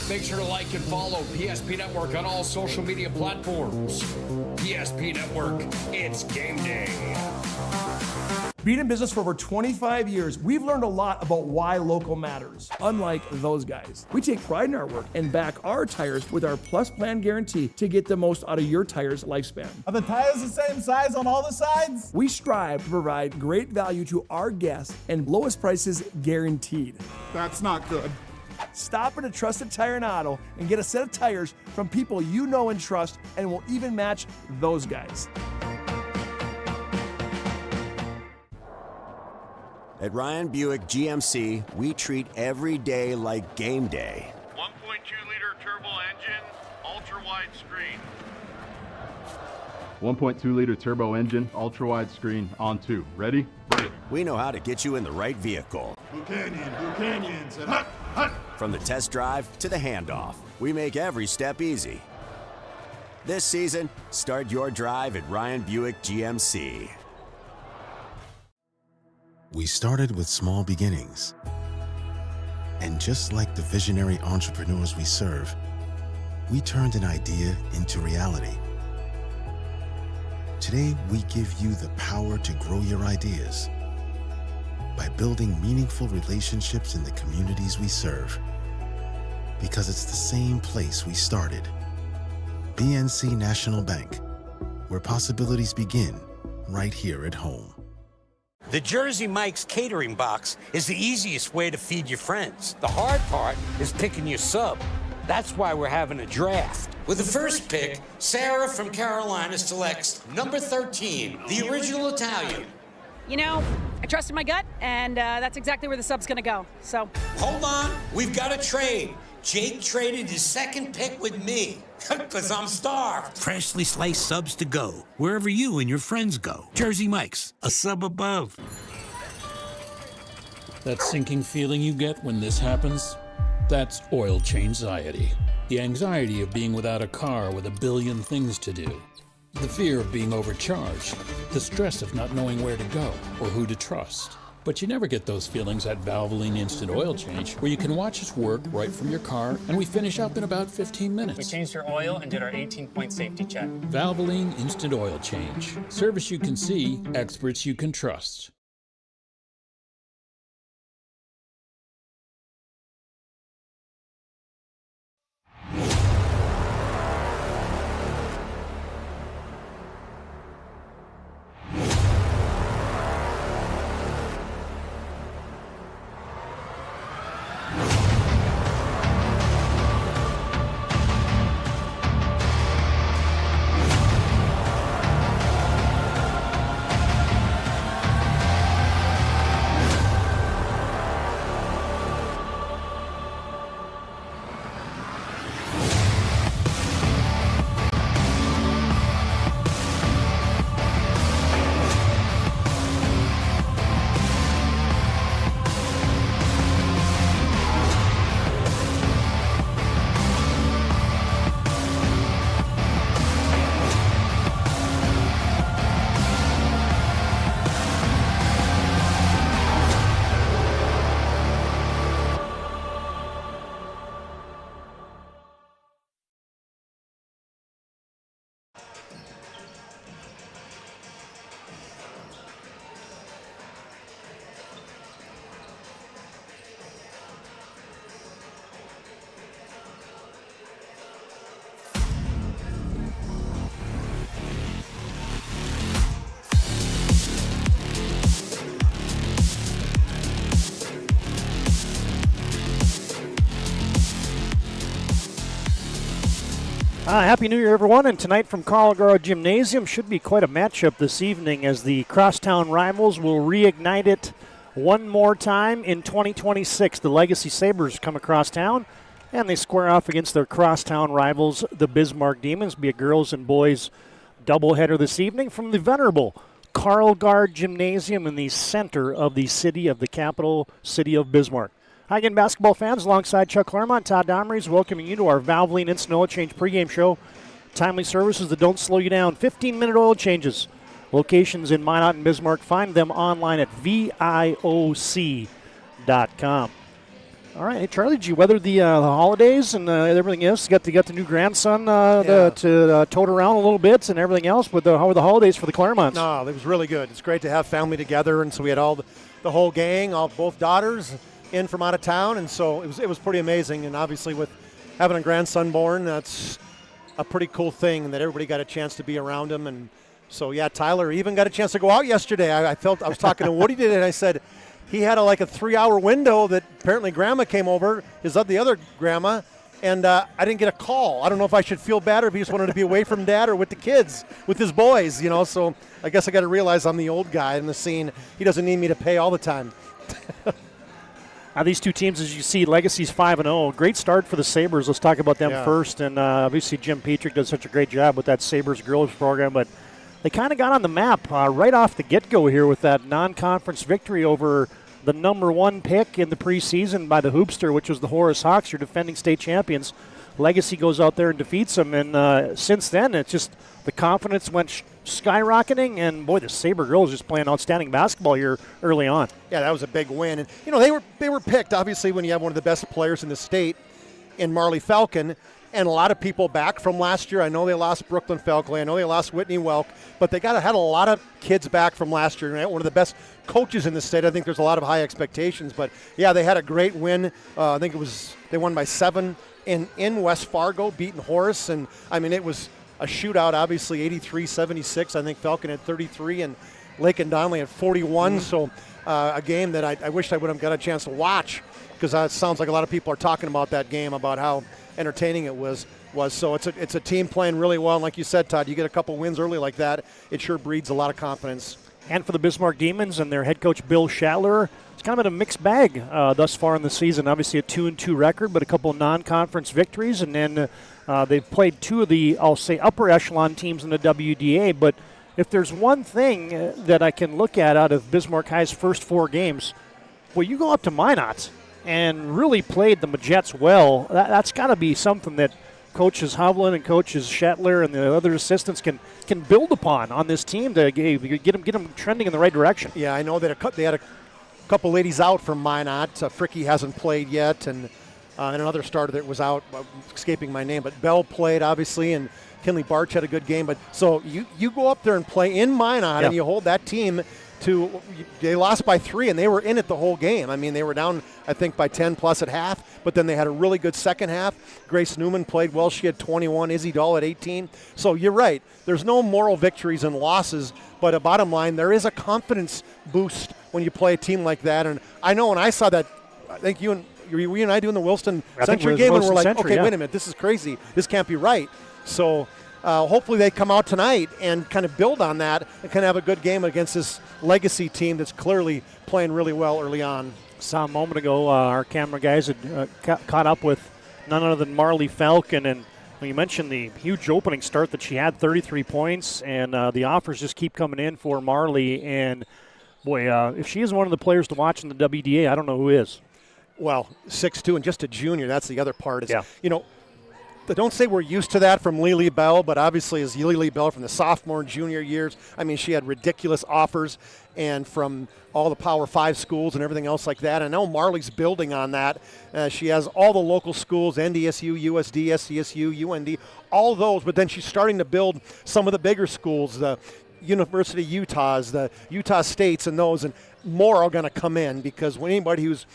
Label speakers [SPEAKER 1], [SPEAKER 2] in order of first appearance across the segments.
[SPEAKER 1] Make sure to like and follow PSP Network on all social media platforms. PSP Network, it's game day.
[SPEAKER 2] Being in business for over 25 years, we've learned a lot about why local matters. Unlike those guys, we take pride in our work and back our tires with our Plus Plan guarantee to get the most out of your tire's lifespan.
[SPEAKER 3] Are the tires the same size on all the sides?
[SPEAKER 2] We strive to provide great value to our guests and lowest prices guaranteed.
[SPEAKER 3] That's not good.
[SPEAKER 2] Stop at a trusted tire and auto and get a set of tires from people you know and trust, and will even match those guys.
[SPEAKER 4] At Ryan Buick GMC, we treat every day like game day.
[SPEAKER 5] 1.2-liter turbo engine, ultra-wide screen.
[SPEAKER 6] 1.2-liter turbo engine, ultra-wide screen, on 2. Ready? Break.
[SPEAKER 4] We know how to get you in the right vehicle.
[SPEAKER 3] Blue Canyon, said hut, hut.
[SPEAKER 4] From the test drive to the handoff, we make every step easy. This season, start your drive at Ryan Buick GMC.
[SPEAKER 7] We started with small beginnings. And just like the visionary entrepreneurs we serve, we turned an idea into reality. Today, we give you the power to grow your ideas by building meaningful relationships in the communities we serve. Because it's the same place we started. BNC National Bank, where possibilities begin right here at home.
[SPEAKER 8] The Jersey Mike's catering box is the easiest way to feed your friends. The hard part is picking your sub. That's why we're having a draft. With the first pick, Sarah from Carolina selects number 13, the original Italian.
[SPEAKER 9] You know, I trusted my gut, and that's exactly where the sub's gonna go, so.
[SPEAKER 8] Hold on, we've got a trade. Jake traded his second pick with me, because I'm starved. Freshly sliced subs to go, wherever you and your friends go. Jersey Mike's, a sub above.
[SPEAKER 10] That sinking feeling you get when this happens? That's oil change-anxiety. The anxiety of being without a car with a billion things to do. The fear of being overcharged. The stress of not knowing where to go or who to trust. But you never get those feelings at Valvoline Instant Oil Change, where you can watch us work right from your car, and we finish up in about 15 minutes.
[SPEAKER 11] We changed your oil and did our 18-point safety check.
[SPEAKER 10] Valvoline Instant Oil Change. Service you can see, experts you can trust.
[SPEAKER 12] Happy New Year, everyone, and tonight from Carl Gymnasium should be quite a matchup this evening as the crosstown rivals will reignite it one more time in 2026. The Legacy Sabres come across town, and they square off against their crosstown rivals, the Bismarck Demons. Be a girls and boys doubleheader this evening from the venerable Carl Gymnasium in the center of the city of the capital city of Bismarck. Hi again, basketball fans. Alongside Chuck Claremont, Todd Domrey's welcoming you to our Valvoline Instant Oil Change pregame show. Timely services that don't slow you down. 15-minute oil changes. Locations in Minot and Bismarck. Find them online at VIOC.com. All right, hey, Charlie, did you weather the holidays and everything else? You got the new grandson to tote around a little bit and everything else. How were the holidays for the Claremonts?
[SPEAKER 13] No, it was really good. It's great to have family together, and so we had all the whole gang, both daughters in from out of town, and so it was pretty amazing. And obviously with having a grandson born, that's a pretty cool thing that everybody got a chance to be around him. And so, yeah, Tyler even got a chance to go out yesterday. I was talking to Woody today, and I said, he had a 3-hour window that apparently Grandma came over, the other Grandma, and I didn't get a call. I don't know if I should feel bad or if he just wanted to be away from Dad or with the kids, with his boys, So I guess I got to realize I'm the old guy in the scene. He doesn't need me to pay all the time.
[SPEAKER 12] These two teams, as you see, Legacy's 5-0. Great start for the Sabres. Let's talk about them first. And obviously Jim Petrick does such a great job with that Sabres girls program, but they kind of got on the map right off the get-go here with that non-conference victory over the number 1 pick in the preseason by the Hoopster, which was the Horace Hawks, your defending state champions. Legacy goes out there and defeats them, and since then it's just the confidence went skyrocketing, and boy, the Sabre girls just playing outstanding basketball here early on.
[SPEAKER 13] Yeah, that was a big win, and they were picked obviously when you have one of the best players in the state in Marley Falcon. And a lot of people back from last year. I know they lost Brooklyn Falkley. I know they lost Whitney Welk. But they had a lot of kids back from last year. Right? One of the best coaches in the state. I think there's a lot of high expectations. But, yeah, they had a great win. I think they won by 7 in West Fargo, beating Horace. And, I mean, it was a shootout, obviously, 83-76. I think Falcon had 33 and Lake and Donnelly had 41. So a game that I wish I would have got a chance to watch, because it sounds like a lot of people are talking about that game, about how entertaining it was. So it's a team playing really well, and like you said, Todd, you get a couple wins early like that, it sure breeds a lot of confidence.
[SPEAKER 12] And for the Bismarck Demons and their head coach Bill Schattler, it's kind of been a mixed bag thus far in the season. Obviously a 2-2 record, but a couple of non-conference victories, and then they've played 2 of the, I'll say, upper echelon teams in the WDA. But if there's one thing that I can look at out of Bismarck High's first 4 games, well, you go up to Minot and really played the Majets well. That's got to be something that Coaches Hovland and Coaches Schattler and the other assistants can build upon on this team to get them trending in the right direction.
[SPEAKER 13] Yeah, I know that they had a couple ladies out from Minot. Fricky hasn't played yet, and another starter that was out, escaping my name, but Bell played, obviously, and Kinley Barch had a good game. But so you go up there and play in Minot, and you hold that team to, they lost by 3, and they were in it the whole game. I mean, they were down, I think, by 10 plus at half, but then they had a really good second half. Grace Newman played well. She had 21, Izzy Dahl at 18. So you're right. There's no moral victories and losses, but bottom line, there is a confidence boost when you play a team like that. And I know when I saw that, I think you and I doing the Wilson Century game, and we're like, okay, wait a minute, this is crazy. This can't be right. So hopefully they come out tonight and kind of build on that and kind of have a good game against this Legacy team that's clearly playing really well early on.
[SPEAKER 12] Saw a moment ago our camera guys had caught up with none other than Marley Falcon, and when you mentioned the huge opening start that she had, 33 points, and the offers just keep coming in for Marley. And, boy, if she is one of the players to watch in the WDA, I don't know who is.
[SPEAKER 13] Well, 6'2", and just a junior, that's the other part. Don't say we're used to that from Lily Bell, but obviously as Lily Bell from the sophomore and junior years, I mean, she had ridiculous offers, and from all the Power 5 schools and everything else like that. I know Marley's building on that. She has all the local schools, NDSU, USD, SCSU, UND, all those, but then she's starting to build some of the bigger schools, the University of Utahs, the Utah States, and those, and more are going to come in, because when anybody who's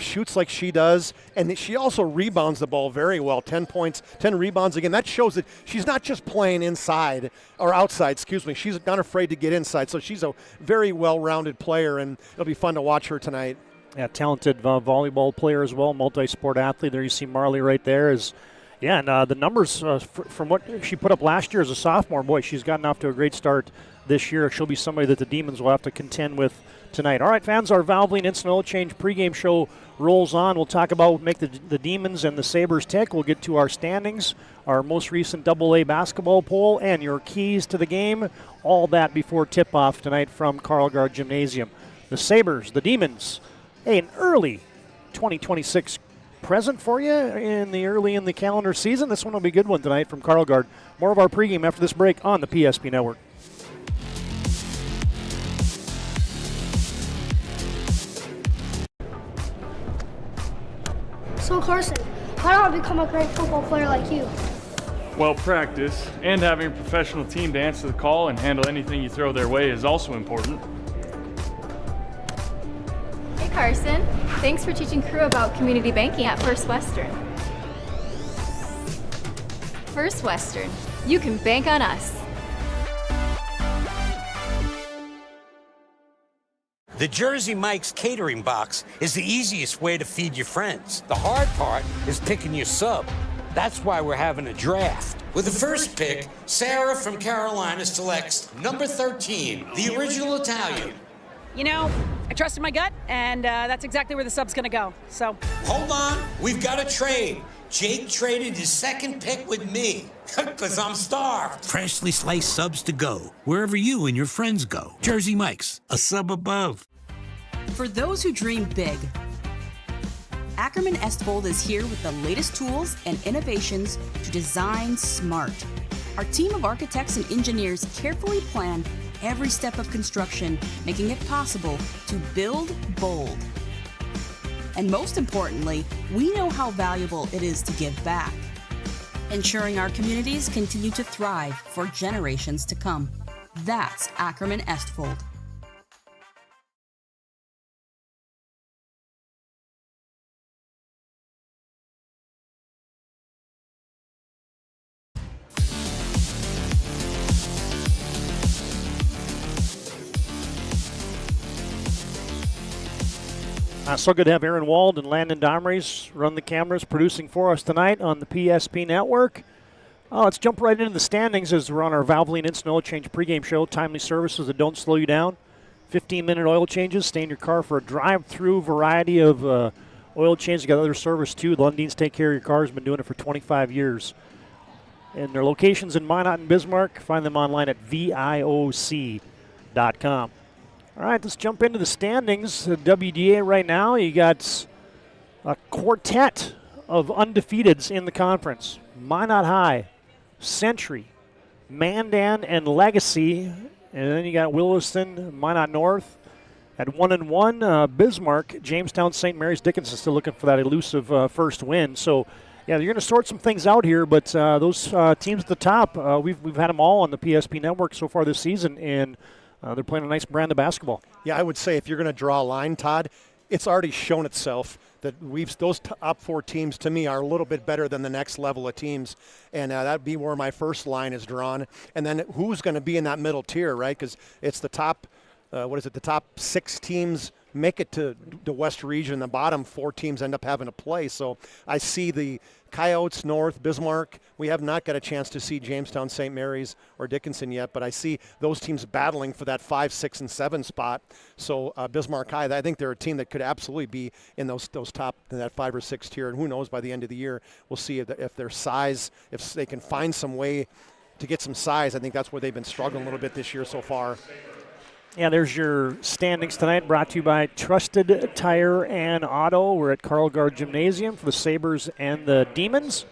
[SPEAKER 13] shoots like she does, and she also rebounds the ball very well. 10 points, 10 rebounds again. That shows that she's not just playing inside or outside, She's not afraid to get inside. So she's a very well-rounded player, and it'll be fun to watch her tonight.
[SPEAKER 12] Yeah, talented volleyball player as well, multi-sport athlete. There you see Marley right there. And the numbers from what she put up last year as a sophomore, boy, she's gotten off to a great start this year. She'll be somebody that the Demons will have to contend with tonight. All right, fans, our Valvoline Instant Oil Change pregame show rolls on. We'll talk about what make the Demons and the Sabres tick. We'll get to our standings, our most recent AA basketball poll, and your keys to the game. All that before tip-off tonight from Carlgard Gymnasium. The Sabres, the Demons, an early 2026 present for you early in the calendar season. This one will be a good one tonight from Carlgard. More of our pregame after this break on the PSP Network.
[SPEAKER 14] So Carson, how do I become a great football player like you?
[SPEAKER 15] Well, practice and having a professional team to answer the call and handle anything you throw their way is also important.
[SPEAKER 16] Hey Carson, thanks for teaching crew about community banking at First Western. First Western, you can bank on us.
[SPEAKER 8] The Jersey Mike's catering box is the easiest way to feed your friends. The hard part is picking your sub. That's why we're having a draft. With the first pick, Sarah from Carolina selects number 13, the original Italian.
[SPEAKER 9] You know, I trusted my gut, and that's exactly where the sub's going to go. So
[SPEAKER 8] Hold on, we've got a trade. Jake traded his second pick with me, because I'm starved. Freshly sliced subs to go, wherever you and your friends go. Jersey Mike's, a sub above.
[SPEAKER 17] For those who dream big, Ackerman Estvold is here with the latest tools and innovations to design smart. Our team of architects and engineers carefully plan every step of construction, making it possible to build bold. And most importantly, we know how valuable it is to give back, ensuring our communities continue to thrive for generations to come. That's Ackerman Estvold.
[SPEAKER 12] So good to have Aaron Wald and Landon Domrys run the cameras, producing for us tonight on the PSP Network. Let's jump right into the standings as we're on our Valvoline Instant Oil Change pregame show. Timely services that don't slow you down. 15-minute oil changes. Stay in your car for a drive-through variety of oil changes. You got other service, too. Lundin's Take Care of Your Car has been doing it for 25 years. And their locations in Minot and Bismarck. Find them online at VIOC.com. All right, let's jump into the standings. WDA right now, you got a quartet of undefeateds in the conference. Minot High, Century, Mandan, and Legacy. And then you got Williston, Minot North at 1-1. Bismarck, Jamestown, St. Mary's, Dickinson still looking for that elusive first win. So, yeah, you're going to sort some things out here, but those teams at the top, we've had them all on the PSP Network so far this season, and they're playing a nice brand of basketball.
[SPEAKER 13] Yeah, I would say if you're going to draw a line, Todd, it's already shown itself that those top four teams, to me, are a little bit better than the next level of teams. And that'd be where my first line is drawn. And then who's going to be in that middle tier, right? Because it's the top, the top 6 teams make it to the West region. The bottom 4 teams end up having to play. So I see the Coyotes, North, Bismarck. We have not got a chance to see Jamestown, St. Mary's, or Dickinson yet, but I see those teams battling for that 5, 6, and 7 spot. So Bismarck High, I think they're a team that could absolutely be in those top, in that 5 or 6 tier. And who knows, by the end of the year, we'll see if their size, if they can find some way to get some size. I think that's where they've been struggling a little bit this year so far.
[SPEAKER 12] Yeah, there's your standings tonight, brought to you by Trusted Tire and Auto. We're at Carl Gard Gymnasium for the Sabres and the Demons.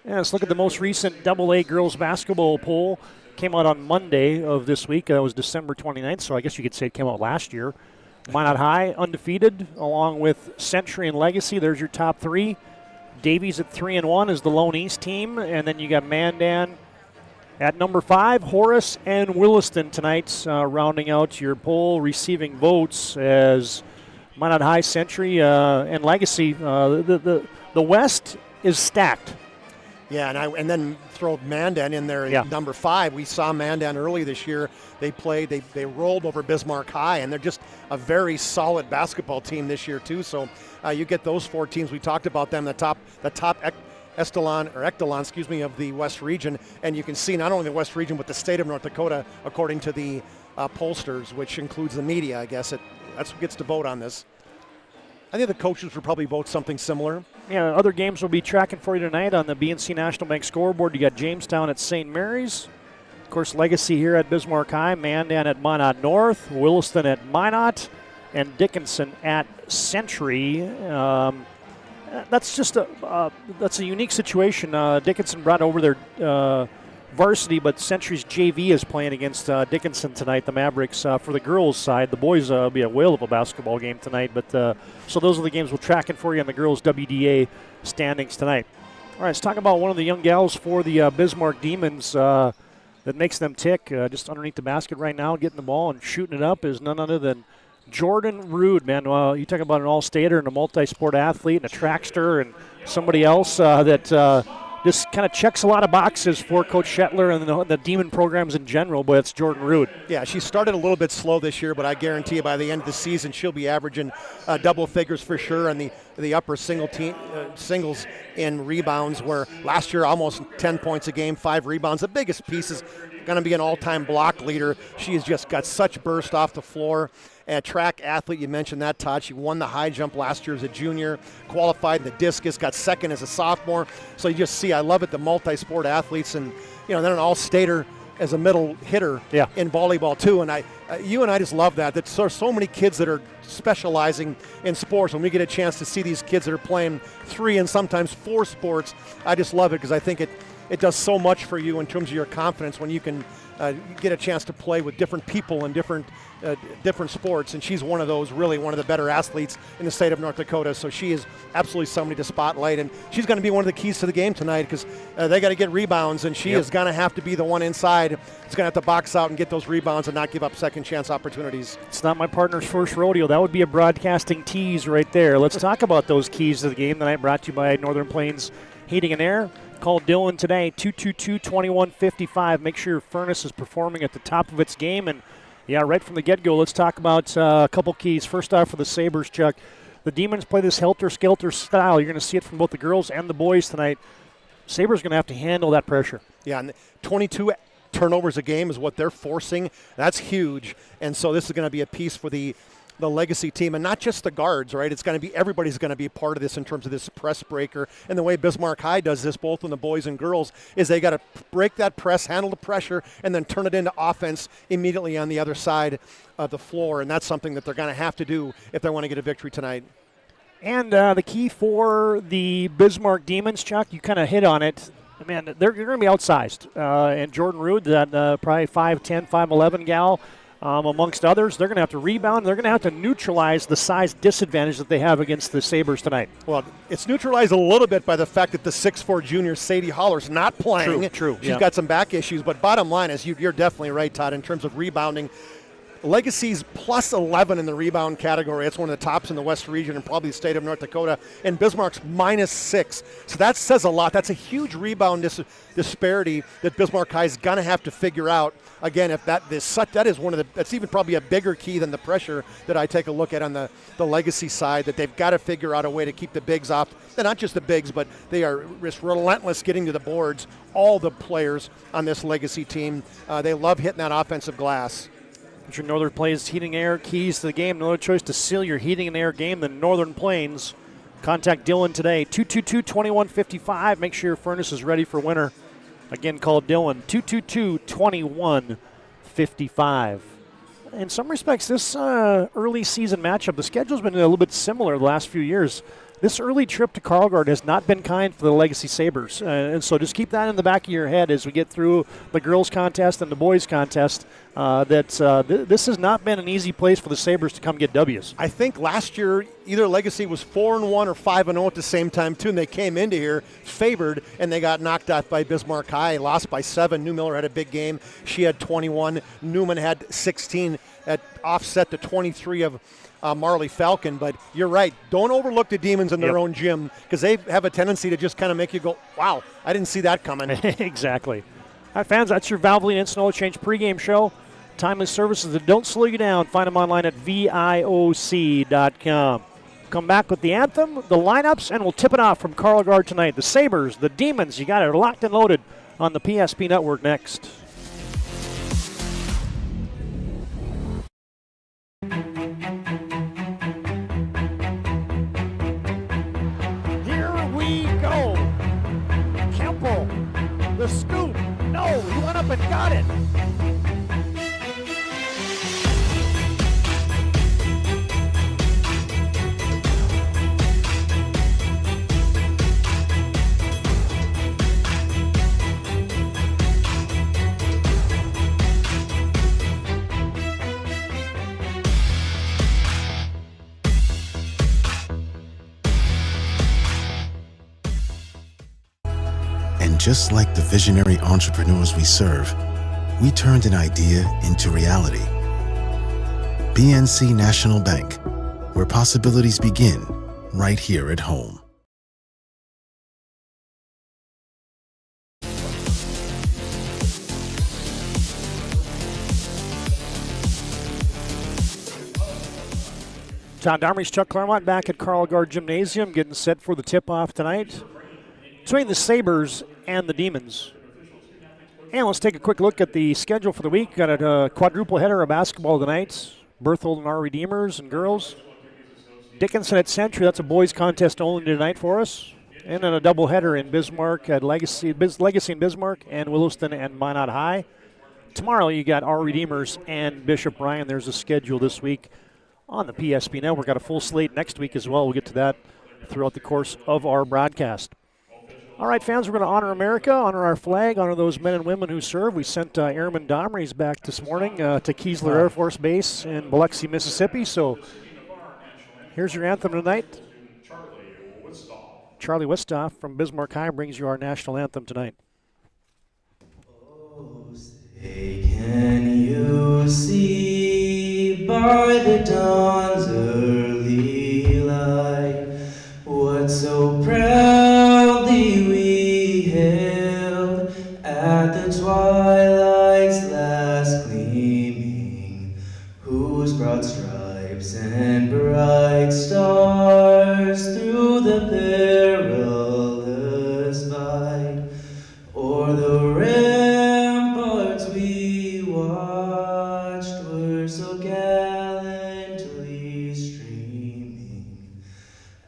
[SPEAKER 12] And let's look at the most recent AA girls basketball poll. Came out on Monday of this week. That was December 29th, so I guess you could say it came out last year. Minot High, undefeated, along with Century and Legacy. There's your top 3. Davies at 3-1 is the Lone East team. And then you got Mandan at number 5, Horace and Williston tonight, rounding out your poll, receiving votes as Minot High, Century, and Legacy. The West is stacked.
[SPEAKER 13] Yeah, and then throw Mandan in there at number 5. We saw Mandan early this year. They played, they rolled over Bismarck High, and they're just a very solid basketball team this year too. So you get those 4 teams. We talked about them, the top Echelon, of the West region, and you can see not only the West region but the state of North Dakota, according to the pollsters, which includes the media. I guess that's who gets to vote on this. I think the coaches will probably vote something similar.
[SPEAKER 12] Yeah, other games will be tracking for you tonight on the BNC National Bank scoreboard. You got Jamestown at St. Mary's, of course, Legacy here at Bismarck High, Mandan at Minot North, Williston at Minot, and Dickinson at Century. That's just that's a unique situation. Dickinson brought over their varsity, but Century's JV is playing against Dickinson tonight, the Mavericks, for the girls' side. The boys will be a whale of a basketball game tonight, but so those are the games we're tracking for you on the girls' WDA standings tonight. All right, let's talk about one of the young gals for the Bismarck Demons that makes them tick. Just underneath the basket right now, getting the ball and shooting it up is none other than Jordan Rude, man. You talk about an all-stater and a multi-sport athlete and a trackster and somebody else that just kind of checks a lot of boxes for Coach Shetler and the Demon programs in general, but it's Jordan Rude.
[SPEAKER 13] Yeah, she started a little bit slow this year, but I guarantee you by the end of the season she'll be averaging double figures for sure on the upper singles in rebounds, where last year almost 10 points a game, 5 rebounds. The biggest piece is going to be an all-time block leader. She has just got such burst off the floor. A track athlete, you mentioned that, Todd. She won the high jump last year as a junior, qualified in the discus, got second as a sophomore. So you just see, I love it, the multi-sport athletes, and then an all-stater as a middle hitter in volleyball too. And you and I just love that. There's so many kids that are specializing in sports. When we get a chance to see these kids that are playing 3 and sometimes 4 sports, I just love it because I think it does so much for you in terms of your confidence when you can get a chance to play with different people and different sports. And she's one of those, really one of the better athletes in the state of North Dakota. So she is absolutely somebody to spotlight. And she's going to be one of the keys to the game tonight because they got to get rebounds. And she is going to have to be the one inside. It's going to have to box out and get those rebounds and not give up second chance opportunities.
[SPEAKER 12] It's not my partner's first rodeo. That would be a broadcasting tease right there. Let's talk about those keys to the game tonight, brought to you by Northern Plains Heating and Air. Call Dylan today, 222-2155. Make sure your furnace is performing at the top of its game. And, right from the get-go, let's talk about a couple keys. First off, for the Sabres, Chuck, the Demons play this helter-skelter style. You're going to see it from both the girls and the boys tonight. Sabres going to have to handle that pressure. Yeah, and 22 turnovers a game is what they're forcing. That's huge. And so this is going to be a piece for the Legacy team, and not just the guards, right? It's going to be everybody's going to be a part of this in terms of this press breaker. And the way Bismarck High does this, both in the boys and girls, is they got to break that press, handle the pressure, and then turn it into offense immediately on the other side of the floor. And that's something that they're going to have to do if they want to get a victory tonight. And the key for the Bismarck Demons, Chuck, you kind of hit on it. Man, they're going to be outsized. And Jordan Rude, that probably 5'10", 5'11" gal, amongst others, they're going to have to rebound. They're going to have to neutralize the size disadvantage that they have against the Sabres tonight. Well, it's neutralized a little bit by the fact that the 6'4" junior Sadie Holler's not playing. True. She's got some back issues, but bottom line is you're definitely right, Todd, in terms of rebounding. Legacy's plus 11 in the rebound category. That's one of the tops in the West region and probably the state of North Dakota. And Bismarck's minus 6. So that says a lot. That's a huge rebound disparity that Bismarck High is going to have to figure out. Again, if that is one of that's even probably a bigger key than the pressure that I take a look at on the Legacy side, that they've got to figure out a way to keep the bigs off. They're not just the bigs, but they are just relentless getting to the boards. All the players on this Legacy team, they love hitting that offensive glass. Your Northern Plains Heating and Air keys to the game. No other choice to seal your heating and air game than Northern Plains. Contact Dylan today, 222-2155. Make sure your furnace is ready for winter. Again, call Dylan, 222-2155. In some respects, this early season matchup, the schedule's been a little bit similar the last few years. This early trip to Karlgaard has not been kind for the Legacy Sabres. And so just keep that in the back of your head as we get through the girls' contest and the boys' contest, this has not been an easy place for the Sabres to come get W's. I think last year either Legacy was 4-1 or 5-0 at the same time, too, and they came into here favored, and they got knocked out by Bismarck High, lost by 7. New Miller had a big game. She had 21. Newman had 16 at offset to 23 of Marley Falcon. But you're right. Don't overlook the Demons in their own gym, because they have a tendency to just kind of make you go, wow, I didn't see that coming. Exactly. All right, fans, that's your Valvoline Instant Oil Change pregame show. Timely services that don't slow you down. Find them online at VIOC.com. Come back with the anthem, the lineups, and we'll tip it off from Karlgaard tonight. The Sabres, the Demons, you got it locked and loaded on the PSP Network next. Here we go. Kemple, the scoop. No, he went up and got it.
[SPEAKER 7] And just like the visionary entrepreneurs we serve, we turned an idea into reality. BNC National Bank, where possibilities begin right here at home.
[SPEAKER 12] Todd Darmy's Chuck Claremont back at Carl Gard Gymnasium, getting set for the tip-off tonight between the Sabres and the Demons. And let's take a quick look at the schedule for the week. Got a quadruple header of basketball tonight. Berthold and our Redeemers and girls. Dickinson at Century, that's a boys contest only tonight for us. And then a doubleheader in Bismarck at Legacy and Bismarck, and Williston and Minot High. Tomorrow you got our Redeemers and Bishop Ryan. There's a schedule this week on the PSP Network. Got a full slate next week as well. We'll get to that throughout the course of our broadcast. All right, fans, we're going to honor America, honor our flag, honor those men and women who serve. We sent Airman Domrys back this morning to Keesler Air Force Base in Biloxi, Mississippi. So here's your anthem tonight. Charlie Wistoff from Bismarck High brings you our national anthem tonight.
[SPEAKER 18] Oh, say, can you see by the dawn's early light what so proudly we hailed at the twilight's last gleaming, whose broad stripes and bright stars through the perilous fight o'er the ramparts we watched were so gallantly streaming,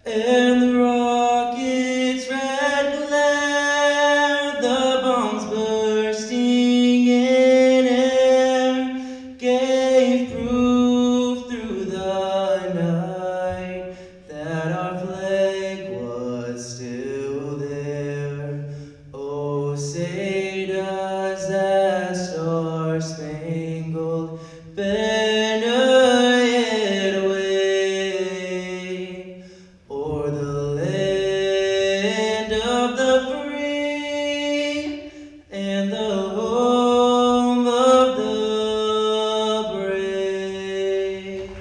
[SPEAKER 18] and the rocket's red glare, the bombs bursting in air, gave proof through the night that our flag was still there. Oh, say does that star-spangled banner yet wave o'er the land of the free and the home of the brave?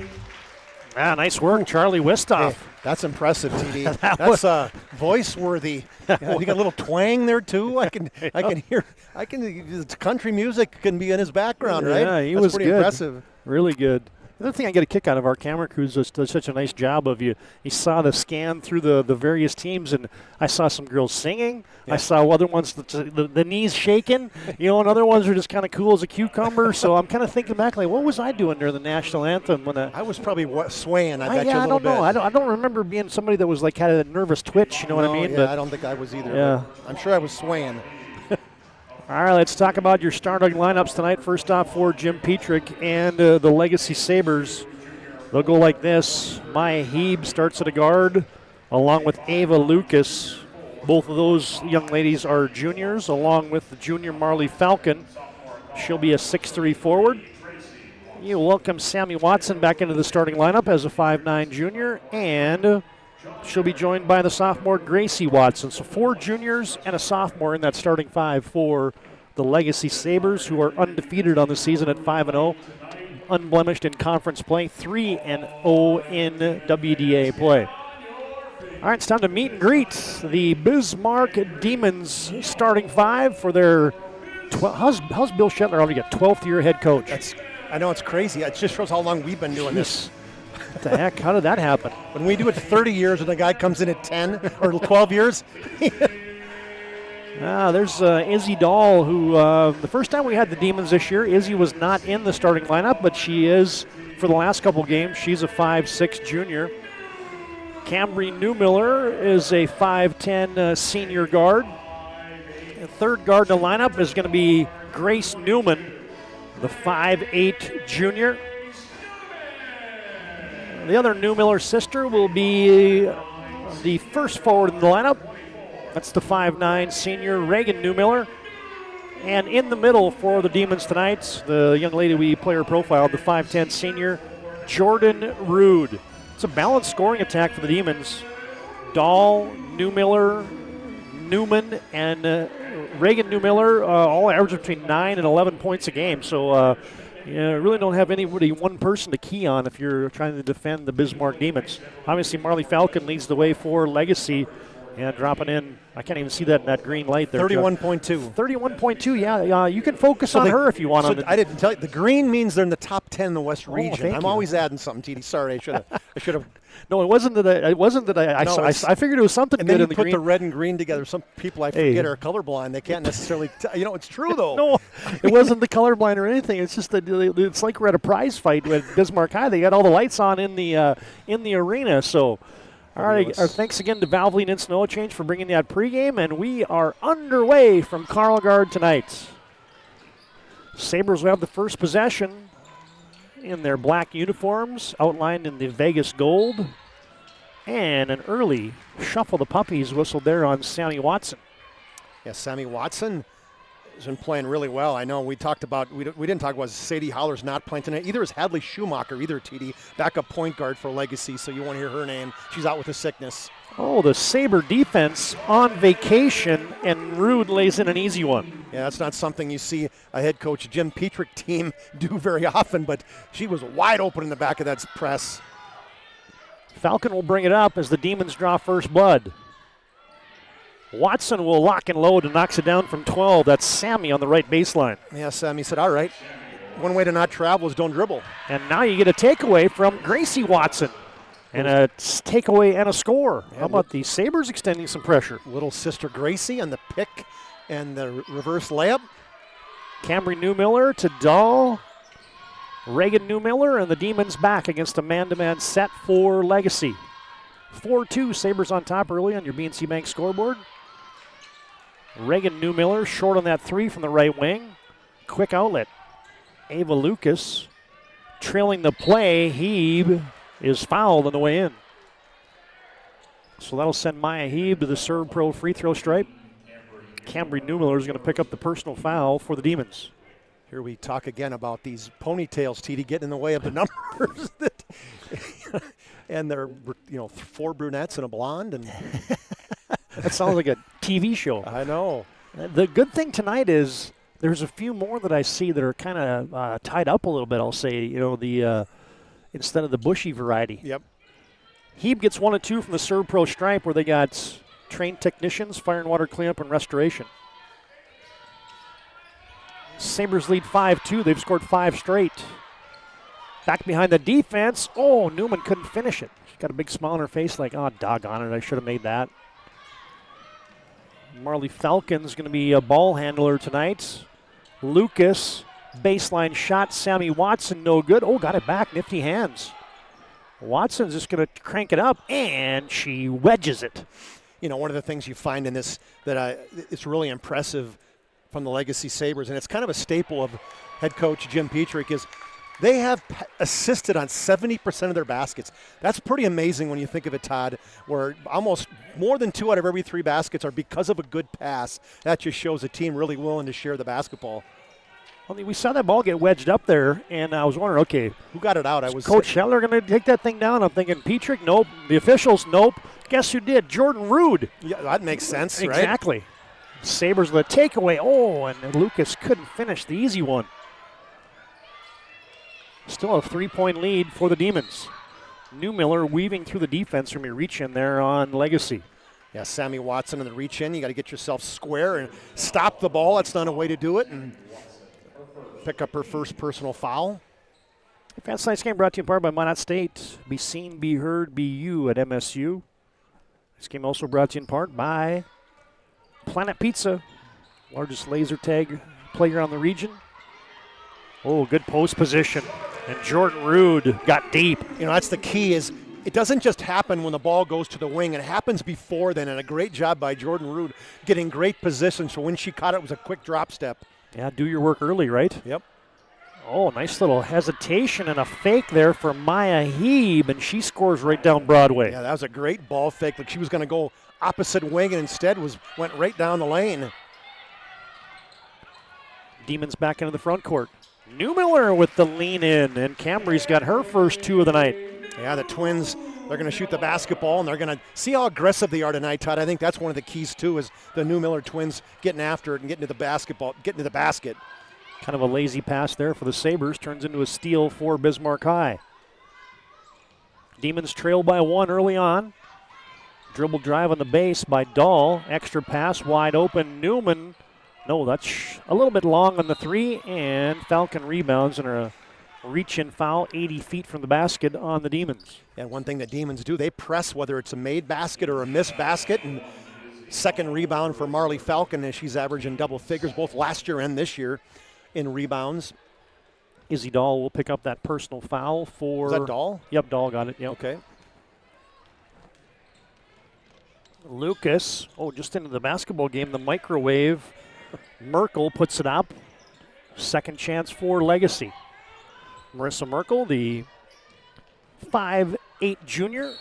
[SPEAKER 12] Ah, nice work, Charlie Wistoff.
[SPEAKER 13] Hey, that's impressive, TD. That's voice worthy. You got a little twang there too. I can hear. Country music can be in his background, right?
[SPEAKER 12] Yeah, he
[SPEAKER 13] that's
[SPEAKER 12] was
[SPEAKER 13] pretty
[SPEAKER 12] good.
[SPEAKER 13] impressive.
[SPEAKER 12] Really good. The other thing I get a kick out of our camera crews does such a nice job of you. You saw the scan through the various teams, and I saw some girls singing. Yeah. I saw other ones, the knees shaking, and other ones are just kind of cool as a cucumber. So I'm kind of thinking back, like, what was I doing during the national anthem? When
[SPEAKER 13] I was probably swaying, I bet you a
[SPEAKER 12] I
[SPEAKER 13] little
[SPEAKER 12] don't know.
[SPEAKER 13] bit.
[SPEAKER 12] I don't remember being somebody that was like had a nervous twitch, you know what I mean?
[SPEAKER 13] Yeah,
[SPEAKER 12] but
[SPEAKER 13] I don't think I was either.
[SPEAKER 12] Yeah.
[SPEAKER 13] I'm sure I was swaying.
[SPEAKER 12] All right, let's talk about your starting lineups tonight. First off for Jim Petrick and the Legacy Sabres. They'll go like this. Maya Heeb starts at a guard, along with Ava Lucas. Both of those young ladies are juniors, along with the junior Marley Falcon. She'll be a 6'3 forward. You welcome Sammy Watson back into the starting lineup as a 5'9 junior, and she'll be joined by the sophomore Gracie Watson. So 4 juniors and a sophomore in that starting 5 for the Legacy Sabres, who are undefeated on the season at 5-0. Unblemished in conference play, 3-0 in WDA play. All right, it's time to meet and greet the Bismarck Demons starting 5 for their how's Bill Shetler already got 12th year head coach?
[SPEAKER 13] I know, it's crazy. It just shows how long we've been doing this.
[SPEAKER 12] What the heck? How did that happen?
[SPEAKER 13] When we do it 30 years and a guy comes in at 10 or 12 years.
[SPEAKER 12] There's Izzy Dahl, who the first time we had the Demons this year, Izzy was not in the starting lineup, but she is for the last couple games. She's a 5'6 junior. Cambry Newmiller is a 5'10 senior guard. The third guard in the lineup is going to be Grace Newman, the 5'8 junior. The other Newmiller sister will be the first forward in the lineup. That's the 5'9 senior Reagan Newmiller. And in the middle for the Demons tonight, the young lady we player profiled, the 5'10 senior Jordan Rude. It's a balanced scoring attack for the Demons. Dahl, Newmiller, Newman, and Reagan Newmiller, all average between 9 and 11 points a game. So you really don't have anybody, one person to key on if you're trying to defend the Bismarck Demons. Obviously, Marley Falcon leads the way for Legacy. And dropping in, I can't even see that in that green light there.
[SPEAKER 13] 31.2.
[SPEAKER 12] 31.2, yeah. You can focus on her if you want.
[SPEAKER 13] So I didn't tell you. The green means they're in the top 10 in the West region. I'm
[SPEAKER 12] you.
[SPEAKER 13] always adding something, TD. Sorry, I should have.
[SPEAKER 12] No, it wasn't that I figured it was something
[SPEAKER 13] and
[SPEAKER 12] good
[SPEAKER 13] then
[SPEAKER 12] in the
[SPEAKER 13] put
[SPEAKER 12] green.
[SPEAKER 13] the red and green together. Some people I forget are colorblind. They can't necessarily. It's true though.
[SPEAKER 12] No, it wasn't the colorblind or anything. It's just that it's like we're at a prize fight with Bismarck High. They got all the lights on in the arena. So, all right. Thanks again to Valvoline and Snow Change for bringing that pregame, and we are underway from Karlgaard tonight. Sabres will have the first possession in their black uniforms, outlined in the Vegas gold. And an early shuffle the puppies whistled there on Sammy Watson.
[SPEAKER 13] Yeah, Sammy Watson has been playing really well. I know we talked about, we didn't talk about Sadie Holler's not playing tonight. Either is Hadley Schumacher, TD, backup point guard for Legacy, so you won't hear her name. She's out with a sickness.
[SPEAKER 12] Oh, the Sabre defense on vacation, and Rude lays in an easy one.
[SPEAKER 13] Yeah, that's not something you see a head coach Jim Petrick team do very often, but she was wide open in the back of that press.
[SPEAKER 12] Falcon will bring it up as the Demons draw first blood. Watson will lock and load and knocks it down from 12. That's Sammy on the right baseline.
[SPEAKER 13] Yeah, Sammy said, all right, one way to not travel is don't dribble.
[SPEAKER 12] And now you get a takeaway from Gracie Watson. And a takeaway and a score.
[SPEAKER 13] Yeah,
[SPEAKER 12] how about the Sabres extending some pressure?
[SPEAKER 13] Little sister Gracie on the pick and the reverse layup.
[SPEAKER 12] Camry Newmiller to Dahl. Reagan Newmiller and the Demons back against a man-to-man set for Legacy. 4-2, Sabres on top early on your BNC Bank scoreboard. Reagan Newmiller short on that three from the right wing. Quick outlet. Ava Lucas trailing the play. Hebe is fouled on the way in. So that'll send Maya Hebe to the Serve Pro free throw stripe. Camry Newmiller is going to pick up the personal foul for the Demons.
[SPEAKER 13] Here we talk again about these ponytails, TD, getting in the way of the numbers. And they're, 4 brunettes and a blonde. And
[SPEAKER 12] that sounds like a TV show.
[SPEAKER 13] I know.
[SPEAKER 12] The good thing tonight is there's a few more that I see that are kind of tied up a little bit, I'll say, instead of the bushy variety.
[SPEAKER 13] Yep.
[SPEAKER 12] Hebe gets 1 and 2 from the Serve Pro stripe where they got trained technicians, fire and water cleanup, and restoration. Sabres lead 5-2. They've scored 5 straight. Back behind the defense. Oh, Newman couldn't finish it. She's got a big smile on her face like, oh, doggone it, I should have made that. Marley Falcon's going to be a ball handler tonight. Lucas, baseline shot. Sammy Watson, no good. Oh, got it back. Nifty hands. Watson's just going to crank it up, and she wedges it.
[SPEAKER 13] One of the things you find in this that it's really impressive from the Legacy Sabres, and it's kind of a staple of head coach Jim Petrick, is they have assisted on 70% of their baskets. That's pretty amazing when you think of it, Todd, where almost more than 2 out of every 3 baskets are because of a good pass. That just shows a team really willing to share the basketball.
[SPEAKER 12] I mean, we saw that ball get wedged up there, and I was wondering, okay,
[SPEAKER 13] who got it out?
[SPEAKER 12] Coach Scheller going to take that thing down? I'm thinking Petrick, nope. The officials, nope. Guess who did? Jordan Rude.
[SPEAKER 13] Yeah, that makes sense, right?
[SPEAKER 12] Exactly. Sabres with a takeaway. Oh, and Lucas couldn't finish the easy one. Still a 3-point lead for the Demons. Newmiller weaving through the defense from your reach in there on Legacy.
[SPEAKER 13] Yeah, Sammy Watson in the reach in. You got to get yourself square and stop the ball. That's not a way to do it. And pick up her first personal foul.
[SPEAKER 12] Advanced Tonight's game brought to you in part by Minot State. Be seen, be heard, be you at MSU. This game also brought to you in part by Planet Pizza, largest laser tag player on the region. Oh, good post position. And Jordan Rude got deep.
[SPEAKER 13] That's the key is it doesn't just happen when the ball goes to the wing. It happens before then, and a great job by Jordan Rude getting great position. So when she caught it was a quick drop step.
[SPEAKER 12] Yeah, do your work early, right?
[SPEAKER 13] Yep.
[SPEAKER 12] Oh, nice little hesitation and a fake there for Maya Hebe, and she scores right down Broadway.
[SPEAKER 13] Yeah, that was a great ball fake. Like she was going to go opposite wing and instead went right down the lane.
[SPEAKER 12] Demons back into the front court. Newmiller with the lean in, and Camry's got her first 2 of the night.
[SPEAKER 13] Yeah, the Twins They're going to shoot the basketball, and they're going to see how aggressive they are tonight, Todd. I think that's one of the keys, too, is the New Miller twins getting after it and getting to the basketball, getting to the basket.
[SPEAKER 12] Kind of a lazy pass there for the Sabres. Turns into a steal for Bismarck High. Demons trail by 1 early on. Dribble drive on the base by Dahl. Extra pass wide open. Newman. No, that's a little bit long on the 3, and Falcon rebounds and a reach-in foul 80 feet from the basket on the Demons.
[SPEAKER 13] And one thing that Demons do, they press whether it's a made basket or a missed basket. And second rebound for Marley Falcon, as she's averaging double figures both last year and this year in rebounds.
[SPEAKER 12] Izzy Dahl will pick up that personal foul for...
[SPEAKER 13] Is that Dahl?
[SPEAKER 12] Yep, Dahl got it. Yep.
[SPEAKER 13] Okay.
[SPEAKER 12] Lucas, just into the basketball game, the microwave. Merkel puts it up. Second chance for Legacy. Marissa Merkel, the 5'8" junior.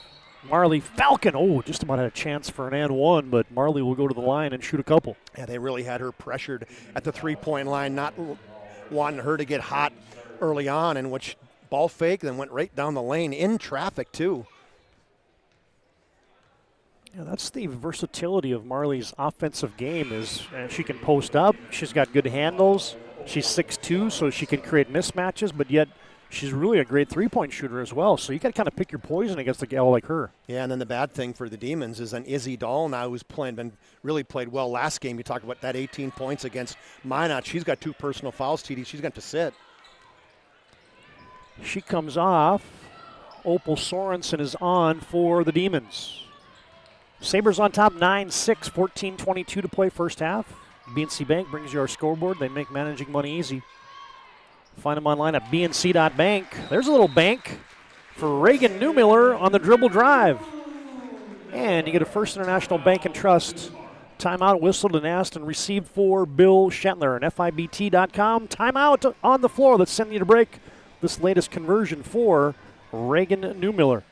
[SPEAKER 12] Marley Falcon, just about had a chance for an and one, but Marley will go to the line and shoot a couple.
[SPEAKER 13] Yeah, they really had her pressured at the three-point line, not wanting her to get hot early on, in which ball fake, then went right down the lane in traffic too.
[SPEAKER 12] Yeah, that's the versatility of Marley's offensive game, is she can post up, she's got good handles, she's 6'2", so she can create mismatches, but yet she's really a great three-point shooter as well, so you got to kind of pick your poison against a gal like her.
[SPEAKER 13] Yeah, and then the bad thing for the Demons is an Izzy Dahl now, who's really played well last game. You talked about that 18 points against Minot. She's got 2 personal fouls, TD. She's got to sit.
[SPEAKER 12] She comes off. Opal Sorensen is on for the Demons. Sabres on top 9-6, 14:22 to play first half. BNC Bank brings you our scoreboard. They make managing money easy. Find them online at bnc.bank. There's a little bank for Reagan Newmiller on the dribble drive. And you get a First International Bank and Trust timeout whistled and asked and received for Bill Shetler and FIBT.com. Timeout on the floor. Let's send you to break this latest conversion for Reagan Newmiller.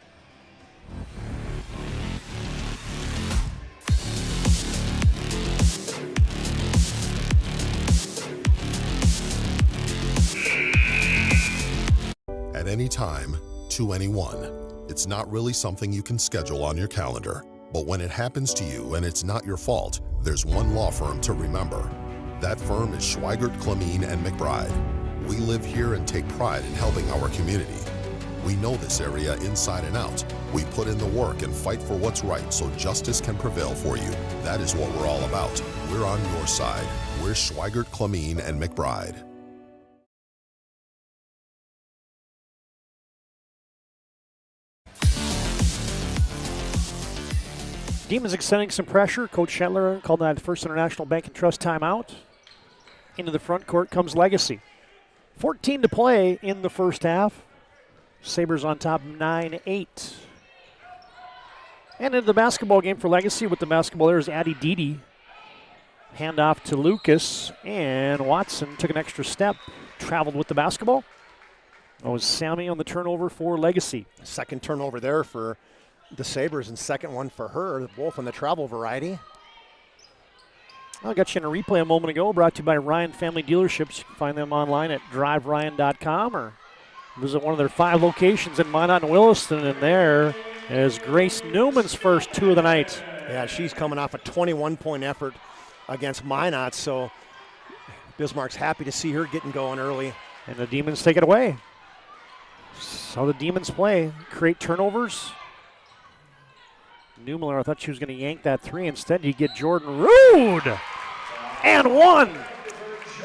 [SPEAKER 19] At any time, to anyone. It's not really something you can schedule on your calendar. But when it happens to you and it's not your fault, there's one law firm to remember. That firm is Schweigert, Clemene, and McBride. We live here and take pride in helping our community. We know this area inside and out. We put in the work and fight for what's right so justice can prevail for you. That is what we're all about. We're on your side. We're Schweigert, Clemene, and McBride.
[SPEAKER 12] Demons extending some pressure. Coach Shetler called that First International Bank and Trust timeout. Into the front court comes Legacy. 14 to play in the first half. Sabres on top 9-8. And into the basketball game for Legacy with the basketball there is Addie Dede. Hand off to Lucas, and Watson took an extra step, traveled with the basketball. That was Sammy on the turnover for Legacy.
[SPEAKER 13] Second turnover there for the Sabres and second one for her, both on the travel variety.
[SPEAKER 12] I got you in a replay a moment ago, brought to you by Ryan Family Dealerships. You can find them online at driveryan.com or visit one of their 5 locations in Minot and Williston. And there is Grace Newman's first 2 of the night.
[SPEAKER 13] Yeah, she's coming off a 21-point effort against Minot, so Bismarck's happy to see her getting going early.
[SPEAKER 12] And the Demons take it away. So the Demons play, create turnovers. Newmiller, I thought she was going to yank that 3. Instead, you get Jordan Rude. And 1.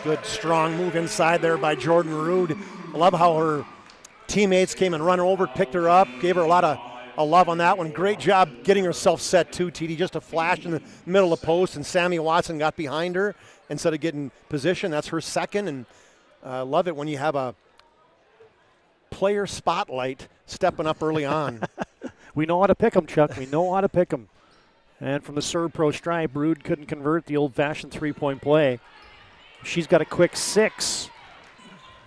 [SPEAKER 13] Good, strong move inside there by Jordan Rude. I love how her teammates came and run her over, picked her up, gave her a lot of love on that one. Great job getting herself set too, TD. Just a flash in the middle of the post, and Sammy Watson got behind her instead of getting position. That's her second, and I love it when you have a player spotlight stepping up early on.
[SPEAKER 12] We know how to pick them, Chuck. We know how to pick them. And from the serve pro stripe, Rude couldn't convert the old-fashioned three-point play. She's got a quick 6.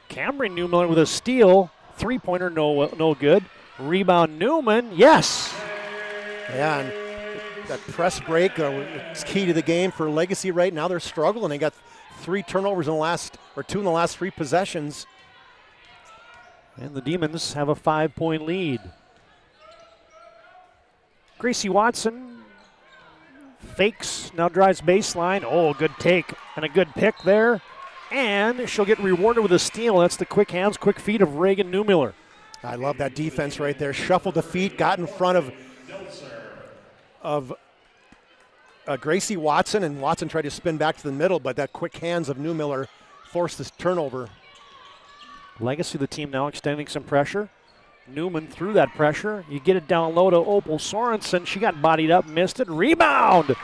[SPEAKER 12] Cameron Newmiller with a steal. Three-pointer, no good. Rebound Newman, yes.
[SPEAKER 13] Yeah, and that press break is key to the game for Legacy right now. They're struggling. They got 3 turnovers in the last, or 2 in the last 3 possessions.
[SPEAKER 12] And the Demons have a 5-point lead. Gracie Watson fakes, now drives baseline. Oh, good take and a good pick there. And she'll get rewarded with a steal. That's the quick hands, quick feet of Reagan Newmiller.
[SPEAKER 13] I love that defense right there. Shuffled the feet, got in front of Gracie Watson, and Watson tried to spin back to the middle, but that quick hands of Newmiller forced this turnover.
[SPEAKER 12] Legacy, the team now extending some pressure. Newman through that pressure. You get it down low to Opal Sorensen. She got bodied up, missed it. Rebound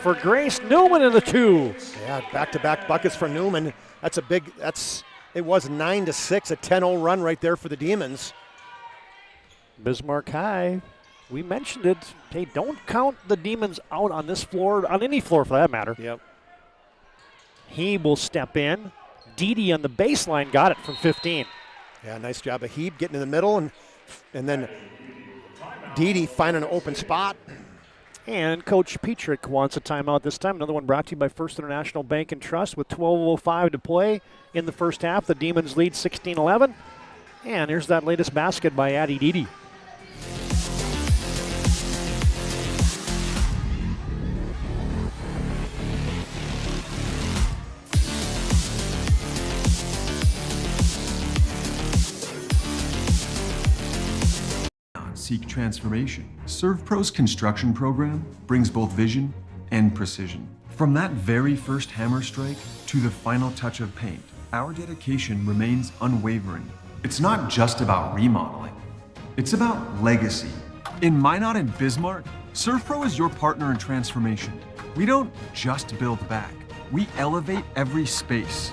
[SPEAKER 12] for Grace Newman in the 2.
[SPEAKER 13] Yeah, back-to-back buckets for Newman. It was 9-6, a 10-0 run right there for the Demons.
[SPEAKER 12] Bismarck High, we mentioned it. Hey, don't count the Demons out on this floor, on any floor for that matter.
[SPEAKER 13] Yep.
[SPEAKER 12] He will step in. Didi on the baseline got it from 15.
[SPEAKER 13] Yeah, nice job of Heeb getting in the middle, and then Didi finding an open spot.
[SPEAKER 12] And Coach Petrick wants a timeout this time. Another one brought to you by First International Bank and Trust with 12:05 to play in the first half. The Demons lead 16-11. And here's that latest basket by Addie Didi.
[SPEAKER 20] Seek transformation. ServPro's construction program brings both vision and precision. From that very first hammer strike to the final touch of paint, our dedication remains unwavering. It's not just about remodeling, it's about legacy. In Minot and Bismarck, ServPro is your partner in transformation. We don't just build back, we elevate every space.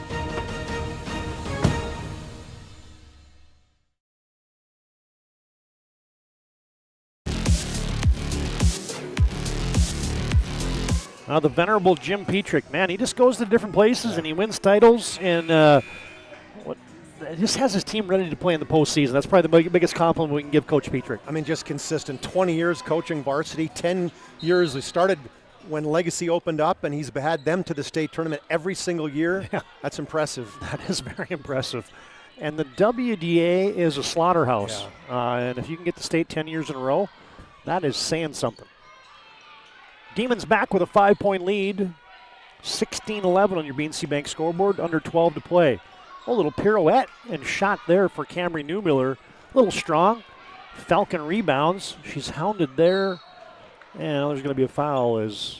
[SPEAKER 12] The venerable Jim Petrick, man, he just goes to different places and he wins titles and just has his team ready to play in the postseason. That's probably the biggest compliment we can give Coach Petrick.
[SPEAKER 13] I mean, just consistent. 20 years coaching varsity, 10 years. We started when Legacy opened up, and he's had them to the state tournament every single year.
[SPEAKER 12] Yeah.
[SPEAKER 13] That's impressive.
[SPEAKER 12] That is very impressive. And the WDA is a slaughterhouse. Yeah. And if you can get the state 10 years in a row, that is saying something. Demons back with a 5-point lead. 16-11 on your BNC Bank scoreboard, under 12 to play. A little pirouette and shot there for Camry Newmiller. A little strong. Falcon rebounds. She's hounded there. And there's going to be a foul as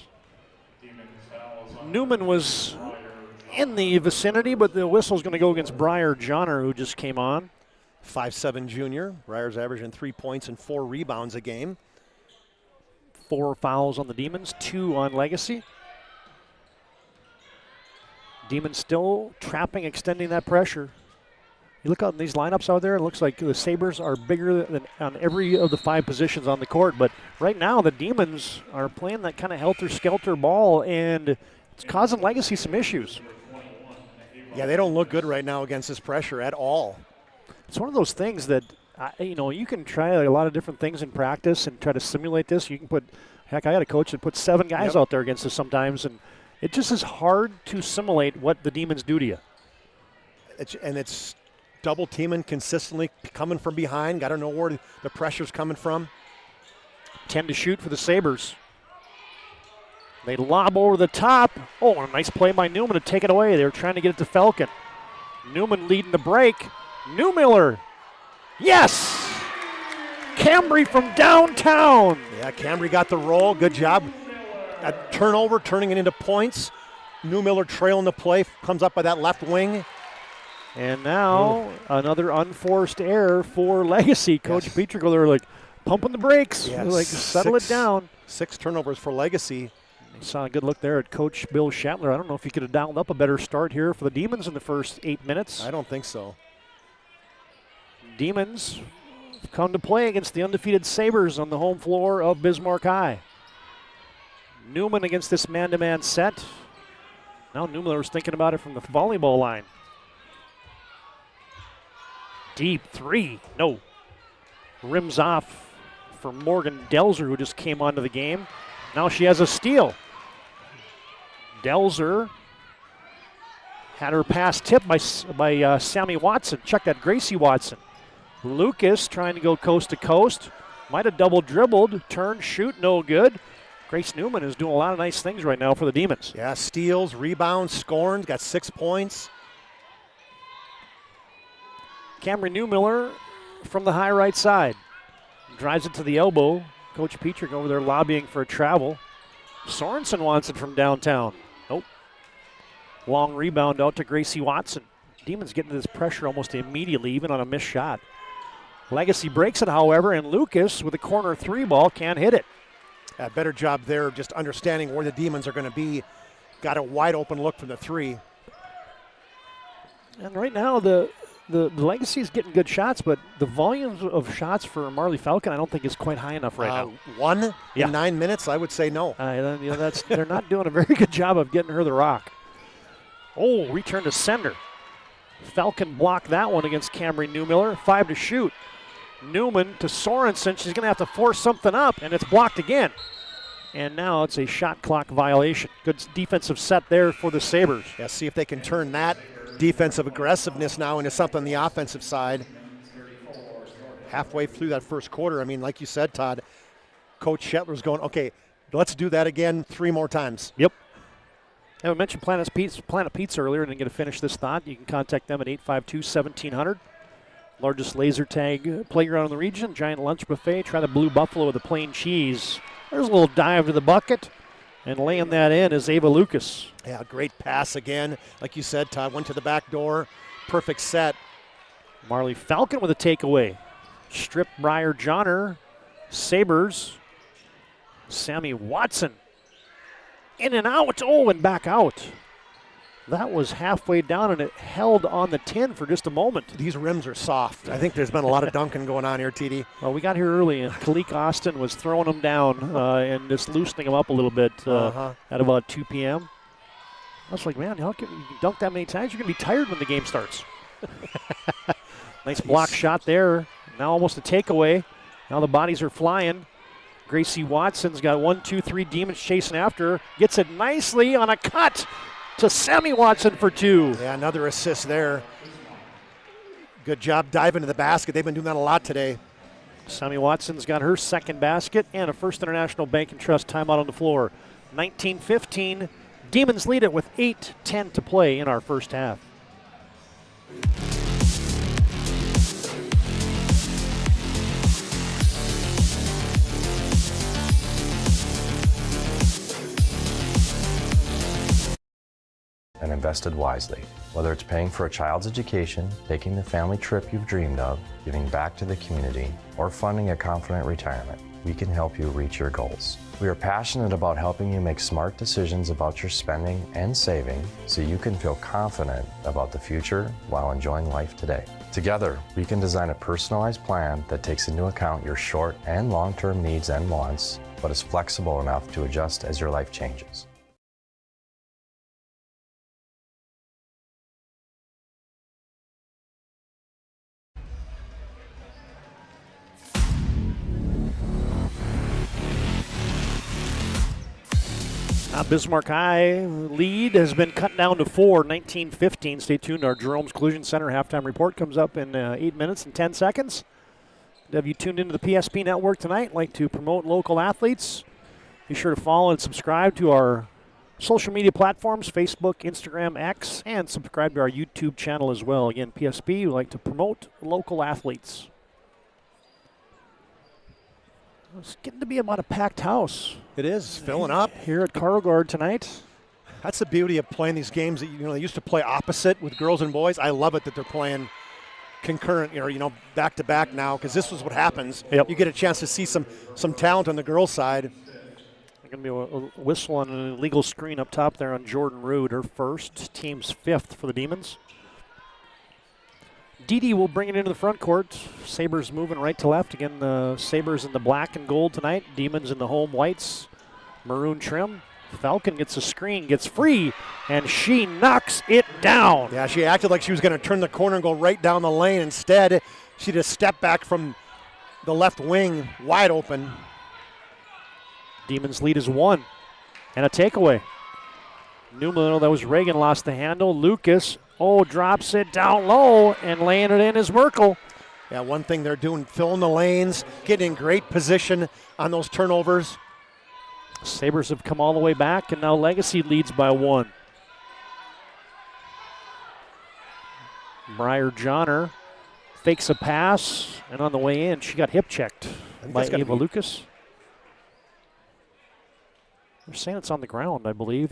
[SPEAKER 12] Newman was in the vicinity, but the whistle's going to go against Briar Johnner, who just came on.
[SPEAKER 13] 5'7" junior. Briar's averaging 3 points and 4 rebounds a game.
[SPEAKER 12] 4 fouls on the Demons, 2 on Legacy. Demons still trapping, extending that pressure. You look out in these lineups out there, it looks like the Sabres are bigger than on every of the 5 positions on the court. But right now, the Demons are playing that kind of helter-skelter ball, and it's causing Legacy some issues.
[SPEAKER 13] Yeah, they don't look good right now against this pressure at all.
[SPEAKER 12] It's one of those things that, you can try a lot of different things in practice and try to simulate this. You can put, heck, I got a coach that puts 7 guys out there against us sometimes, and it just is hard to simulate what the Demons do to you.
[SPEAKER 13] It's double teaming consistently, coming from behind. Got to know where the pressure's coming from.
[SPEAKER 12] 10 to shoot for the Sabres. They lob over the top. Oh, a nice play by Newman to take it away. They were trying to get it to Falcon. Newman leading the break. Newmiller. Yes! Camry from downtown.
[SPEAKER 13] Yeah, Camry got the roll. Good job. A turnover, turning it into points. Newmiller trailing the play, comes up by that left wing.
[SPEAKER 12] And now another unforced error for Legacy. Coach Petrick, they're like pumping the brakes.
[SPEAKER 13] Yeah,
[SPEAKER 12] like settle it down.
[SPEAKER 13] 6 turnovers for Legacy.
[SPEAKER 12] You saw a good look there at Coach Bill Shatler. I don't know if he could have dialed up a better start here for the Demons in the first 8 minutes.
[SPEAKER 13] I don't think so.
[SPEAKER 12] Demons come to play against the undefeated Sabres on the home floor of Bismarck High. Newman against this man-to-man set. Now Newman was thinking about it from the volleyball line. Deep 3, no. Rims off for Morgan Delzer, who just came onto the game. Now she has a steal. Delzer had her pass tipped by Sammy Watson. Check that, Gracie Watson. Lucas trying to go coast to coast. Might have double dribbled, turn, shoot, no good. Grace Newman is doing a lot of nice things right now for the Demons.
[SPEAKER 13] Yeah, steals, rebounds, scoring, got 6 points.
[SPEAKER 12] Cameron Newmiller from the high right side. Drives it to the elbow. Coach Petrick over there lobbying for a travel. Sorensen wants it from downtown. Nope. Long rebound out to Gracie Watson. Demons getting this pressure almost immediately, even on a missed shot. Legacy breaks it, however, and Lucas with a corner 3 ball can't hit it.
[SPEAKER 13] A better job there, just understanding where the Demons are going to be. Got a wide open look from the 3.
[SPEAKER 12] And right now, the Legacy is getting good shots, but the volume of shots for Marley Falcon I don't think is quite high enough right now.
[SPEAKER 13] 1 in 9 minutes? I would say no.
[SPEAKER 12] They're not doing a very good job of getting her the rock. Oh, return to sender. Falcon blocked that one against Camry Newmiller. 5 to shoot. Newman to Sorensen. She's going to have to force something up, and it's blocked again. And now it's a shot clock violation. Good defensive set there for the Sabres.
[SPEAKER 13] Yeah, see if they can turn that defensive aggressiveness now into something on the offensive side. Halfway through that first quarter, I mean, like you said, Todd, Coach Shetler's going, okay, let's do that again 3 more times.
[SPEAKER 12] Yep. And we mentioned Planet Pizza earlier and didn't get to finish this thought. You can contact them at 852-1700. Largest laser tag playground in the region. Giant lunch buffet. Try the Blue Buffalo with the plain cheese. There's a little dive to the bucket. And laying that in is Ava Lucas.
[SPEAKER 13] Yeah, great pass again. Like you said, Todd, went to the back door. Perfect set.
[SPEAKER 12] Marley Falcon with a takeaway. Strip Briar Johnner. Sabres. Sammy Watson. In and out. Oh, and back out. That was halfway down, and it held on the tin for just a moment.
[SPEAKER 13] These rims are soft. I think there's been a lot of dunking going on here, TD.
[SPEAKER 12] Well, we got here early, and Kalik Austin was throwing them down and just loosening them up a little bit at about 2 p.m. I was like, man, how can you dunk that many times? You're going to be tired when the game starts. Nice block shot there. Now almost a takeaway. Now the bodies are flying. Gracie Watson's got 1, 2, 3 Demons chasing after her. Gets it nicely on a cut to Sammy Watson for 2.
[SPEAKER 13] Yeah, another assist there. Good job diving to the basket. They've been doing that a lot today.
[SPEAKER 12] Sammy Watson's got her second basket and a First International Bank and Trust timeout on the floor. 19-15. Demons lead it with 8:10 to play in our first half.
[SPEAKER 21] And invested wisely. Whether it's paying for a child's education, taking the family trip you've dreamed of, giving back to the community, or funding a confident retirement, we can help you reach your goals. We are passionate about helping you make smart decisions about your spending and saving so you can feel confident about the future while enjoying life today. Together, we can design a personalized plan that takes into account your short and long-term needs and wants, but is flexible enough to adjust as your life changes.
[SPEAKER 12] Bismarck High lead has been cut down to 4, 19-15. Stay tuned. Our Jerome's Collision Center halftime report comes up in 8 minutes and 10 seconds. Have you tuned into the PSP network tonight? Like to promote local athletes? Be sure to follow and subscribe to our social media platforms, Facebook, Instagram, X, and subscribe to our YouTube channel as well. Again, PSP, we like to promote local athletes. It's getting to be about a packed house.
[SPEAKER 13] It is, filling up.
[SPEAKER 12] Here at Carl Guard tonight.
[SPEAKER 13] That's the beauty of playing these games that they used to play opposite with girls and boys. I love it that they're playing concurrent, back to back now, because this is what happens.
[SPEAKER 12] Yep.
[SPEAKER 13] You get a chance to see some talent on the girls' side.
[SPEAKER 12] There's going to be a whistle on an illegal screen up top there on Jordan Rude, her first, team's 5th for the Demons. Didi will bring it into the front court. Sabres moving right to left. Again, the Sabres in the black and gold tonight. Demons in the home whites. Maroon trim. Falcon gets a screen, gets free, and she knocks it down.
[SPEAKER 13] Yeah, she acted like she was going to turn the corner and go right down the lane. Instead, she just stepped back from the left wing, wide open.
[SPEAKER 12] Demons lead is 1. And a takeaway. Newman, that was Reagan, lost the handle. Lucas, drops it down low, and laying it in is Merkel.
[SPEAKER 13] Yeah, one thing they're doing, filling the lanes, getting in great position on those turnovers.
[SPEAKER 12] Sabres have come all the way back, and now Legacy leads by 1. Briar Johnner fakes a pass, and on the way in, she got hip checked by Ava Lucas. They're saying it's on the ground, I believe.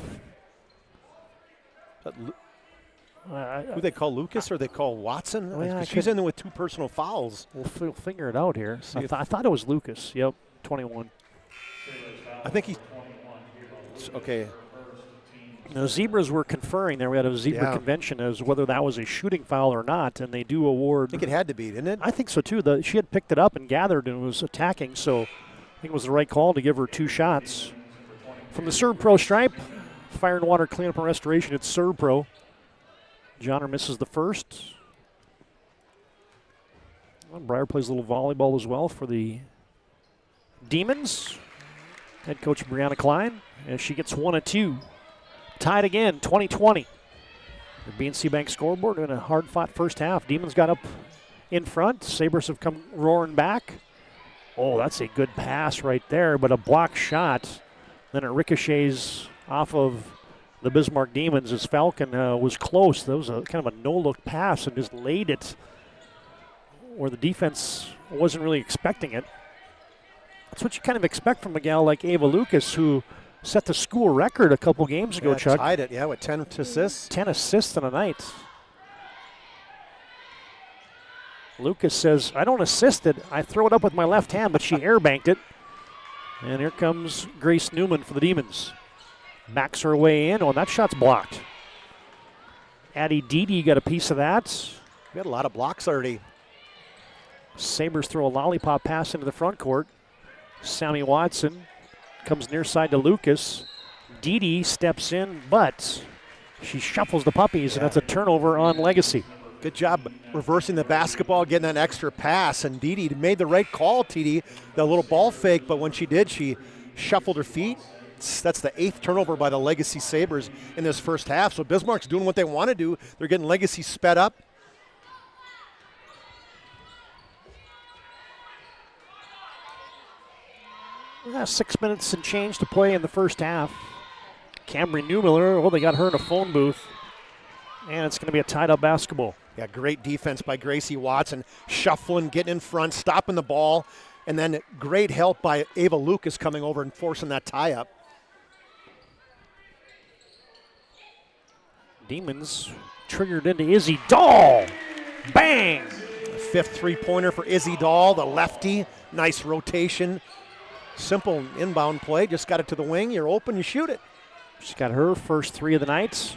[SPEAKER 13] Who they call Lucas or they call Watson?
[SPEAKER 12] Oh, yeah,
[SPEAKER 13] she's in there with 2 personal fouls.
[SPEAKER 12] We'll figure it out here. I thought it was Lucas. Yep, 21.
[SPEAKER 13] I think he. Okay.
[SPEAKER 12] The Zebras were conferring there. We had a Zebra convention as whether that was a shooting foul or not, and they do award.
[SPEAKER 13] I think it had to be, didn't it?
[SPEAKER 12] I think so too. She had picked it up and gathered and was attacking, so I think it was the right call to give her 2 shots. From the Serve Pro stripe, Fire and Water Cleanup and Restoration, it's Serve Pro. Johnner misses the first. Well, Briar plays a little volleyball as well for the Demons. Head coach Brianna Klein, as she gets 1 of 2. Tied again, 20-20. The BNC Bank scoreboard in a hard-fought first half. Demons got up in front. Sabres have come roaring back. Oh, that's a good pass right there, but a block shot. Then it ricochets off of the Bismarck Demons as Falcon was close. That was a kind of a no-look pass and just laid it where the defense wasn't really expecting it. That's what you kind of expect from a gal like Ava Lucas, who set the school record a couple games ago, Chuck.
[SPEAKER 13] Tied it, with 10 assists.
[SPEAKER 12] 10 assists in a night. Lucas says, I don't assist it. I throw it up with my left hand, but she airbanked it. And here comes Grace Newman for the Demons. Backs her way in. Oh, that shot's blocked. Addie Dede got a piece of that.
[SPEAKER 13] We had a lot of blocks already.
[SPEAKER 12] Sabres throw a lollipop pass into the front court. Sammy Watson comes near side to Lucas. Dede steps in, but she shuffles the puppies, and that's a turnover on Legacy.
[SPEAKER 13] Good job reversing the basketball, getting that extra pass, and Dede made the right call, TD. The little ball fake, but when she did, she shuffled her feet. That's the 8th turnover by the Legacy Sabres in this first half. So Bismarck's doing what they want to do. They're getting Legacy sped up.
[SPEAKER 12] Yeah, 6 minutes and change to play in the first half. Camry Newmiller, they got her in a phone booth. And it's going to be a tied-up basketball.
[SPEAKER 13] Yeah, great defense by Gracie Watson. Shuffling, getting in front, stopping the ball. And then great help by Ava Lucas coming over and forcing that tie-up.
[SPEAKER 12] Demons triggered into Izzy Dahl. Bang!
[SPEAKER 13] 5th three-pointer for Izzy Dahl, the lefty. Nice rotation. Simple inbound play. Just got it to the wing. You're open, you shoot it.
[SPEAKER 12] She's got her first 3 of the night.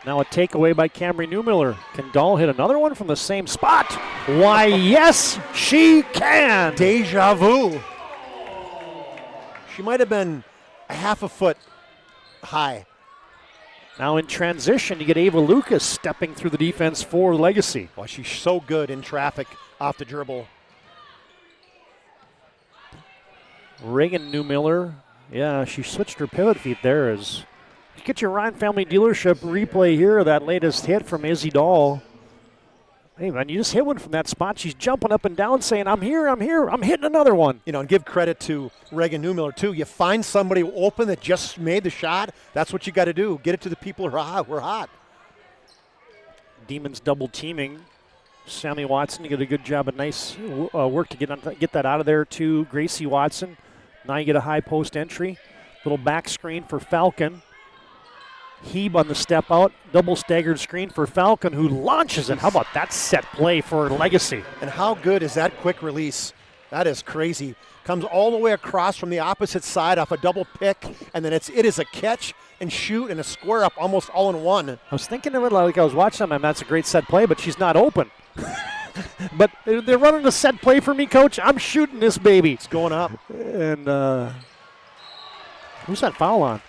[SPEAKER 12] Now a takeaway by Camry Newmiller. Can Dahl hit another one from the same spot? Why, yes, she can.
[SPEAKER 13] Deja vu. She might have been a half a foot high.
[SPEAKER 12] Now in transition, you get Ava Lucas stepping through the defense for Legacy.
[SPEAKER 13] Well, she's so good in traffic off the dribble.
[SPEAKER 12] Reagan Newmiller, yeah, she switched her pivot feet there. As you get your Ryan Family Dealership replay here of that latest hit from Izzy Dahl. Hey, man, you just hit one from that spot. She's jumping up and down saying, I'm here, I'm hitting another one.
[SPEAKER 13] You know, and give credit to Reagan Newmiller, too. You find somebody open that just made the shot, that's what you got to do. Get it to the people who are hot.
[SPEAKER 12] Demons double teaming. Sammy Watson, you get a good job of nice work to get that out of there to Gracie Watson. Now you get a high post entry. Little back screen for Falcon. Heeb on the step out. Double staggered screen for Falcon, who launches it. How about that set play for Legacy?
[SPEAKER 13] And how good is that quick release? That is crazy. Comes all the way across from the opposite side off a double pick, and then it is a catch and shoot and a square up almost all in one.
[SPEAKER 12] I was thinking of it like I was watching them, and that's a great set play, but she's not open. But they're running a set play for me, Coach. I'm shooting this baby.
[SPEAKER 13] It's going up.
[SPEAKER 12] And who's that foul on?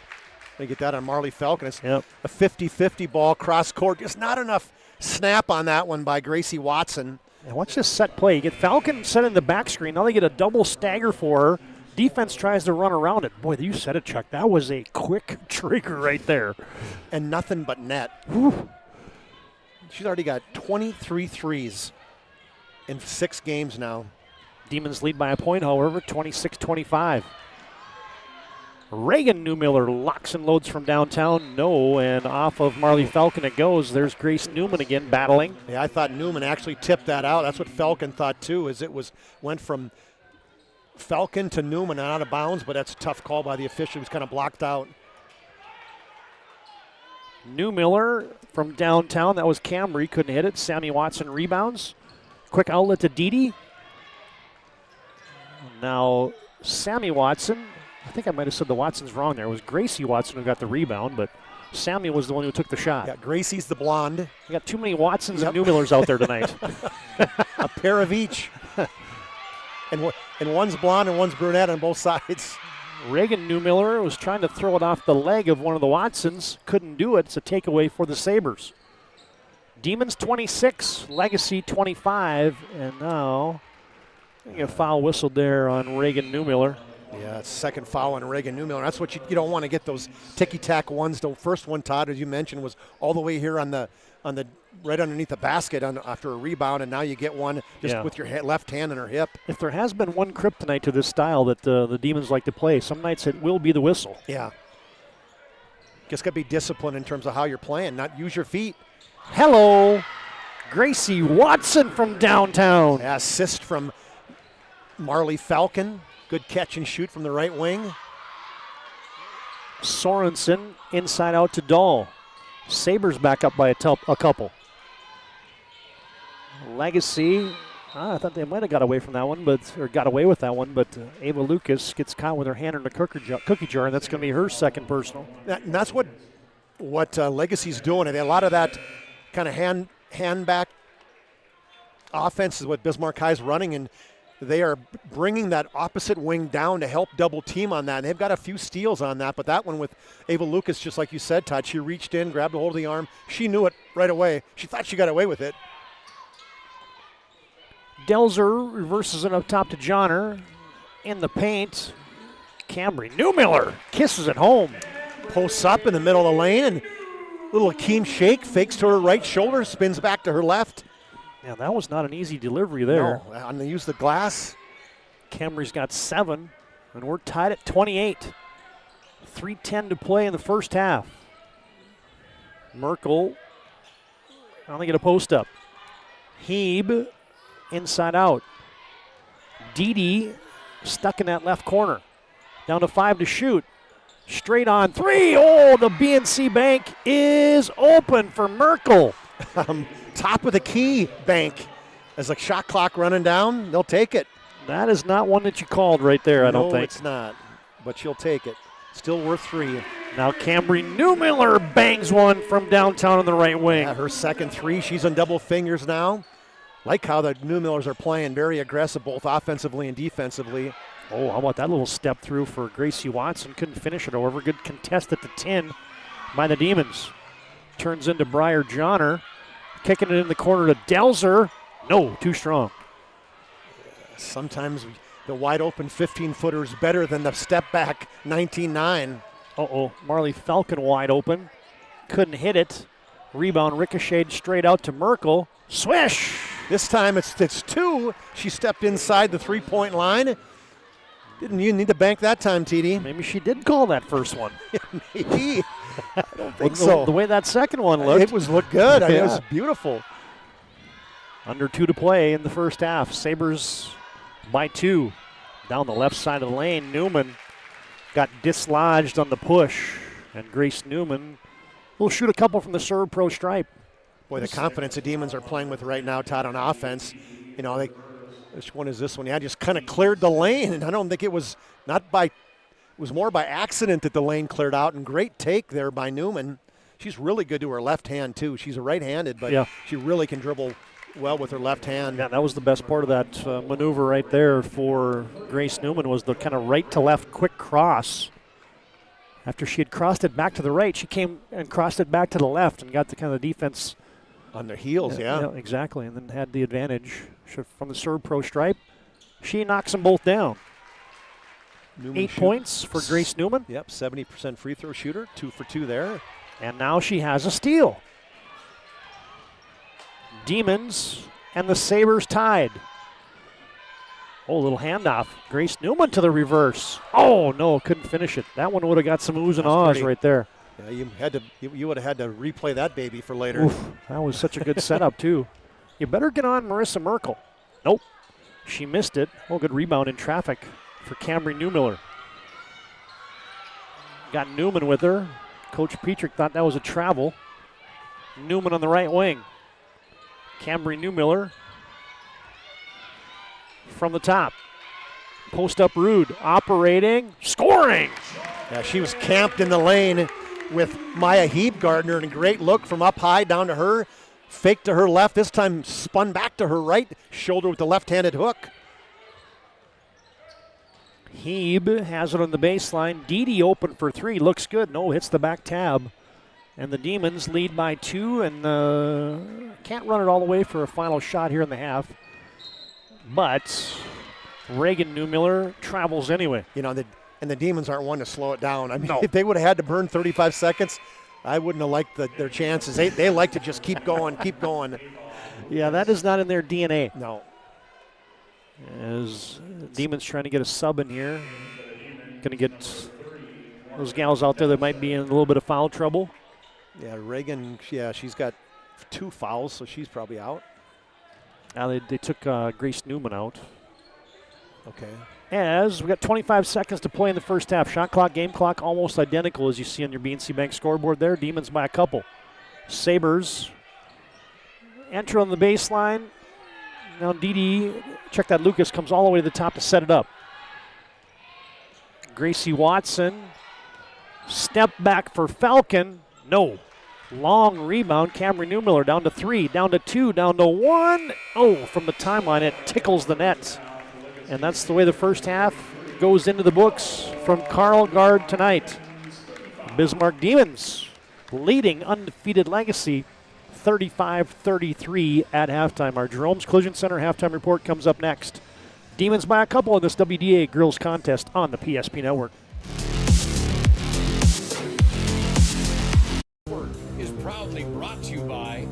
[SPEAKER 13] They get that on Marley Falcon. It's a 50-50 ball cross court. Just not enough snap on that one by Gracie Watson.
[SPEAKER 12] And watch this set play. You get Falcon set in the back screen. Now they get a double stagger for her. Defense tries to run around it. Boy, you said it, Chuck. That was a quick trigger right there.
[SPEAKER 13] And nothing but net.
[SPEAKER 12] Whew.
[SPEAKER 13] She's already got 23 threes in 6 games now.
[SPEAKER 12] Demons lead by a point, however, 26-25. Reagan Newmiller locks and loads from downtown. No, and off of Marley Falcon it goes. There's Grace Newman again battling.
[SPEAKER 13] Yeah, I thought Newman actually tipped that out. That's what Falcon thought too, as it went from Falcon to Newman and out of bounds, but that's a tough call by the official. He was kind of blocked out.
[SPEAKER 12] Newmiller from downtown. That was Camry. Couldn't hit it. Sammy Watson rebounds. Quick outlet to Didi. Now, Sammy Watson. I think I might have said the Watson's wrong there. It was Gracie Watson who got the rebound, but Sammy was the one who took the shot.
[SPEAKER 13] Yeah, Gracie's the blonde.
[SPEAKER 12] You got too many Watsons and Newmillers out there tonight.
[SPEAKER 13] A pair of each. and one's blonde and one's brunette on both sides.
[SPEAKER 12] Reagan Newmiller was trying to throw it off the leg of one of the Watsons. Couldn't do it. It's a takeaway for the Sabres. Demons 26, Legacy 25, and now a foul whistled there on Reagan Newmiller.
[SPEAKER 13] Yeah, it's second foul on Reagan Newmiller. That's what you don't want to get those ticky-tack ones. The first one, Todd, as you mentioned, was all the way here on the right underneath the basket after a rebound, and now you get one just with your left hand on her hip.
[SPEAKER 12] If there has been one kryptonite to this style that the Demons like to play, some nights it will be the whistle.
[SPEAKER 13] Yeah. Just got to be disciplined in terms of how you're playing, not use your feet.
[SPEAKER 12] Hello, Gracie Watson from downtown.
[SPEAKER 13] Yeah, assist from Marley Falcon. Good catch and shoot from the right wing.
[SPEAKER 12] Sorensen inside out to Dahl. Sabres back up by a couple. Legacy, I thought they might have got away from that one, but Ava Lucas gets caught with her hand in the cookie jar, and that's going to be her second personal.
[SPEAKER 13] And that's what Legacy's doing. And a lot of that kind of hand back offense is what Bismarck High's running, and they are bringing that opposite wing down to help double team on that. And they've got a few steals on that, but that one with Ava Lucas, just like you said, Todd, she reached in, grabbed a hold of the arm. She knew it right away. She thought she got away with it.
[SPEAKER 12] Delzer reverses it up top to Johnner. In the paint, Camry Newmiller kisses it home.
[SPEAKER 13] Posts up in the middle of the lane, and little Akeem shake, fakes to her right shoulder, spins back to her left.
[SPEAKER 12] Yeah, that was not an easy delivery there.
[SPEAKER 13] No, and they use the glass.
[SPEAKER 12] Camry's got 7, and we're tied at 28. 3:10 to play in the first half. Merkel, only get a post up. Heeb, inside out. Didi stuck in that left corner. Down to 5 to shoot. Straight on 3. Oh, the BNC bank is open for Merkel.
[SPEAKER 13] Top of the key bank. As a shot clock running down, they'll take it.
[SPEAKER 12] That is not one that you called right there, I don't think.
[SPEAKER 13] No, it's not, but she'll take it. Still worth 3.
[SPEAKER 12] Now Camry Newmiller bangs one from downtown on the right wing.
[SPEAKER 13] Yeah, her second 3. She's on double fingers now. Like how the Newmillers are playing, very aggressive both offensively and defensively.
[SPEAKER 12] Oh, how about that little step through for Gracie Watson? Couldn't finish it, however. Good contest at the 10 by the Demons. Turns into Briar Johnner. Kicking it in the corner to Delzer. No, too strong.
[SPEAKER 13] Sometimes the wide open 15-footer is better than the step back 19-9.
[SPEAKER 12] Uh-oh, Marley Falcon wide open. Couldn't hit it. Rebound ricocheted straight out to Merkel. Swish!
[SPEAKER 13] This time it's 2. She stepped inside the 3-point line. Didn't you need to bank that time, TD?
[SPEAKER 12] Maybe she did call that first one.
[SPEAKER 13] Maybe. I don't think so.
[SPEAKER 12] The way that second one looked.
[SPEAKER 13] It looked good. I mean, it was beautiful.
[SPEAKER 12] Under 2 to play in the first half. Sabres by 2. Down the left side of the lane, Newman got dislodged on the push. And Grace Newman will shoot a couple from the serve pro stripe.
[SPEAKER 13] Boy, the confidence the Demons are playing with right now, Todd, on offense. You know, which one is this one? Yeah, just kind of cleared the lane. And I don't think it was more by accident that the lane cleared out, and great take there by Newman. She's really good to her left hand, too. She's a right-handed, but she really can dribble well with her left hand.
[SPEAKER 12] Yeah, that was the best part of that maneuver right there for Grace Newman, was the kind of right-to-left quick cross. After she had crossed it back to the right, she came and crossed it back to the left and got the kind of defense
[SPEAKER 13] on their heels,
[SPEAKER 12] yeah, exactly, and then had the advantage from the serve pro stripe. She knocks them both down.
[SPEAKER 13] Newman
[SPEAKER 12] 8 points for Grace Newman.
[SPEAKER 13] Yep, 70% free throw shooter, 2 for 2 there.
[SPEAKER 12] And now she has a steal. Demons and the Sabres tied. Oh, a little handoff. Grace Newman to the reverse. Oh, no, couldn't finish it. That one would have got some oohs and ahs right there.
[SPEAKER 13] Yeah, you would have had to replay that baby for later.
[SPEAKER 12] Oof, that was such a good setup, too. You better get on Marissa Merkel. Nope. She missed it. Oh, good rebound in traffic for Camry Newmiller. Got Newman with her. Coach Petrick thought that was a travel. Newman on the right wing. Camry Newmiller from the top. Post up Rude. Operating. Scoring!
[SPEAKER 13] Yeah, she was camped in the lane with Maya Heebgardner, and a great look from up high down to her. Fake to her left. This time spun back to her right shoulder with the left-handed hook.
[SPEAKER 12] Heeb has it on the baseline. Didi open for three. Looks good. No, hits the back tab. And the Demons lead by 2 and can't run it all the way for a final shot here in the half. But Reagan Newmiller travels anyway.
[SPEAKER 13] You know, and the Demons aren't one to slow it down. I mean, if they would have had to burn 35 seconds, I wouldn't have liked their chances. They like to just keep going, keep going.
[SPEAKER 12] Yeah, that is not in their DNA.
[SPEAKER 13] No.
[SPEAKER 12] As Demons trying to get a sub in here. Going to get those gals out there that might be in a little bit of foul trouble.
[SPEAKER 13] Yeah, Reagan, she's got 2 fouls, so she's probably out.
[SPEAKER 12] Now they took Grace Newman out.
[SPEAKER 13] Okay.
[SPEAKER 12] As we got 25 seconds to play in the first half. Shot clock, game clock almost identical as you see on your BNC Bank scoreboard there. Demons by a couple. Sabres enter on the baseline. Now Didi, check that, Lucas comes all the way to the top to set it up. Gracie Watson, step back for Falcon. No. Long rebound. Cameron Newmiller down to 3, down to 2, down to 1. Oh, from the timeline, it tickles the net. And that's the way the first half goes into the books from Carl Gard tonight. Bismarck Demons leading undefeated Legacy 35-33 at halftime. Our Jerome's Collision Center halftime report comes up next. Demons by a couple in this WDA Girls Contest on the PSP Network.
[SPEAKER 1] Is proudly brought to you by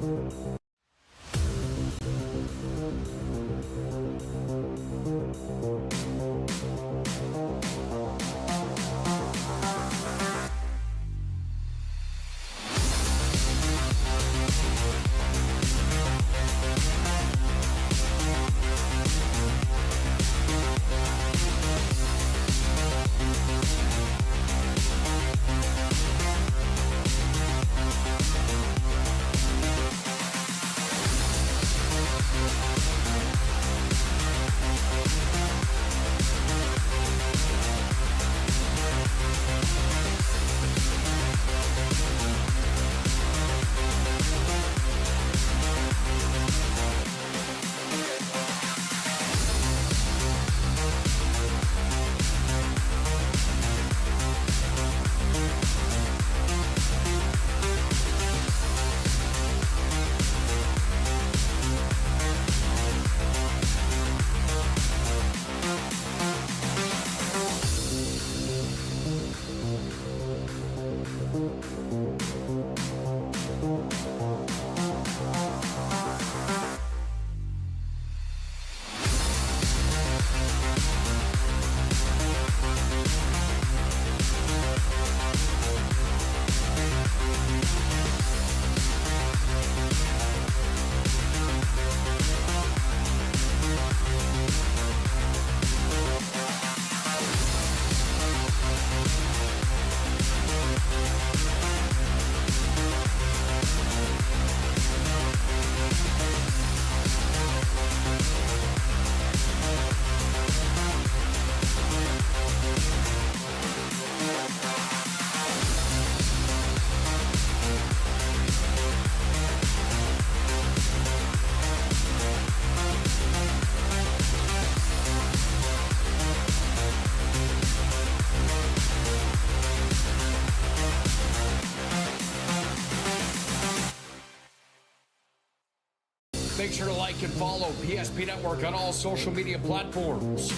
[SPEAKER 1] Make sure to like and follow PSP Network on all social media platforms.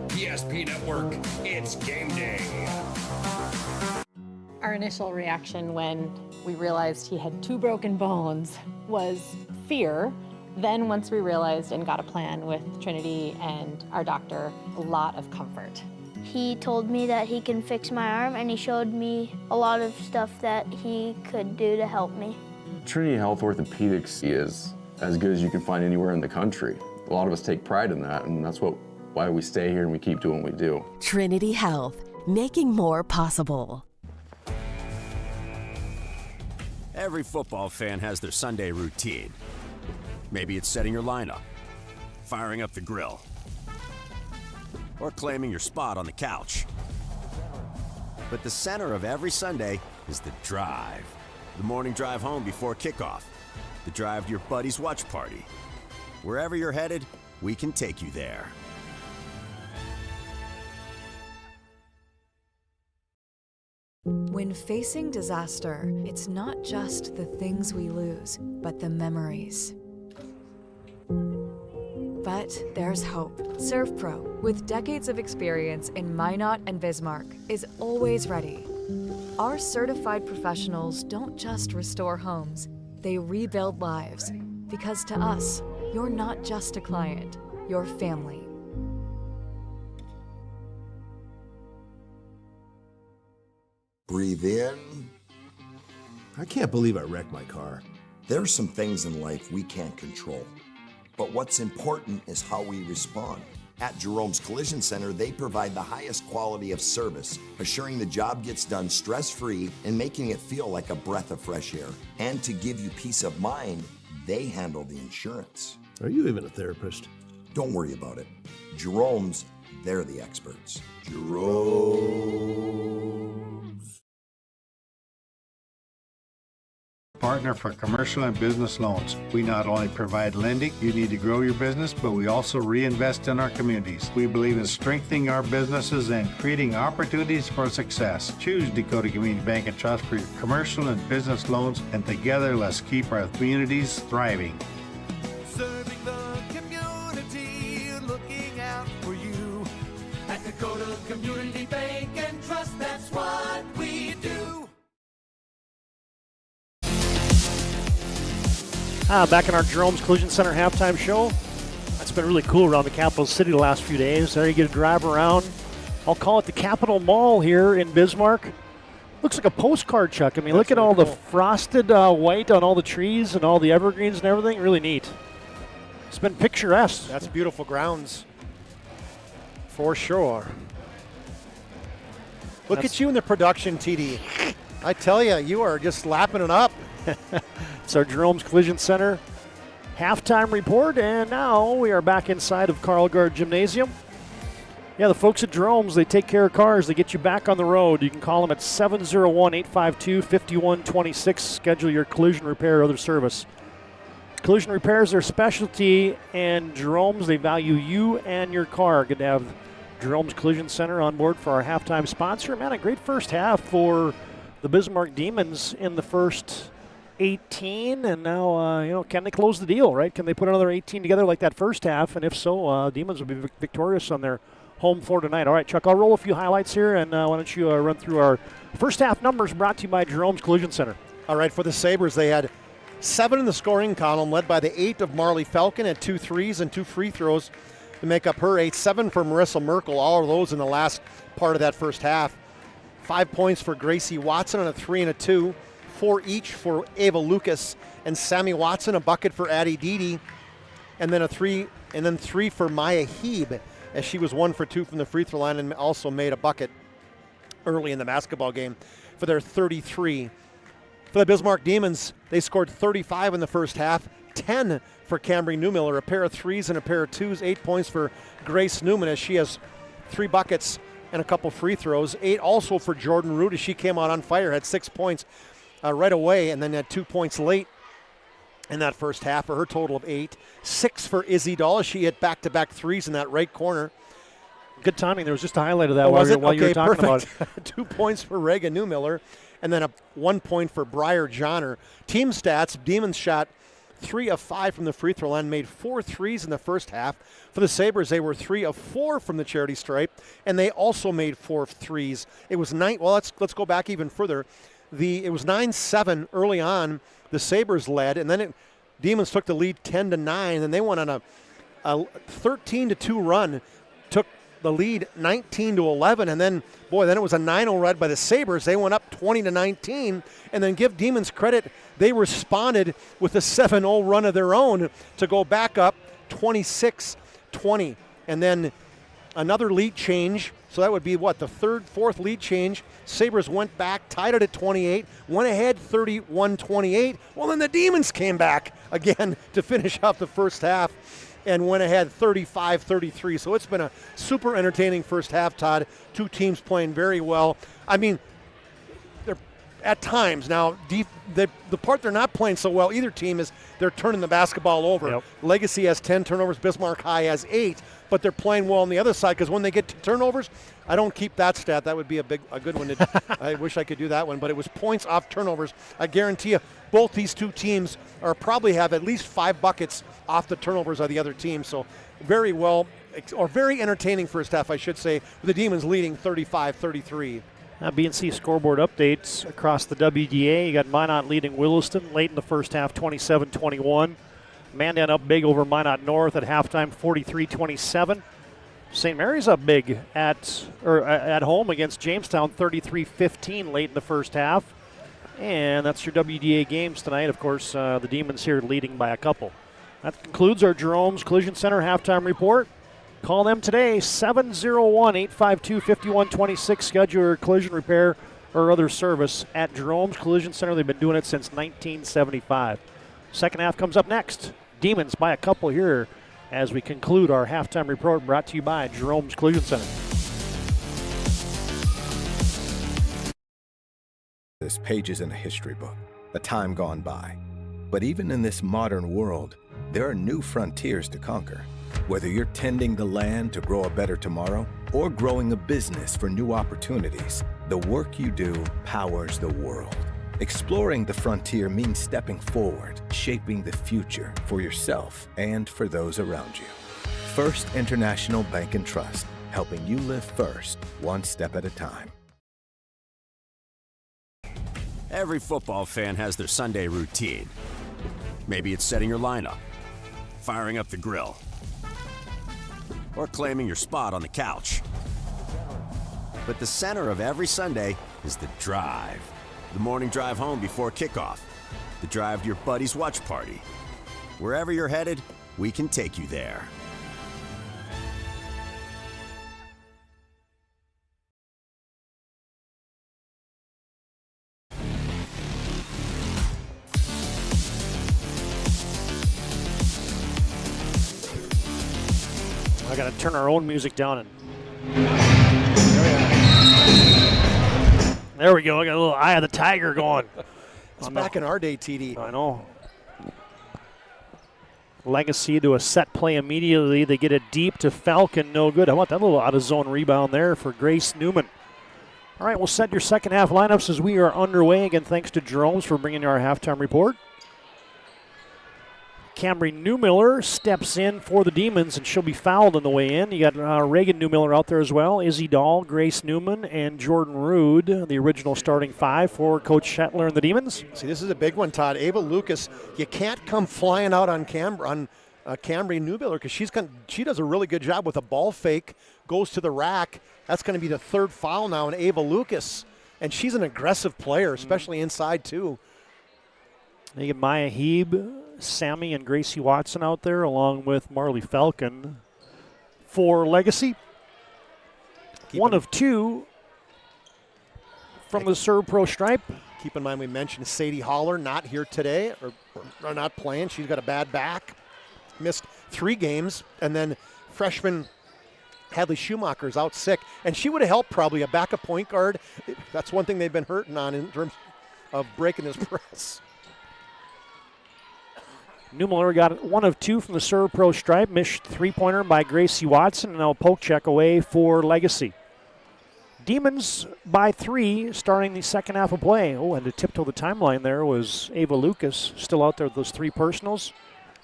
[SPEAKER 1] PSP Network, it's game day.
[SPEAKER 22] Our initial reaction when we realized he had 2 broken bones was fear,
[SPEAKER 2] Then once we realized and got a plan with Trinity and our doctor, a lot of comfort.
[SPEAKER 14] He told me that he can fix my arm, and he showed me a lot of stuff that he could do to help me.
[SPEAKER 22] Trinity Health Orthopedics is as good as you can find anywhere in the country. A lot of us take pride in that, and that's why we stay here and we keep doing what we do.
[SPEAKER 23] Trinity Health, making more possible.
[SPEAKER 4] Every football fan has their Sunday routine. Maybe it's setting your lineup, firing up the grill, or claiming your spot on the couch. But the center of every Sunday is the drive. The morning drive home before kickoff. The drive to your buddy's watch party. Wherever you're headed, we can take you there.
[SPEAKER 24] When facing disaster, it's not just the things we lose, but the memories. But there's hope. ServPro, with decades of experience in Minot and Bismarck, is always ready. Our certified professionals don't just restore homes, they rebuild lives. Because to us, you're not just a client, you're family.
[SPEAKER 25] Breathe in. I can't believe I wrecked my car.
[SPEAKER 26] There are some things in life we can't control, but what's important is how we respond. At Jerome's Collision Center, they provide the highest quality of service, assuring the job gets done stress-free and making it feel like a breath of fresh air. And to give you peace of mind, they handle the insurance.
[SPEAKER 25] Are you even a therapist?
[SPEAKER 26] Don't worry about it. Jerome's, they're the experts. Jerome's.
[SPEAKER 27] Partner for commercial and business loans. We not only provide lending you need to grow your business, but we also reinvest in our communities. We believe in strengthening our businesses and creating opportunities for success. Choose Dakota Community Bank and Trust for your commercial and business loans, and together let's keep our communities thriving.
[SPEAKER 28] Serving the community, looking out for you. At Dakota Community Bank and Trust, that's what we do.
[SPEAKER 12] Back in our Jerome's Collision Center halftime show. It's been really cool around the capital city the last few days. There you get to drive around. I'll call it the Capitol Mall here in Bismarck. Looks like a postcard, Chuck. I mean, look at all the frosted white on all the trees and all the evergreens and everything. Really neat. It's been picturesque.
[SPEAKER 13] That's beautiful grounds, for sure. Look at you in the production, TD. I tell you, you are just lapping it up.
[SPEAKER 12] It's our Jerome's Collision Center halftime report, and now we are back inside of Carl Gard Gymnasium. Yeah, the folks at Jerome's, they take care of cars. They get you back on the road. You can call them at 701-852-5126. Schedule your collision repair or other service. Collision repair is their specialty, and Jerome's, they value you and your car. Good to have Jerome's Collision Center on board for our halftime sponsor. Man, a great first half for the Bismarck Demons in the first 18, and now, can they close the deal, right? Can they put another 18 together like that first half? And if so, Demons will be victorious on their home floor tonight. All right, Chuck, I'll roll a few highlights here, and why don't you run through our first half numbers brought to you by Jerome's Collision Center.
[SPEAKER 13] All right, for the Sabres, they had 7 in the scoring column, led by the 8 of Marley Falcon at 2 threes and 2 free throws to make up her 8. 7 for Marissa Merkel, all of those in the last part of that first half. 5 points for Gracie Watson on a 3 and a 2. 4 each for Ava Lucas and Sammy Watson, a bucket for Addie Dede, and then 3 for Maya Heeb, as she was 1 for 2 from the free throw line and also made a bucket early in the basketball game for their 33. For the Bismarck Demons, they scored 35 in the first half, 10 for Cambry Newmiller, a pair of 3s and a pair of 2s, 8 points for Grace Newman as she has 3 buckets and a couple free throws. 8 also for Jordan Root as she came out on fire, had 6 points right away, and then had 2 points late in that first half for her total of 8. 6 for Izzy Dahl. She hit back-to-back 3s in that right corner.
[SPEAKER 12] Good timing. There was just a highlight of that while you were talking about it.
[SPEAKER 13] 2 points for Reagan Newmiller, and then 1 point for Briar Johnner. Team stats, Demons shot 3 of 5 from the free throw line, made 4 threes in the first half. For the Sabres, they were 3 of 4 from the charity stripe, and they also made 4 threes. It was 9. Well, let's go back even further. It was 9-7 early on. The Sabres led, and then Demons took the lead 10-9, and they went on a 13-2 run, took the lead 19-11, and then it was a 9-0 run by the Sabres. They went up 20-19, and then give Demons credit, they responded with a 7-0 run of their own to go back up 26-20, and then another lead change. So that would be the fourth lead change. Sabres went back, tied it at 28, went ahead 31-28. Well, then the Demons came back again to finish off the first half and went ahead 35-33. So it's been a super entertaining first half, Todd. Two teams playing very well. I mean, they're at times now, the part they're not playing so well, either team, is they're turning the basketball over.
[SPEAKER 12] Yep.
[SPEAKER 13] Legacy has 10 turnovers, Bismarck High has 8, but they're playing well on the other side because when they get to turnovers, I don't keep that stat. That would be a good one. I wish I could do that one, but it was points off turnovers. I guarantee you both these two teams probably have at least 5 buckets off the turnovers of the other team. So very well, or very entertaining first half, I should say, with the Demons leading 35-33.
[SPEAKER 12] Now BNC scoreboard updates across the WDA. You got Minot leading Williston late in the first half, 27-21. Mandan up big over Minot North at halftime, 43-27. St. Mary's up big at home against Jamestown, 33-15 late in the first half. And that's your WDA games tonight. Of course, the Demons here leading by a couple. That concludes our Jerome's Collision Center halftime report. Call them today, 701-852-5126. Schedule your collision repair or other service at Jerome's Collision Center. They've been doing it since 1975. Second half comes up next. Demons by a couple here as we conclude our halftime report, brought to you by Jerome's Collision Center.
[SPEAKER 3] This page isn't a history book, a time gone by. But even in this modern world, there are new frontiers to conquer. Whether you're tending the land to grow a better tomorrow or growing a business for new opportunities, the work you do powers the world. Exploring the frontier means stepping forward, shaping the future for yourself and for those around you. First International Bank and Trust, helping you live first, one step at a time.
[SPEAKER 4] Every football fan has their Sunday routine. Maybe it's setting your lineup, firing up the grill, or claiming your spot on the couch. But the center of every Sunday is the drive. The morning drive home before kickoff. The drive to your buddy's watch party. Wherever you're headed, we can take you there.
[SPEAKER 12] I got to turn our own music down. And there we go. I got a little Eye of the Tiger going.
[SPEAKER 13] It's back in our day, TD.
[SPEAKER 12] I know. Legacy to a set play immediately. They get it deep to Falcon. No good. How about that little out-of-zone rebound there for Grace Newman? All right, we'll set your second half lineups as we are underway. Again, thanks to Jerome's for bringing our halftime report. Camry Newmiller steps in for the Demons, and she'll be fouled on the way in. You got Reagan Newmiller out there as well, Izzy Dahl, Grace Newman, and Jordan Rude, the original starting 5 for Coach Shetler and the Demons.
[SPEAKER 13] See, this is a big one, Todd. Ava Lucas, you can't come flying out on Camry Newmiller because she does a really good job with a ball fake, goes to the rack. That's going to be the third foul now on Ava Lucas, and she's an aggressive player, especially inside too.
[SPEAKER 12] You get Maya Heeb, Sammy, and Gracie Watson out there, along with Marley Falcon for Legacy. One of 2 from the Serve Pro stripe.
[SPEAKER 13] Keep in mind we mentioned Sadie Holler not here today, or not playing. She's got a bad back. Missed 3 games. And then freshman Hadley Schumacher is out sick. And she would have helped probably a backup point guard. That's one thing they've been hurting on in terms of breaking this press.
[SPEAKER 12] Newmiller got 1 of 2 from the Serve Pro stripe. Missed 3-pointer by Gracie Watson, and now poke check away for Legacy. Demons by 3 starting the second half of play. Oh, and to tiptoe the timeline there was Ava Lucas, still out there with those 3 personals.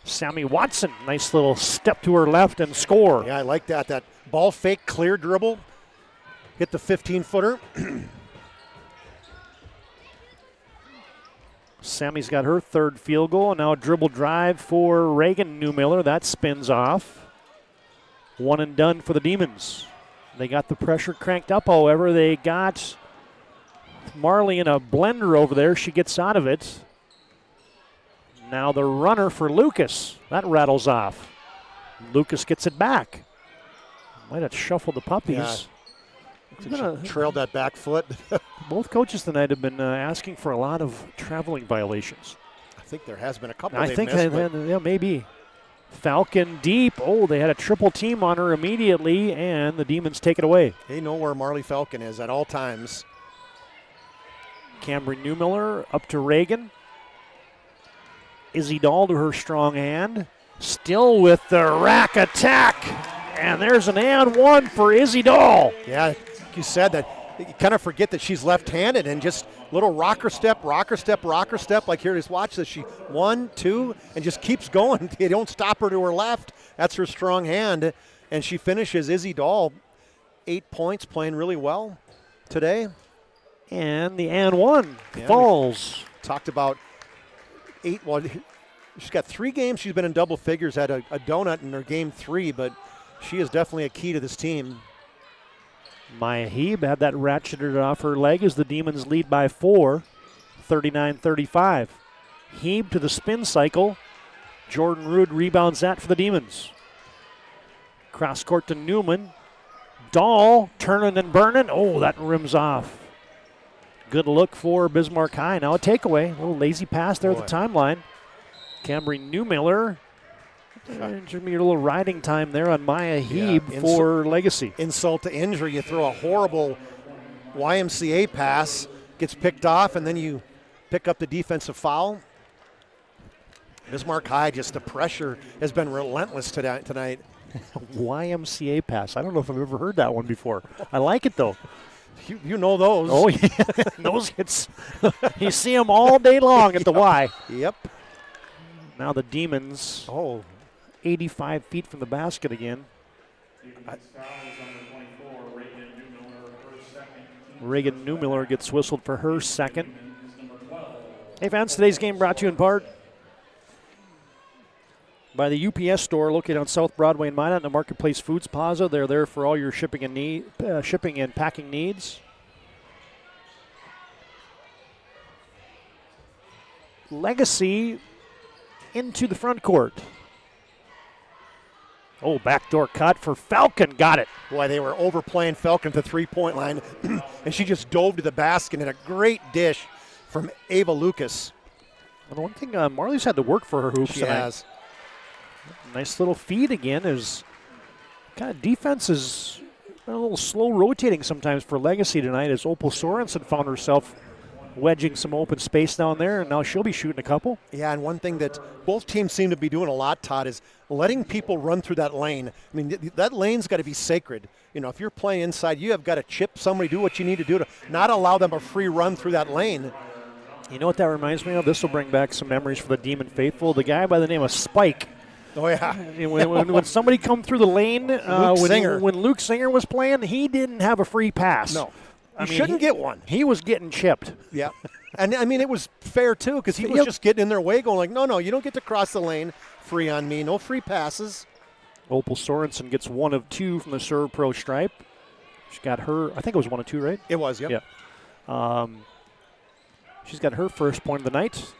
[SPEAKER 12] Sammy Watson, nice little step to her left and score.
[SPEAKER 13] Yeah, I like that. That ball fake, clear dribble, hit the 15-footer.
[SPEAKER 12] Sammy's got her third field goal. Now a dribble drive for Reagan Newmiller. That spins off. One and done for the Demons. They got the pressure cranked up, however. They got Marley in a blender over there. She gets out of it. Now the runner for Lucas. That rattles off. Lucas gets it back. Might have shuffled the puppies.
[SPEAKER 13] Yeah. Trailed that back foot.
[SPEAKER 12] Both coaches tonight have been asking for a lot of traveling violations.
[SPEAKER 13] I think there has been a couple.
[SPEAKER 12] I think yeah, maybe. Falcon deep. Oh, they had a triple team on her immediately, and the Demons take it away.
[SPEAKER 13] They know where Marley Falcon is at all times.
[SPEAKER 12] Camry Newmiller up to Reagan. Izzy Dahl to her strong hand. Still with the rack attack. And there's an and one for Izzy Dahl.
[SPEAKER 13] Yeah, you said that. You kind of forget that she's left-handed and just little rocker step, rocker step, rocker step. Like here, just watch this. She 1, 2, and just keeps going. You don't stop her to her left. That's her strong hand. And she finishes. Izzy Dahl, 8 points, playing really well today.
[SPEAKER 12] And the and one falls.
[SPEAKER 13] Talked about 8. Well, she's got 3 games. She's been in double figures. Had a donut in her game 3, but she is definitely a key to this team.
[SPEAKER 12] Maya Heeb had that ratcheted off her leg as the Demons lead by 4, 39-35. Heeb to the spin cycle. Jordan Rude rebounds that for the Demons. Cross court to Newman. Dahl turning and burning. Oh, that rims off. Good look for Bismarck High. Now a takeaway. A little lazy pass there at the timeline. Camry Newmiller. There's a little riding time there on Maya Heeb for Legacy.
[SPEAKER 13] Insult to injury. You throw a horrible YMCA pass, gets picked off, and then you pick up the defensive foul. Bismarck High, just the pressure has been relentless tonight.
[SPEAKER 12] YMCA pass. I don't know if I've ever heard that one before. I like it, though.
[SPEAKER 13] You know those.
[SPEAKER 12] Oh, yeah. Those hits. You see them all day long at the Y.
[SPEAKER 13] Yep.
[SPEAKER 12] Now the Demons. 85 feet from the basket again. Reagan Newmiller gets whistled for her second. Hey fans, today's game brought to you in part by the UPS store located on South Broadway in Minot and the Marketplace Foods Plaza. They're there for all your shipping and packing needs. Legacy into the front court. Oh, backdoor cut for Falcon. Got it.
[SPEAKER 13] Boy, they were overplaying Falcon at the three-point line, and she just dove to the basket in a great dish from Ava Lucas.
[SPEAKER 12] Well, the one thing, Marley's had to work for her hoops
[SPEAKER 13] She
[SPEAKER 12] tonight.
[SPEAKER 13] has.
[SPEAKER 12] Nice little feed again. Is kind of defense is a little slow rotating sometimes for Legacy tonight as Opal Sorensen found herself wedging some open space down there, and now she'll be shooting a couple.
[SPEAKER 13] Yeah, and one thing that both teams seem to be doing a lot, Todd, is letting people run through that lane. I mean, that lane's got to be sacred. You know, if you're playing inside, you have got to chip somebody, do what you need to do to not allow them a free run through that lane.
[SPEAKER 12] You know what that reminds me of? This will bring back some memories for the Demon faithful. The guy by the name of Spike.
[SPEAKER 13] Oh, yeah.
[SPEAKER 12] When somebody come through the lane,
[SPEAKER 13] when
[SPEAKER 12] Luke Singer was playing, he didn't have a free pass.
[SPEAKER 13] No. You shouldn't get one.
[SPEAKER 12] He was getting chipped.
[SPEAKER 13] Yeah. And, I mean, it was fair, too, because he was just getting in their way, going like, no, you don't get to cross the lane free on me. No free passes.
[SPEAKER 12] Opal Sorensen gets 1 of 2 from the Serve Pro stripe. She got her, I think it was 1 of 2, right?
[SPEAKER 13] It was, yep.
[SPEAKER 12] Yeah. She's got her first point of the night.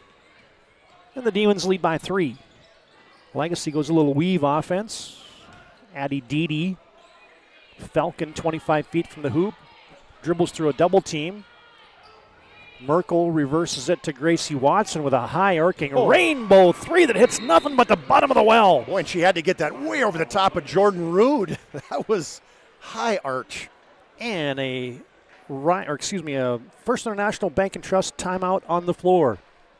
[SPEAKER 12] And the Demons lead by 3. Legacy goes a little weave offense. Addie Dede. Falcon 25 feet from the hoop. Dribbles through a double team. Merkel reverses it to Gracie Watson with a high arcing rainbow 3 that hits nothing but the bottom of the well.
[SPEAKER 13] Boy, and she had to get that way over the top of Jordan Rude. That was high arch.
[SPEAKER 12] And a First International Bank and Trust timeout on the floor.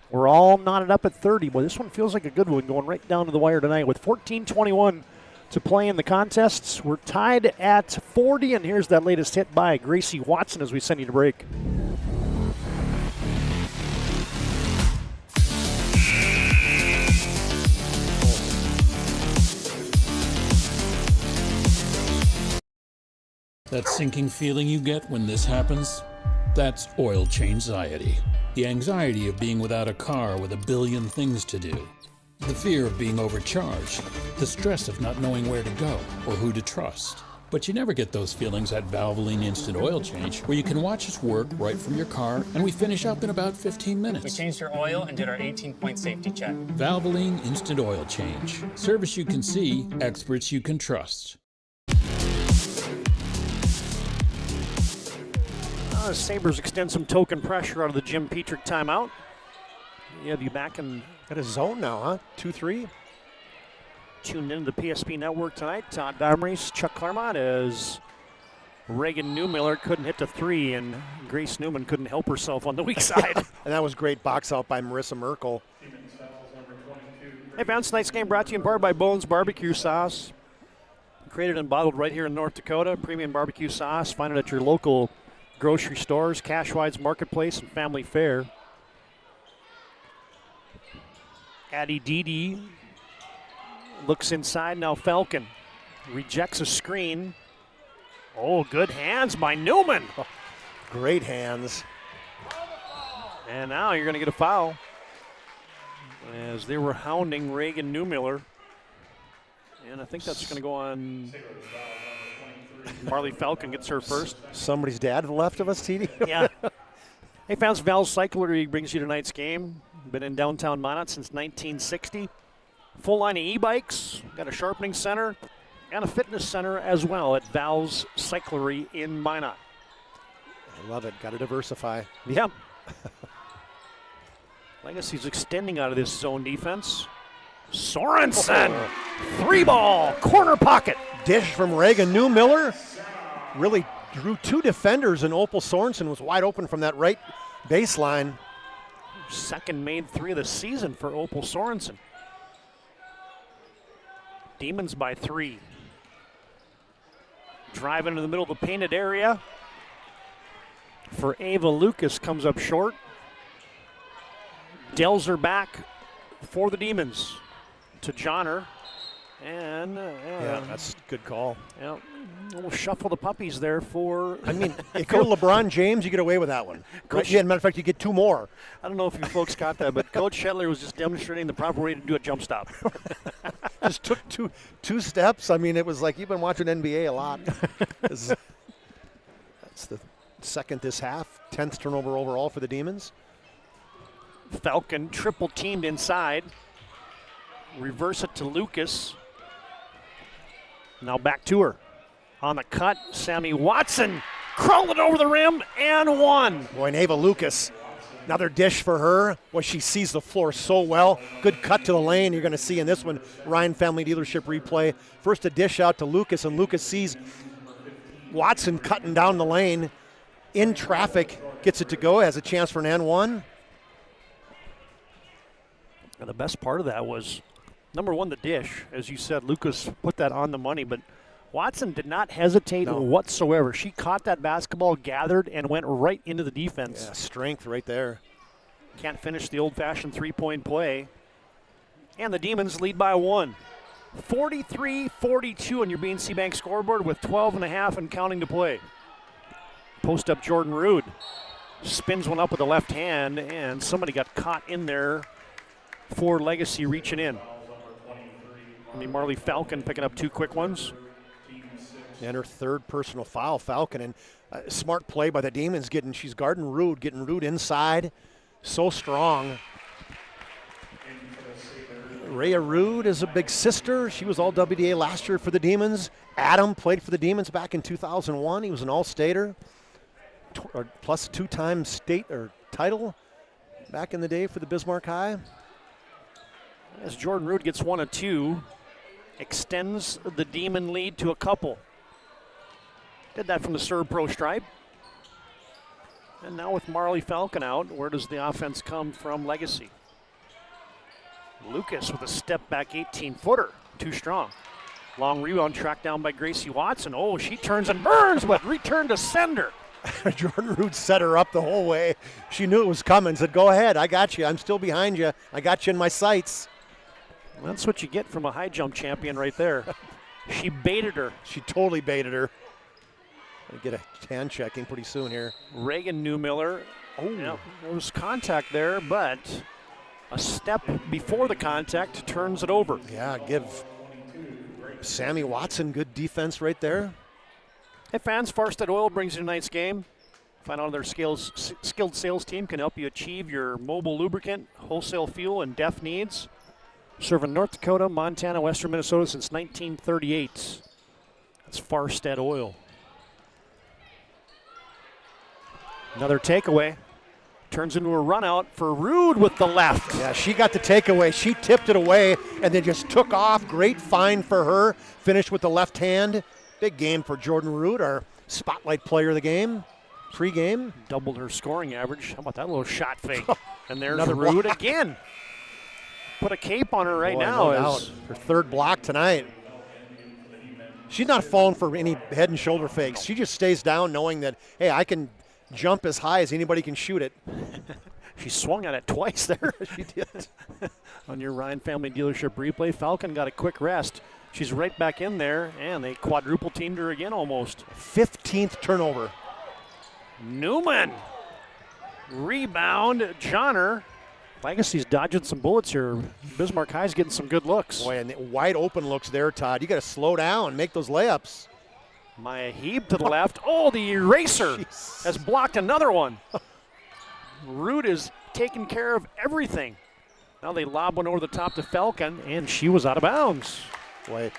[SPEAKER 12] We're all knotted up at 30. Boy, this one feels like a good one going right down to the wire tonight with 14:21 to play in the contests. We're tied at 40, and here's that latest hit by Gracie Watson as we send you to break.
[SPEAKER 5] That sinking feeling you get when this happens? That's oil change-anxiety. The anxiety of being without a car with a billion things to do. The fear of being overcharged. The stress of not knowing where to go or who to trust. But you never get those feelings at Valvoline Instant Oil Change, where you can watch us work right from your car, and we finish up in about 15 minutes.
[SPEAKER 6] We changed your oil and did our 18-point safety check.
[SPEAKER 5] Valvoline Instant Oil Change. Service you can see, experts you can trust.
[SPEAKER 12] Sabres extend some token pressure out of the Jim Petrick timeout. You have you back in.
[SPEAKER 13] Got a zone now, huh? 2-3.
[SPEAKER 12] Tuned into the PSP network tonight. Todd Darmreese, Chuck Claremont, as Reagan Newmiller couldn't hit the 3, and Grace Newman couldn't help herself on the weak side.
[SPEAKER 13] And that was great box out by Marissa Merkel.
[SPEAKER 12] Hey, fans, tonight's game brought to you in part by Bones Barbecue Sauce. Created and bottled right here in North Dakota. Premium barbecue sauce. Find it at your local grocery stores, Cashwides Marketplace, and Family Fare. Addie Dede looks inside. Now Falcon rejects a screen. Oh, good hands by Newman.
[SPEAKER 13] Oh, great hands.
[SPEAKER 12] And now you're going to get a foul as they were hounding Reagan Newmiller. And I think that's going to go on. Marley Falcon gets her first.
[SPEAKER 13] Somebody's dad to the left of us, TD.
[SPEAKER 12] Yeah. Hey, fans, Val Cyclery brings you tonight's game. Been in downtown Minot since 1960. Full line of e-bikes. Got a sharpening center and a fitness center as well at Val's Cyclery in Minot.
[SPEAKER 13] I love it. Got to diversify.
[SPEAKER 12] Yep. Legacy's extending out of this zone defense. Sorensen, 3-ball, corner pocket.
[SPEAKER 13] Dish from Reagan Newmiller. Really drew 2 defenders, and Opal Sorensen was wide open from that right baseline.
[SPEAKER 12] Second made 3 of the season for Opal Sorensen. Demons by 3. Drive into the middle of the painted area. For Ava Lucas comes up short. Delzer back for the Demons to Johnner. And
[SPEAKER 13] yeah, that's a good call.
[SPEAKER 12] Yeah, we'll shuffle the puppies there for.
[SPEAKER 13] I mean, if you're LeBron James, you get away with that one. Right? Yeah, matter of fact, you get 2 more.
[SPEAKER 12] I don't know if you folks got that, but Coach Shetler was just demonstrating the proper way to do a jump stop.
[SPEAKER 13] Just took two steps. I mean, it was like you've been watching NBA a lot. That's the second this half. 10th turnover overall for the Demons.
[SPEAKER 12] Falcon triple teamed inside. Reverse it to Lucas. Now back to her. On the cut, Sammy Watson crawling over the rim and 1.
[SPEAKER 13] Boy, and Ava Lucas, another dish for her. Well, she sees the floor so well. Good cut to the lane. You're going to see in this one, Ryan Family Dealership replay. First a dish out to Lucas, and Lucas sees Watson cutting down the lane. In traffic, gets it to go, has a chance for an N1.
[SPEAKER 12] And the best part of that was, number 1, the dish. As you said, Lucas put that on the money, but Watson did not hesitate whatsoever. She caught that basketball, gathered, and went right into the defense.
[SPEAKER 13] Yeah, strength right there.
[SPEAKER 12] Can't finish the old-fashioned three-point play. And the Demons lead by 1. 43-42 on your BNC Bank scoreboard with 12.5 and counting to play. Post up Jordan Rude. Spins one up with the left hand, and somebody got caught in there for Legacy reaching in. I mean, Marley Falcon picking up 2 quick ones.
[SPEAKER 13] And her 3rd personal foul, Falcon. And smart play by the Demons. She's guarding Rude, getting Rude inside. So strong. Rhea Rude is a big sister. She was all WDA last year for the Demons. Adam played for the Demons back in 2001. He was an all-stater. Plus 2-time state or title back in the day for the Bismarck High.
[SPEAKER 12] As Jordan Rude gets 1 of 2, extends the Demon lead to a couple. Did that from the serve pro stripe. And now with Marley Falcon out, where does the offense come from Legacy? Lucas with a step back 18-footer, too strong. Long rebound tracked down by Gracie Watson. Oh, she turns and burns, but return to sender.
[SPEAKER 13] Jordan Rude set her up the whole way. She knew it was coming, said, go ahead, I got you. I'm still behind you. I got you in my sights.
[SPEAKER 12] Well, that's what you get from a high jump champion right there. She baited her.
[SPEAKER 13] She totally baited her. Gonna get a hand checking pretty soon here.
[SPEAKER 12] Reagan Newmiller Oh, yeah, there was contact there, but a step before the contact turns it over.
[SPEAKER 13] Yeah, give Sammy Watson good defense right there.
[SPEAKER 12] Hey fans, Farstead Oil brings you tonight's game. Find out their skilled sales team can help you achieve your mobile lubricant, wholesale fuel, and DEF needs. Serving North Dakota, Montana, Western Minnesota since 1938. That's Farstead Oil. Another takeaway. Turns into a run out for Rude with the left.
[SPEAKER 13] Yeah, she got the takeaway. She tipped it away and then just took off. Great find for her. Finished with the left hand. Big game for Jordan Rude, our spotlight player of the game. Pregame.
[SPEAKER 12] Doubled her scoring average. How about that little shot fake? And there's
[SPEAKER 13] Another
[SPEAKER 12] Rude
[SPEAKER 13] block.
[SPEAKER 12] again. Put a cape on her right
[SPEAKER 13] Boy,
[SPEAKER 12] now.
[SPEAKER 13] no doubt. Her third block tonight. She's not falling for any head and shoulder fakes. She just stays down knowing that, hey, I can jump as high as anybody can shoot it.
[SPEAKER 12] She swung at it twice there. She did. On your Ryan Family Dealership replay, Falcon got a quick rest. She's right back in there, and they quadruple teamed her again almost.
[SPEAKER 13] 15th turnover.
[SPEAKER 12] Newman. Rebound, Johnner. Legacy's dodging some bullets here. Bismarck High's getting some good looks.
[SPEAKER 13] Boy, and wide open looks there, Todd. You got to slow down, make those layups.
[SPEAKER 12] Maya Heeb to the left. Oh, the eraser has blocked another one. Rude is taking care of everything. Now they lob one over the top to Falcon, and she was out of bounds.
[SPEAKER 13] Boy,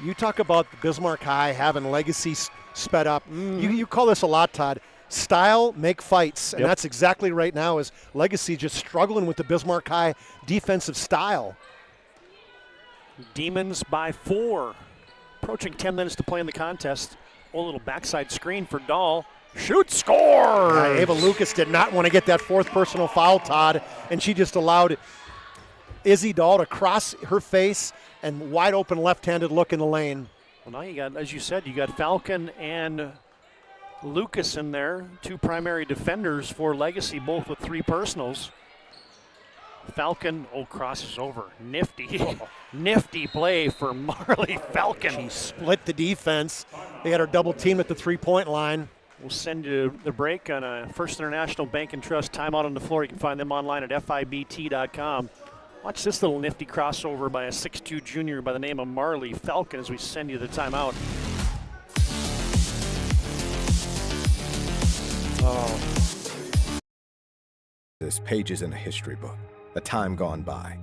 [SPEAKER 13] you talk about Bismarck High having Legacy sped up. You call this a lot, Todd. Style make fights, and that's exactly right now is Legacy just struggling with the Bismarck High defensive style.
[SPEAKER 12] Demons by 4. Approaching 10 minutes to play in the contest. A little backside screen for Dahl. Shoot, score!
[SPEAKER 13] Yeah, Ava Lucas did not want to get that fourth personal foul, Todd, and she just allowed Izzy Dahl to cross her face and wide open left-handed look in the lane.
[SPEAKER 12] Well, now you got, as you said, you got Falcon and Lucas in there, two primary defenders for Legacy, both with 3 personals. Falcon, crosses over. Nifty. Nifty play for Marley Falcon.
[SPEAKER 13] She split the defense. They had her double team at the 3-point line.
[SPEAKER 12] We'll send you the break on a First International Bank and Trust timeout on the floor. You can find them online at FIBT.com. Watch this little nifty crossover by a 6'2 junior by the name of Marley Falcon as we send you the timeout.
[SPEAKER 3] There's pages in a history book, a time gone by.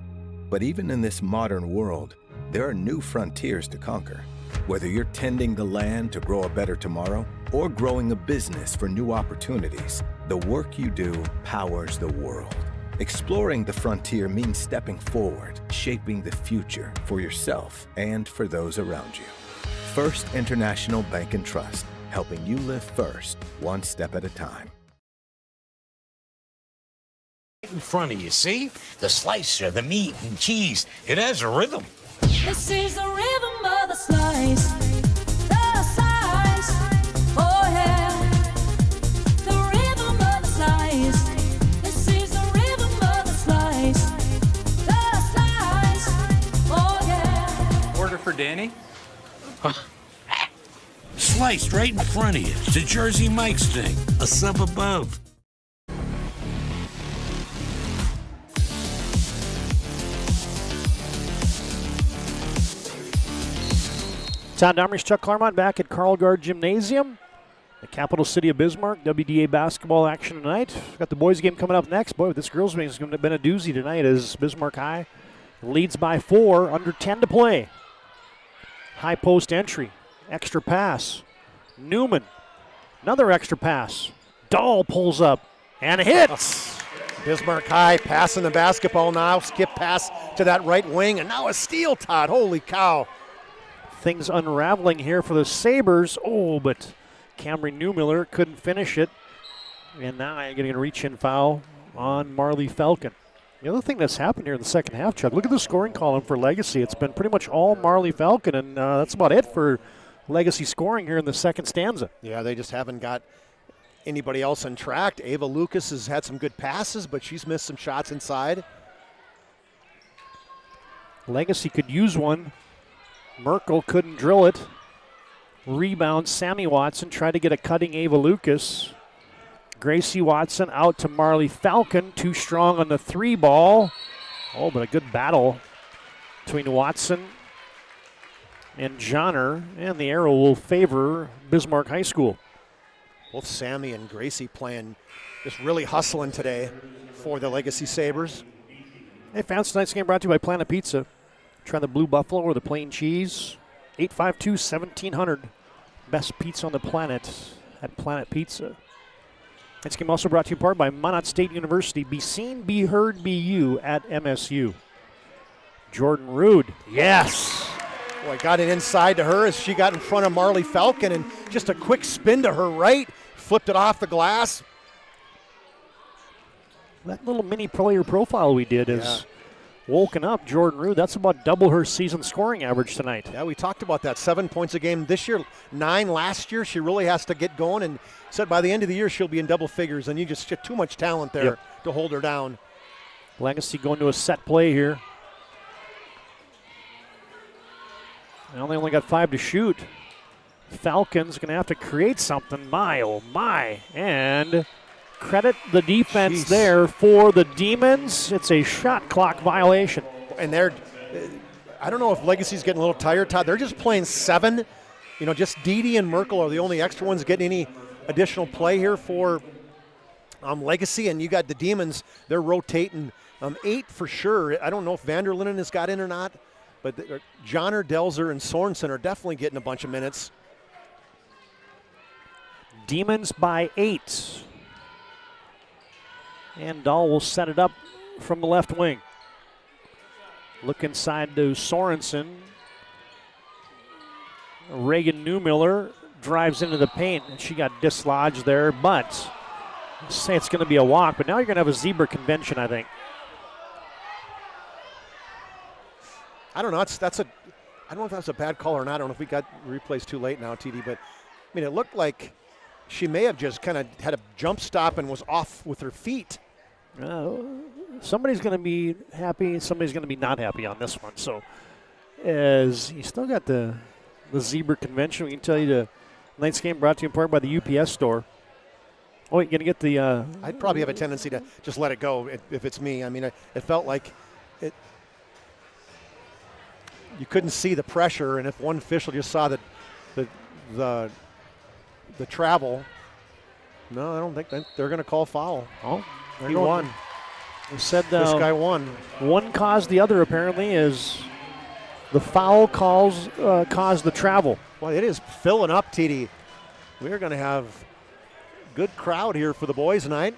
[SPEAKER 3] But even in this modern world, there are new frontiers to conquer. Whether you're tending the land to grow a better tomorrow or growing a business for new opportunities, the work you do powers the world. Exploring the frontier means stepping forward, shaping the future for yourself and for those around you. First International Bank and Trust, helping you live first, one step at a time.
[SPEAKER 7] In front of you, see? The slicer, the meat and cheese. It has a rhythm.
[SPEAKER 8] This is the rhythm of the slice. The slice. Oh yeah. The rhythm of the slice. This is the rhythm of the slice. The slice. Oh yeah.
[SPEAKER 6] Order for Danny?
[SPEAKER 7] Sliced right in front of you. It's a Jersey Mike's thing. A sub above.
[SPEAKER 12] Todd Domrich, Chuck Claremont back at Carl Gard Gymnasium, the capital city of Bismarck. WDA basketball action tonight. We've got the boys game coming up next. Boy, this girls game is going to have been a doozy tonight as Bismarck High leads by 4, under 10 to play. High post entry, extra pass. Newman, another extra pass. Dahl pulls up and hits.
[SPEAKER 13] Bismarck High passing the basketball now. Skip pass to that right wing, and now a steal, Todd. Holy cow.
[SPEAKER 12] Things unraveling here for the Sabres. Oh, but Camry Newmiller couldn't finish it. And now I'm getting a reach-in foul on Marley Falcon. The other thing that's happened here in the second half, Chuck, look at the scoring column for Legacy. It's been pretty much all Marley Falcon, and that's about it for Legacy scoring here in the second stanza.
[SPEAKER 13] Yeah, they just haven't got anybody else on track. Ava Lucas has had some good passes, but she's missed some shots inside.
[SPEAKER 12] Legacy could use one. Merkel couldn't drill it. Rebound, Sammy Watson tried to get a cutting Ava Lucas. Gracie Watson out to Marley Falcon. Too strong on the 3 ball. Oh, but a good battle between Watson and Johnner. And the arrow will favor Bismarck High School.
[SPEAKER 13] Both Sammy and Gracie playing, just really hustling today for the Legacy Sabres.
[SPEAKER 12] Hey, fans, tonight's game brought to you by Planet Pizza. Try the Blue Buffalo or the plain cheese. 852-1700. Best pizza on the planet at Planet Pizza. This game also brought to you in part by Minot State University. Be seen, be heard, be you at MSU. Jordan Rude, yes.
[SPEAKER 13] Boy, got it inside to her as she got in front of Marley Falcon, and just a quick spin to her right, flipped it off the glass.
[SPEAKER 12] That little mini player profile we did is woken up Jordan Rude. That's about double her season scoring average tonight.
[SPEAKER 13] Yeah, we talked about that. 7 points a game this year, 9 last year. She really has to get going, and said by the end of the year she'll be in double figures, and you just get too much talent there to hold her down.
[SPEAKER 12] Legacy going to a set play here. Well, they only got 5 to shoot. Falcons going to have to create something. My, oh my. And credit the defense there for the Demons. It's a shot clock violation.
[SPEAKER 13] And they're, I don't know if Legacy's getting a little tired, Todd. They're just playing 7. You know, just Didi and Merkel are the only extra ones getting any additional play here for Legacy. And you got the Demons, they're rotating 8 for sure. I don't know if Vanderlinden has got in or not, but Johnner, Delzer, and Sorensen are definitely getting a bunch of minutes.
[SPEAKER 12] Demons by 8. And Dahl will set it up from the left wing. Look inside to Sorensen. Reagan Newmiller drives into the paint, and she got dislodged there, but say it's going to be a walk, but now you're going to have a zebra convention, I think.
[SPEAKER 13] I don't know. I don't know if that's a bad call or not. I don't know if we got replays too late now, TD, but I mean, it looked like she may have just kind of had a jump stop and was off with her feet.
[SPEAKER 12] Somebody's going to be happy, somebody's going to be not happy on this one. So, as you still got the zebra convention, we can tell you the tonight's game brought to you in part by the UPS store. Oh, you're going to get the.
[SPEAKER 13] I'd probably have a tendency to just let it go if it's me. I mean, it felt like it. You couldn't see the pressure, and if one official just saw the travel, no, I don't think they're going to call foul.
[SPEAKER 12] Oh, he won. They said
[SPEAKER 13] this guy won.
[SPEAKER 12] One caused the other, apparently, is the foul caused the travel.
[SPEAKER 13] Well, it is filling up, TD. We're going to have good crowd here for the boys tonight.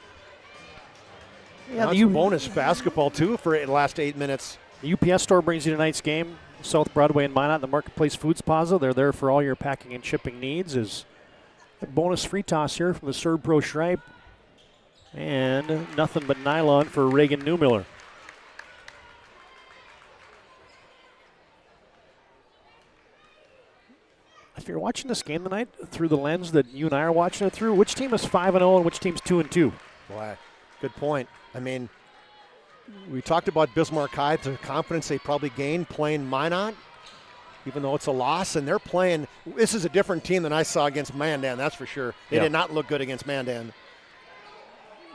[SPEAKER 13] Yeah, the bonus basketball, too, for the last 8 minutes.
[SPEAKER 12] The UPS store brings you tonight's game. South Broadway and Minot, the Marketplace Foods Plaza. They're there for all your packing and shipping needs. Is a bonus free toss here from the Serb Pro Shripe. And nothing but nylon for Reagan Newmiller. If you're watching this game tonight through the lens that you and I are watching it through, which team is 5-0 and which team's 2-2?
[SPEAKER 13] Boy, good point. I mean, we talked about Bismarck High, the confidence they probably gained playing Minot, even though it's a loss, and they're playing. This is a different team than I saw against Mandan, that's for sure. They did not look good against Mandan.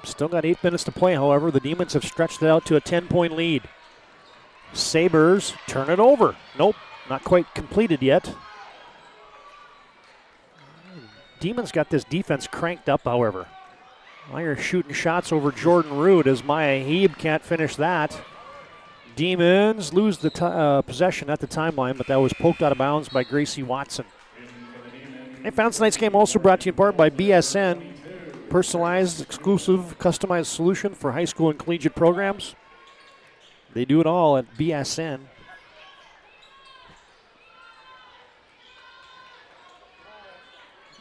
[SPEAKER 12] Still got 8 minutes to play, however. The Demons have stretched it out to a 10-point lead. Sabres turn it over. Nope, not quite completed yet. Demons got this defense cranked up, however. Now you're shooting shots over Jordan Rude as Maya Heeb can't finish that. Demons lose the possession at the timeline, but that was poked out of bounds by Gracie Watson. Hey, fans, tonight's game also brought to you in part by BSN. Personalized, exclusive, customized solution for high school and collegiate programs. They do it all at BSN.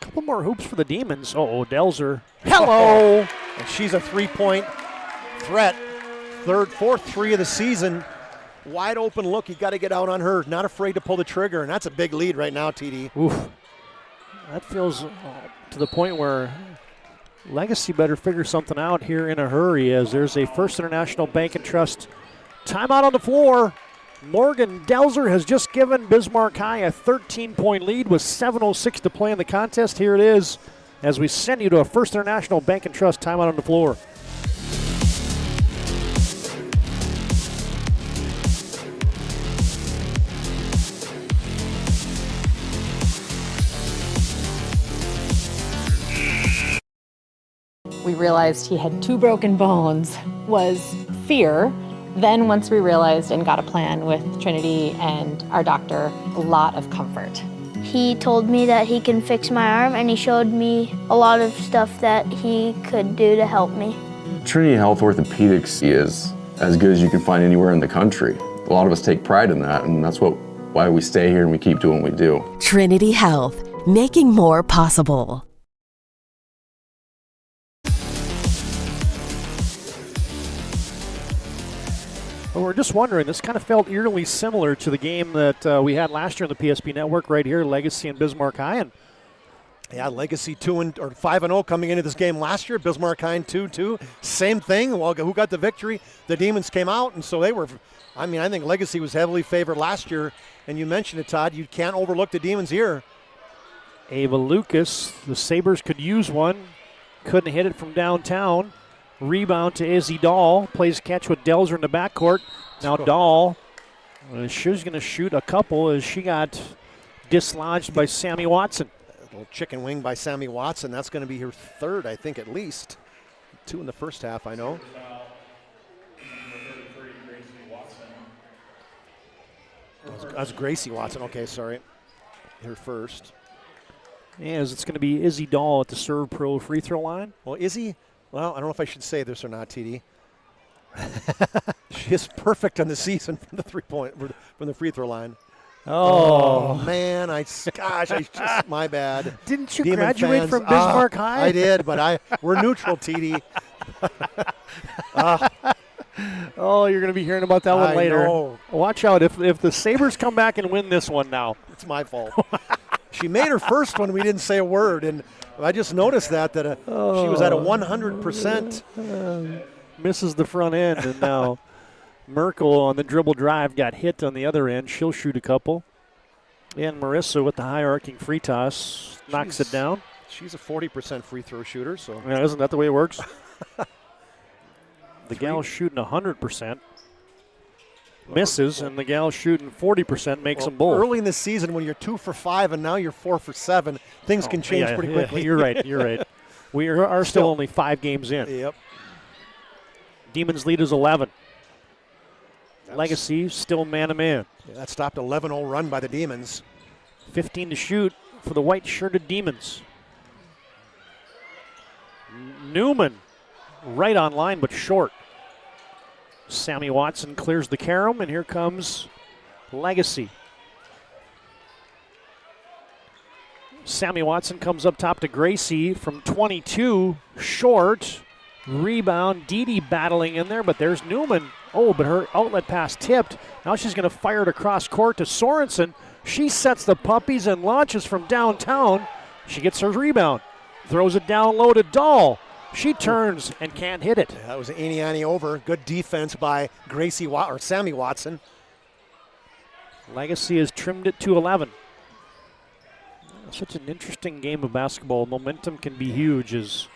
[SPEAKER 12] Couple more hoops for the Demons. Delzer. Hello!
[SPEAKER 13] And she's a three-point threat. Fourth three of the season. Wide open look. You got to get out on her. Not afraid to pull the trigger, and that's a big lead right now, TD.
[SPEAKER 12] Oof. That feels to the point where Legacy better figure something out here in a hurry, as there's a First International Bank and Trust timeout on the floor. Morgan Delzer has just given Bismarck High a 13-point lead with 7:06 to play in the contest. Here it is. as we send you to a First International Bank and Trust timeout on the floor.
[SPEAKER 2] We realized he had 2 broken bones was fear. Then once we realized and got a plan with Trinity and our doctor, a lot of comfort.
[SPEAKER 14] He told me that he can fix my arm, and he showed me a lot of stuff that he could do to help me.
[SPEAKER 22] Trinity Health Orthopedics is as good as you can find anywhere in the country. A lot of us take pride in that, and that's why we stay here and we keep doing what we do.
[SPEAKER 23] Trinity Health, making more possible.
[SPEAKER 12] Well, we're just wondering, this kind of felt eerily similar to the game that we had last year on the PSP Network right here, Legacy and Bismarck High. And
[SPEAKER 13] yeah, Legacy 5-0 coming into this game last year. Bismarck High 2-2. Same thing. Well, who got the victory? The Demons came out, and so they were. I think Legacy was heavily favored last year. And you mentioned it, Todd. You can't overlook the Demons here.
[SPEAKER 12] Ava Lucas, the Sabres could use one. Couldn't hit it from downtown. Rebound to Izzy Dahl. Plays catch with Delzer in the backcourt. Now Dahl, she's going to shoot a couple as she got dislodged by Sammy Watson.
[SPEAKER 13] A little chicken wing by Sammy Watson. That's going to be her third, I think, at least. 2 in the first half, I know. That's Gracie Watson. Okay, sorry. Her first.
[SPEAKER 12] As it's going to be Izzy Dahl at the Serve Pro free throw line.
[SPEAKER 13] Well, Izzy, I don't know if I should say this or not, TD. She is perfect on the season from the free throw line.
[SPEAKER 12] Oh
[SPEAKER 13] man, my bad.
[SPEAKER 12] Didn't you
[SPEAKER 13] Demon
[SPEAKER 12] graduate
[SPEAKER 13] fans,
[SPEAKER 12] from Bismarck High?
[SPEAKER 13] I did, but we're neutral, TD.
[SPEAKER 12] Oh, you're going to be hearing about that one later.
[SPEAKER 13] Know.
[SPEAKER 12] Watch out if the Sabres come back and win this one now.
[SPEAKER 13] It's my fault. She made her first one. We didn't say a word, and I just noticed that she was at a 100%.
[SPEAKER 12] Misses the front end, and now Merkel on the dribble drive got hit on the other end. She'll shoot a couple. And Marissa with the high arcing free toss knocks it down.
[SPEAKER 13] She's a 40% free throw shooter. So
[SPEAKER 12] yeah, isn't that the way it works? The gal shooting 100%. Misses, and the gal shooting 40% makes them both.
[SPEAKER 13] Early in the season, when you're 2 for 5 and now you're 4 for 7, things can change pretty quickly.
[SPEAKER 12] You're right. We are still only 5 games in.
[SPEAKER 13] Yep.
[SPEAKER 12] Demons lead is 11. Legacy still man-to-man.
[SPEAKER 13] Yeah, that stopped 11-0 run by the Demons.
[SPEAKER 12] 15 to shoot for the white-shirted Demons. Newman right on line but short. Sammy Watson clears the carom, and here comes Legacy. Sammy Watson comes up top to Gracie from 22, short. Rebound, Didi battling in there, but there's Newman. Oh, but her outlet pass tipped. Now she's going to fire it across court to Sorensen. She sets the puppies and launches from downtown. She gets her rebound. Throws it down low to Dahl. She turns and can't hit it.
[SPEAKER 13] Yeah, that was Aniani over. Good defense by Sammy Watson.
[SPEAKER 12] Legacy has trimmed it to 11. Such an interesting game of basketball. Momentum can be huge as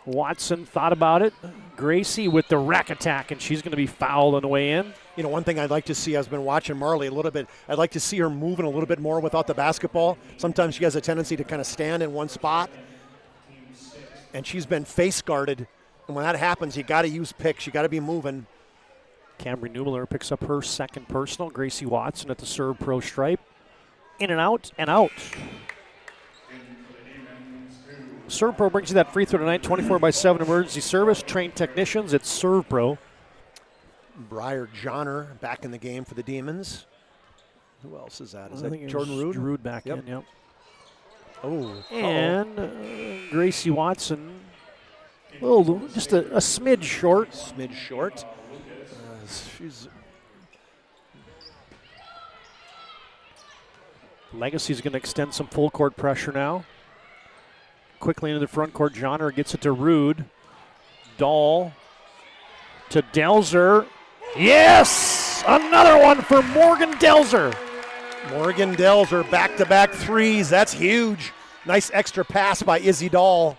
[SPEAKER 12] Watson thought about it. Gracie with the rack attack, and she's going to be fouled on the way in.
[SPEAKER 13] You know, one thing I'd like to see, I've been watching Marley a little bit, I'd like to see her moving a little bit more without the basketball. Sometimes she has a tendency to kind of stand in one spot, and she's been face guarded. And when that happens, you got to use picks. You got to be moving.
[SPEAKER 12] Camry Newmiller picks up her second personal. Gracie Watson at the serve pro stripe. In and out and out. Serve Pro brings you that free throw tonight. 24/7 emergency service. Trained technicians at Serve Pro.
[SPEAKER 13] Briar Johnner back in the game for the Demons. Who else is that? Is that Jordan Rude?
[SPEAKER 12] Rude back in, yep.
[SPEAKER 13] Oh.
[SPEAKER 12] And Gracie Watson, just a smidge short.
[SPEAKER 13] Smidge short.
[SPEAKER 12] Legacy's going to extend some full court pressure now. Quickly into the front court, Johnner gets it to Rude. Dahl to Delzer. Yes! Another one for Morgan Delzer.
[SPEAKER 13] Morgan Delzer, back-to-back threes. That's huge. Nice extra pass by Izzy Dahl.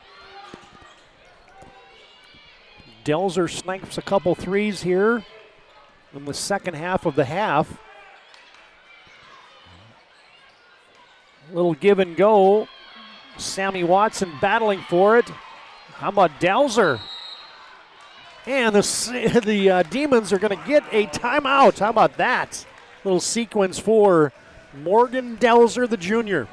[SPEAKER 12] Delzer snipes a couple threes here in the second half of the half. Little give and go. Sammy Watson battling for it. How about Delzer? And the Demons are going to get a timeout. How about that? Little sequence for Morgan Delzer, the junior.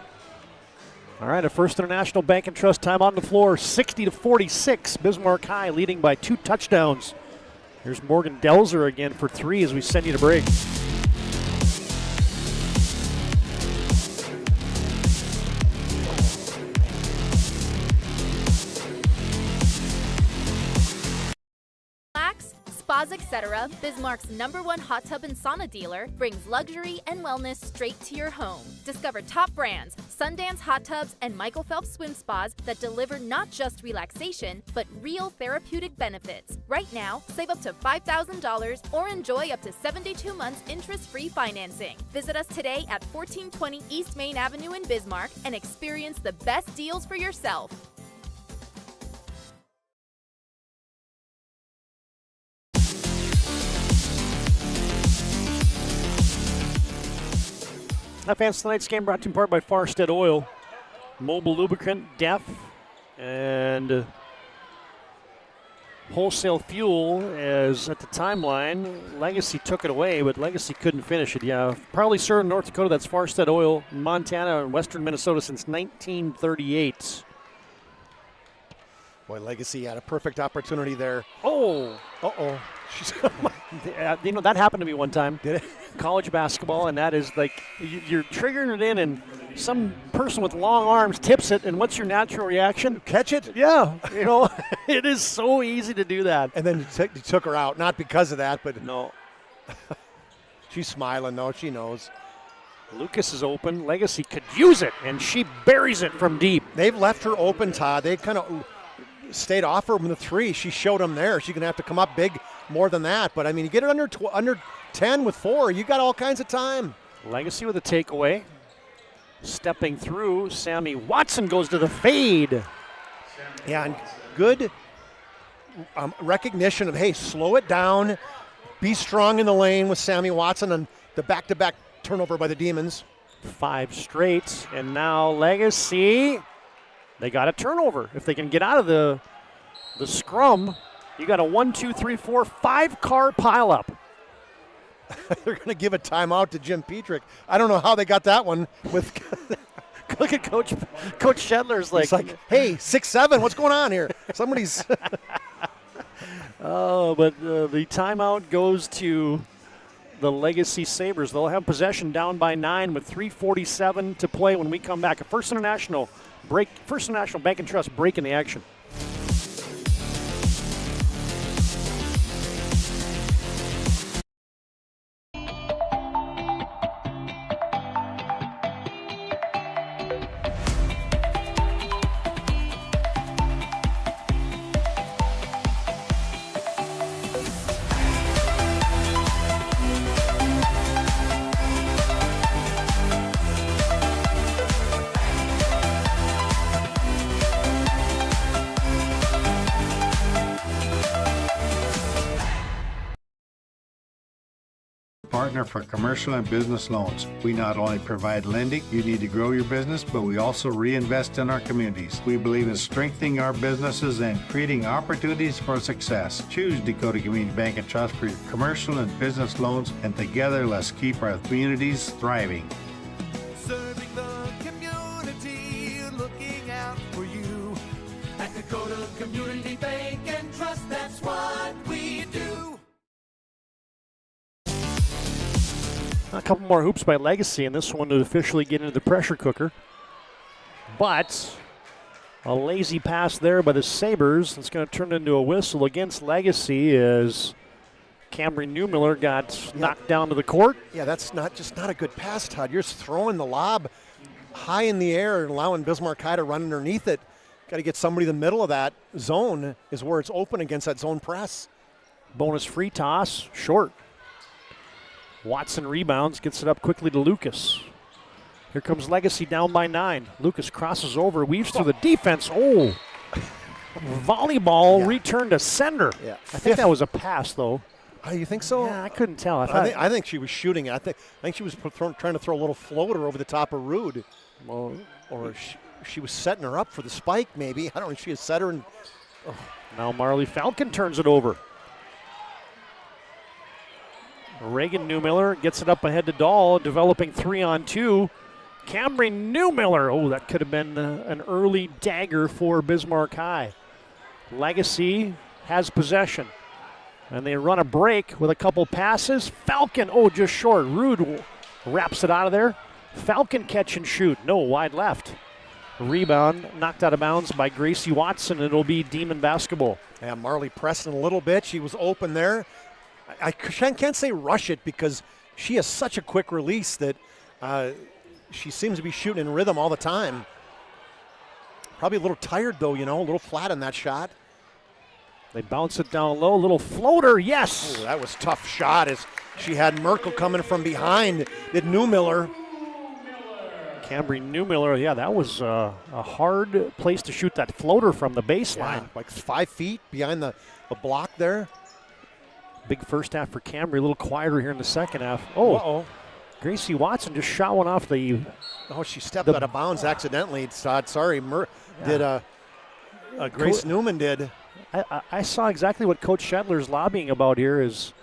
[SPEAKER 12] All right, a First International Bank and Trust timeout on the floor, 60-46. Bismarck High leading by 2 touchdowns. Here's Morgan Delzer again for 3 as we send you to break.
[SPEAKER 9] Spas Etc., Bismarck's #1 hot tub and sauna dealer, brings luxury and wellness straight to your home. Discover top brands, Sundance Hot Tubs, and Michael Phelps Swim Spas that deliver not just relaxation, but real therapeutic benefits. Right now, save up to $5,000 or enjoy up to 72 months interest-free financing. Visit us today at 1420 East Main Avenue in Bismarck and experience the best deals for yourself.
[SPEAKER 12] Advance tonight's game brought to you in part by Farstead Oil, Mobile Lubricant, DEF, and Wholesale Fuel. As at the timeline, Legacy took it away, but Legacy couldn't finish it. Yeah, proudly served in North Dakota. That's Farstead Oil, Montana, and western Minnesota since 1938.
[SPEAKER 13] Boy, Legacy had a perfect opportunity there.
[SPEAKER 12] Oh.
[SPEAKER 13] Uh-oh.
[SPEAKER 12] You know, that happened to me one time.
[SPEAKER 13] Did it?
[SPEAKER 12] College basketball, and that is like you're triggering it in, and some person with long arms tips it, and what's your natural reaction?
[SPEAKER 13] Catch it?
[SPEAKER 12] Yeah. You know, it is so easy to do that.
[SPEAKER 13] And then he took her out, not because of that, but
[SPEAKER 12] no.
[SPEAKER 13] She's smiling, though. She knows.
[SPEAKER 12] Lucas is open. Legacy could use it, and she buries it from deep.
[SPEAKER 13] They've left her open, Todd. They kind of stayed off her from the 3. She showed them there. She's going to have to come up big more than that. But, I mean, you get it under 10 with 4, you got all kinds of time.
[SPEAKER 12] Legacy with a takeaway. Stepping through, Sammy Watson goes to the fade.
[SPEAKER 13] Yeah, and good recognition of, hey, slow it down. Be strong in the lane with Sammy Watson and the back-to-back turnover by the Demons.
[SPEAKER 12] 5 straight, and now Legacy. They got a turnover. If they can get out of the scrum, you got a 1, 2, 3, 4, 5-car pileup.
[SPEAKER 13] They're going to give a timeout to Jim Petrick. I don't know how they got that one. With
[SPEAKER 12] look at Coach Shedler's like,
[SPEAKER 13] it's like, hey, 6-7, what's going on here? Somebody's.
[SPEAKER 12] Oh, but the timeout goes to the Legacy Sabres. They'll have possession down by 9 with 3:47 to play when we come back. A First International Bank and Trust break in the action.
[SPEAKER 27] Partner for commercial and business loans. We not only provide lending you need to grow your business, but we also reinvest in our communities. We believe in strengthening our businesses and creating opportunities for success. Choose Dakota Community Bank and Trust for your commercial and business loans, and together let's keep our communities thriving.
[SPEAKER 28] Serving the community, looking out for you. At Dakota Community Bank and Trust, that's what we do.
[SPEAKER 12] A couple more hoops by Legacy, and this one to officially get into the pressure cooker. But a lazy pass there by the Sabres. It's going to turn into a whistle against Legacy as Camry Newmiller got knocked down to the court.
[SPEAKER 13] Yeah, that's not a good pass, Todd. You're just throwing the lob high in the air and allowing Bismarck High to run underneath it. Got to get somebody in the middle of that zone is where it's open against that zone press.
[SPEAKER 12] Bonus free toss, short. Watson rebounds, gets it up quickly to Lucas. Here comes Legacy down by 9. Lucas crosses over, weaves through the defense. Oh, volleyball return to sender.
[SPEAKER 13] Yeah.
[SPEAKER 12] I think that was a pass, though.
[SPEAKER 13] Oh, you think so?
[SPEAKER 12] Yeah, I couldn't tell.
[SPEAKER 13] I think she was shooting it. I think she was trying to throw a little floater over the top of Rude.
[SPEAKER 12] Well,
[SPEAKER 13] or she was setting her up for the spike, maybe. I don't know if she had set her. And,
[SPEAKER 12] Now Marley Falcon turns it over. Reagan Newmiller gets it up ahead to Dahl, developing 3-on-2. Camry Newmiller. Oh, that could have been an early dagger for Bismarck High. Legacy has possession. And they run a break with a couple passes. Falcon, just short. Rude wraps it out of there. Falcon catch and shoot. No, wide left. Rebound knocked out of bounds by Gracie Watson. It'll be Demon basketball.
[SPEAKER 13] Yeah, Marley pressing a little bit. She was open there. I can't say rush it because she has such a quick release that she seems to be shooting in rhythm all the time. Probably a little tired, though, a little flat on that shot.
[SPEAKER 12] They bounce it down low. Little floater, yes.
[SPEAKER 13] Oh, that was a tough shot as she had Merkel coming from behind. Did Newmiller.
[SPEAKER 12] Camry Newmiller, yeah, that was a hard place to shoot that floater from the baseline.
[SPEAKER 13] Yeah, like 5 feet behind the block there.
[SPEAKER 12] Big first half for Camry, a little quieter here in the second half. Oh, Gracie Watson just shot one off the...
[SPEAKER 13] Oh, she stepped out of bounds accidentally, Todd. Sorry, Grace Newman did.
[SPEAKER 12] I saw exactly what Coach Shedler's lobbying about here is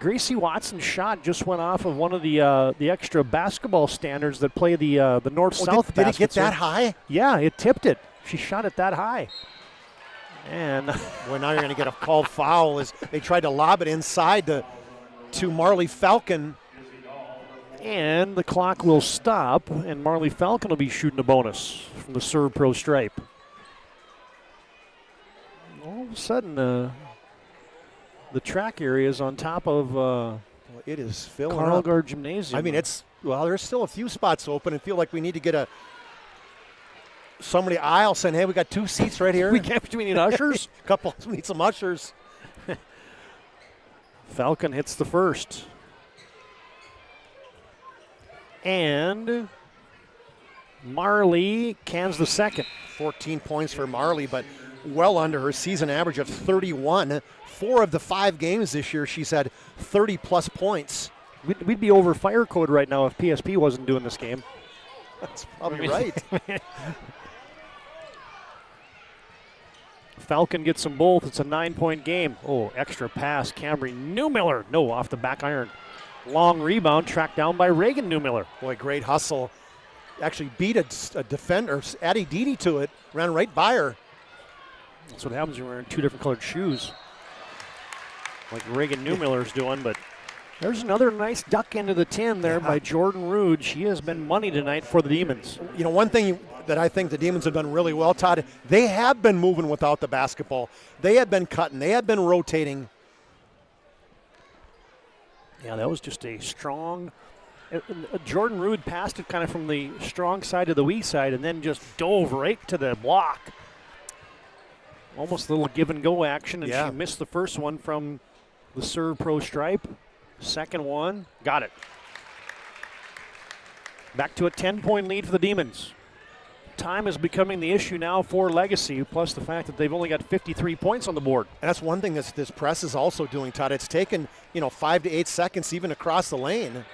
[SPEAKER 12] Gracie Watson's shot just went off of one of the extra basketball standards that play the north-south.
[SPEAKER 13] Did it get that high?
[SPEAKER 12] Yeah, it tipped it. She shot it that high. And
[SPEAKER 13] well, now you're going to get a called foul as they tried to lob it inside to Marley Falcon.
[SPEAKER 12] And the clock will stop, and Marley Falcon will be shooting a bonus from the serve pro stripe. All of a sudden, the track area is on top of
[SPEAKER 13] it is filling
[SPEAKER 12] Carl
[SPEAKER 13] up.
[SPEAKER 12] Gard Gymnasium.
[SPEAKER 13] I mean, there's still a few spots open and feel like we need to get somebody aisle saying, hey, we got 2 seats right here.
[SPEAKER 12] We need ushers?
[SPEAKER 13] We need some ushers.
[SPEAKER 12] Falcon hits the first. And Marley cans the second.
[SPEAKER 13] 14 points for Marley, but well under her season average of 31. 4 of the 5 games this year, she's had 30-plus points.
[SPEAKER 12] We'd be over fire code right now if PSP wasn't doing this game.
[SPEAKER 13] That's probably right.
[SPEAKER 12] Falcon gets them both. It's a 9-point game. Oh, extra pass. Camry Newmiller. No, off the back iron. Long rebound tracked down by Reagan Newmiller.
[SPEAKER 13] Boy, great hustle. Actually beat a defender, Addie Didi to it. Ran right by her.
[SPEAKER 12] That's what happens when you're wearing 2 different colored shoes. Like Reagan Newmiller's doing, but there's another nice duck into the tin there by Jordan Rude. She has been money tonight for the Demons.
[SPEAKER 13] One thing that I think the Demons have done really well, Todd, they have been moving without the basketball. They have been cutting. They have been rotating.
[SPEAKER 12] Yeah, that was just a strong... Jordan Rude passed it kind of from the strong side to the weak side and then just dove right to the block. Almost a little give-and-go action, and she missed the first one from the serve pro stripe. Second one, got it. Back to a 10-point lead for the Demons. Time is becoming the issue now for Legacy, plus the fact that they've only got 53 points on the board.
[SPEAKER 13] And that's one thing that this press is also doing, Todd. It's taken, 5 to 8 seconds even across the lane.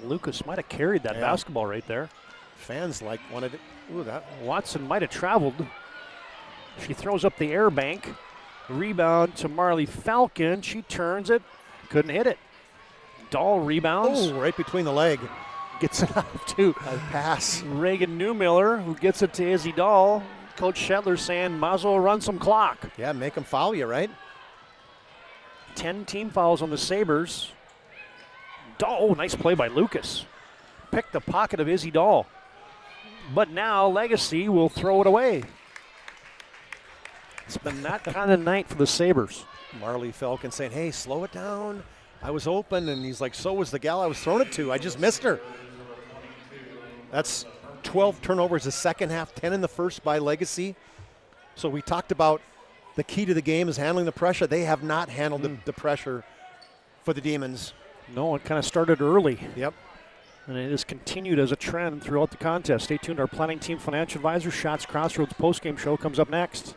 [SPEAKER 12] Lucas might have carried that basketball right there.
[SPEAKER 13] Fans wanted it. Ooh, that.
[SPEAKER 12] Watson might have traveled. She throws up the air bank. Rebound to Marley Falcon. She turns it. Couldn't hit it. Dahl rebounds.
[SPEAKER 13] Oh, right between the leg.
[SPEAKER 12] Gets it out to
[SPEAKER 13] a pass.
[SPEAKER 12] Reagan Newmiller, who gets it to Izzy Dahl. Coach Shedler saying, might as well run some clock.
[SPEAKER 13] Yeah, make them foul you, right?
[SPEAKER 12] 10 team fouls on the Sabres. Dahl, oh, nice play by Lucas. Picked the pocket of Izzy Dahl. But now Legacy will throw it away. It's been that kind of night for the Sabres.
[SPEAKER 13] Marley Falcon saying, hey, slow it down. I was open, and he's like, so was the gal I was throwing it to. I just missed her. That's 12 turnovers the second half, 10 in the first by Legacy. So we talked about the key to the game is handling the pressure. They have not handled the pressure for the Demons.
[SPEAKER 12] No, it kind of started early.
[SPEAKER 13] Yep.
[SPEAKER 12] And it has continued as a trend throughout the contest. Stay tuned. Our planning team financial advisor, Shots Crossroads postgame show comes up next.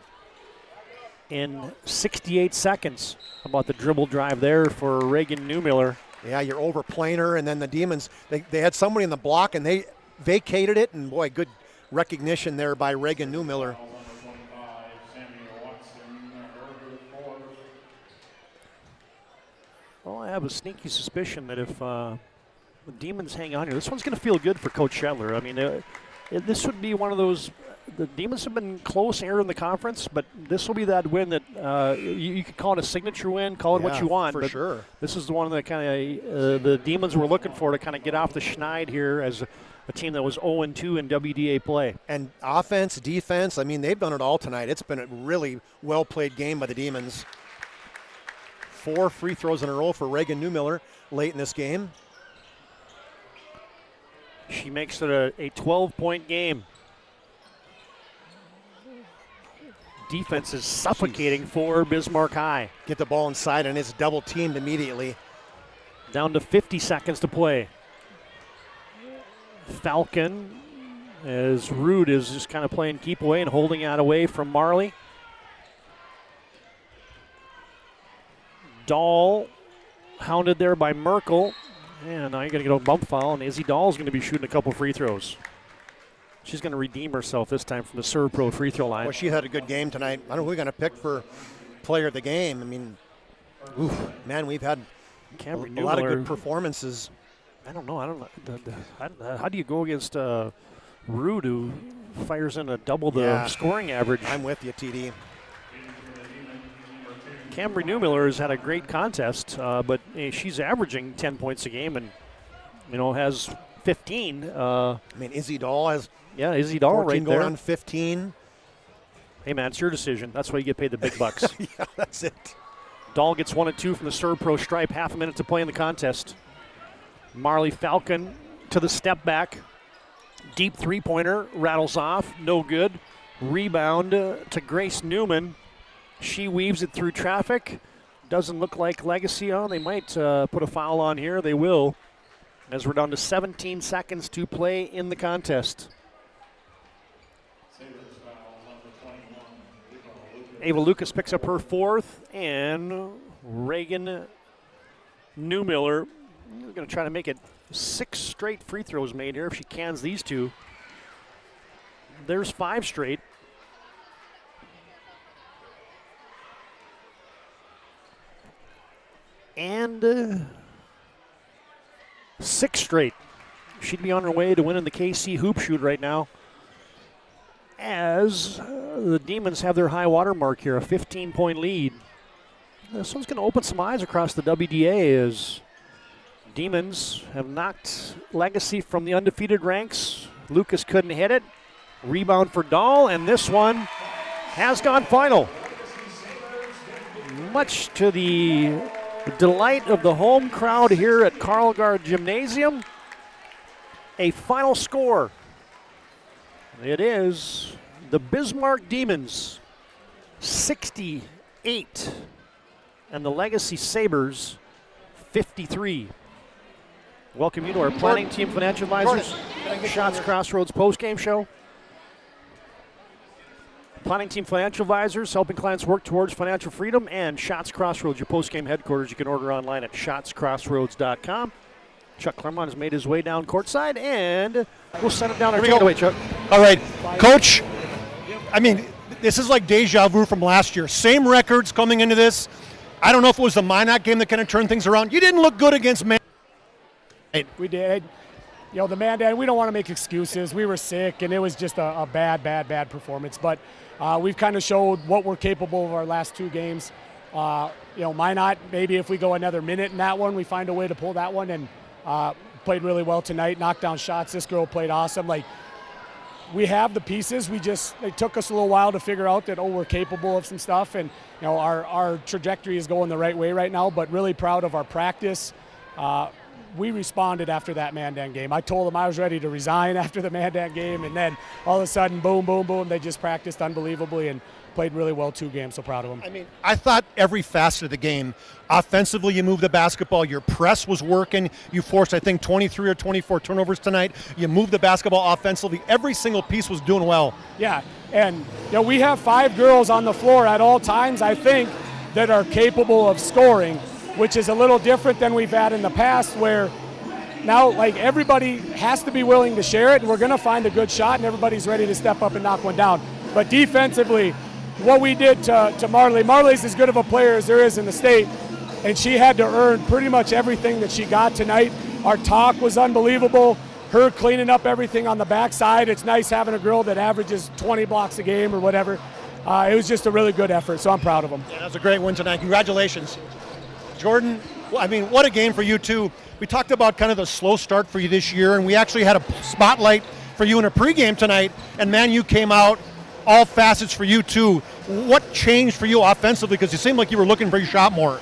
[SPEAKER 12] In 68 seconds, about the dribble drive there for Reagan Newmiller.
[SPEAKER 13] Yeah, you're overplaying her, and then the Demons, they had somebody in the block, and they vacated it, and boy, good recognition there by Reagan Newmiller.
[SPEAKER 12] Well, I have a sneaky suspicion that if the Demons hang on here, this one's going to feel good for Coach Shetler. I mean, this would be one of those. The Demons have been close here in the conference, but this will be that win that you could call it a signature win, call it what you want.
[SPEAKER 13] For
[SPEAKER 12] but
[SPEAKER 13] sure.
[SPEAKER 12] This is the one that kind of the Demons were looking for to kind of get off the schneid here as a team that was 0-2 in WDA play.
[SPEAKER 13] And offense, defense, I mean, they've done it all tonight. It's been a really well-played game by the Demons. 4 free throws in a row for Reagan Newmiller late in this game.
[SPEAKER 12] She makes it a 12-point game. Defense is suffocating for Bismarck High.
[SPEAKER 13] Get the ball inside, and it's double teamed immediately.
[SPEAKER 12] Down to 50 seconds to play. Falcon, as Rude is just kind of playing keep away and holding out away from Marley. Dahl hounded there by Merkel. And now you're going to get a bump foul, and Izzy Dahl is going to be shooting a couple free throws. She's going to redeem herself this time from the Serve Pro free throw line.
[SPEAKER 13] Well, she had a good game tonight. I don't know who we're going to pick for player of the game. I mean, man, we've had a lot of good performances.
[SPEAKER 12] I don't know. How do you go against Rude, who fires in a double the scoring average?
[SPEAKER 13] I'm with you, TD.
[SPEAKER 12] Camry Newmiller has had a great contest, but she's averaging 10 points a game and, has 15.
[SPEAKER 13] I mean, Izzy Dahl has
[SPEAKER 12] Izzy Dahl right there.
[SPEAKER 13] going on 15.
[SPEAKER 12] Hey, man, it's your decision. That's why you get paid the big bucks.
[SPEAKER 13] Yeah, that's it.
[SPEAKER 12] Dahl gets 1 and 2 from the Serve Pro stripe. Half a minute to play in the contest. Marley Falcon to the step back. Deep three-pointer rattles off. No good. Rebound to Grace Newman. She weaves it through traffic. Doesn't look like Legacy on. They might put a foul on here. They will, as we're down to 17 seconds to play in the contest. Ava Lucas picks up her 4th, and Reagan Newmiller is going to try to make it 6 straight free throws made here if she cans these 2. There's 5 straight. And 6 straight. She'd be on her way to winning the KC Hoop Shoot right now, as the Demons have their high water mark here, a 15-point lead. This one's going to open some eyes across the WDA as Demons have knocked Legacy from the undefeated ranks. Lucas couldn't hit it. Rebound for Dahl, and this one has gone final. Much to the delight of the home crowd here at Carlgard Gymnasium. A final score. It is the Bismarck Demons 68 and the Legacy Sabers 53. Welcome you to our planning team financial advisors, Shots Crossroads postgame show. Planning team financial advisors, helping clients work towards financial freedom, and Shots Crossroads, your postgame headquarters. You can order online at shotscrossroads.com. Chuck Claremont has made his way down courtside, and we'll send him down. Take it away, Chuck.
[SPEAKER 10] All right, Coach, I mean, this is like deja vu from last year. Same records coming into this. I don't know if it was the Minot game that kind of turned things around. You didn't look good against Man.
[SPEAKER 11] We did. The Mandan, we don't want to make excuses. We were sick, and it was just a bad performance. But we've kind of showed what we're capable of our last 2 games. Minot, maybe if we go another minute in that one, we find a way to pull that one, and played really well tonight, knocked down shots. This girl played awesome. We have the pieces. It took us a little while to figure out that, we're capable of some stuff, and our trajectory is going the right way right now, but really proud of our practice. We responded after that Mandan game. I told them I was ready to resign after the Mandan game, and then all of a sudden, boom, boom, boom, they just practiced unbelievably and played really well 2 games, so proud of them.
[SPEAKER 10] I mean, I thought every facet of the game, offensively you moved the basketball, your press was working, you forced I think 23 or 24 turnovers tonight, you moved the basketball offensively, every single piece was doing well.
[SPEAKER 11] Yeah, and we have 5 girls on the floor at all times, I think, that are capable of scoring, which is a little different than we've had in the past, where now everybody has to be willing to share it, and we're going to find a good shot, and everybody's ready to step up and knock one down. But defensively, what we did to Marley's as good of a player as there is in the state, and she had to earn pretty much everything that she got tonight. Our talk was unbelievable. Her cleaning up everything on the backside. It's nice having a girl that averages 20 blocks a game or whatever. It was just a really good effort, so I'm proud of them.
[SPEAKER 10] Yeah, that was a great win tonight. Congratulations. Jordan, I mean, what a game for you too. We talked about kind of the slow start for you this year, and we actually had a spotlight for you in a pregame tonight, and man, you came out all facets for you too. What changed for you offensively? Because it seemed like you were looking for your shot more.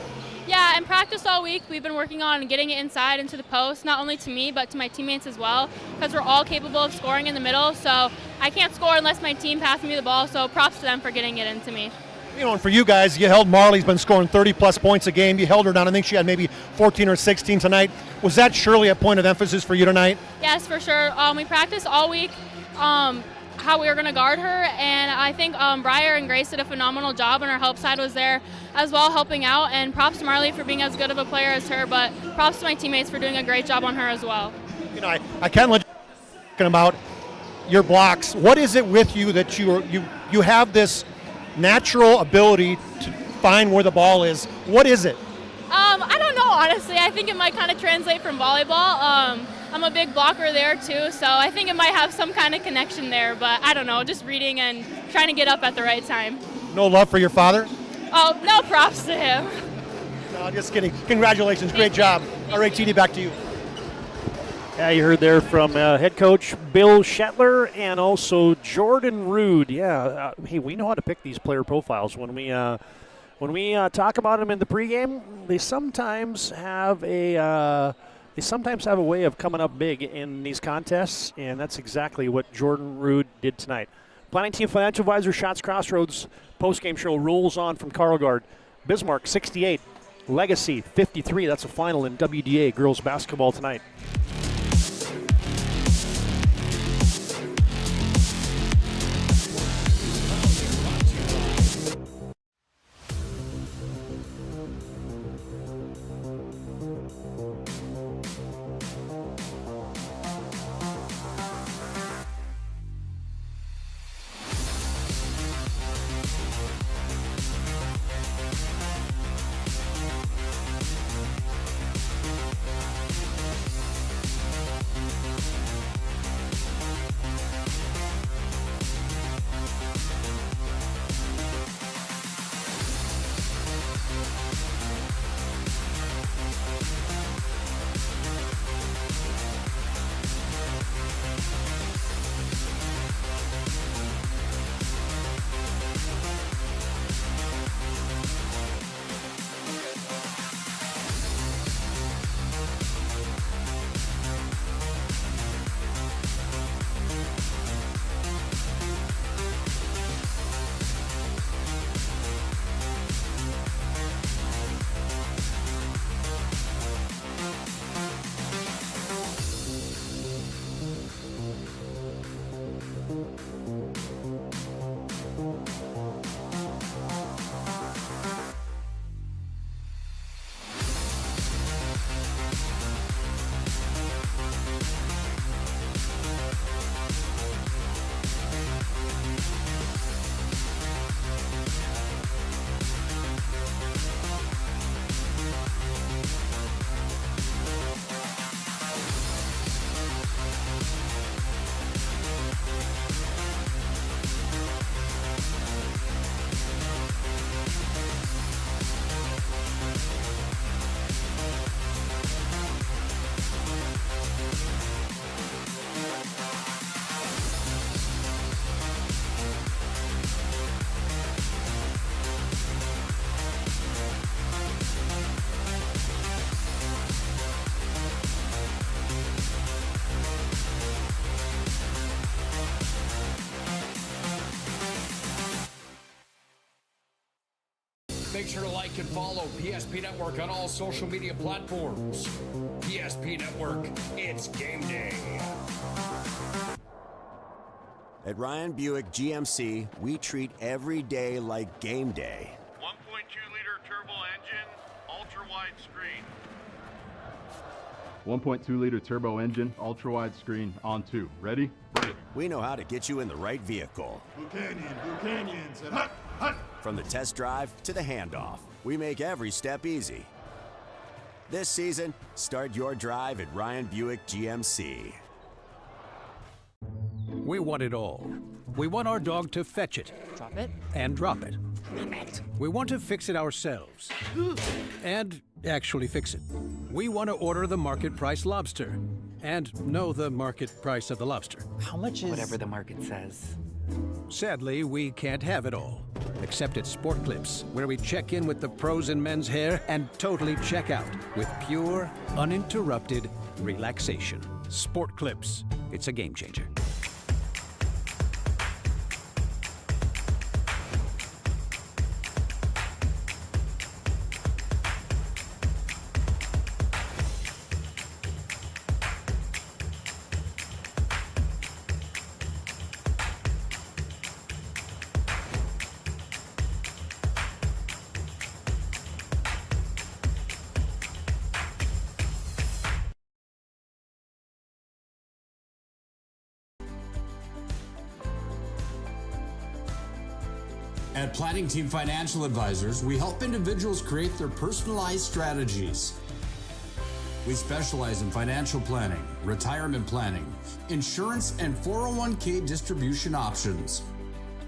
[SPEAKER 1] Yeah, in practice all week, we've been working on getting it inside into the post, not only to me, but to my teammates as well, because we're all capable of scoring in the middle, so I can't score unless my team passes me the ball, so props to them for getting it into me.
[SPEAKER 10] You know, and for you guys, you held Marley's been scoring 30-plus points a game. You held her down. I think she had maybe 14 or 16 tonight. Was that surely a point of emphasis for you tonight?
[SPEAKER 1] Yes, for sure. We practiced all week how we were going to guard her, and I think Briar and Grace did a phenomenal job, and our help side was there as well, helping out. And props to Marley for being as good of a player as her, but props to my teammates for doing a great job on her as well.
[SPEAKER 10] You know, I can't let you talking about your blocks. What is it with you that you have this natural ability to find where the ball is? What is it?
[SPEAKER 1] I don't know, honestly. I think it might kind of translate from volleyball. I'm a big blocker there too, so I think it might have some kind of connection there, but I don't know, just reading and trying to get up at the right time.
[SPEAKER 10] No love for your father?
[SPEAKER 1] Oh, no props to him.
[SPEAKER 10] No, just kidding. Congratulations, great job. All right, TD, back to you.
[SPEAKER 12] Yeah, you heard there from head coach Bill Shetler and also Jordan Rude. Yeah, hey, we know how to pick these player profiles. When we talk about them in the pregame, they sometimes have a way of coming up big in these contests, and that's exactly what Jordan Rude did tonight. Planning Team Financial Advisor Shots Crossroads postgame show rolls on from Carlgard. Bismarck 68, Legacy 53. That's a final in WDA girls basketball tonight.
[SPEAKER 15] Make sure to like and follow PSP Network on all social media platforms. PSP Network, it's game day.
[SPEAKER 4] At Ryan Buick GMC, we treat every day like game day.
[SPEAKER 16] 1.2-liter turbo engine, ultra-wide screen.
[SPEAKER 17] 1.2-liter turbo engine, ultra-wide screen, on 2. Ready?
[SPEAKER 4] We know how to get you in the right vehicle.
[SPEAKER 16] Blue Canyons, and hut, hut.
[SPEAKER 4] From the test drive to the handoff, we make every step easy. This season, start your drive at Ryan Buick GMC.
[SPEAKER 18] We want it all. We want our dog to fetch it.
[SPEAKER 2] Drop it.
[SPEAKER 18] And drop it.
[SPEAKER 2] Drop it.
[SPEAKER 18] We want to fix it ourselves. And actually fix it. We want to order the market price lobster. And know the market price of the lobster.
[SPEAKER 2] How much is... Whatever the market says.
[SPEAKER 18] Sadly, we can't have it all. Except at Sport Clips, where we check in with the pros in men's hair and totally check out with pure, uninterrupted relaxation. Sport Clips. It's a game changer.
[SPEAKER 19] At Planning Team Financial Advisors, we help individuals create their personalized strategies. We specialize in financial planning, retirement planning, insurance, and 401k distribution options.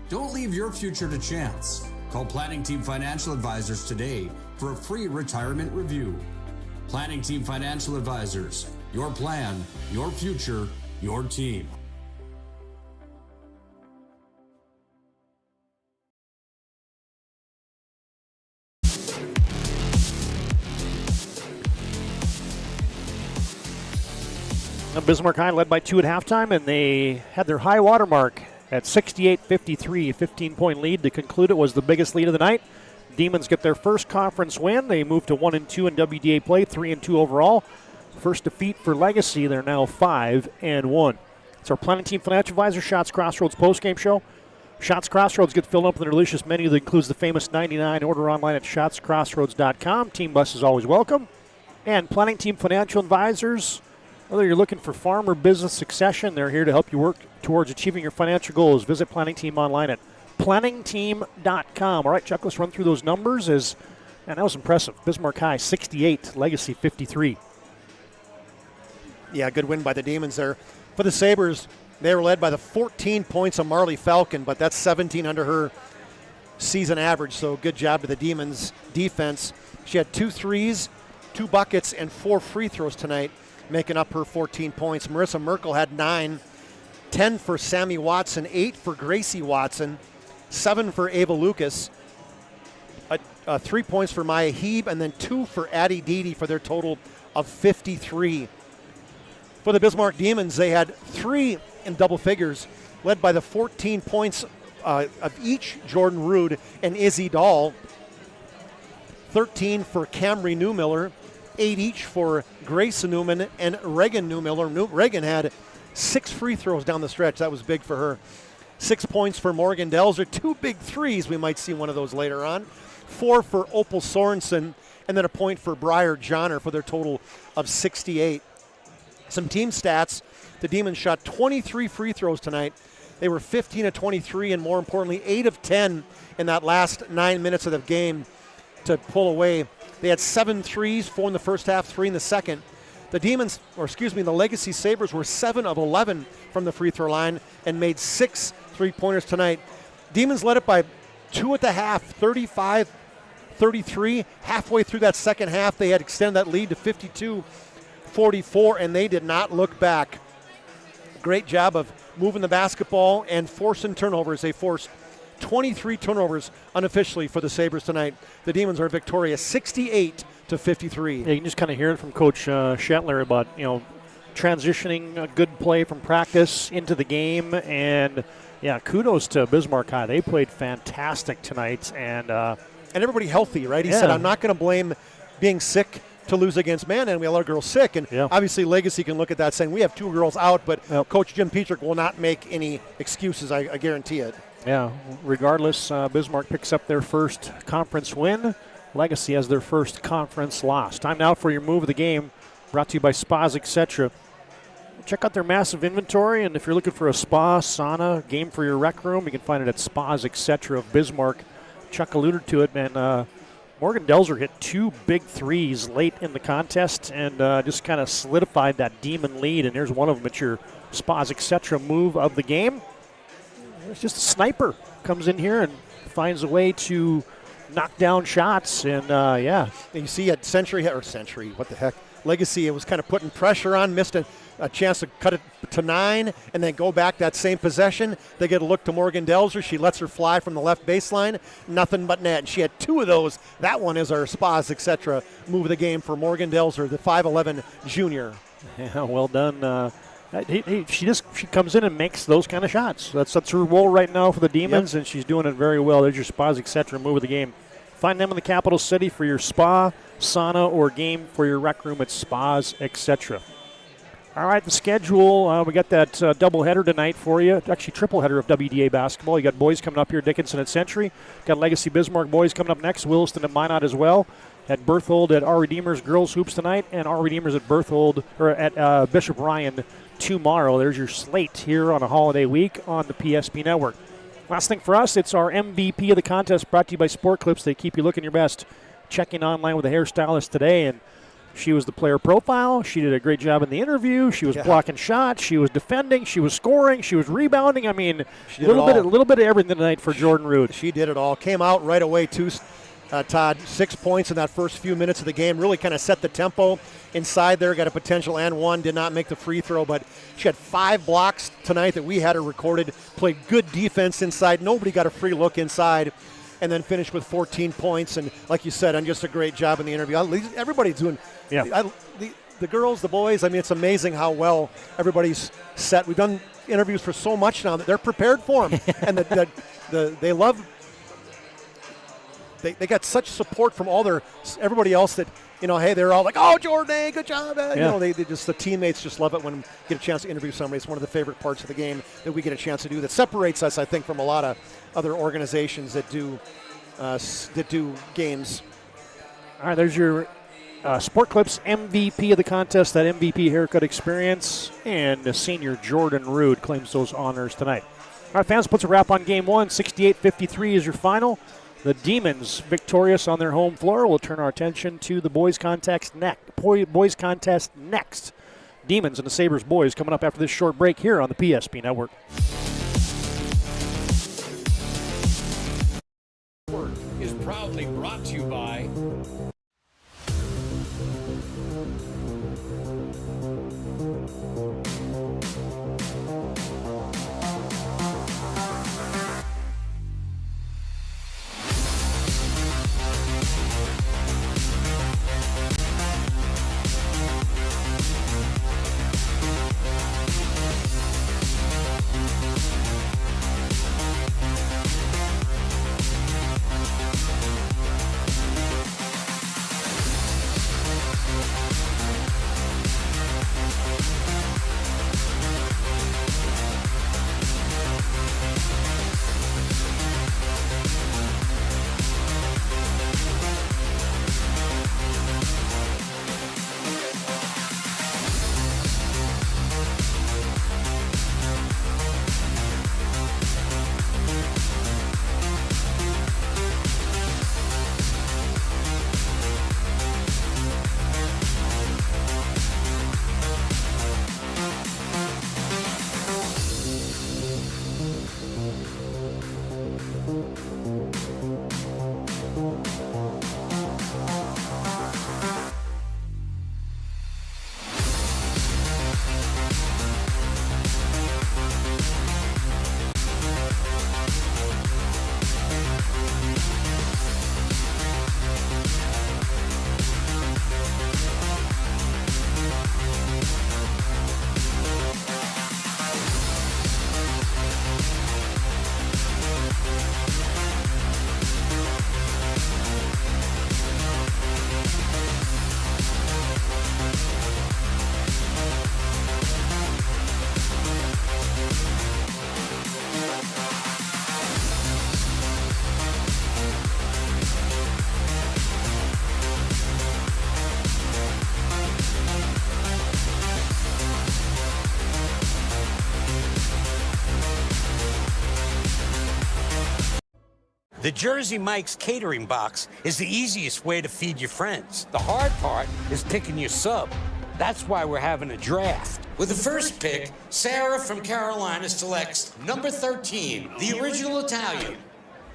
[SPEAKER 19] Don't leave your future to chance. Call Planning Team Financial Advisors today for a free retirement review. Planning Team Financial Advisors, your plan, your future, your team.
[SPEAKER 12] Bismarck High led by 2 at halftime, and they had their high water mark at 68-53, a 15-point lead. To conclude, it was the biggest lead of the night. Demons get their first conference win. They move to 1-2 in WDA play, 3-2 overall. First defeat for Legacy. They're now 5-1. It's our Planning Team Financial Advisor Shots Crossroads postgame show. Shots Crossroads get filled up with a delicious menu that includes the famous 99. Order online at shotscrossroads.com. Team bus is always welcome. And Planning Team Financial Advisors, whether you're looking for farm or business succession, they're here to help you work towards achieving your financial goals. Visit Planning Team online at planningteam.com. All right, Chuck, let's run through those numbers. Man, that was impressive. Bismarck High, 68, Legacy, 53.
[SPEAKER 13] Yeah, good win by the Demons there. For the Sabres, they were led by the 14 points of Marley Falcon, but that's 17 under her season average, so good job to the Demons' defense. She had 2 threes, 2 buckets, and 4 free throws tonight, making up her 14 points. Marissa Merkel had 9, 10 for Sammy Watson, 8 for Gracie Watson, 7 for Ava Lucas, 3 points for Maya Heeb, and then 2 for Addie Dede for their total of 53. For the Bismarck Demons, they had 3 in double figures, led by the 14 points of each Jordan Rude and Izzy Dahl, 13 for Camry Newmiller, 8 each for Grace Newman and Reagan Newmiller. Reagan had 6 free throws down the stretch. That was big for her. 6 points for Morgan Delzer. 2 big threes. We might see one of those later on. 4 for Opal Sorensen, and then a point for Briar Johnner for their total of 68. Some team stats. The Demons shot 23 free throws tonight. They were 15 of 23, and more importantly, 8 of 10 in that last 9 minutes of the game to pull away. They had 7 threes, 4 in the first half, 3 in the second. The the Legacy Sabres were 7 of 11 from the free throw line and made 6 3-pointers tonight. Demons led it by 2 at the half, 35-33. Halfway through that second half, they had extended that lead to 52-44, and they did not look back. Great job of moving the basketball and forcing turnovers. They forced 23 turnovers unofficially for the Sabres tonight. The Demons are victorious 68-53.
[SPEAKER 12] Yeah, you can just kind of hear it from Coach Shetler about, transitioning a good play from practice into the game. And, yeah, kudos to Bismarck High. They played fantastic tonight. And,
[SPEAKER 13] and everybody healthy, right? He said, I'm not going to blame being sick to lose against Mandan. We have a lot of girls sick, and obviously Legacy can look at that saying we have 2 girls out, but Coach Jim Petrick will not make any excuses, I guarantee it.
[SPEAKER 12] Yeah, regardless, Bismarck picks up their first conference win. Legacy has their first conference loss. Time now for your move of the game, brought to you by Spas, etc. Check out their massive inventory, and if you're looking for a spa, sauna, game for your rec room, you can find it at Spas, etc. of Bismarck. Chuck alluded to it, man. Morgan Delzer hit 2 big threes late in the contest and just kind of solidified that Demon lead, and there's one of them at your Spas, etc. move of the game. It's just a sniper. Comes in here and finds a way to knock down shots, and And you see at Century, what the heck? Legacy, it was kind of putting pressure on, missed a chance to cut it to 9 and then go back that same possession. They get a look to Morgan Delzer. She lets her fly from the left baseline. Nothing but net. And she had 2 of those. That one is our Spas, etc. move of the game for Morgan Delzer, the 5'11 junior. Yeah, well done. She comes in and makes those kind of shots. That's her role right now for the Demons, and she's doing it very well. There's your Spas, etc. move of the game. Find them in the capital city for your spa, sauna, or game for your rec room at Spas, etc. All right, the schedule, we got that doubleheader tonight for you. Actually, tripleheader of WDA basketball. You got boys coming up here, Dickinson at Century. Got Legacy Bismarck boys coming up next, Williston at Minot as well. At Berthold at Our Redeemers girls hoops tonight, and Our Redeemers at Berthold or at Bishop Ryan tomorrow. There's your slate here on a holiday week on the PSP Network. Last thing for us, it's our MVP of the contest brought to you by Sport Clips. They keep you looking your best. Checking online with a hairstylist today, and she was the player profile. She did a great job in the interview. She was blocking shots. She was defending. She was scoring. She was rebounding. I mean, a little bit of everything tonight for Jordan Rood.
[SPEAKER 13] She did it all. Came out right away, too, Todd. 6 points in that first few minutes of the game. Really kind of set the tempo inside there. Got a potential and one. Did not make the free throw, but she had 5 blocks tonight that we had her recorded. Played good defense inside. Nobody got a free look inside. And then finished with 14 points. And like you said, just a great job in the interview. Everybody's doing the girls, the boys. I mean, it's amazing how well everybody's set. We've done interviews for so much now that they're prepared for them. And they love – they got such support from everybody else that, hey, they're all like, oh, Jordan, hey, good job. The teammates just love it when we get a chance to interview somebody. It's one of the favorite parts of the game that we get a chance to do that separates us, I think, from a lot of other organizations that do games.
[SPEAKER 12] All right, there's your Sport Clips MVP of the contest, that MVP haircut experience, and the senior Jordan Rood claims those honors tonight. All right, fans, puts a wrap on Game 1. 68-53 is your final. The Demons victorious on their home floor. We'll turn our attention to the boys contest next. Demons and the Sabres boys coming up after this short break here on the PSP Network.
[SPEAKER 15] Is proudly brought to you by
[SPEAKER 7] The Jersey Mike's catering box is the easiest way to feed your friends. The hard part is picking your sub. That's why we're having a draft. With the first pick, Sarah from Carolina selects number 13, the original Italian.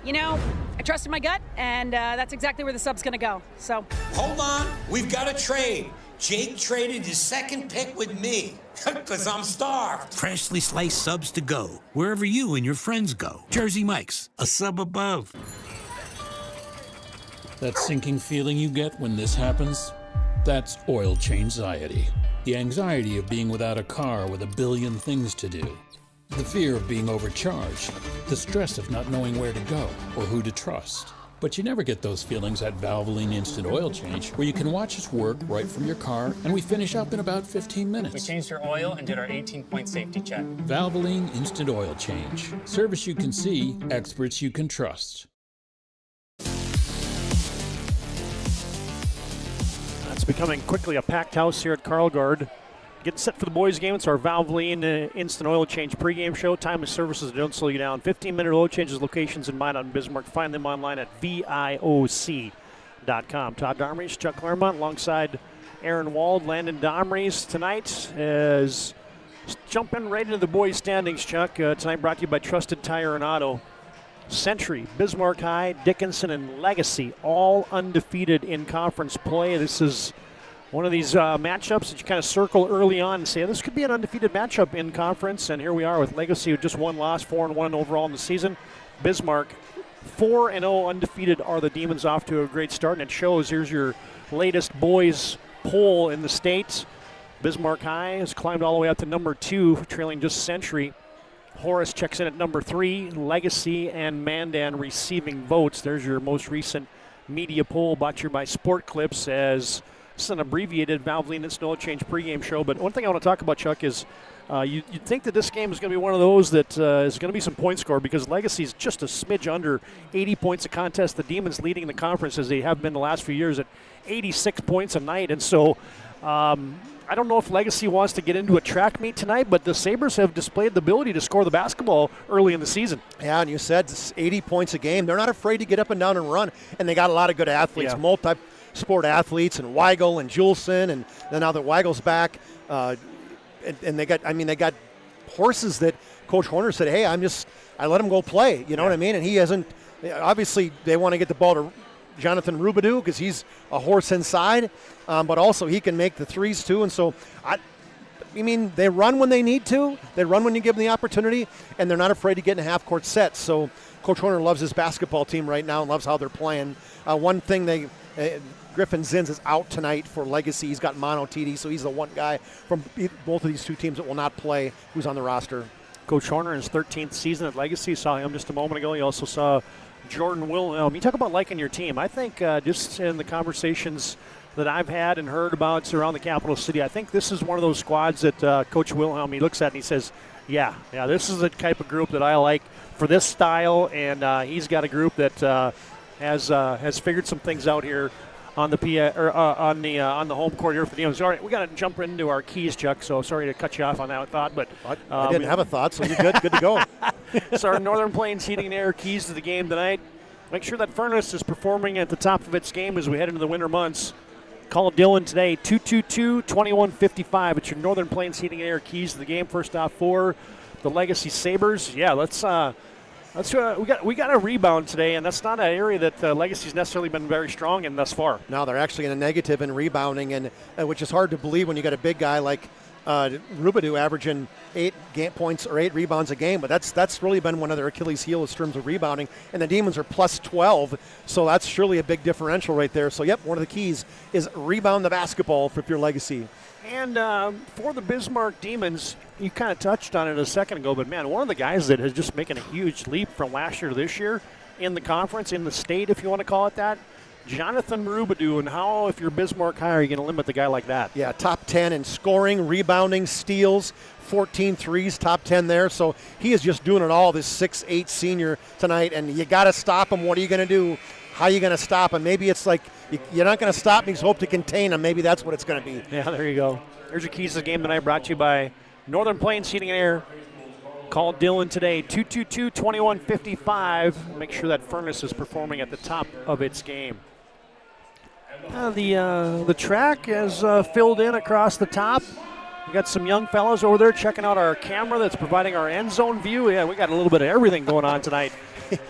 [SPEAKER 3] You know, I trusted my gut, and that's exactly where the sub's going to go. So
[SPEAKER 7] Hold on, we've got a trade. Jake traded his second pick with me, because I'm starved. Freshly sliced subs to go, wherever you and your friends go. Jersey Mike's, a sub above.
[SPEAKER 5] That sinking feeling you get when this happens? That's oil change-anxiety. The anxiety of being without a car with a billion things to do. The fear of being overcharged. The stress of not knowing where to go or who to trust. But you never get those feelings at Valvoline Instant Oil Change, where you can watch us work right from your car, and we finish up in about 15 minutes.
[SPEAKER 6] We changed your oil and did our 18-point safety check.
[SPEAKER 5] Valvoline Instant Oil Change. Service you can see, experts you can trust.
[SPEAKER 12] It's becoming quickly a packed house here at Carl Guard. Getting set for the boys' game. It's our Valvoline Instant Oil Change pregame show. Time of services don't slow you down. 15-minute oil changes, locations in Minot and Bismarck. Find them online at VIOC.com. Todd Darmries, Chuck Claremont, alongside Aaron Wald, Landon Darmries tonight. As jumping right into the boys' standings, Chuck. Tonight brought to you by Trusted Tire and Auto. Century, Bismarck High, Dickinson, and Legacy, all undefeated in conference play. This is one of these matchups that you kind of circle early on and say, this could be an undefeated matchup in conference. And here we are with Legacy with just one loss, 4-1 overall in the season. Bismarck, 4-0 undefeated are the Demons, off to a great start. And it shows, here's your latest boys poll in the state. Bismarck High has climbed all the way up to number 2, trailing just Century. Horace checks in at number 3. Legacy and Mandan receiving votes. There's your most recent media poll brought to you by Sport Clips, as this is an abbreviated Valvoline Instant Oil Change pregame show. But one thing I want to talk about, Chuck, is you'd think that this game is going to be one of those that is going to be some point score, because Legacy's just a smidge under 80 points a contest. The Demons leading the conference, as they have been the last few years, at 86 points a night. And so I don't know if Legacy wants to get into a track meet tonight, but the Sabres have displayed the ability to score the basketball early in the season.
[SPEAKER 13] Yeah, and you said it's 80 points a game. They're not afraid to get up and down and run, and they got a lot of good athletes, multi-sport athletes, and Weigel and Juleson, and then now that Weigel's back, and they got horses that Coach Horner said, hey, I let him go play, you know what I mean? And he hasn't, obviously they want to get the ball to Jonathan Rubidoux because he's a horse inside, but also he can make the threes too. And so, they run when they need to. They run when you give them the opportunity, and they're not afraid to get in half-court sets. So Coach Horner loves his basketball team right now and loves how they're playing. One thing, Griffin Zins is out tonight for Legacy. He's got mono TD, so he's the one guy from both of these two teams that will not play who's on the roster.
[SPEAKER 12] Coach Horner in his 13th season at Legacy. Saw him just a moment ago. You also saw Jordan Wilhelm. You talk about liking your team. I think just in the conversations that I've had and heard about around the capital city, I think this is one of those squads that Coach Wilhelm, he looks at and he says, yeah, this is the type of group that I like for this style, and he's got a group that has figured some things out here on the on the home court here for the Demons. All right, we got to jump into our keys, Chuck. So sorry to cut you off on that thought, but
[SPEAKER 13] I didn't have a thought, so you're good to go.
[SPEAKER 12] So our Northern Plains Heating and Air keys to the game tonight. Make sure that furnace is performing at the top of its game as we head into the winter months. Call Dylan today, 222-2155. It's your Northern Plains Heating and Air keys to the game. First off for the Legacy Sabres. Yeah, we got a rebound today, and that's not an area that Legacy's necessarily been very strong in thus far.
[SPEAKER 13] No, they're actually in a negative in rebounding, and which is hard to believe when you got a big guy like Rubidoux averaging 8 points or 8 rebounds a game. But that's really been one of their Achilles' heel in terms of rebounding, and the Demons are plus 12, so that's surely a big differential right there. So, one of the keys is rebound the basketball for your Legacy.
[SPEAKER 12] And for the Bismarck Demons, you kind of touched on it a second ago, but man, one of the guys that is just making a huge leap from last year to this year in the conference, in the state, if you want to call it that, Jonathan Rubidoux. And how, if you're Bismarck High, are you going to limit the guy like that?
[SPEAKER 13] Yeah, top 10 in scoring, rebounding, steals, 14 threes, top 10 there. So he is just doing it all, this 6'8" senior tonight, and you got to stop him. What are you going to do? How are you going to stop him? Maybe it's like you're not going to stop him, you hope to contain him. Maybe that's what it's going to be.
[SPEAKER 12] Yeah, there you go. There's your keys to the game tonight, brought to you by Northern Plains Heating and Air. Call Dylan today, 222-2155. Make sure that furnace is performing at the top of its game. The track is filled in across the top. We got some young fellows over there checking out our camera that's providing our end zone view. Yeah, we got a little bit of everything going on tonight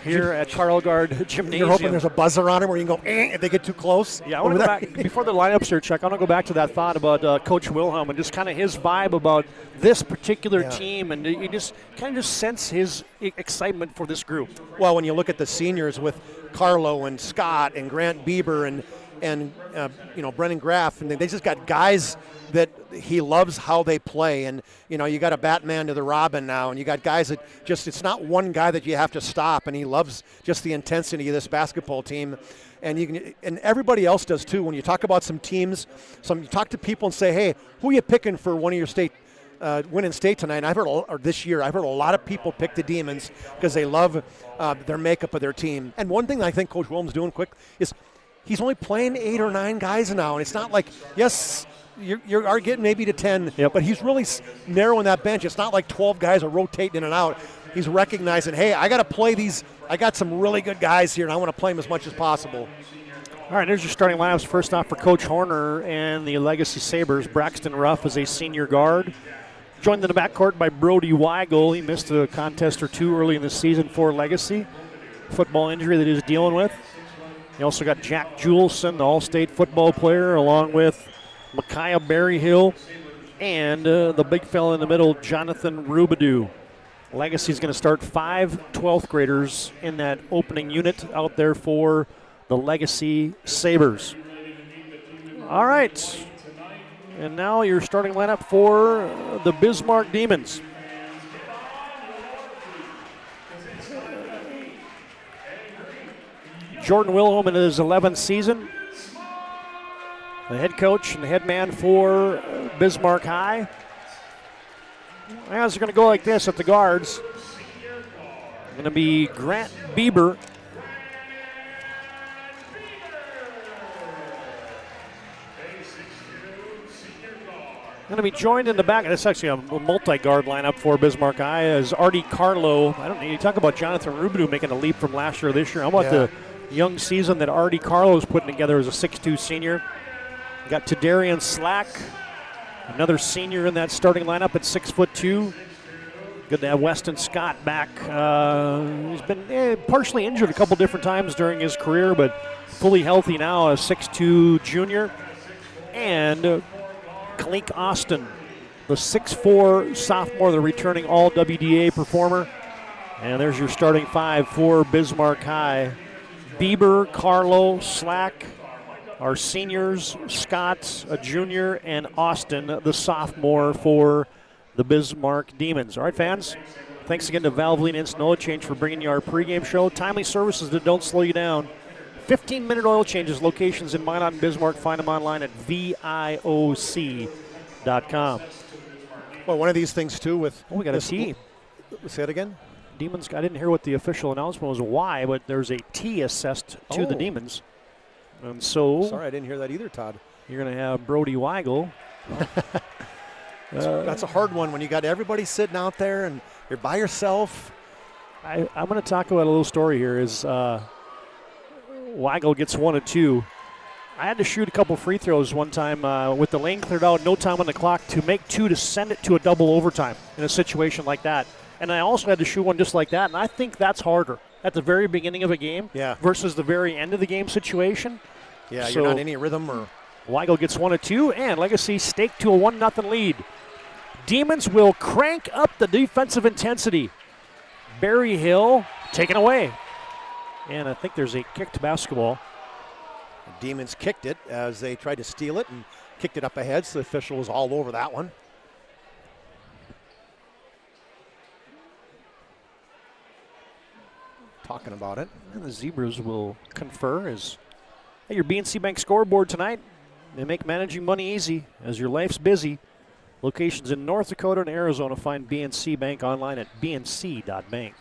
[SPEAKER 12] here at Carl Guard Gymnasium.
[SPEAKER 13] You're hoping there's a buzzer on them where you can go, if they get too close?
[SPEAKER 12] Yeah, I want to go back, before the lineups here, Chuck, I want to go back to that thought about Coach Wilhelm and just kind of his vibe about this particular team, and you just kind of just sense his excitement for this group.
[SPEAKER 13] Well, when you look at the seniors with Carlo and Scott and Grant Bieber and Brennan Graff, and they just got guys that he loves how they play. And, you got a Batman to the Robin now, and you got guys that just, it's not one guy that you have to stop, and he loves just the intensity of this basketball team. And and everybody else does too. When you talk about some teams, you talk to people and say, hey, who are you picking for one of your state winning state tonight? And this year, I've heard a lot of people pick the Demons because they love their makeup of their team. And one thing I think Coach Williams doing quick is he's only playing 8 or 9 guys now, and it's not like, yes, you are getting maybe to 10, but he's really narrowing that bench. It's not like 12 guys are rotating in and out. He's recognizing, hey, I got to play these. I got some really good guys here, and I want to play them as much as possible.
[SPEAKER 12] All right, there's your starting lineups. First off for Coach Horner and the Legacy Sabres. Braxton Ruff is a senior guard. Joined in the backcourt by Brody Weigel. He missed a contest or two early in the season for Legacy. Football injury that he's dealing with. You also got Jack Juleson, the All-State football player, along with Micaiah Berryhill and the big fella in the middle, Jonathan Rubidoux. Legacy's going to start 5 12th graders in that opening unit out there for the Legacy Sabres. All right. And now your starting lineup for the Bismarck Demons. Jordan Wilhelm in his 11th season. The head coach and the head man for Bismarck High. As they're going to go like this at the guards. Going to be Grant Bieber. Going to be joined in the back. That's actually a multi-guard lineup for Bismarck High as Artie Carlo. I don't know. You talk about Jonathan Rubidoux making a leap from last year to this year. How about the young season that Artie Carlo is putting together as a 6'2 senior? You got Tadarian Slack, another senior in that starting lineup at 6'2". Good to have Weston Scott back. He's been partially injured a couple different times during his career, but fully healthy now, a 6'2 junior. And Kalik Austin, the 6'4 sophomore, the returning all-WDA performer. And there's your starting 5 for Bismarck High. Bieber, Carlo, Slack, our seniors, Scott, a junior, and Austin, the sophomore for the Bismarck Demons. All right, fans, thanks again to Valvoline Instant Oil Change for bringing you our pregame show. Timely services that don't slow you down. 15-minute oil changes, locations in Minot and Bismarck. Find them online at VIOC.com.
[SPEAKER 13] Well, one of these things, too, with...
[SPEAKER 12] we got a T.
[SPEAKER 13] Say it again?
[SPEAKER 12] Demons, I didn't hear what the official announcement was, why, but there's a T assessed to the Demons. And so...
[SPEAKER 13] Sorry, I didn't hear that either, Todd.
[SPEAKER 12] You're going to have Brody Weigel.
[SPEAKER 13] That's a hard one when you got everybody sitting out there and you're by yourself.
[SPEAKER 12] I'm going to talk about a little story here. Is Weigel gets 1 of 2. I had to shoot a couple free throws one time with the lane cleared out, no time on the clock, to make 2 to send it to a double overtime in a situation like that. And I also had to shoot one just like that, and I think that's harder at the very beginning of a game versus the very end of the game situation.
[SPEAKER 13] Yeah, so you're not in any rhythm. Or
[SPEAKER 12] Weigel gets 1 of 2, and Legacy staked to a 1-0 lead. Demons will crank up the defensive intensity. Berryhill taken away. And I think there's a kicked basketball.
[SPEAKER 13] The Demons kicked it as they tried to steal it and kicked it up ahead, so the official was all over that one. Talking about it.
[SPEAKER 12] And the Zebras will confer as your BNC Bank scoreboard tonight. They make managing money easy as your life's busy. Locations in North Dakota and Arizona. Find BNC Bank online at bnc.bank.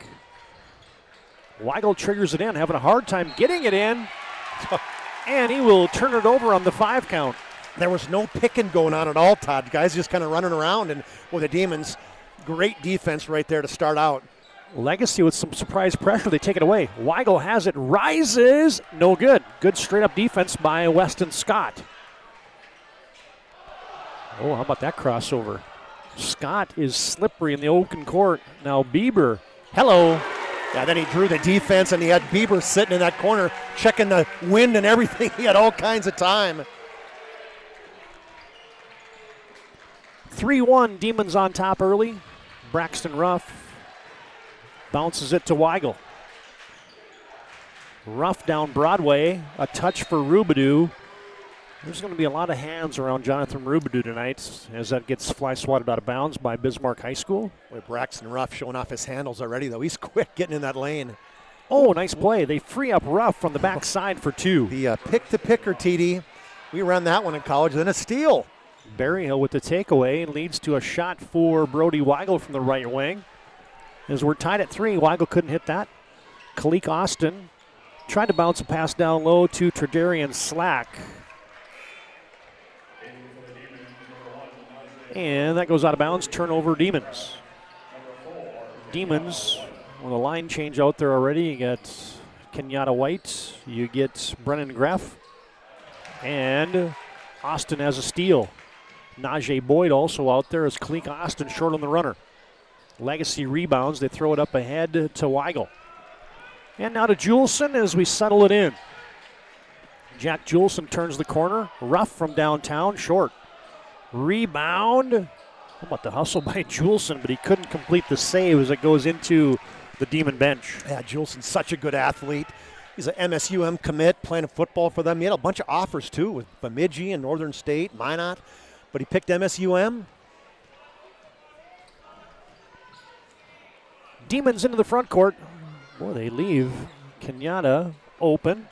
[SPEAKER 12] Weigel triggers it in, having a hard time getting it in. And he will turn it over on the 5 count.
[SPEAKER 13] There was no picking going on at all, Todd. Guys just kind of running around, and the Demons Great defense right there to start out.
[SPEAKER 12] Legacy with some surprise pressure. They take it away. Weigel has it. Rises. No good. Good straight-up defense by Weston Scott. Oh, how about that crossover? Scott is slippery in the open court. Now Bieber. Hello.
[SPEAKER 13] Yeah, then he drew the defense, and he had Bieber sitting in that corner, checking the wind and everything. He had all kinds of time.
[SPEAKER 12] 3-1, Demons on top early. Braxton Ruff bounces it to Weigel. Ruff down Broadway, a touch for Rubidoux. There's going to be a lot of hands around Jonathan Rubidoux tonight as that gets fly swatted out of bounds by Bismarck High School.
[SPEAKER 13] Boy, Braxton Ruff showing off his handles already, though. He's quick getting in that lane.
[SPEAKER 12] Oh, nice play. They free up Ruff from the backside for two.
[SPEAKER 13] The pick-to-picker, TD. We ran that one in college, then a steal.
[SPEAKER 12] Berryhill with the takeaway and leads to a shot for Brody Weigel from the right wing. As we're tied at 3, Weigel couldn't hit that. Kalik Austin tried to bounce a pass down low to Tredarian Slack. And that goes out of bounds. Turnover, Demons. Demons, with a line change out there already. You got Kenyatta White. You get Brennan Greff. And Austin has a steal. Najee Boyd also out there as Kalik Austin short on the runner. Legacy rebounds. They throw it up ahead to Weigel. And now to Juleson as we settle it in. Jack Juleson turns the corner. Ruff from downtown, short. Rebound. How about the hustle by Juleson, but he couldn't complete the save as it goes into the Demon bench.
[SPEAKER 13] Yeah, Juleson's such a good athlete. He's an MSUM commit, playing football for them. He had a bunch of offers, too, with Bemidji and Northern State, Minot, but he picked MSUM.
[SPEAKER 12] Demons into the front court. Boy, they leave Kenyatta open.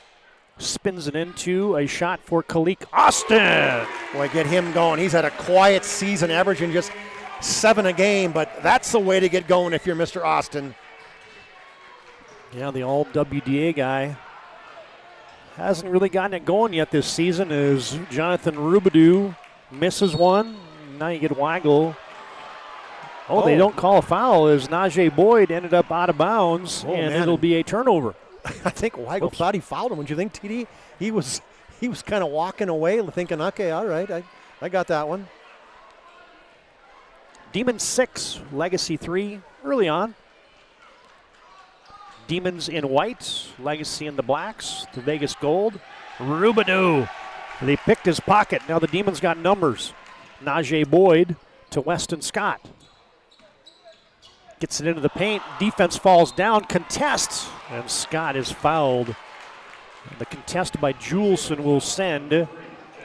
[SPEAKER 12] Spins it into a shot for Kalik Austin.
[SPEAKER 13] Boy, get him going. He's had a quiet season, averaging just 7 a game, but that's the way to get going if you're Mr. Austin.
[SPEAKER 12] Yeah, the all WDA guy hasn't really gotten it going yet this season as Jonathan Rubidoux misses one. Now you get Weigel. Oh, they don't call a foul as Najee Boyd ended up out of bounds, and it'll be a turnover.
[SPEAKER 13] I think Weigel thought he fouled him. Would you think, TD? He was kind of walking away thinking, okay, all right, I got that one.
[SPEAKER 12] Demons 6, Legacy 3 early on. Demons in white, Legacy in the blacks, the Vegas gold. Rubidoux, they picked his pocket. Now the Demons got numbers. Najee Boyd to Weston Scott. Gets it into the paint. Defense falls down. Contest. And Scott is fouled. And the contest by Juleson will send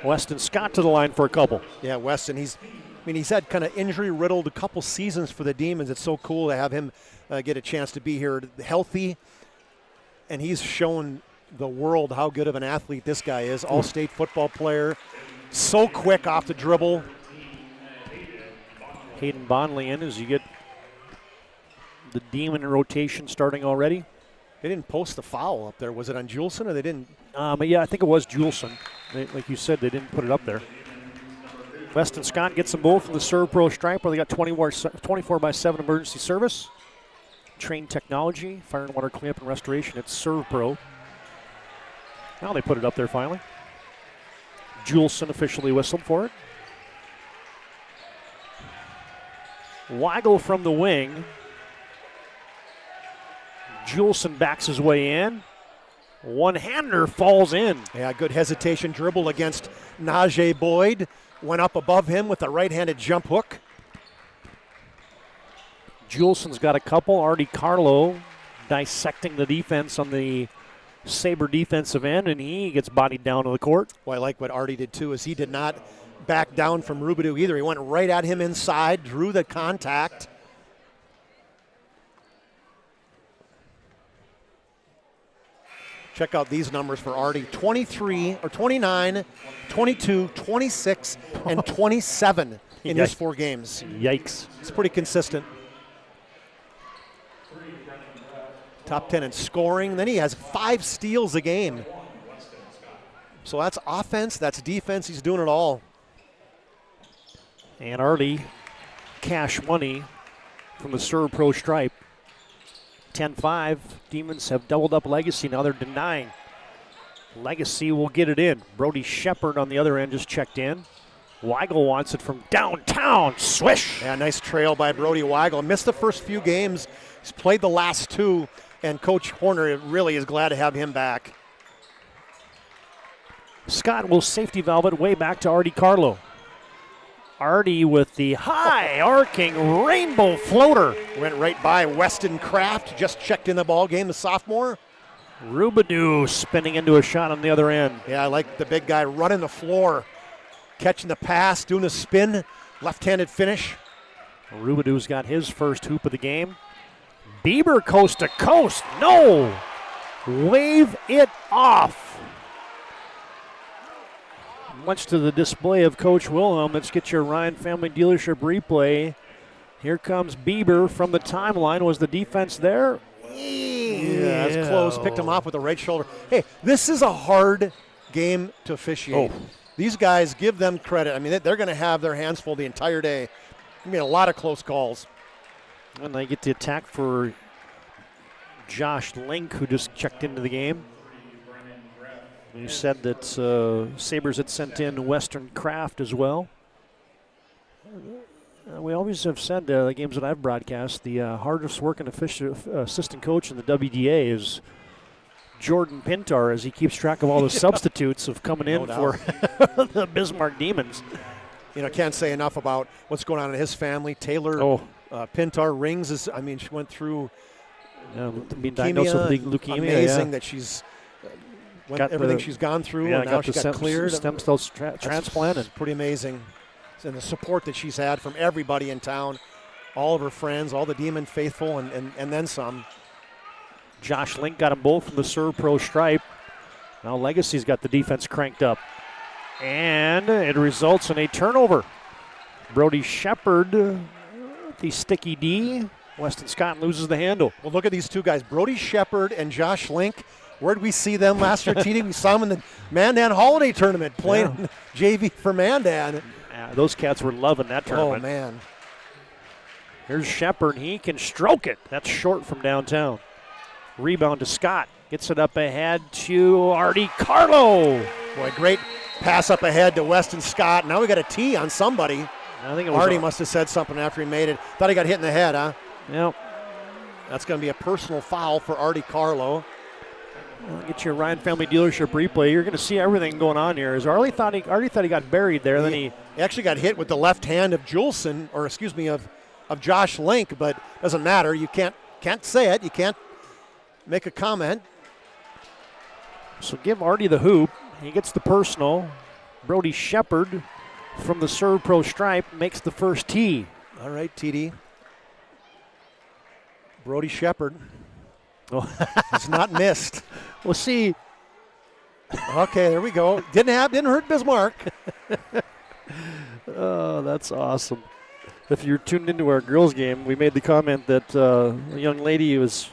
[SPEAKER 12] Weston Scott to the line for a couple.
[SPEAKER 13] Yeah, Weston, he's had kind of injury-riddled a couple seasons for the Demons. It's so cool to have him get a chance to be here healthy. And he's shown the world how good of an athlete this guy is. All-state football player. So quick off the dribble.
[SPEAKER 12] Hayden Bonley in as you get the Demon rotation starting already.
[SPEAKER 13] They didn't post the foul up there. Was it on Juleson or they didn't?
[SPEAKER 12] Yeah, I think it was Juleson. Like you said, they didn't put it up there. Weston Scott gets them both from the Serve Pro stripe where they got 24/7 emergency service. Trained technology, fire and water cleanup and restoration. It's Serve Pro. Now they put it up there finally. Juleson officially whistled for it. Weigel from the wing. Juleson backs his way in. One-hander falls in.
[SPEAKER 13] Yeah, good hesitation dribble against Najee Boyd. Went up above him with a right-handed jump hook.
[SPEAKER 12] Juleson's got a couple. Artie Carlo dissecting the defense on the Sabre defensive end, and he gets bodied down to the court.
[SPEAKER 13] Well, I like what Artie did, too, is he did not back down from Rubidoux either. He went right at him inside, drew the contact. Check out these numbers for Artie. 29, 22, 26, and 27 in his 4 games.
[SPEAKER 12] Yikes.
[SPEAKER 13] It's pretty consistent. Top 10 in scoring. Then he has 5 steals a game. So that's offense, that's defense. He's doing it all.
[SPEAKER 12] And Artie, cash money, from the serve pro stripe. 10-5. Demons have doubled up Legacy. Now they're denying. Legacy will get it in. Brody Shepard on the other end just checked in. Weigel wants it from downtown. Swish!
[SPEAKER 13] Yeah, nice trail by Brody Weigel. Missed the first few games. He's played the last two, and Coach Horner really is glad to have him back.
[SPEAKER 12] Scott will safety valve it way back to Artie Carlo. Artie with the high arcing rainbow floater.
[SPEAKER 13] Went right by Weston Kraft, just checked in the ball game, the sophomore.
[SPEAKER 12] Rubadu spinning into a shot on the other end.
[SPEAKER 13] Yeah, I like the big guy running the floor, catching the pass, doing a spin, left-handed finish.
[SPEAKER 12] Rubadu's got his first hoop of the game. Bieber coast to coast. No! Wave it off. Much to the display of Coach Wilhelm. Let's get your Ryan Family Dealership replay. Here comes Bieber from the timeline. Was the defense there?
[SPEAKER 13] Yeah, that's close. Picked him off with the right shoulder. Hey, this is a hard game to officiate. These guys, give them credit. I mean, they're going to have their hands full the entire day. I mean, a lot of close calls.
[SPEAKER 12] And they get the attack for Josh Link, who just checked into the game. You said that Sabres had sent in Western Kraft as well. We always have said the games that I've broadcast, the hardest working assistant coach in the WDA is Jordan Pintar, as he keeps track of all the substitutes of coming in for the Bismarck Demons.
[SPEAKER 13] You know, can't say enough about what's going on in his family. Taylor Pintar Rings is, I mean, she went through
[SPEAKER 12] being diagnosed with leukemia.
[SPEAKER 13] Amazing that she's got everything she's gone through, and now she got cleared.
[SPEAKER 12] Stem cell transplant.
[SPEAKER 13] It's pretty amazing. And the support that she's had from everybody in town, all of her friends, all the Demon faithful, and then some.
[SPEAKER 12] Josh Link got them both from the serve pro stripe. Now Legacy's got the defense cranked up. And it results in a turnover. Brody Shepard, the sticky D. Weston Scott loses the handle.
[SPEAKER 13] Well, look at these two guys, Brody Shepard and Josh Link. Where did we see them last year, TD? We saw them in the Mandan Holiday Tournament playing JV for Mandan.
[SPEAKER 12] Those cats were loving that tournament.
[SPEAKER 13] Oh, man.
[SPEAKER 12] Here's Shepard. He can stroke it. That's short from downtown. Rebound to Scott. Gets it up ahead to Artie Carlo.
[SPEAKER 13] Boy, great pass up ahead to Weston Scott. Now we got a T on somebody.
[SPEAKER 12] I think it was
[SPEAKER 13] Artie must have said something after he made it. Thought he got hit in the head, huh?
[SPEAKER 12] Yep.
[SPEAKER 13] That's going to be a personal foul for Artie Carlo.
[SPEAKER 12] Get your Ryan Family Dealership replay. You're going to see everything going on here. As Artie thought he got buried there. Then he
[SPEAKER 13] actually got hit with the left hand of Juleson, or excuse me, of Josh Link, but doesn't matter. You can't say it. You can't make a comment.
[SPEAKER 12] So give Artie the hoop. He gets the personal. Brody Shepard from the serve pro stripe makes the first tee.
[SPEAKER 13] All right, TD. Brody Shepard. It's not missed.
[SPEAKER 12] We'll see.
[SPEAKER 13] Okay, there we go. Didn't hurt Bismarck.
[SPEAKER 12] Oh, that's awesome. If you're tuned into our girls' game, we made the comment that a young lady was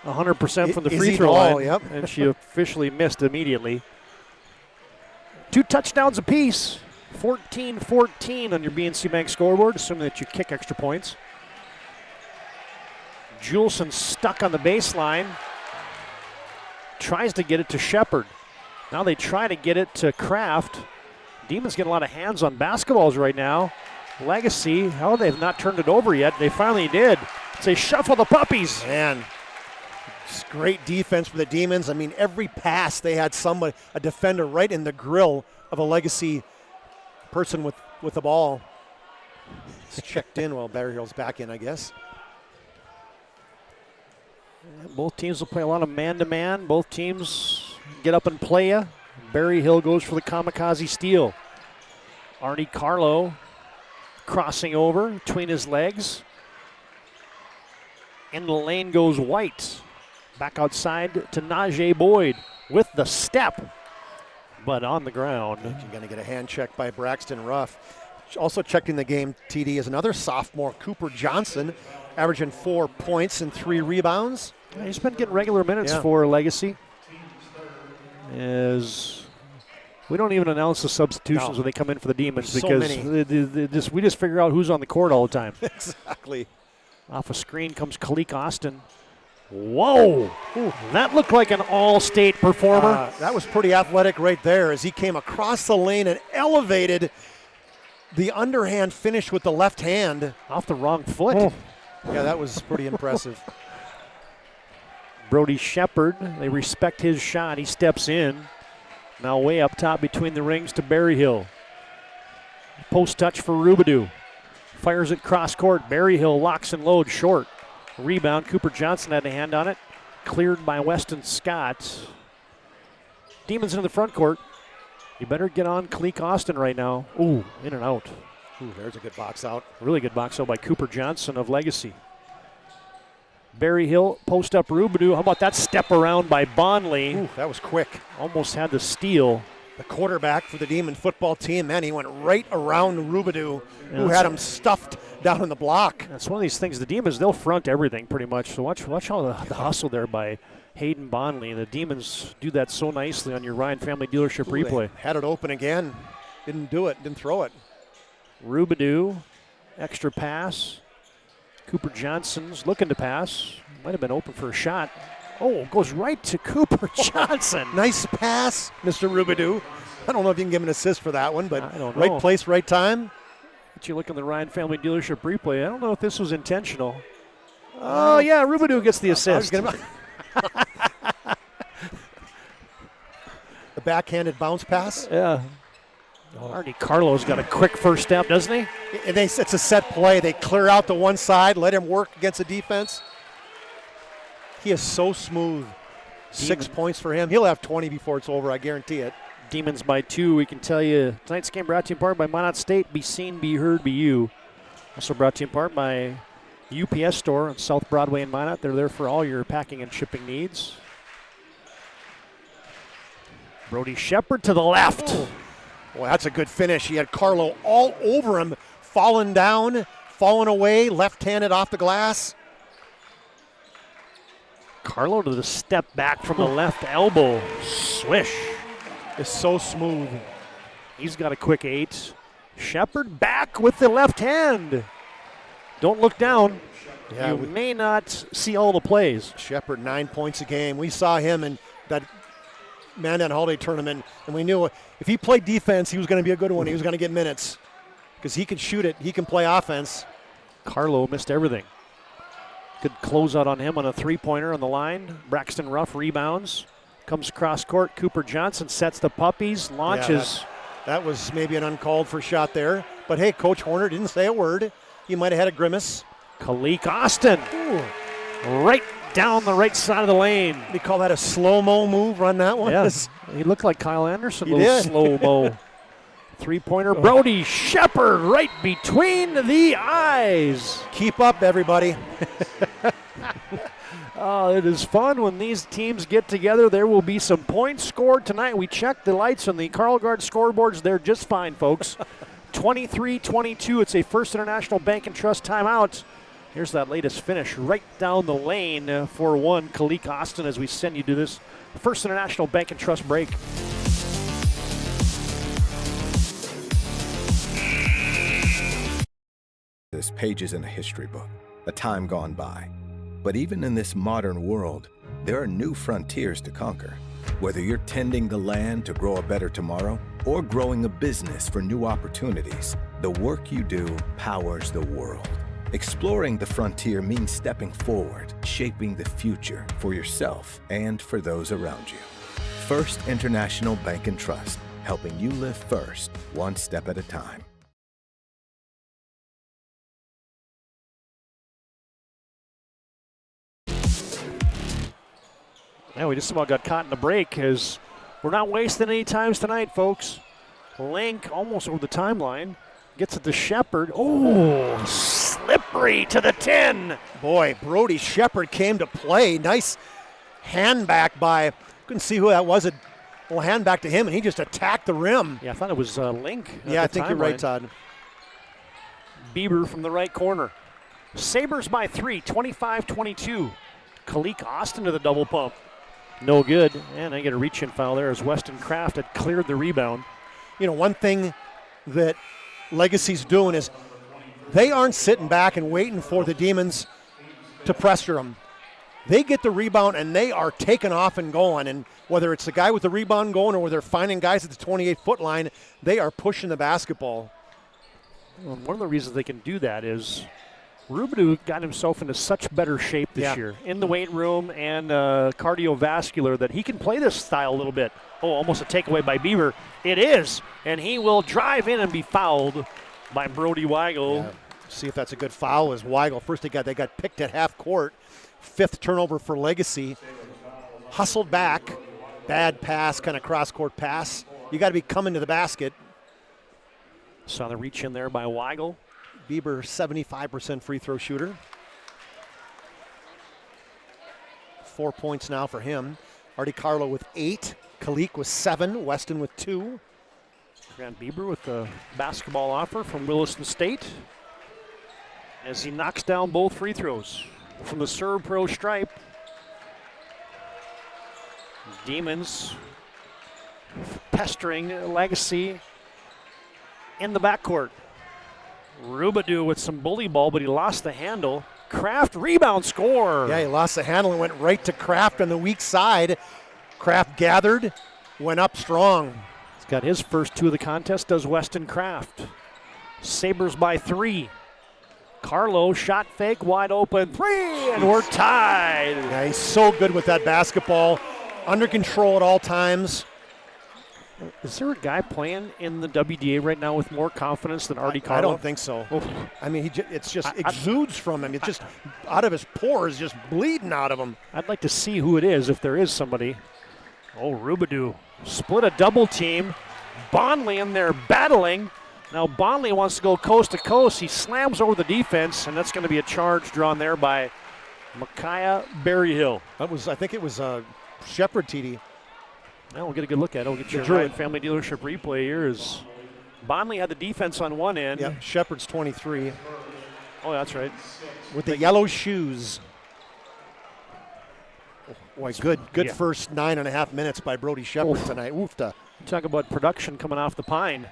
[SPEAKER 12] 100% from the free throw line, and she officially missed immediately. 2 touchdowns apiece. 14-14 on your BNC Bank scoreboard, assuming that you kick extra points. Juleson stuck on the baseline. Tries to get it to Shepard. Now they try to get it to Kraft. Demons get a lot of hands on basketballs right now. Legacy, they've not turned it over yet. They finally did. They shuffle the puppies.
[SPEAKER 13] Man, just great defense for the Demons. I mean, every pass they had a defender right in the grill of a Legacy person with the ball. It's checked in while Barry Hill's back in, I guess.
[SPEAKER 12] Both teams will play a lot of man-to-man. Both teams get up and play you. Barry Hill goes for the kamikaze steal. Artie Carlo crossing over between his legs. In the lane goes White. Back outside to Najee Boyd with the step, but on the ground.
[SPEAKER 13] You're going to get a hand check by Braxton Ruff. Also checked in the game, TD, is another sophomore, Cooper Johnson, averaging 4 points and 3 rebounds.
[SPEAKER 12] He's been getting regular minutes for Legacy. As we don't even announce the substitutions when they come in for the Demons, because we just figure out who's on the court all the time.
[SPEAKER 13] Exactly.
[SPEAKER 12] Off a screen comes Kalik Austin. Whoa! Ooh, that looked like an all-state performer.
[SPEAKER 13] That was pretty athletic right there as he came across the lane and elevated the underhand finish with the left hand.
[SPEAKER 12] Off the wrong foot.
[SPEAKER 13] Oh. Yeah, that was pretty impressive.
[SPEAKER 12] Brody Shepard, they respect his shot. He steps in. Now way up top between the rings to Berryhill. Post touch for Rubidoux. Fires it cross court. Berryhill locks and loads short. Rebound. Cooper Johnson had a hand on it. Cleared by Weston Scott. Demons in the front court. You better get on Kalik Austin right now. Ooh, in and out.
[SPEAKER 13] Ooh, there's a good box out.
[SPEAKER 12] Really good box out by Cooper Johnson of Legacy. Berryhill, post up Rubidoux. How about that step around by Bonley?
[SPEAKER 13] Ooh, that was quick.
[SPEAKER 12] Almost had the steal.
[SPEAKER 13] The quarterback for the Demon football team, man, he went right around Rubidoux, who had him stuffed down in the block.
[SPEAKER 12] That's one of these things. The Demons, they'll front everything pretty much. So watch how the hustle there by Hayden Bonley. The Demons do that so nicely on your Ryan Family Dealership replay.
[SPEAKER 13] They had it open again. Didn't do it. Didn't throw it.
[SPEAKER 12] Rubidoux, extra pass. Cooper Johnson's looking to pass. Might have been open for a shot. Oh, goes right to Cooper Johnson.
[SPEAKER 13] Nice pass, Mr. Rubidoux. I don't know if you can give him an assist for that one, but
[SPEAKER 12] I don't know.
[SPEAKER 13] Right place, right time.
[SPEAKER 12] But you look in the Ryan Family Dealership replay. I don't know if this was intentional. Oh, yeah, Rubidoux gets the assist.
[SPEAKER 13] The backhanded bounce pass.
[SPEAKER 12] Yeah. Arnie Carlo's got a quick first step, doesn't he?
[SPEAKER 13] It's a set play. They clear out to one side, let him work against the defense. He is so smooth. 6 points for him. He'll have 20 before it's over, I guarantee it.
[SPEAKER 12] Demons by 2. We can tell you tonight's game brought to you in part by Minot State. Be seen, be heard, be you. Also brought to you in part by UPS Store on South Broadway in Minot. They're there for all your packing and shipping needs. Brody Shepard to the left.
[SPEAKER 13] Oh. Well, that's a good finish. He had Carlo all over him, falling down, falling away, left-handed off the glass.
[SPEAKER 12] Carlo to the step back from the left elbow. Swish.
[SPEAKER 13] It's so smooth.
[SPEAKER 12] He's got a quick 8. Shepard back with the left hand. Don't look down.
[SPEAKER 13] Yeah,
[SPEAKER 12] you may not see all the plays.
[SPEAKER 13] Shepard, 9 points a game. We saw him in that Mandan Holiday tournament, and we knew if he played defense, he was going to be a good one. He was going to get minutes because he can shoot it. He can play offense.
[SPEAKER 12] Carlo missed everything. Good closeout on him on a three-pointer on the line. Braxton Ruff rebounds. Comes cross court. Cooper Johnson sets the puppies, launches.
[SPEAKER 13] Yeah, that was maybe an uncalled for shot there. But hey, Coach Horner didn't say a word. He might have had a grimace.
[SPEAKER 12] Kalik Austin. Ooh. Right down the right side of the lane.
[SPEAKER 13] They call that a slow-mo move, run that one?
[SPEAKER 12] Yes. He looked like Kyle Anderson, a little slow-mo. Three-pointer. Brody Shepard right between the eyes.
[SPEAKER 13] Keep up, everybody.
[SPEAKER 12] Oh, it is fun when these teams get together. There will be some points scored tonight. We checked the lights on the Carl Guard scoreboards. They're just fine, folks. 23-22. It's a First International Bank and Trust timeout. Here's that latest finish right down the lane for one. Kalik Austin as we send you to this First International Bank and Trust break.
[SPEAKER 8] This page isn't a history book, a time gone by. But even in this modern world, there are new frontiers to conquer. Whether you're tending the land to grow a better tomorrow or growing a business for new opportunities, the work you do powers the world. Exploring the frontier means stepping forward, shaping the future for yourself and for those around you. First International Bank and Trust, helping you live first, one step at a time.
[SPEAKER 12] Yeah, we just about got caught in the break as we're not wasting any times tonight, folks. Link almost over the timeline. Gets it to Shepard. Oh, slippery to the 10.
[SPEAKER 13] Boy, Brody Shepard came to play. Nice hand back by, couldn't see who that was. A little hand back to him, and he just attacked the rim.
[SPEAKER 12] Yeah, I thought it was Link.
[SPEAKER 13] Yeah, I think you're right, Todd.
[SPEAKER 12] Bieber from the right corner. Sabres by 3, 25-22. Kalik Austin to the double pump. No good. And I get a reach-in foul there as Weston Kraft had cleared the rebound.
[SPEAKER 13] You know, one thing that Legacy's doing is they aren't sitting back and waiting for the Demons to pressure them. They get the rebound, and they are taking off and going. And whether it's the guy with the rebound going or whether they're finding guys at the 28-foot line, they are pushing the basketball.
[SPEAKER 12] Well, one of the reasons they can do that is Rubadu got himself into such better shape this year in the weight room and cardiovascular that he can play this style a little bit. Oh, almost a takeaway by Bieber. It is, and he will drive in and be fouled by Brody Weigel.
[SPEAKER 13] Yeah. See if that's a good foul as Weigel. First they got picked at half court. 5th turnover for Legacy. Hustled back. Bad pass, kind of cross-court pass. You got to be coming to the basket.
[SPEAKER 12] Saw the reach in there by Weigel.
[SPEAKER 13] Bieber, 75% free throw shooter. 4 points now for him. Artie Carlo with 8. Kalik with 7. Weston with 2.
[SPEAKER 12] Grant Bieber with the basketball offer from Williston State as he knocks down both free throws from the serve pro stripe. Demons pestering Legacy in the backcourt. Rubadu with some bully ball, but he lost the handle. Kraft rebound score.
[SPEAKER 13] Yeah, he lost the handle and went right to Kraft on the weak side. Kraft gathered, went up strong.
[SPEAKER 12] He's got his first 2 of the contest, does Weston Kraft. Sabres by 3. Carlo, shot fake, wide open, 3, and we're tied.
[SPEAKER 13] Yeah, he's so good with that basketball. Under control at all times.
[SPEAKER 12] Is there a guy playing in the WDA right now with more confidence than Artie Carlo?
[SPEAKER 13] I don't think so. I mean, it's just exudes from him. It's just out of his pores, just bleeding out of him.
[SPEAKER 12] I'd like to see who it is, if there is somebody. Oh, Rubadu split a double team. Bondley in there battling. Now Bondley wants to go coast to coast. He slams over the defense, and that's going to be a charge drawn there by Micaiah Berryhill.
[SPEAKER 13] I think it was Shepard, TD.
[SPEAKER 12] Now we'll get a good look at it. We'll get your Ryan Family Dealership replay here as Bondley had the defense on one end.
[SPEAKER 13] Yep, Shepard's 23.
[SPEAKER 12] Oh, that's right.
[SPEAKER 13] With the yellow shoes. Boy, good first 9.5 minutes by Brody Shepard tonight. Oofta.
[SPEAKER 12] Talk about production coming off the pine.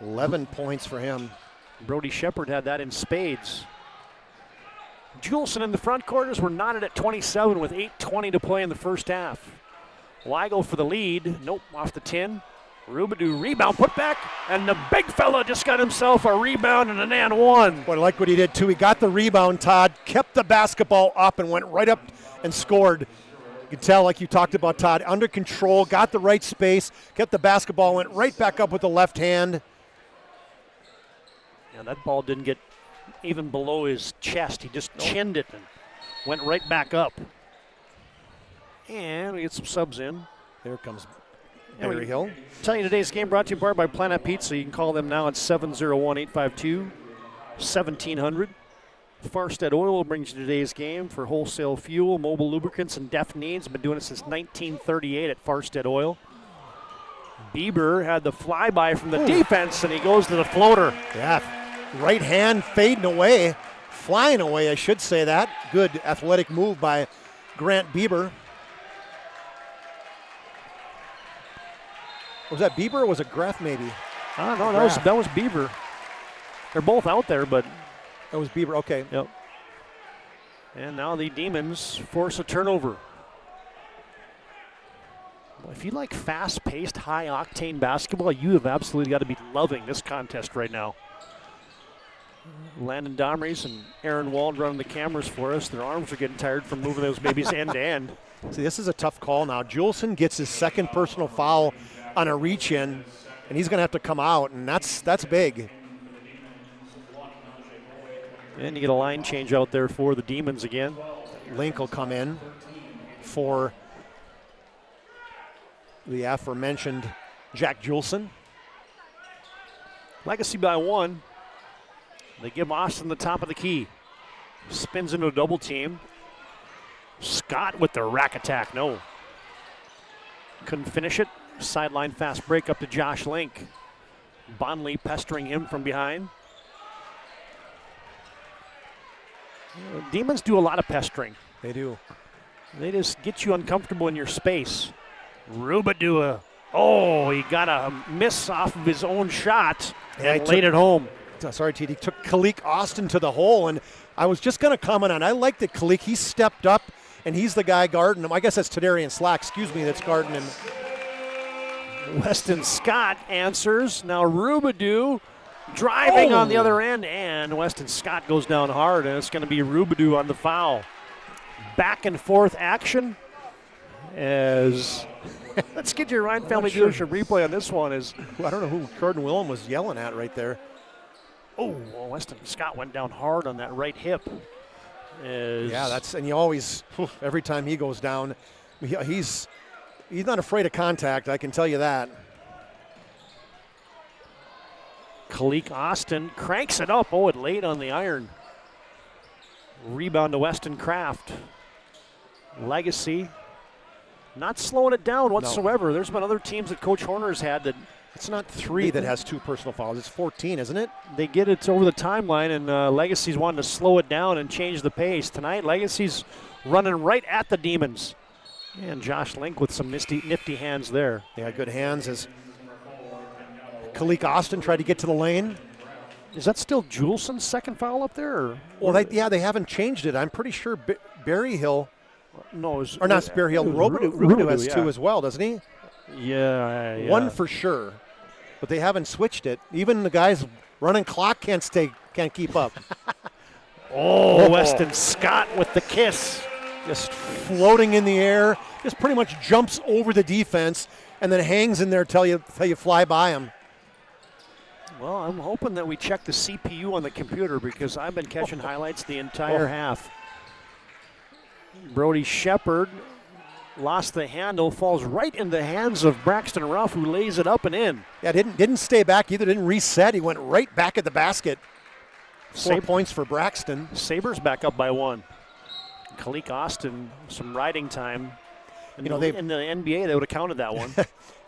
[SPEAKER 13] 11 points for him.
[SPEAKER 12] Brody Shepard had that in spades. Juleson in the front quarters were knotted at 27 with 8:20 to play in the first half. Weigel for the lead. Nope, off the 10. Rubadu rebound, put back, and the big fella just got himself a rebound and an and one.
[SPEAKER 13] Boy, I like what he did too. He got the rebound, Todd, kept the basketball up and went right up and scored. You can tell, like you talked about, Todd, under control, got the right space, kept the basketball, went right back up with the left hand.
[SPEAKER 12] Yeah, that ball didn't get even below his chest. He just chinned it and went right back up. And we get some subs in.
[SPEAKER 13] There comes Berryhill.
[SPEAKER 12] Tell you today's game brought to you in part by Planet Pizza. You can call them now at 701-852-1700. Farstead Oil brings you today's game for wholesale fuel, mobile lubricants, and DEF needs. Been doing it since 1938 at Farstead Oil. Bieber had the flyby from the defense, and he goes to the floater.
[SPEAKER 13] Yeah, right hand fading away, flying away, I should say that. Good athletic move by Grant Bieber. Was that Bieber or was it Greff maybe?
[SPEAKER 12] I don't know. That was Bieber. They're both out there, but
[SPEAKER 13] that was Bieber. Okay.
[SPEAKER 12] Yep. And now the Demons force a turnover. Well, if you like fast-paced, high-octane basketball, you have absolutely got to be loving this contest right now. Landon Domries and Aaron Wald running the cameras for us. Their arms are getting tired from moving those babies end to end.
[SPEAKER 13] See, this is a tough call now. Juleson gets his second personal foul on a reach-in, and he's going to have to come out, and that's big.
[SPEAKER 12] And you get a line change out there for the Demons again.
[SPEAKER 13] Link will come in for the aforementioned Jack Juleson.
[SPEAKER 12] Legacy by 1. They give Austin the top of the key. Spins into a double team. Scott with the rack attack. No. Couldn't finish it. Sideline fast break up to Josh Link. Bondley pestering him from behind. Demons do a lot of pestering.
[SPEAKER 13] They do.
[SPEAKER 12] They just get you uncomfortable in your space. Rubadu, he got a miss off of his own shot and laid it home.
[SPEAKER 13] sorry, TD, took Kalik Austin to the hole, and I was just going to comment on, I like that Kalik, he stepped up, and he's the guy guarding him. I guess that's Tadarian Slack, that's guarding him.
[SPEAKER 12] Weston Scott answers. Now Rubidou driving on the other end, and Weston Scott goes down hard, and it's going to be Rubidou on the foul. Back and forth action as let's get your Ryan Family Dealership replay on this one.
[SPEAKER 13] I don't know who Jordan Willem was yelling at right there.
[SPEAKER 12] Oh, well, Weston Scott went down hard on that right hip.
[SPEAKER 13] Yeah, and you always, every time he goes down, he's not afraid of contact, I can tell you that.
[SPEAKER 12] Kalik Austin cranks it up. Oh, it laid on the iron. Rebound to Weston Kraft. Legacy not slowing it down whatsoever. No. There's been other teams that Coach Horner's had that.
[SPEAKER 13] It's not 3 that has 2 personal fouls. It's 14, isn't it?
[SPEAKER 12] They get it over the timeline, and Legacy's wanting to slow it down and change the pace. Tonight, Legacy's running right at the Demons. And Josh Link with some nifty hands there.
[SPEAKER 13] Yeah, good hands as Kalik Austin tried to get to the lane.
[SPEAKER 12] Is that still Juleson's second foul up there?
[SPEAKER 13] Well, they haven't changed it. I'm pretty sure Berryhill.
[SPEAKER 12] No,
[SPEAKER 13] or not Berryhill. Rubidou has 2 as well, doesn't he?
[SPEAKER 12] Yeah.
[SPEAKER 13] 1 for sure. But they haven't switched it. Even the guys running clock can't keep up.
[SPEAKER 12] Weston Scott with the kiss.
[SPEAKER 13] Just floating in the air. Just pretty much jumps over the defense and then hangs in there till you fly by him.
[SPEAKER 12] Well, I'm hoping that we check the CPU on the computer because I've been catching highlights the entire half. Brody Shepard lost the handle, falls right in the hands of Braxton Ruff, who lays it up and in.
[SPEAKER 13] Yeah, didn't stay back either, didn't reset. He went right back at the basket. 4 points for Braxton.
[SPEAKER 12] Sabres back up by 1. Kalik Austin, some riding time. In the NBA, they would have counted that one.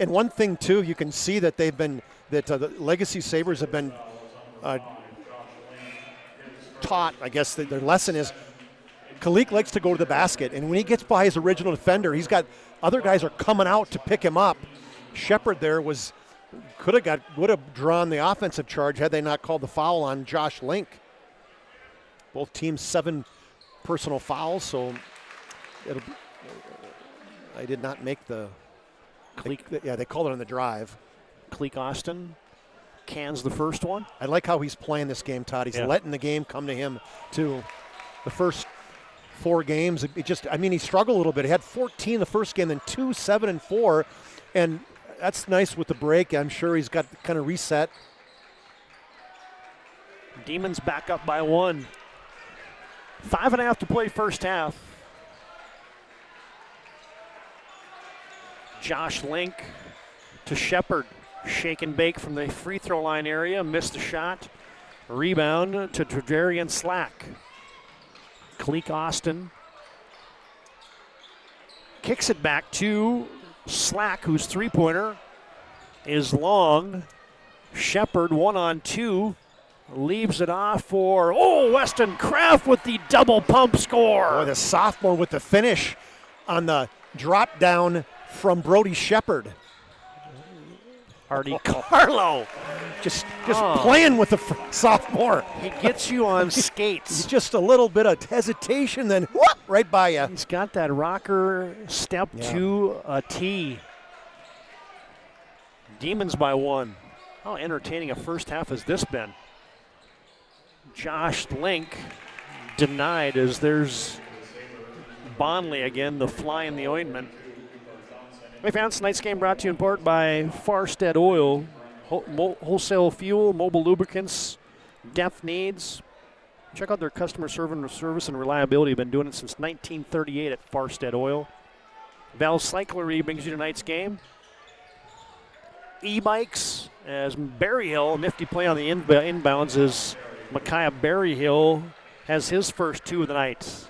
[SPEAKER 13] And one thing, too, you can see that the Legacy Sabres have been taught, I guess their lesson is, Kalik likes to go to the basket, and when he gets by his original defender, other guys are coming out to pick him up. Shepard there would have drawn the offensive charge had they not called the foul on Josh Link. Both teams 7 personal fouls, so I did not make the. They called it on the drive.
[SPEAKER 12] Kalik Austin cans the first one.
[SPEAKER 13] I like how he's playing this game, Todd. He's letting the game come to him too. The first 4 games, he struggled a little bit. He had 14 the first game, then 2, 7, and 4. And that's nice with the break. I'm sure he's got kind of reset.
[SPEAKER 12] Demons back up by 1. 5.5 to play first half. Josh Link to Shepard. Shake and bake from the free throw line area. Missed the shot. Rebound to Tadarian Slack. Kalik Austin kicks it back to Slack, whose 3-pointer is long. Shepard 1-on-2. Leaves it off for, Weston Kraft with the double pump score.
[SPEAKER 13] Boy, the sophomore with the finish on the drop down from Brody Shepard.
[SPEAKER 12] Hardy Carlo.
[SPEAKER 13] Just playing with the sophomore.
[SPEAKER 12] He gets you on skates.
[SPEAKER 13] Just a little bit of hesitation, then whoop, right by you.
[SPEAKER 12] He's got that rocker step to a T. Demons by 1. How entertaining a first half has this been? Josh Link denied as there's Bonley again, the fly in the ointment. Hey fans, tonight's game brought to you in part by Farstead Oil, wholesale fuel, mobile lubricants, depth needs. Check out their customer service and reliability. Been doing it since 1938 at Farstead Oil. Val Cyclery brings you tonight's game. E-bikes as Berryhill, nifty play on the inbounds as Micaiah Berryhill has his first 2 of the night.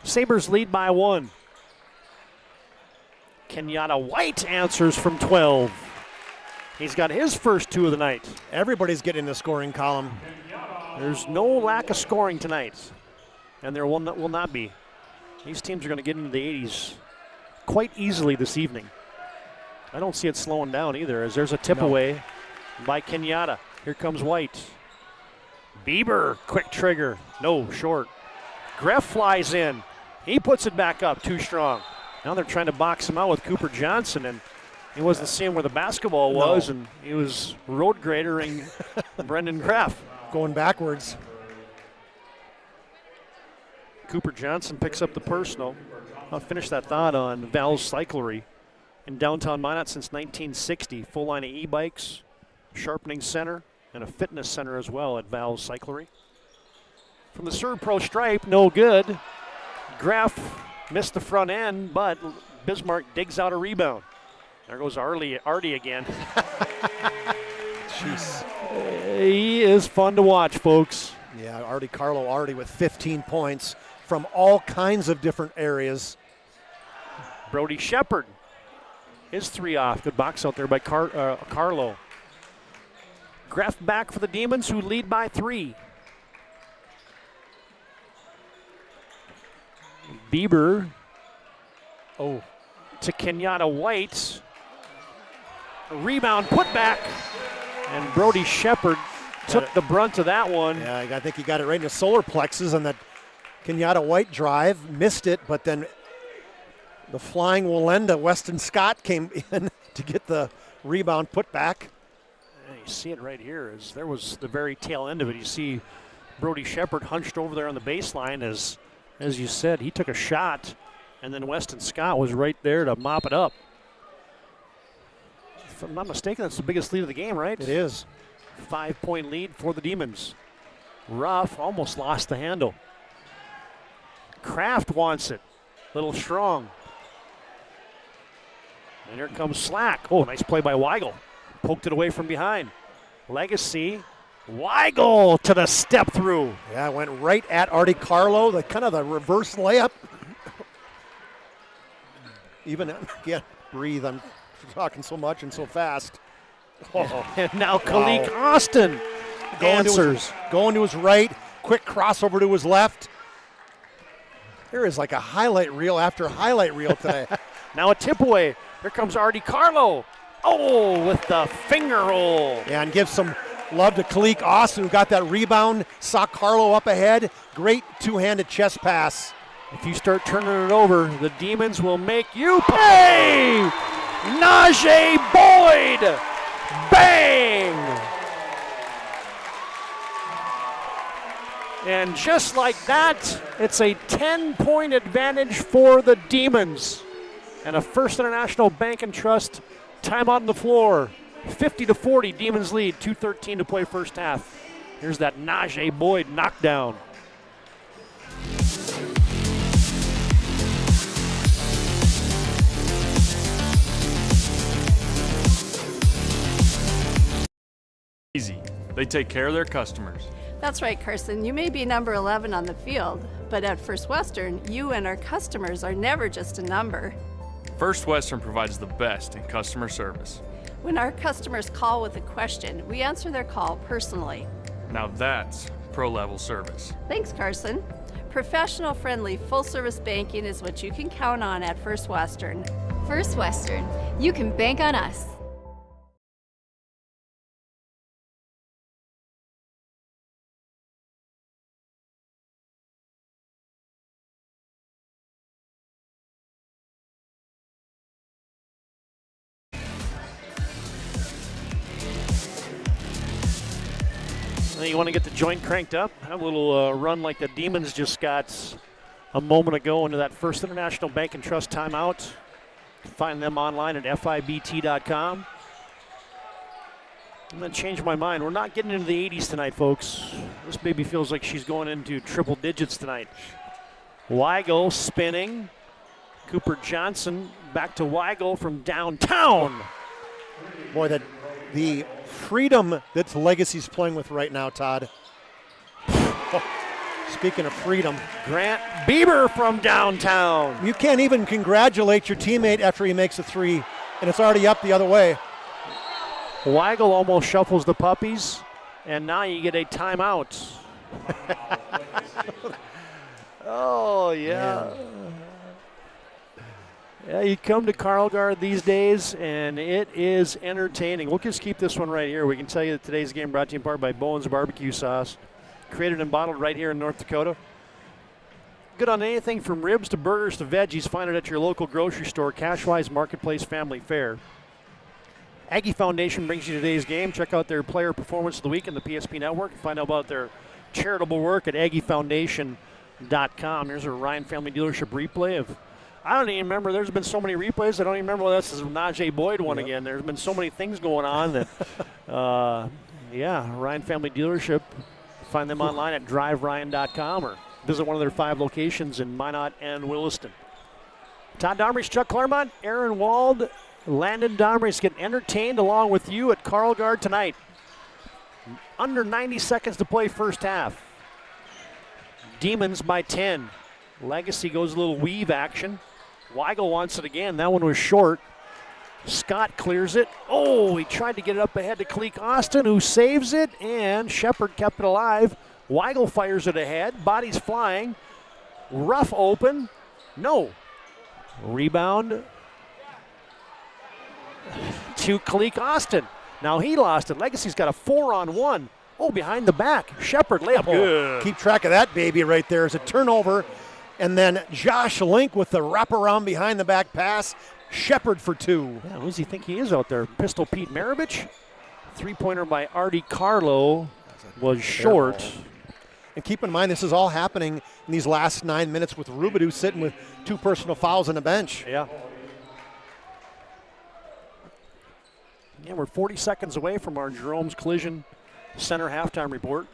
[SPEAKER 12] Sabres lead by 1. Kenyatta White answers from 12. He's got his first 2 of the night.
[SPEAKER 13] Everybody's getting in the scoring column.
[SPEAKER 12] There's no lack of scoring tonight, and there will not be. These teams are going to get into the 80s quite easily this evening. I don't see it slowing down either, as there's a tip away by Kenyatta. Here comes White. Bieber, quick trigger. No, short. Greff flies in. He puts it back up, too strong. Now they're trying to box him out with Cooper Johnson, and he wasn't seeing where the basketball was, and he was road gradering Brendan Greff.
[SPEAKER 13] Going backwards.
[SPEAKER 12] Cooper Johnson picks up the personal. I'll finish that thought on Val's Cyclery in downtown Minot since 1960. Full line of e-bikes, sharpening center, and a fitness center as well at Val's Cyclery. From the serve pro stripe, no good. Greff missed the front end, but Bismarck digs out a rebound. There goes Artie again.
[SPEAKER 13] Jeez.
[SPEAKER 12] He is fun to watch, folks.
[SPEAKER 13] Yeah, Artie with 15 points from all kinds of different areas.
[SPEAKER 12] Brody Shepard, his 3 off. Good box out there by Carlo. Greff back for the Demons, who lead by 3. Bieber. To Kenyatta White. A rebound, put back. And Brody Shepard took the brunt of that one.
[SPEAKER 13] Yeah, I think he got it right in the solar plexus on that Kenyatta White drive. Missed it, but then the flying Walenda, Weston Scott, came in to get the rebound put back.
[SPEAKER 12] Yeah, you see it right here. As there was the very tail end of it. You see Brody Shepard hunched over there on the baseline as you said, he took a shot, and then Weston Scott was right there to mop it up. If I'm not mistaken, that's the biggest lead of the game, right?
[SPEAKER 13] It is.
[SPEAKER 12] 5-point lead for the Demons. Ruff almost lost the handle. Kraft wants it. Little strong. And here comes Slack. Oh, nice play by Weigel. Poked it away from behind. Legacy. Weigel to the step through.
[SPEAKER 13] Yeah, went right at Artie Carlo, the kind of the reverse layup. Even, again, breathe. I'm talking so much and so fast.
[SPEAKER 12] And now Kalik Austin answers.
[SPEAKER 13] Going to his right, quick crossover to his left. There is like a highlight reel after highlight reel today.
[SPEAKER 12] Now a tip away. Here comes Artie Carlo. Oh, with the finger roll.
[SPEAKER 13] Yeah, and give some love to Kalik Austin, who got that rebound, saw Carlo up ahead. Great two-handed chest pass.
[SPEAKER 12] If you start turning it over, the Demons will make you pay! Najee Boyd! Bang! And just like that, it's a 10-point advantage for the Demons. And a First International Bank and Trust timeout on the floor. 50-40, Demons lead, 2:13 to play first half. Here's that Najee Boyd knockdown.
[SPEAKER 14] Easy. They take care of their customers.
[SPEAKER 20] That's right, Carson. You may be number 11 on the field, but at First Western, you and our customers are never just a number.
[SPEAKER 14] First Western provides the best in customer service.
[SPEAKER 20] When our customers call with a question, we answer their call personally.
[SPEAKER 14] Now that's pro-level service.
[SPEAKER 20] Thanks, Carson. Professional, friendly, full-service banking is what you can count on at First Western.
[SPEAKER 21] First Western. You can bank on us.
[SPEAKER 12] You want to get the joint cranked up, have a little run like the Demons just got a moment ago into that First International Bank and Trust timeout. Find them online at FIBT.com. I'm going to change my mind. We're not getting into the 80s tonight, folks. This baby feels like she's going into triple digits tonight. Weigel spinning. Cooper Johnson back to Weigel from downtown.
[SPEAKER 13] Boy, the freedom that Legacy's playing with right now, Todd. Speaking of freedom.
[SPEAKER 12] Grant Bieber from downtown.
[SPEAKER 13] You can't even congratulate your teammate after he makes a three, and it's already up the other way.
[SPEAKER 12] Weigel almost shuffles the puppies, and now you get a timeout. Oh, yeah. Yeah, you come to Carlgard these days, and it is entertaining. We'll just keep this one right here. We can tell you that today's game brought to you in part by Bowen's Barbecue Sauce. created and bottled right here in North Dakota. Good on anything from ribs to burgers to veggies. Find it at your local grocery store, Cashwise Marketplace Family Fare. Aggie Foundation brings you today's game. Check out their player performance of the week in the PSP Network. Find out about their charitable work at AggieFoundation.com. Here's a Ryan Family Dealership replay of, I don't even remember, there's been so many replays, I don't even remember, this is Najee Boyd one again. There's been so many things going on that, Ryan Family Dealership. Find them online at driveryan.com or visit one of their 5 locations in Minot and Williston. Todd Domrich, Chuck Claremont, Aaron Wald, Landon Domrich getting entertained along with you at Carl Guard tonight. Under 90 seconds to play first half. Demons by 10. Legacy goes a little weave action. Weigel wants it again. That one was short. Scott clears it. Oh, he tried to get it up ahead to Cleek Austin, who saves it, and Shepard kept it alive. Weigel fires it ahead. Bodies flying. Rough open. No. Rebound to Cleek Austin. Now he lost it. Legacy's got a 4-on-1. Oh, behind the back. Shepard layup good.
[SPEAKER 13] Keep track of that baby right there. It's a turnover. And then Josh Link with the wraparound behind the back pass. Shepard for 2.
[SPEAKER 12] Yeah, who does he think he is out there? Pistol Pete Maravich. 3-pointer by Artie Carlo was short.
[SPEAKER 13] And keep in mind, this is all happening in these last 9 minutes with Rubidoux sitting with 2 personal fouls on the bench.
[SPEAKER 12] Yeah. Yeah, we're 40 seconds away from our Jerome's Collision Center halftime report.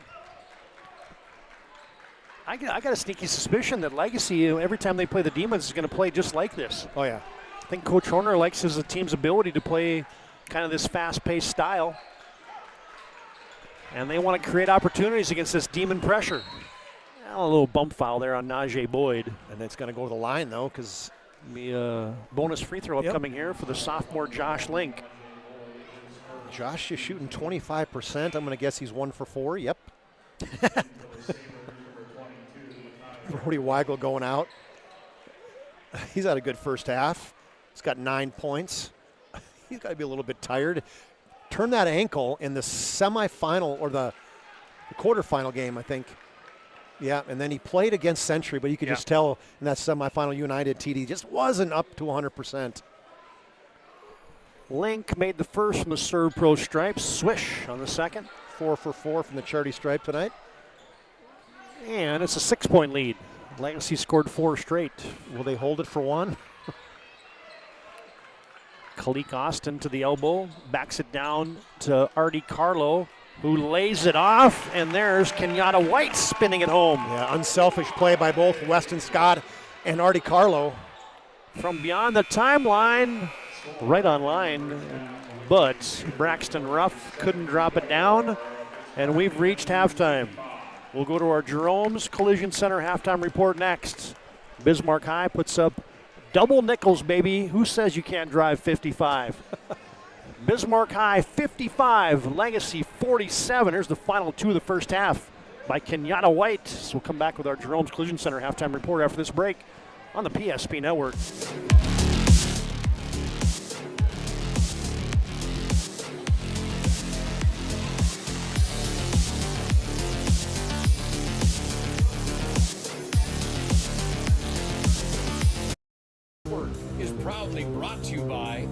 [SPEAKER 12] I got a sneaky suspicion that Legacy, every time they play the Demons, is going to play just like this.
[SPEAKER 13] Oh, yeah.
[SPEAKER 12] I think Coach Horner likes his team's ability to play kind of this fast-paced style. And they want to create opportunities against this Demon pressure. A little bump foul there on Najee Boyd.
[SPEAKER 13] And it's going to go to the line, though, because
[SPEAKER 12] the bonus free throw upcoming here for the sophomore Josh Link.
[SPEAKER 13] Josh is shooting 25%. I'm going to guess he's 1 for 4. Yep. Brody Weigel going out. He's had a good first half. He's got 9 points. He's got to be a little bit tired. Turn that ankle in the semifinal or the quarterfinal game, I think. Yeah, and then he played against Century, but you could just tell in that semifinal United TD just wasn't up to 100%.
[SPEAKER 12] Link made the first from the Serve Pro stripes. Swish on the second.
[SPEAKER 13] 4 for 4 from the charity stripe tonight.
[SPEAKER 12] And it's a 6-point lead. Legacy scored 4 straight.
[SPEAKER 13] Will they hold it for 1?
[SPEAKER 12] Kalik Austin to the elbow. Backs it down to Artie Carlo, who lays it off. And there's Kenyatta White spinning it home.
[SPEAKER 13] Yeah, unselfish play by both Weston Scott and Artie Carlo.
[SPEAKER 12] From beyond the timeline, right on line. But Braxton Ruff couldn't drop it down. And we've reached halftime. We'll go to our Jerome's Collision Center halftime report next. Bismarck High puts up double nickels, baby. Who says you can't drive 55? Bismarck High 55, Legacy 47. Here's the final 2 of the first half by Kenyatta White. So we'll come back with our Jerome's Collision Center halftime report after this break on the PSP Network.
[SPEAKER 15] Is proudly brought to you by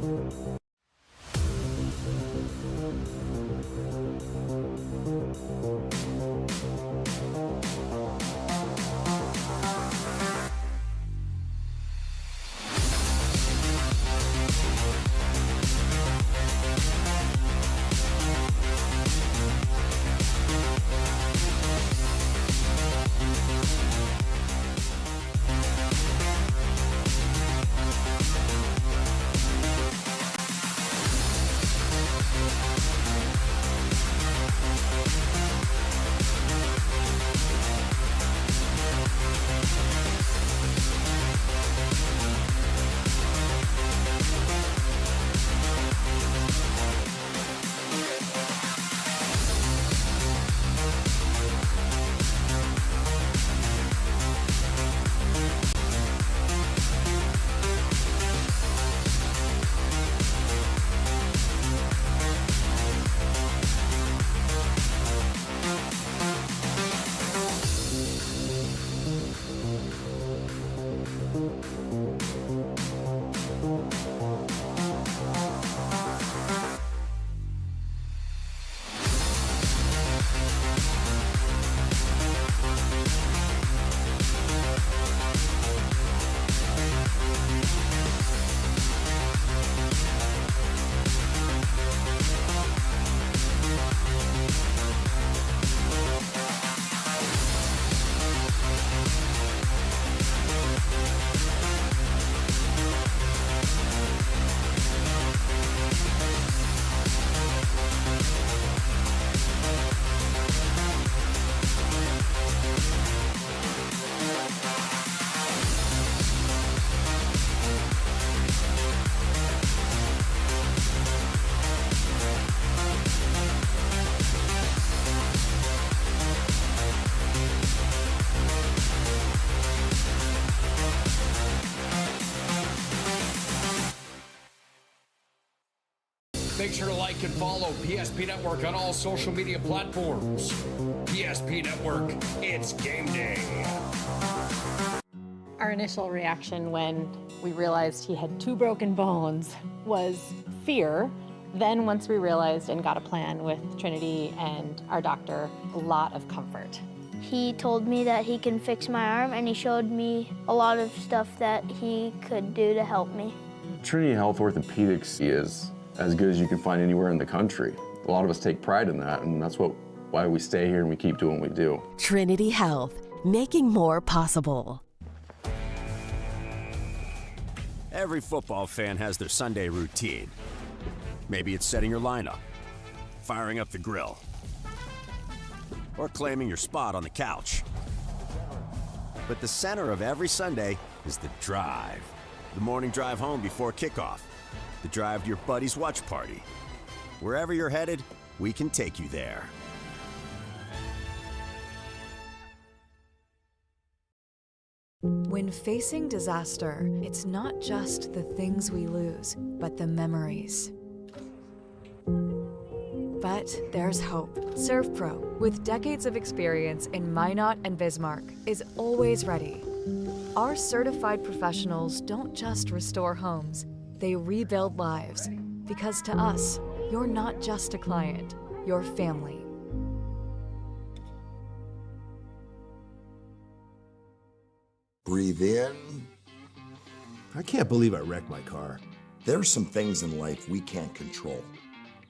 [SPEAKER 15] Like and follow PSP Network on all social media platforms. PSP Network, it's game day.
[SPEAKER 2] Our initial reaction when we realized he had 2 broken bones was fear. Then once we realized and got a plan with Trinity and our doctor, a lot of comfort.
[SPEAKER 9] He told me that he can fix my arm, and he showed me a lot of stuff that he could do to help me.
[SPEAKER 22] Trinity Health Orthopedics is as good as you can find anywhere in the country. A lot of us take pride in that, and that's why we stay here and we keep doing what we do.
[SPEAKER 23] Trinity Health, making more possible.
[SPEAKER 4] Every football fan has their Sunday routine. Maybe it's setting your lineup, firing up the grill, or claiming your spot on the couch. But the center of every Sunday is the drive. The morning drive home before kickoff. The drive to your buddy's watch party. Wherever you're headed, we can take you there.
[SPEAKER 24] When facing disaster, it's not just the things we lose, but the memories. But there's hope. ServPro, with decades of experience in Minot and Bismarck, is always ready. Our certified professionals don't just restore homes, they rebuild lives. Because to us, you're not just a client, you're family.
[SPEAKER 25] Breathe in. I can't believe I wrecked my car. There's some things in life we can't control.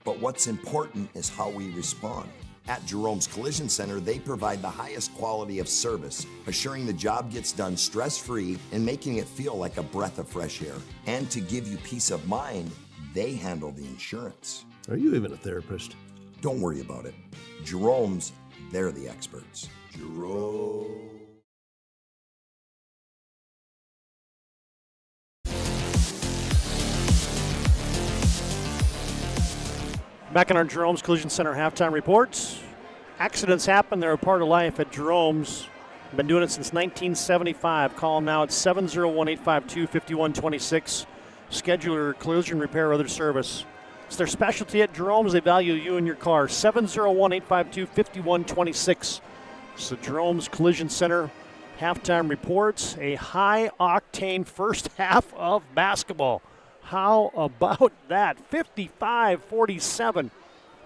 [SPEAKER 25] But what's important is how we respond. At Jerome's Collision Center, they provide the highest quality of service, assuring the job gets done stress-free and making it feel like a breath of fresh air. And to give you peace of mind, they handle the insurance. Are you even a therapist? Don't worry about it. Jerome's, they're the experts. Jerome.
[SPEAKER 12] Back in our Jerome's Collision Center halftime reports. Accidents happen. They're a part of life at Jerome's. Been doing it since 1975. Call them now at 701-852-5126. Schedule your collision repair or other service. It's their specialty at Jerome's. They value you and your car. 701-852-5126. It's the Jerome's Collision Center halftime reports. A high-octane first half of basketball. How about that? 55-47.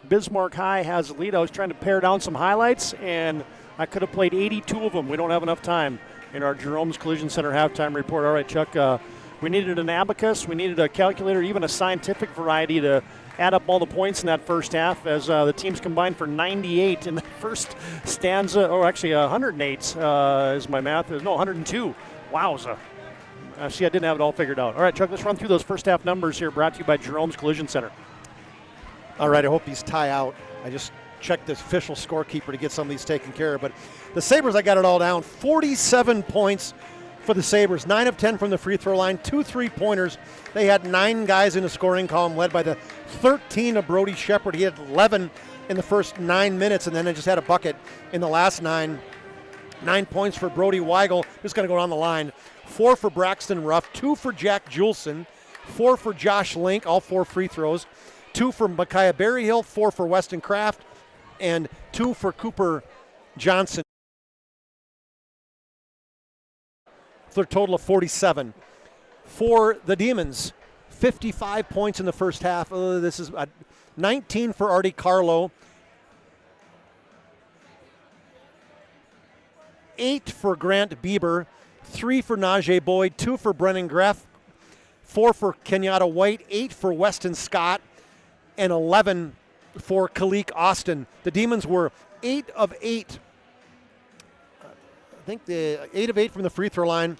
[SPEAKER 12] Bismarck High has the lead. I was trying to pare down some highlights, and I could have played 82 of them. We don't have enough time in our Jerome's Collision Center halftime report. All right, Chuck, we needed an abacus. We needed a calculator, even a scientific variety to add up all the points in that first half as the teams combined for 98 in the first stanza, or actually 108 is my math. No, 102. Wowza. See, I didn't have it all figured out. All right, Chuck, let's run through those first half numbers here, brought to you by Jerome's Collision Center.
[SPEAKER 13] All right, I hope these tie out. I just checked the official scorekeeper to get some of these taken care of. But the Sabres, I got it all down. 47 points for the Sabres. 9 of 10 from the free throw line, 2 3-pointers. They had 9 guys in the scoring column, led by the 13 of Brody Shepard. He had 11 in the first 9 minutes, and then they just had a bucket in the last 9. 9 points for Brody Weigel. Just going to go down the line. 4 for Braxton Ruff, 2 for Jack Julesen, 4 for Josh Link, all 4 free throws, 2 for Micaiah Berryhill, 4 for Weston Kraft, and 2 for Cooper Johnson. For a total of 47. For the Demons, 55 points in the first half. This is 19 for Artie Carlo, 8 for Grant Bieber, 3 for Najee Boyd, 2 for Brennan Greff, 4 for Kenyatta White, 8 for Weston Scott, and 11 for Kalik Austin. The Demons were 8 of 8. I think the 8 of 8 from the free throw line,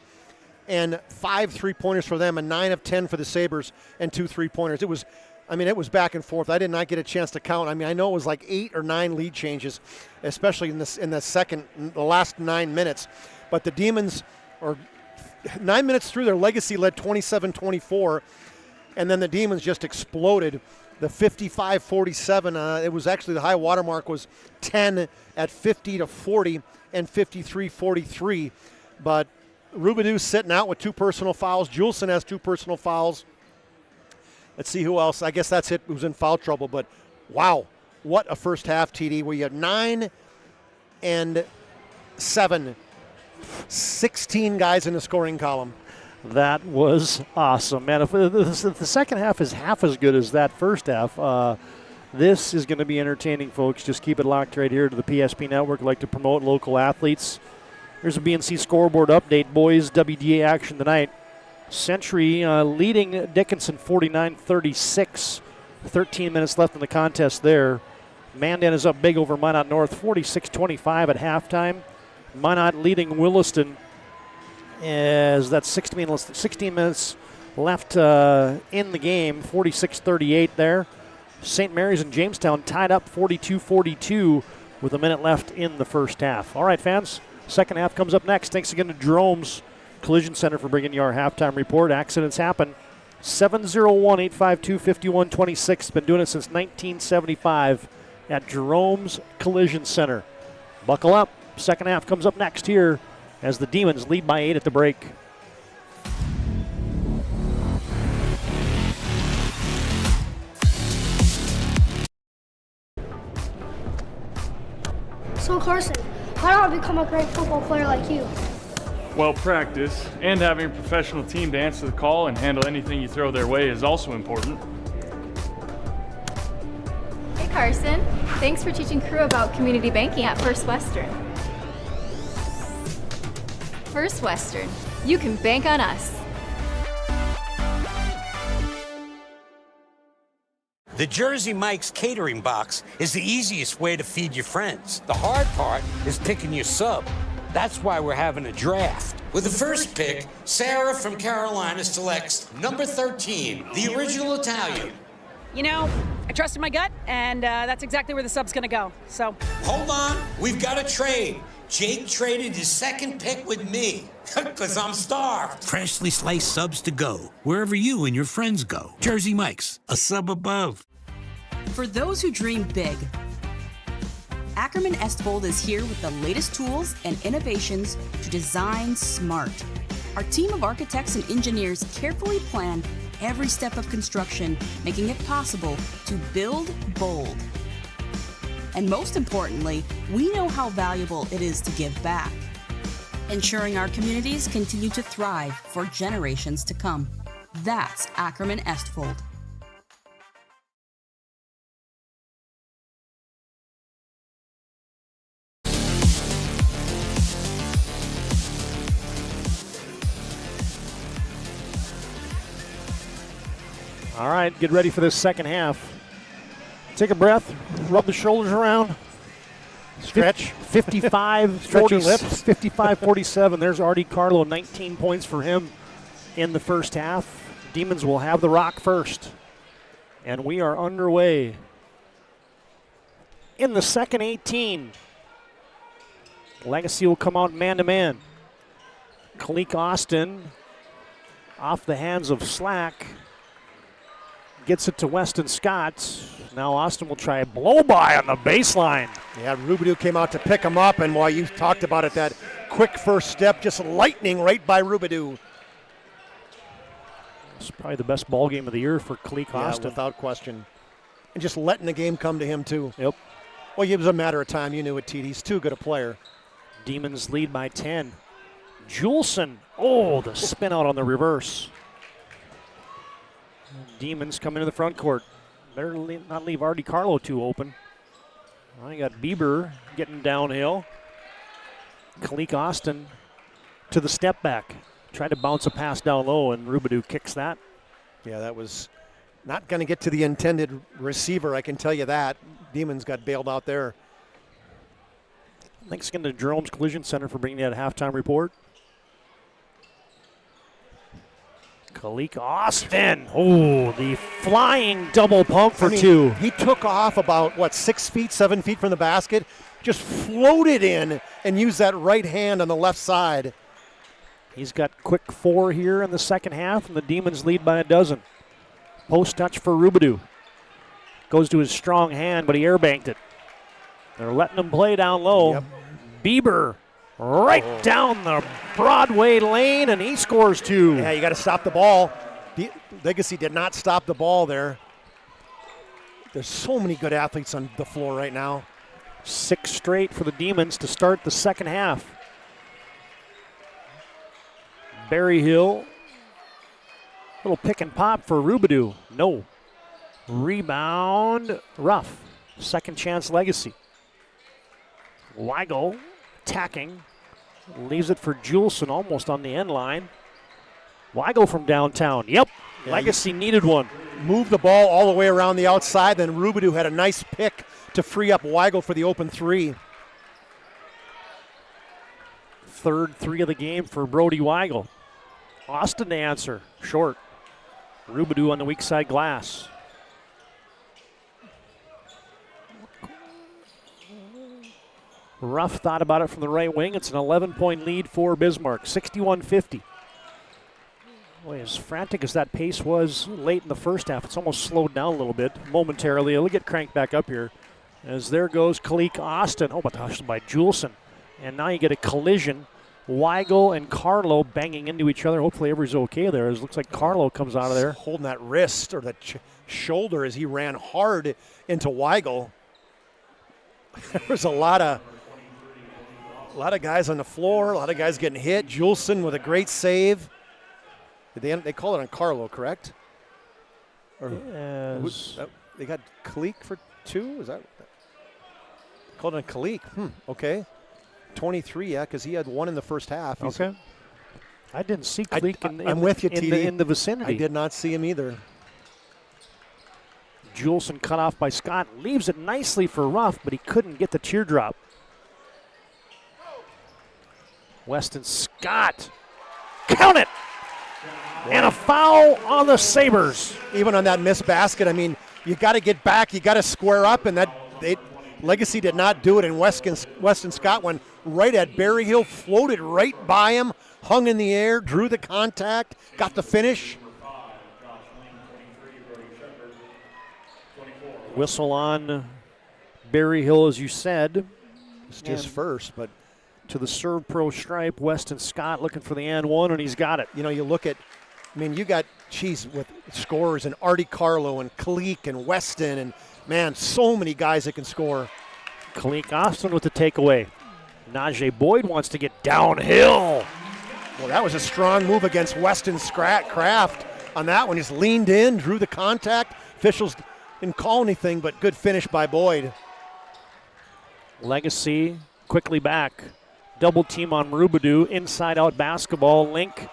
[SPEAKER 13] and 5 3-pointers for them, and 9 of 10 for the Sabres, and 2 3-pointers. It was back and forth. I did not get a chance to count. I know it was like 8 or 9 lead changes, especially in the last 9 minutes. But the Demons, or 9 minutes through, their legacy led 27-24, and then the Demons just exploded. The 55-47, it was actually the high watermark was 10 at 50-40 and 53-43. But Rubidoux sitting out with 2 personal fouls. Julesen has 2 personal fouls. Let's see who else. I guess that's it. Who's in foul trouble, but wow, what a first half, TD. We had 9 and 7, 16 guys in the scoring column.
[SPEAKER 12] That was awesome, man. If the second half is half as good as that first half, this is going to be entertaining, folks. Just keep it locked right here to the PSP Network. I'd like to promote local athletes. Here's a BNC scoreboard update. Boys WDA action tonight. Century leading Dickinson 49-36. 13 minutes left in the contest there. Mandan is up big over Minot North, 46-25 at halftime. Minot leading Williston as that's 16 minutes left in the game, 46-38 there. St. Mary's and Jamestown tied up 42-42 with a minute left in the first half. All right, fans, second half comes up next. Thanks again to Jerome's Collision Center for bringing you our halftime report. Accidents happen. 701-852-5126. Been doing it since 1975 at Jerome's Collision Center. Buckle up. Second half comes up next here as the Demons lead by 8 at the break.
[SPEAKER 1] So Carson, how do I become a great football player like you?
[SPEAKER 14] Well, practice and having a professional team to answer the call and handle anything you throw their way is also important.
[SPEAKER 21] Hey Carson, thanks for teaching crew about community banking at First Western. First Western, you can bank on us.
[SPEAKER 7] The Jersey Mike's catering box is the easiest way to feed your friends. The hard part is picking your sub. That's why we're having a draft. With the first pick, Sarah from Carolina selects number 13, the original Italian.
[SPEAKER 3] You know, I trusted my gut, and that's exactly where the sub's going to go. So
[SPEAKER 7] Hold on, we've got a trade. Jake traded his second pick with me, because I'm starved. Freshly sliced subs to go, wherever you and your friends go. Jersey Mike's, a sub above.
[SPEAKER 10] For those who dream big, Ackerman Estvold is here with the latest tools and innovations to design smart. Our team of architects and engineers carefully plan every step of construction, making it possible to build bold. And most importantly, we know how valuable it is to give back, ensuring our communities continue to thrive for generations to come. That's Ackerman Estvold.
[SPEAKER 12] All right, get ready for this second half. Take a breath, rub the shoulders around.
[SPEAKER 13] Stretch.
[SPEAKER 12] 55-47. There's Artie Carlo, 19 points for him in the first half. Demons will have the rock first. And we are underway in the second 18. Legacy will come out man-to-man. Kalik Austin off the hands of Slack. Gets it to Weston Scott. Now Austin will try a blow-by on the baseline.
[SPEAKER 13] Yeah, Rubidoux came out to pick him up, and while you talked about it, that quick first step, just lightning right by Rubidoux.
[SPEAKER 12] It's probably the best ball game of the year for Kalik Austin.
[SPEAKER 13] Without question. And just letting the game come to him, too.
[SPEAKER 12] Yep.
[SPEAKER 13] Well, it was a matter of time. You knew it, TD. He's too good a player.
[SPEAKER 12] Demons lead by 10. Juleson. Oh, the spin out on the reverse. Demons come into the front court. Better not leave Artie Carlo too open. Well, you got Bieber getting downhill. Kalik Austin to the step back. Tried to bounce a pass down low, and Rubidoux kicks that.
[SPEAKER 13] Yeah, that was not going to get to the intended receiver, I can tell you that. Demons got bailed out there.
[SPEAKER 12] Thanks again to Jerome's Collision Center for bringing that halftime report. Kalik Austin. Oh, the flying double pump for two.
[SPEAKER 13] He took off about, 6 feet, 7 feet from the basket, just floated in and used that right hand on the left side.
[SPEAKER 12] He's got quick 4 here in the second half, and the Demons lead by a dozen. Post touch for Rubidoux. Goes to his strong hand, but he airbanked it. They're letting him play down low.
[SPEAKER 13] Yep.
[SPEAKER 12] Bieber right down the Broadway lane, and he scores 2.
[SPEAKER 13] Yeah, you got to stop the ball. Legacy did not stop the ball there. There's so many good athletes on the floor right now.
[SPEAKER 12] 6 straight for the Demons to start the second half. Berryhill. Little pick and pop for Rubidoux. No. Rebound, Ruff. Second chance Legacy. Weigel attacking. Leaves it for Juleson almost on the end line. Weigel from downtown. Yep.
[SPEAKER 13] Yeah,
[SPEAKER 12] Legacy needed one.
[SPEAKER 13] Moved the ball all the way around the outside. Then Rubidoux had a nice pick to free up Weigel for the open 3.
[SPEAKER 12] Third 3 of the game for Brody Weigel. Austin to answer. Short. Rubidoux on the weak side glass. Ruff thought about it from the right wing. It's an 11-point lead for Bismarck, 61-50. Boy, as frantic as that pace was late in the first half, it's almost slowed down a little bit momentarily. It'll get cranked back up here. As there goes Kalik Austin. Oh, but touched by Juleson. And now you get a collision. Weigel and Carlo banging into each other. Hopefully everybody's okay there. It looks like Carlo comes out of there.
[SPEAKER 13] Holding that wrist or that shoulder as he ran hard into Weigel. There was a lot of guys on the floor, a lot of guys getting hit. Juleson with a great save. They call it on Carlo, correct? Or they got Kalik for 2? Is that called on Kalik? Okay. 23, yeah, because he had 1 in the first half.
[SPEAKER 12] Okay. I didn't see Kalik
[SPEAKER 13] in
[SPEAKER 12] the vicinity.
[SPEAKER 13] I did not see him either.
[SPEAKER 12] Juleson cut off by Scott. Leaves it nicely for Ruff, but he couldn't get the teardrop. Weston Scott. Count it! And a foul on the Sabres.
[SPEAKER 13] Even on that missed basket, I mean, you got to get back, you got to square up, and Legacy did not do it, and Weston Scott went right at Berryhill, floated right by him, hung in the air, drew the contact, got the finish.
[SPEAKER 12] Whistle on Berryhill, as you said.
[SPEAKER 13] It's just first, but
[SPEAKER 12] to the serve pro stripe, Weston Scott looking for the and one, and he's got it.
[SPEAKER 13] You know, you look at, I mean, you got, with scorers and Artie Carlo and Kalik and Weston and, man, so many guys that can score.
[SPEAKER 12] Kalik Austin with the takeaway. Najee Boyd wants to get downhill.
[SPEAKER 13] Well, that was a strong move against Weston Kraft on that one. He's leaned in, drew the contact. Officials didn't call anything, but good finish by Boyd.
[SPEAKER 12] Legacy quickly back. Double team on Rubidoux. Inside out basketball. Link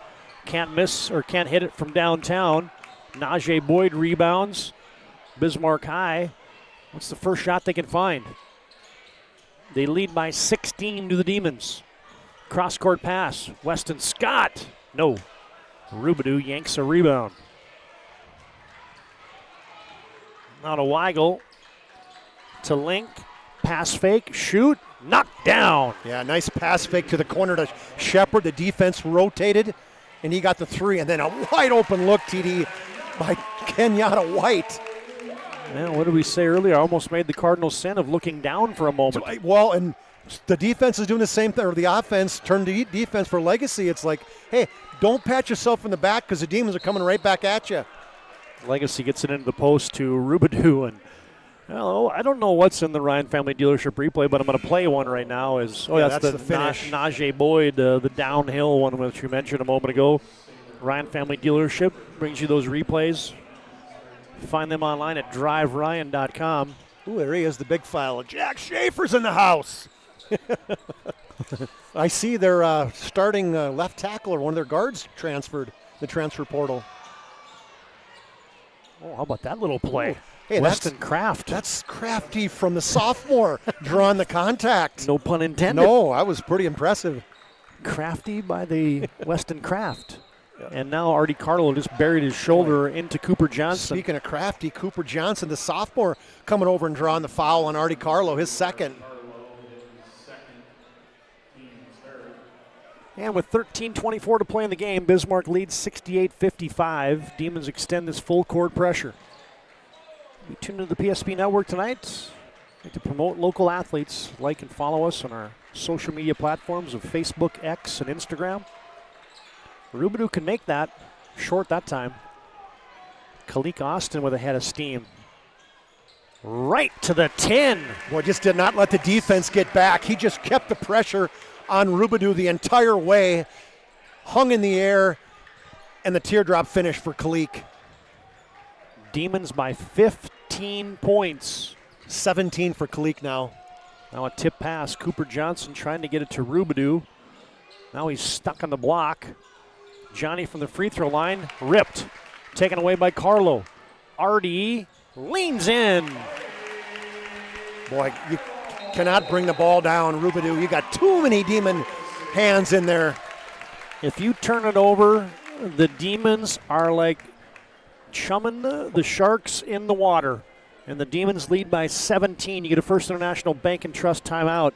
[SPEAKER 12] can't miss or can't hit it from downtown. Najee Boyd rebounds. Bismarck High. What's the first shot they can find? They lead by 16 to the Demons. Cross-court pass. Weston Scott. No. Rubidoux yanks a rebound. Now to Weigel. To Link. Pass fake. Shoot. Knocked down.
[SPEAKER 13] Yeah, nice pass fake to the corner to Shepard. The defense rotated, and he got the 3. And then a wide open look, TD, by Kenyatta White.
[SPEAKER 12] Man, what did we say earlier? I almost made the Cardinals sin of looking down for a moment.
[SPEAKER 13] Well, and the defense is doing the same thing, or the offense turned to defense for Legacy. It's like, hey, don't pat yourself in the back because the Demons are coming right back at you.
[SPEAKER 12] Legacy gets it into the post to Rubidoux, and I don't know what's in the Ryan Family Dealership replay, but I'm going to play one right now. That's the finish. Najee Boyd, the downhill one which you mentioned a moment ago. Ryan Family Dealership brings you those replays. Find them online at driveryan.com.
[SPEAKER 13] Ooh, there he is, the big file. Jack Schaefer's in the house. I see their starting left tackle or one of their guards transferred, the transfer portal.
[SPEAKER 12] Oh, how about that little play?
[SPEAKER 13] Ooh. Hey,
[SPEAKER 12] Weston Kraft.
[SPEAKER 13] That's crafty from the sophomore, drawing the contact.
[SPEAKER 12] No pun intended.
[SPEAKER 13] No, I was pretty impressive.
[SPEAKER 12] Crafty by the Weston Kraft. And now Artie Carlo just buried his shoulder into Cooper Johnson.
[SPEAKER 13] Speaking of crafty, Cooper Johnson, the sophomore, coming over and drawing the foul on Artie Carlo, his second.
[SPEAKER 12] And with 13:24 to play in the game, Bismarck leads 68-55. Demons extend this full court pressure. We tune into the PSP Network tonight. Like to promote local athletes. Like and follow us on our social media platforms of Facebook, X, and Instagram. Rubidoux can make that. Short that time. Kalik Austin with a head of steam. Right to the 10.
[SPEAKER 13] Boy, just did not let the defense get back. He just kept the pressure on Robidoux the entire way, hung in the air, and the teardrop finish for Kalik.
[SPEAKER 12] Demons by 15 points.
[SPEAKER 13] 17 for Kalik now.
[SPEAKER 12] Now a tip pass. Cooper Johnson trying to get it to Robidoux. Now he's stuck on the block. Johnny from the free throw line, ripped. Taken away by Carlo. RDE leans in.
[SPEAKER 13] Boy, you cannot bring the ball down, Robidoux. You got too many Demon hands in there.
[SPEAKER 12] If you turn it over, the Demons are like chumming the Sharks in the water. And the Demons lead by 17. You get a First International Bank and Trust timeout.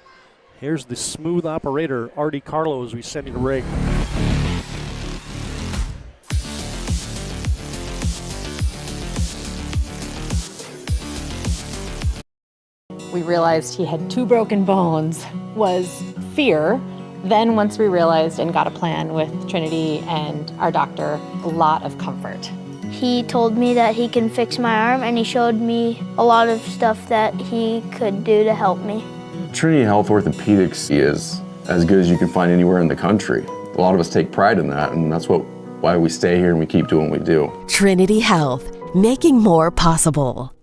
[SPEAKER 12] Here's the smooth operator, Artie Carlo, as we send you to break.
[SPEAKER 2] We realized he had 2 broken bones was fear. Then once we realized and got a plan with Trinity and our doctor, a lot of comfort.
[SPEAKER 9] He told me that he can fix my arm, and he showed me a lot of stuff that he could do to help me.
[SPEAKER 22] Trinity Health Orthopedics is as good as you can find anywhere in the country. A lot of us take pride in that, and that's why we stay here and we keep doing what we do.
[SPEAKER 23] Trinity Health, making more possible.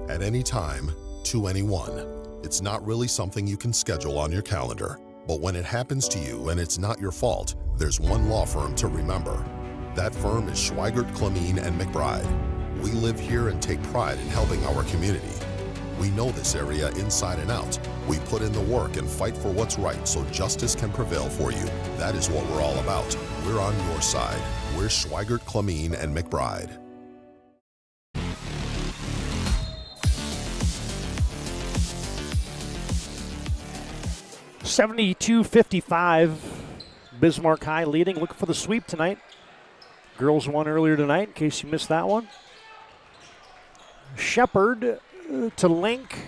[SPEAKER 11] At any time, to anyone. It's not really something you can schedule on your calendar. But when it happens to you and it's not your fault, there's one law firm to remember. That firm is Schweigert, Clemeen, and McBride. We live here and take pride in helping our community. We know this area inside and out. We put in the work and fight for what's right so justice can prevail for you. That is what we're all about. We're on your side. We're Schweigert, Clemeen, and McBride.
[SPEAKER 12] $72-55. Bismarck High leading. Looking for the sweep tonight. Girls won earlier tonight, in case you missed that one. Shepard to Link.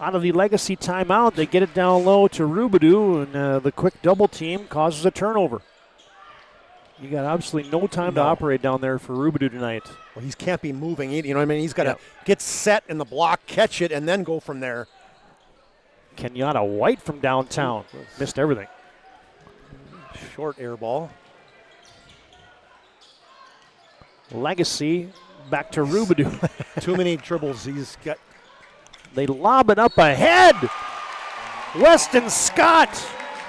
[SPEAKER 12] Out of the Legacy timeout, they get it down low to Robidoux, and the quick double team causes a turnover. You got absolutely no time to operate down there for Robidoux tonight.
[SPEAKER 13] Well, he can't be moving. You know what I mean? He's got to get set in the block, catch it, and then go from there.
[SPEAKER 12] Kenyatta White from downtown. Missed everything.
[SPEAKER 13] Short air ball.
[SPEAKER 12] Legacy back to Robidoux.
[SPEAKER 13] Too many dribbles he's got.
[SPEAKER 12] They lob it up ahead. Weston Scott.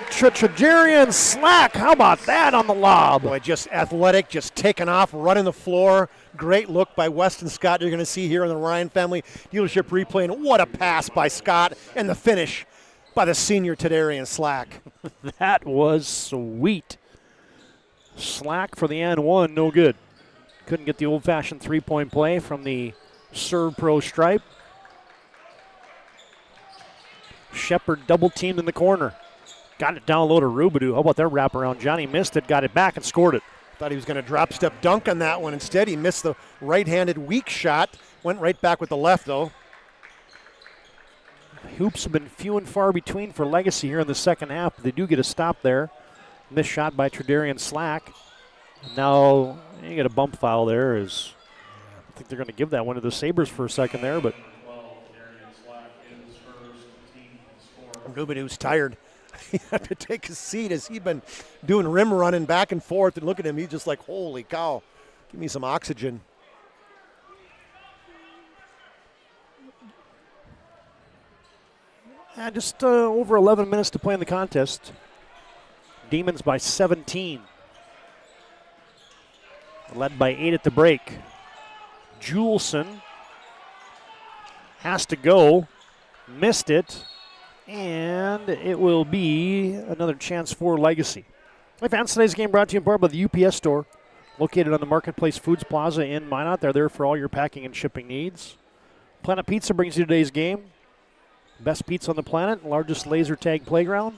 [SPEAKER 12] Trajarian Slack. How about that on the lob?
[SPEAKER 13] Boy, just athletic, just taking off, running the floor. Great look by Weston Scott. You're going to see here in the Ryan Family Dealership replay. And what a pass by Scott, and the finish by the senior Trajarian Slack.
[SPEAKER 12] That was sweet. Slack for the and one, no good. Couldn't get the old-fashioned three-point play from the Serve Pro stripe. Shepard double-teamed in the corner. Got it down low to Robidoux. How about their wraparound? Johnny missed it, got it back, and scored it.
[SPEAKER 13] Thought he was going to drop-step dunk on that one. Instead, he missed the right-handed weak shot. Went right back with the left, though.
[SPEAKER 12] Hoops have been few and far between for Legacy here in the second half. They do get a stop there. Missed shot by Trajarian Slack. Now you get a bump foul there. I think they're going to give that one to the Sabres for a second there, but
[SPEAKER 13] Robidoux's tired. He had to take a seat as he'd been doing rim running back and forth, and look at him. He's just like, holy cow, give me some oxygen.
[SPEAKER 12] Just over 11 minutes to play in the contest. Demons by 17. Led by 8 at the break. Juleson has to go. Missed it. And it will be another chance for Legacy. Hey fans, today's game brought to you in part by the UPS store. Located on the Marketplace Foods Plaza in Minot. They're there for all your packing and shipping needs. Planet Pizza brings you today's game. Best pizza on the planet, largest laser tag playground.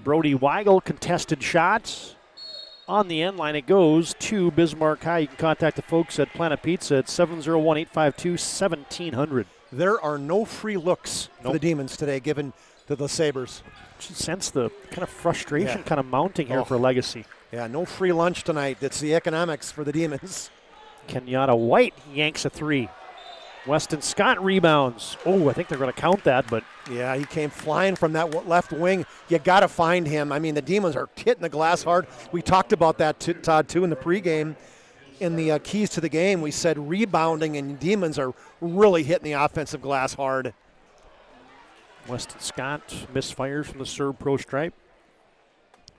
[SPEAKER 12] Brody Weigel contested shots. On the end line, it goes to Bismarck High. You can contact the folks at Planet Pizza at 701-852-1700.
[SPEAKER 13] There are no free looks for the Demons today given to the Sabres.
[SPEAKER 12] sense the kind of frustration
[SPEAKER 13] Yeah.
[SPEAKER 12] kind of mounting here for Legacy.
[SPEAKER 13] Yeah, no free lunch tonight. That's the economics for the Demons.
[SPEAKER 12] Kenyatta White yanks a three. Weston Scott rebounds. Oh, I think they're going to count that, but
[SPEAKER 13] Yeah, he came flying from that left wing. You got to find him. I mean, the Demons are hitting the glass hard. We talked about that, Todd, too, in the pregame. In the keys to the game, we said rebounding and Demons are really hitting the offensive glass hard.
[SPEAKER 12] Weston Scott misfires from the serve pro stripe.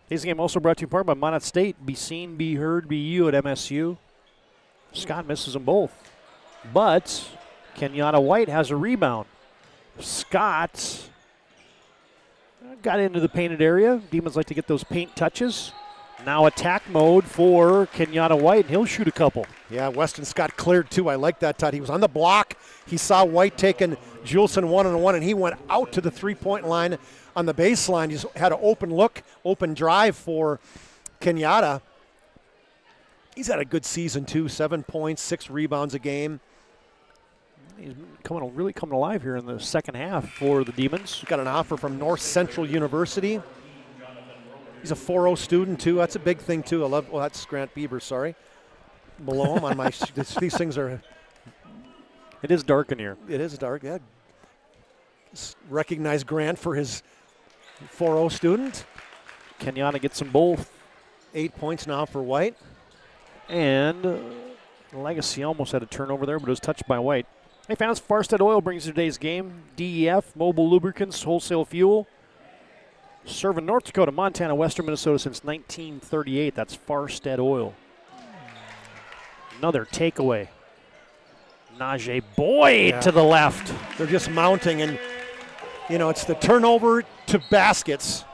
[SPEAKER 12] Today's game also brought to you in part by Monmouth State. Be seen, be heard, be you at MSU. Scott misses them both. But Kenyatta White has a rebound. Scott got into the painted area. Demons like to get those paint touches. Now attack mode for Kenyatta White. He'll shoot a couple.
[SPEAKER 13] Yeah, Weston Scott cleared too. I like that, Todd. He was on the block. He saw White taking Juleson one-on-one, and he went out to the three-point line on the baseline. He just had an open look, open drive for Kenyatta. He's had a good season too. 7 points, 6 rebounds a game.
[SPEAKER 12] He's really coming alive here in the second half for the Demons.
[SPEAKER 13] Got an offer from North Central University. He's a 4.0 student too. That's a big thing too. I love. Well, that's Grant Bieber. Sorry, below him on my. These things are.
[SPEAKER 12] It is dark in here.
[SPEAKER 13] It is dark. Yeah. Recognize Grant for his 4.0 student.
[SPEAKER 12] Kenyatta gets them both.
[SPEAKER 13] 8 points now for White.
[SPEAKER 12] And Legacy almost had a turnover there, but it was touched by White. Hey fans, Farstead Oil brings you today's game. DEF, Mobile Lubricants, Wholesale Fuel. Serving North Dakota, Montana, Western Minnesota since 1938. That's Farstead Oil. Another takeaway. Najee Boyd to the left.
[SPEAKER 13] They're just mounting, and, you know, it's the turnover to baskets.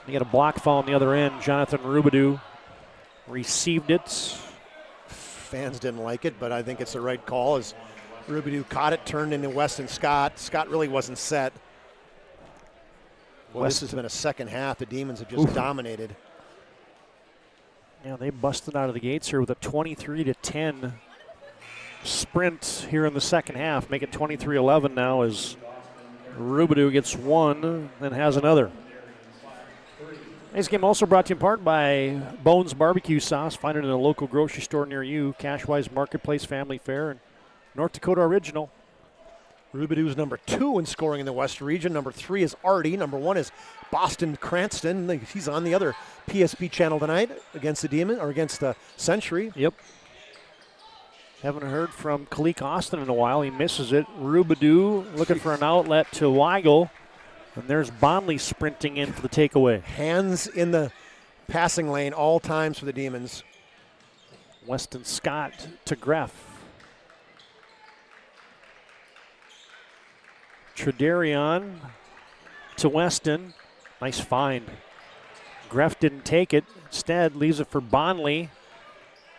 [SPEAKER 12] You got a block foul on the other end. Jonathan Rubidoux received it.
[SPEAKER 13] Fans didn't like it, but I think it's the right call as Rubidoux caught it, turned into Weston Scott. Scott really wasn't set. Well, this has been a second half. The Demons have just dominated.
[SPEAKER 12] Yeah, they busted out of the gates here with a 23-10 sprint here in the second half. Make it 23-11 now as Rubidoux gets one and has another. Today's game also brought to you in part by Bones Barbecue Sauce. Find it in a local grocery store near you. Cashwise Marketplace, Family Fare, and North Dakota Original.
[SPEAKER 13] Rubidoux's number 2 in scoring in the West region. Number 3 is Artie. Number 1 is Boston Cranston. He's on the other PSP channel tonight against the Demon, or against the Century.
[SPEAKER 12] Yep. Haven't heard from Kalik Austin in a while. He misses it. Rubidoux looking for an outlet to Weigel. And there's Bonnley sprinting in for the takeaway.
[SPEAKER 13] Hands in the passing lane all times for the Demons.
[SPEAKER 12] Weston Scott to Greff. Tredarion to Weston. Nice find. Greff didn't take it. Instead, leaves it for Bonnley.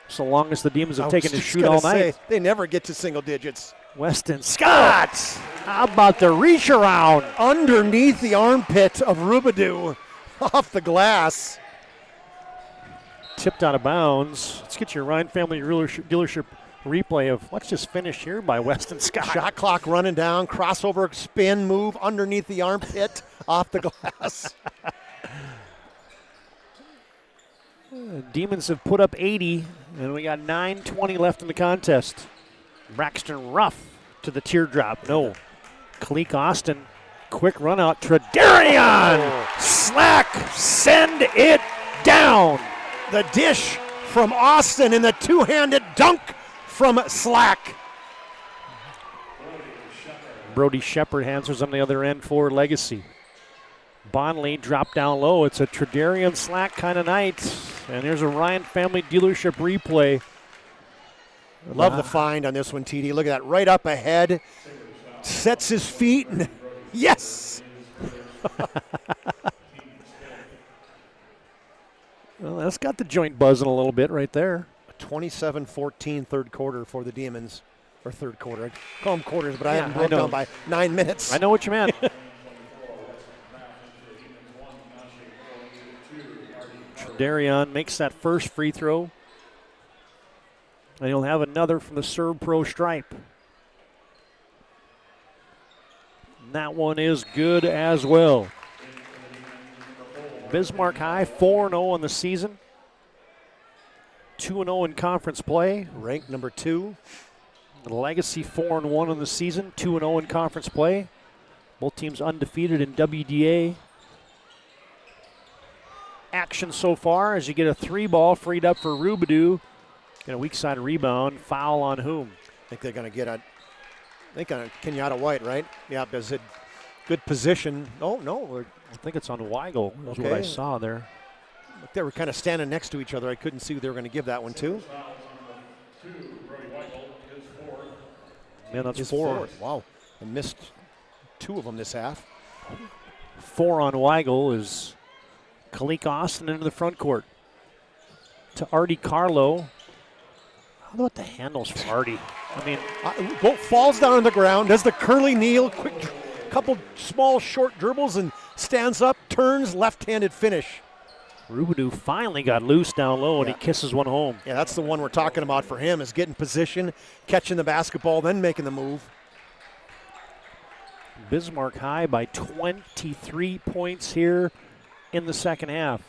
[SPEAKER 12] So long as the Demons have taken to shoot all night.
[SPEAKER 13] They never get to single digits.
[SPEAKER 12] Weston Scott. How about the reach around?
[SPEAKER 13] Underneath the armpit of Rubidoux. Off the glass.
[SPEAKER 12] Tipped out of bounds. Let's get your Ryan Family dealership replay of what's just finished here by Weston Scott.
[SPEAKER 13] Shot clock running down. Crossover spin move underneath the armpit. Off the glass.
[SPEAKER 12] Demons have put up 80, and we got 9:20 left in the contest. Braxton Ruff to the teardrop. No. Kalik Austin, quick run out. Tredarion! Slack, send it down.
[SPEAKER 13] The dish from Austin and the two-handed dunk from Slack.
[SPEAKER 12] Brody Shepard answers on the other end for Legacy. Bonnley dropped down low. It's a Tredarion Slack kind of night. And there's a Ryan Family dealership replay.
[SPEAKER 13] Love the find on this one, TD. Look at that, right up ahead. Sets his feet, and yes!
[SPEAKER 12] Well, that's got the joint buzzing a little bit right there.
[SPEAKER 13] 27-14 third quarter for the Demons. Or third quarter. I call them quarters, but I haven't
[SPEAKER 12] I
[SPEAKER 13] broken
[SPEAKER 12] know.
[SPEAKER 13] down by 9 minutes.
[SPEAKER 12] I know what you meant. Tredarion makes that first free throw. And he'll have another from the serve pro stripe. And that one is good as well. Bismarck High 4-0 on the season. 2-0 in conference play.
[SPEAKER 13] Ranked number 2.
[SPEAKER 12] Legacy 4-1 on the season. 2-0 in conference play. Both teams undefeated in WDA. Action so far as you get a 3-ball freed up for Rubidou. Get a weak side rebound. Foul on whom?
[SPEAKER 13] I think they're going to get a, I think on Kenyatta White, right? Yeah, there's a good position. Oh, no.
[SPEAKER 12] I think it's on Weigel, is what I saw there.
[SPEAKER 13] They were kind of standing next to each other. I couldn't see who they were going to give that one to.
[SPEAKER 12] Yeah, that's
[SPEAKER 13] His
[SPEAKER 12] 4.
[SPEAKER 13] fourth. Wow. I missed 2 of them this half.
[SPEAKER 12] 4 on Weigel is Kalik Austin into the front court. To Artie Carlo. How about the handles for Artie? I mean,
[SPEAKER 13] falls down on the ground, does the curly kneel, quick couple small short dribbles, and stands up, turns, left-handed finish.
[SPEAKER 12] Rubidou finally got loose down low, and he kisses one home.
[SPEAKER 13] Yeah, that's the one we're talking about for him, is getting position, catching the basketball, then making the move.
[SPEAKER 12] Bismarck High by 23 points here in the second half.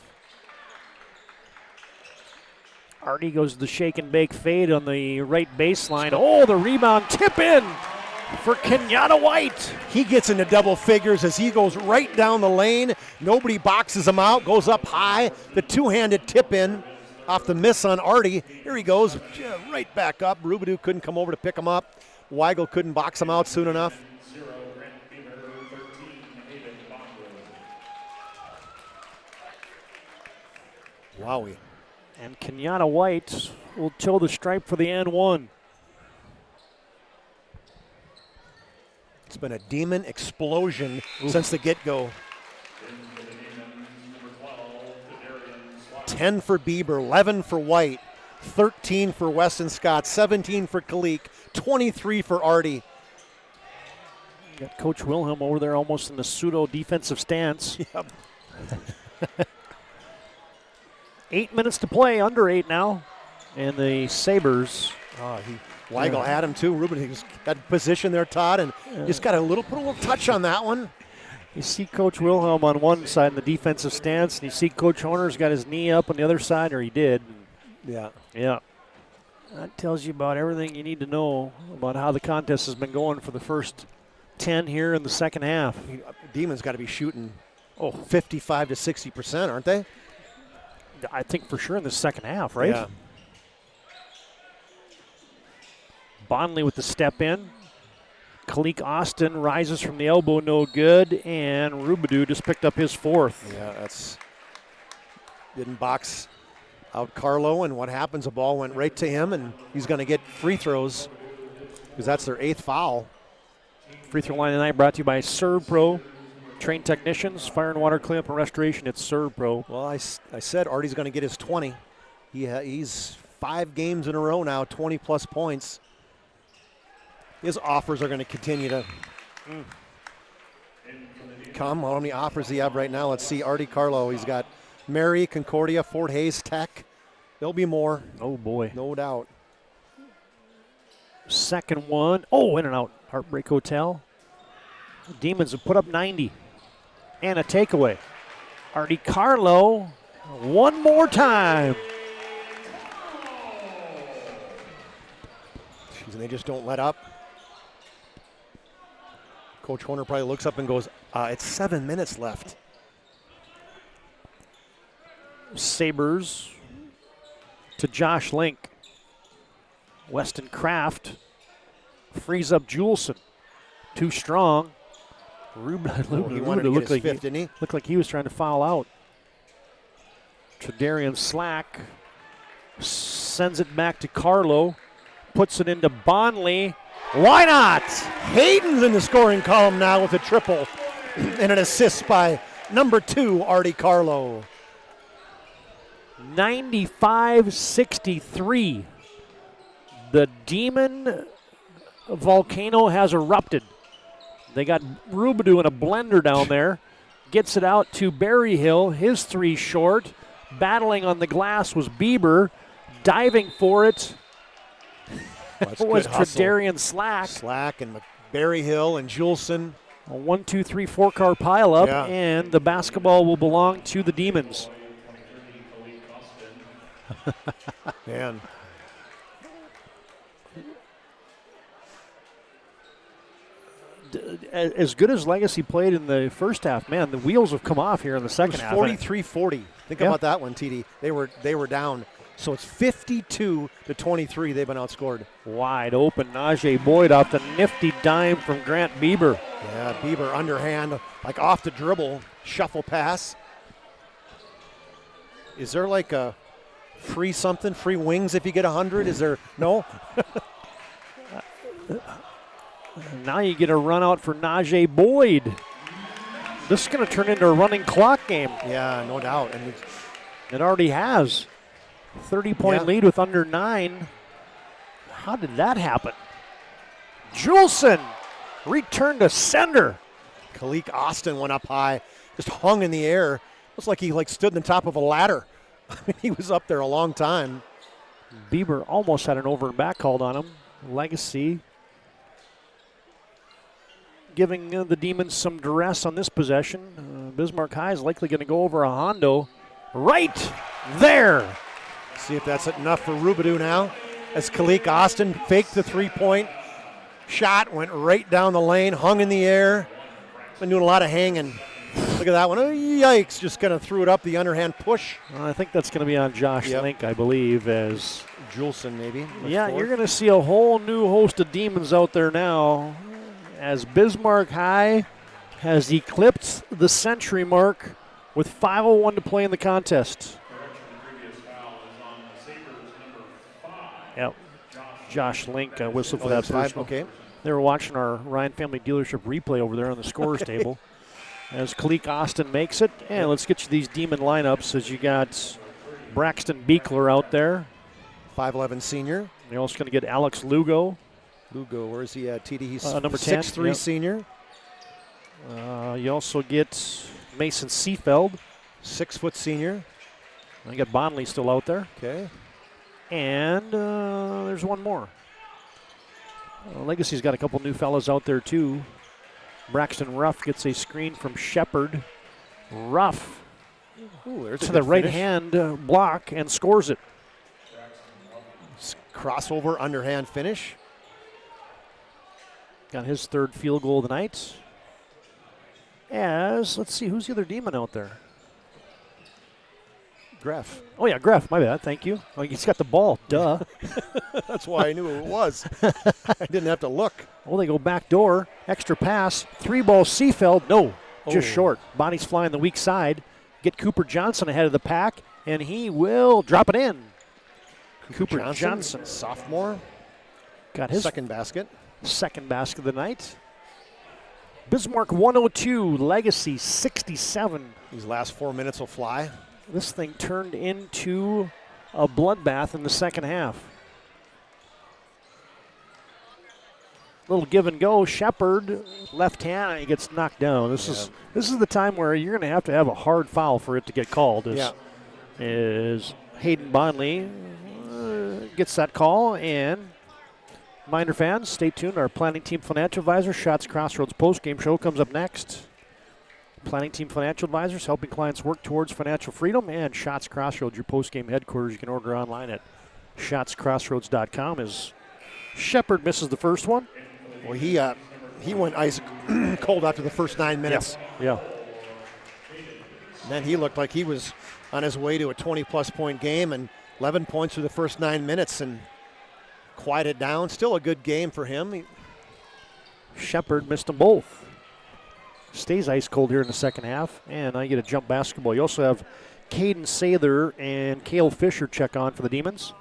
[SPEAKER 12] Artie goes to the shake and bake fade on the right baseline. Oh, the rebound tip in for Kenyatta White.
[SPEAKER 13] He gets into double figures as he goes right down the lane. Nobody boxes him out, goes up high. The two-handed tip in off the miss on Artie. Here he goes, right back up. Rubidou couldn't come over to pick him up. Weigel couldn't box him out soon enough. Wowie.
[SPEAKER 12] And Kenyatta White will toe the stripe for the and one.
[SPEAKER 13] It's been a demon explosion since the get-go. 10 for Bieber, 11 for White, 13 for Weston Scott, 17 for Kalik, 23 for Artie.
[SPEAKER 12] Got Coach Wilhelm over there almost in the pseudo-defensive stance.
[SPEAKER 13] Yep.
[SPEAKER 12] 8 minutes to play, under 8 now. And the Sabres.
[SPEAKER 13] Weigel had him too. Ruben got position there, Todd, and just got put a little touch on that one.
[SPEAKER 12] You see Coach Wilhelm on one side in the defensive stance, and you see Coach Horner's got his knee up on the other side, or he did.
[SPEAKER 13] Yeah.
[SPEAKER 12] Yeah. That tells you about everything you need to know about how the contest has been going for the first 10 here in the second half.
[SPEAKER 13] Demon's got to be shooting 55 to 60%, aren't they?
[SPEAKER 12] I think for sure in the second half, right?
[SPEAKER 13] Yeah.
[SPEAKER 12] Bonnelly with the step in. Kalik Austin rises from the elbow, no good, and Rubidou just picked up his fourth.
[SPEAKER 13] Yeah, didn't box out Carlo, and what happens, the ball went right to him, and he's going to get free throws because that's their 8th foul.
[SPEAKER 12] Free throw line tonight brought to you by Serve Pro. Trained technicians, fire and water cleanup and restoration at Serve Pro.
[SPEAKER 13] Well, I said Artie's going to get his 20. He's 5 games in a row now, 20-plus points. His offers are going to continue to come. How many offers do you have right now? Let's see. Artie Carlo, he's got Mary, Concordia, Fort Hays, Tech. There'll be more.
[SPEAKER 12] Oh, boy.
[SPEAKER 13] No doubt.
[SPEAKER 12] Second one. Oh, in and out. Heartbreak Hotel. Demons have put up 90. And a takeaway. Artie Carlo, one more time.
[SPEAKER 13] And they just don't let up. Coach Horner probably looks up and goes, it's 7 minutes left.
[SPEAKER 12] Sabres to Josh Link. Weston Kraft frees up Juleson. Too strong.
[SPEAKER 13] He wanted to get his fifth, didn't he?
[SPEAKER 12] Looked like he was trying to foul out. Tredarian Slack sends it back to Carlo. Puts it into Bonnelly. Why not?
[SPEAKER 13] Hayden's in the scoring column now with a triple and an assist by number 2, Artie Carlo.
[SPEAKER 12] 95-63. The Demon volcano has erupted. They got Rubidou in a blender down there. Gets it out to Berryhill. His 3 short. Battling on the glass was Bieber. Diving for it. Was Tredarian Slack.
[SPEAKER 13] Slack and Berryhill and Juleson.
[SPEAKER 12] A 1, 2, 3, 4 car pileup,
[SPEAKER 13] Yeah.
[SPEAKER 12] and the basketball will belong to the Demons.
[SPEAKER 13] Man.
[SPEAKER 12] As good as Legacy played in the first half, man, the wheels have come off here in the second half.
[SPEAKER 13] 43-40. Think about that one, TD. They were down. So it's 52-23. They've been outscored.
[SPEAKER 12] Wide open. Najee Boyd off the nifty dime from Grant Bieber.
[SPEAKER 13] Yeah, Bieber underhand, like off the dribble, shuffle pass. Is there like a free something, free wings if you get 100? Is there? No?
[SPEAKER 12] Now you get a run out for Najee Boyd. This is going to turn into a running clock game.
[SPEAKER 13] Yeah, no doubt. And
[SPEAKER 12] it already has. 30-point lead with under 9. How did that happen? Juleson returned to sender.
[SPEAKER 13] Kalik Austin went up high, just hung in the air. Looks like he stood in the top of a ladder. I mean, he was up there a long time.
[SPEAKER 12] Bieber almost had an over and back called on him. Legacy giving the Demons some duress on this possession. Bismarck High is likely going to go over a Hondo right there.
[SPEAKER 13] See if that's enough for Rubidoux now. As Kalik Austin faked the three-point shot, went right down the lane, hung in the air. Been doing a lot of hanging. Look at that one. Oh, yikes, just kind of threw it up the underhand push.
[SPEAKER 12] I think that's going to be on Josh Link, I believe, as
[SPEAKER 13] Juleson maybe.
[SPEAKER 12] Yeah, you're going to see a whole new host of Demons out there now as Bismarck High has eclipsed the century mark with 5:01 to play in the contest. Yep. Josh Link whistled for that first one.
[SPEAKER 13] Okay.
[SPEAKER 12] They were watching our Ryan Family Dealership replay over there on the scorers table as Kalik Austin makes it. And let's get you these Demon lineups as you got Braxton Beekler out there.
[SPEAKER 13] 5'11 senior.
[SPEAKER 12] You're also going to get Alex Lugo.
[SPEAKER 13] Lugo, where is he at? TD, he's
[SPEAKER 12] number 10.
[SPEAKER 13] 6'3 senior.
[SPEAKER 12] You also get Mason Seafeld.
[SPEAKER 13] 6 foot senior.
[SPEAKER 12] I got Bonley still out there.
[SPEAKER 13] Okay.
[SPEAKER 12] And there's one more. Legacy's got a couple new fellas out there, too. Braxton Ruff gets a screen from Shepard. Ruff to the right hand block and scores it.
[SPEAKER 13] Crossover underhand finish.
[SPEAKER 12] Got his third field goal of the night. Let's see, who's the other Demon out there?
[SPEAKER 13] Greff.
[SPEAKER 12] Oh, yeah, Greff. My bad. Thank you. Oh, he's got the ball. Duh.
[SPEAKER 13] That's why I knew who it was. I didn't have to look.
[SPEAKER 12] Well, they go back door. Extra pass. 3-ball Seafeld. No, just short. Bonnie's flying the weak side. Get Cooper Johnson ahead of the pack, and he will drop it in. Cooper Johnson.
[SPEAKER 13] Sophomore.
[SPEAKER 12] Got his
[SPEAKER 13] second basket.
[SPEAKER 12] Second basket of the night. Bismarck 102, Legacy 67.
[SPEAKER 13] These last 4 minutes will fly.
[SPEAKER 12] This thing turned into a bloodbath in the second half. Little give and go. Shepard, left hand, and he gets knocked down. This is the time where you're going to have a hard foul for it to get called. Is Hayden Bonley gets that call, and Miner fans, stay tuned. Our planning team financial advisor, Shots Crossroads postgame show comes up next. Planning team financial advisors helping clients work towards financial freedom, and Shots Crossroads, your postgame headquarters. You can order online at shotscrossroads.com. As Shepard misses the first one.
[SPEAKER 13] Well, he went ice cold after the first 9 minutes.
[SPEAKER 12] Yeah.
[SPEAKER 13] And then he looked like he was on his way to a 20-plus point game, and 11 points through the first 9 minutes and quieted down. Still a good game for him.
[SPEAKER 12] Shepard missed them both. Stays ice cold here in the second half, and I get a jump basketball. You also have Caden Sather and Cale Fisher check on for the Demons.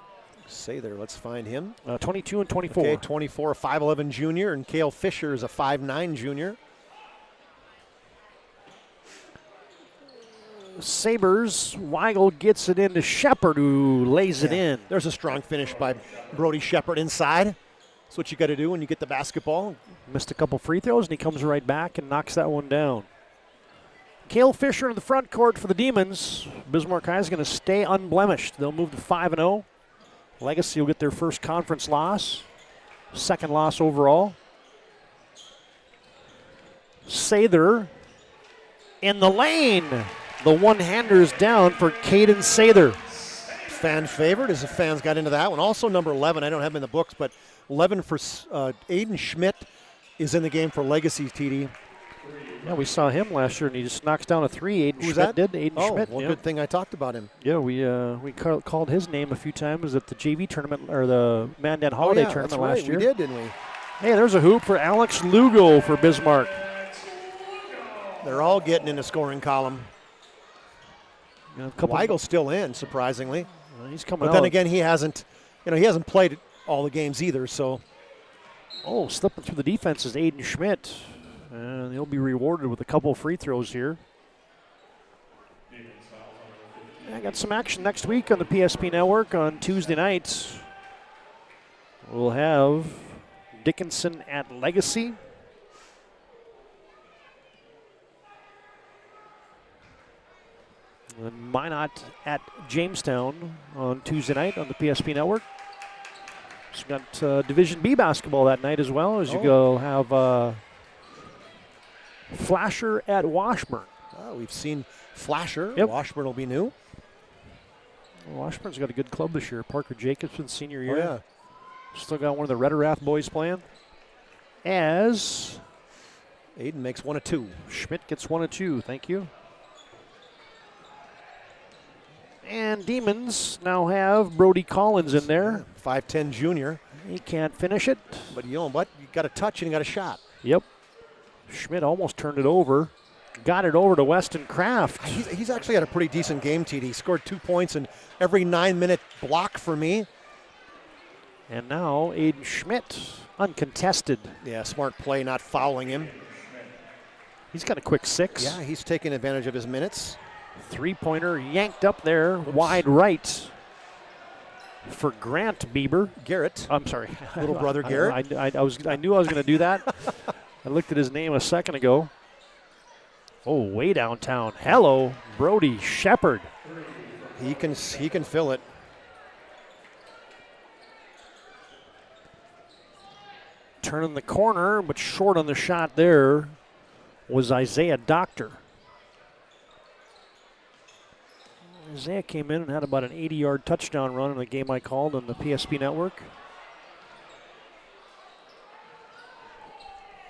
[SPEAKER 13] Sather, let's find him.
[SPEAKER 12] 22 and 24.
[SPEAKER 13] Okay, 24, 5'11 junior, and Cale Fisher is a 5'9 junior.
[SPEAKER 12] Sabers, Weigel gets it into Shepard, who lays it in.
[SPEAKER 13] There's a strong finish by Brody Shepard inside. That's what you got to do when you get the basketball.
[SPEAKER 12] Missed a couple free throws, and he comes right back and knocks that one down. Cale Fisher in the front court for the Demons. Bismarck High is going to stay unblemished. They'll move to 5-0. Legacy will get their first conference loss, second loss overall. Sather in the lane. The one-hander is down for Caden Sather.
[SPEAKER 13] Fan favorite as the fans got into that one. Also number 11, I don't have him in the books, but 11 for Aiden Schmidt is in the game for Legacy, TD.
[SPEAKER 12] Yeah, we saw him last year, and he just knocks down a three. Aiden
[SPEAKER 13] Who's
[SPEAKER 12] Schmidt
[SPEAKER 13] that?
[SPEAKER 12] did.
[SPEAKER 13] Oh,
[SPEAKER 12] Schmidt.
[SPEAKER 13] well,
[SPEAKER 12] Yeah.
[SPEAKER 13] good thing I talked about him.
[SPEAKER 12] Yeah, we called his name a few times at the JV tournament, or the Mandan Holiday tournament
[SPEAKER 13] that's
[SPEAKER 12] last
[SPEAKER 13] right.
[SPEAKER 12] year.
[SPEAKER 13] We did, didn't we?
[SPEAKER 12] Hey, there's a hoop for Alex Lugo for Bismarck.
[SPEAKER 13] They're all getting in the scoring column. Weigel's still in, surprisingly.
[SPEAKER 12] He's coming
[SPEAKER 13] But
[SPEAKER 12] out.
[SPEAKER 13] then again, he hasn't played all the games either, so.
[SPEAKER 12] Oh, slipping through the defense is Aiden Schmidt. And he'll be rewarded with a couple free throws here. I got some action next week on the PSP Network on Tuesday nights. We'll have Dickinson at Legacy. And Minot at Jamestown on Tuesday night on the PSP Network. So got Division B basketball that night as well, as you go have Flasher at Washburn.
[SPEAKER 13] Oh, we've seen Flasher.
[SPEAKER 12] Yep.
[SPEAKER 13] Washburn will be new.
[SPEAKER 12] Washburn's got a good club this year. Parker Jacobson, senior year.
[SPEAKER 13] Oh, yeah.
[SPEAKER 12] Still got one of the Rederath boys playing. As
[SPEAKER 13] Aiden makes 1 of 2.
[SPEAKER 12] Schmidt gets 1 of 2. Thank you. And Demons now have Brody Collins in there.
[SPEAKER 13] 5'10 junior.
[SPEAKER 12] He can't finish it.
[SPEAKER 13] But you know what? You got a touch and you got a shot.
[SPEAKER 12] Yep. Schmidt almost turned it over. Got it over to Weston Kraft.
[SPEAKER 13] He's actually had a pretty decent game, TD. He scored 2 points in every 9-minute block for me.
[SPEAKER 12] And now Aiden Schmidt, uncontested.
[SPEAKER 13] Yeah, smart play, not fouling him.
[SPEAKER 12] He's got a quick 6.
[SPEAKER 13] Yeah, he's taking advantage of his minutes.
[SPEAKER 12] Three-pointer yanked up there, wide right for Grant Bieber.
[SPEAKER 13] Garrett.
[SPEAKER 12] I'm sorry.
[SPEAKER 13] Little brother Garrett.
[SPEAKER 12] I knew I was going to do that. I looked at his name a second ago. Oh, way downtown. Hello, Brody Shepard.
[SPEAKER 13] He can fill it.
[SPEAKER 12] Turning the corner, but short on the shot there was Isaiah Doctor. Isaiah came in and had about an 80-yard touchdown run in the game I called on the PSP Network.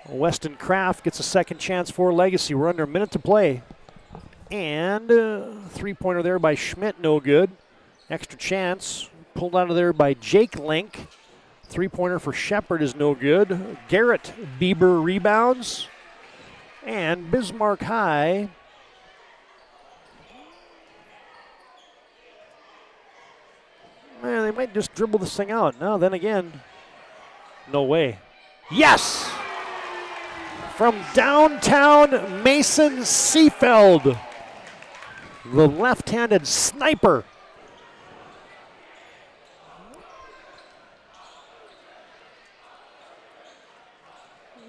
[SPEAKER 12] Weston Kraft gets a second chance for Legacy. We're under a minute to play. And three-pointer there by Schmidt, no good. Extra chance pulled out of there by Jake Link. Three-pointer for Shepard is no good. Garrett Bieber rebounds. And Bismarck High they might just dribble this thing out. No, then again, no way. Yes! From downtown Mason Seafeld, the left-handed sniper.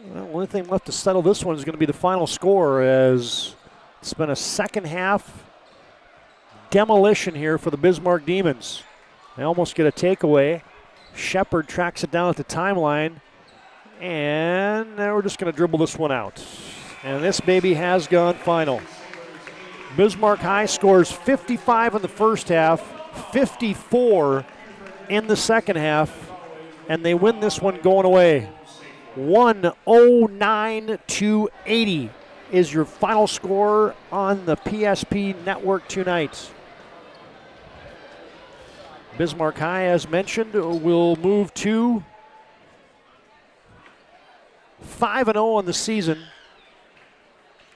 [SPEAKER 12] Well, only thing left to settle this one is going to be the final score, as it's been a second half demolition here for the Bismarck Demons. They almost get a takeaway. Shepard tracks it down at the timeline. And now we're just going to dribble this one out. And this baby has gone final. Bismarck High scores 55 in the first half, 54 in the second half, and they win this one going away. 109-80 is your final score on the PSP Network tonight. Bismarck High, as mentioned, will move to 5-0 on the season.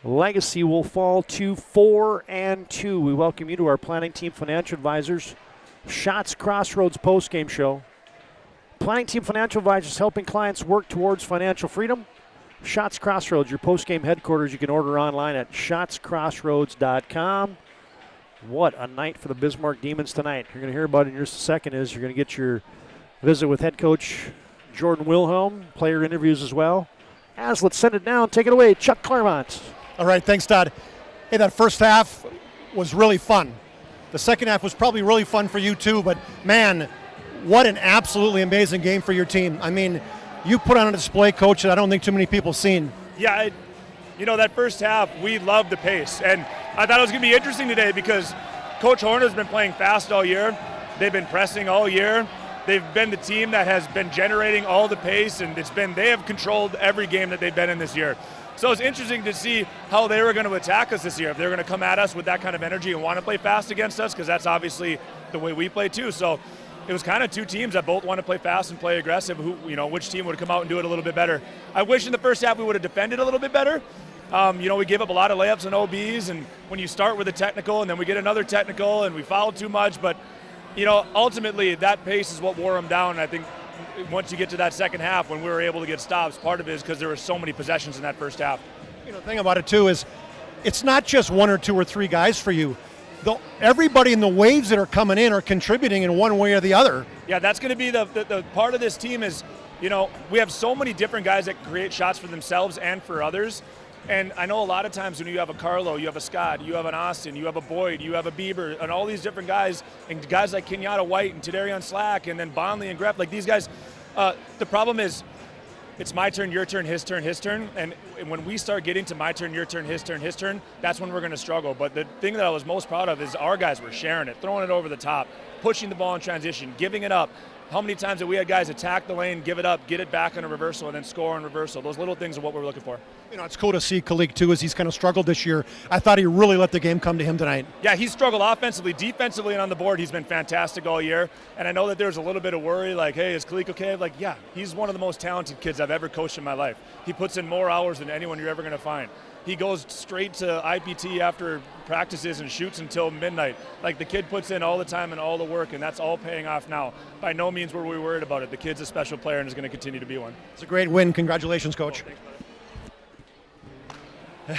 [SPEAKER 12] Legacy will fall to 4-2. We welcome you to our planning team financial advisors, Shots Crossroads postgame show. Planning team financial advisors helping clients work towards financial freedom. Shots Crossroads, your postgame headquarters. You can order online at shotscrossroads.com. What a night for the Bismarck Demons tonight. You're going to hear about it in just a second. You're going to get your visit with head coach Jordan Wilhelm, player interviews as well. As let's send it down. Take it away, Chuck Claremont.
[SPEAKER 13] All right, thanks, Todd. Hey, that first half was really fun. The second half was probably really fun for you too, but man, what an absolutely amazing game for your team. I mean, you put on a display, Coach, that I don't think too many people have seen.
[SPEAKER 6] Yeah, You know, that first half, we loved the pace. And I thought it was going to be interesting today because Coach Horner's been playing fast all year. They've been pressing all year. They've been the team that has been generating all the pace, and they have controlled every game that they've been in this year. So it's interesting to see how they were going to attack us this year. If they're going to come at us with that kind of energy and want to play fast against us, because that's obviously the way we play too. So it was kind of two teams that both want to play fast and play aggressive. Which team would come out and do it a little bit better? I wish in the first half we would have defended a little bit better. We gave up a lot of layups and OBs, and when you start with a technical and then we get another technical and we fouled too much, but ultimately that pace is what wore them down. And I think once you get to that second half when we were able to get stops, part of it is because there were so many possessions in that first half.
[SPEAKER 13] The thing about it too is it's not just one or two or three guys for you. Everybody in the waves that are coming in are contributing in one way or the other.
[SPEAKER 6] Yeah, that's going to be the part of this team is, we have so many different guys that create shots for themselves and for others. And I know a lot of times when you have a Carlo, you have a Scott, you have an Austin, you have a Boyd, you have a Bieber, and all these different guys, and guys like Kenyatta White and Tadarian Slack, and then Bonley and Greff, like these guys, the problem is it's my turn, your turn, his turn, his turn. And when we start getting to my turn, your turn, his turn, his turn, that's when we're going to struggle. But the thing that I was most proud of is our guys were sharing it, throwing it over the top, pushing the ball in transition, giving it up. How many times have we had guys attack the lane, give it up, get it back on a reversal, and then score on reversal? Those little things are what we're looking for.
[SPEAKER 13] It's cool to see Kalik, too, as he's kind of struggled this year. I thought he really let the game come to him tonight.
[SPEAKER 6] Yeah, he's struggled offensively. Defensively and on the board, he's been fantastic all year. And I know that there's a little bit of worry, like, hey, is Kalik okay? Like, yeah, he's one of the most talented kids I've ever coached in my life. He puts in more hours than anyone you're ever going to find. He goes straight to IPT after practices and shoots until midnight. Like, the kid puts in all the time and all the work, and that's all paying off now. By no means were we worried about it. The kid's a special player and is going to continue to be one.
[SPEAKER 13] It's a great win. Congratulations, Coach.
[SPEAKER 6] Oh,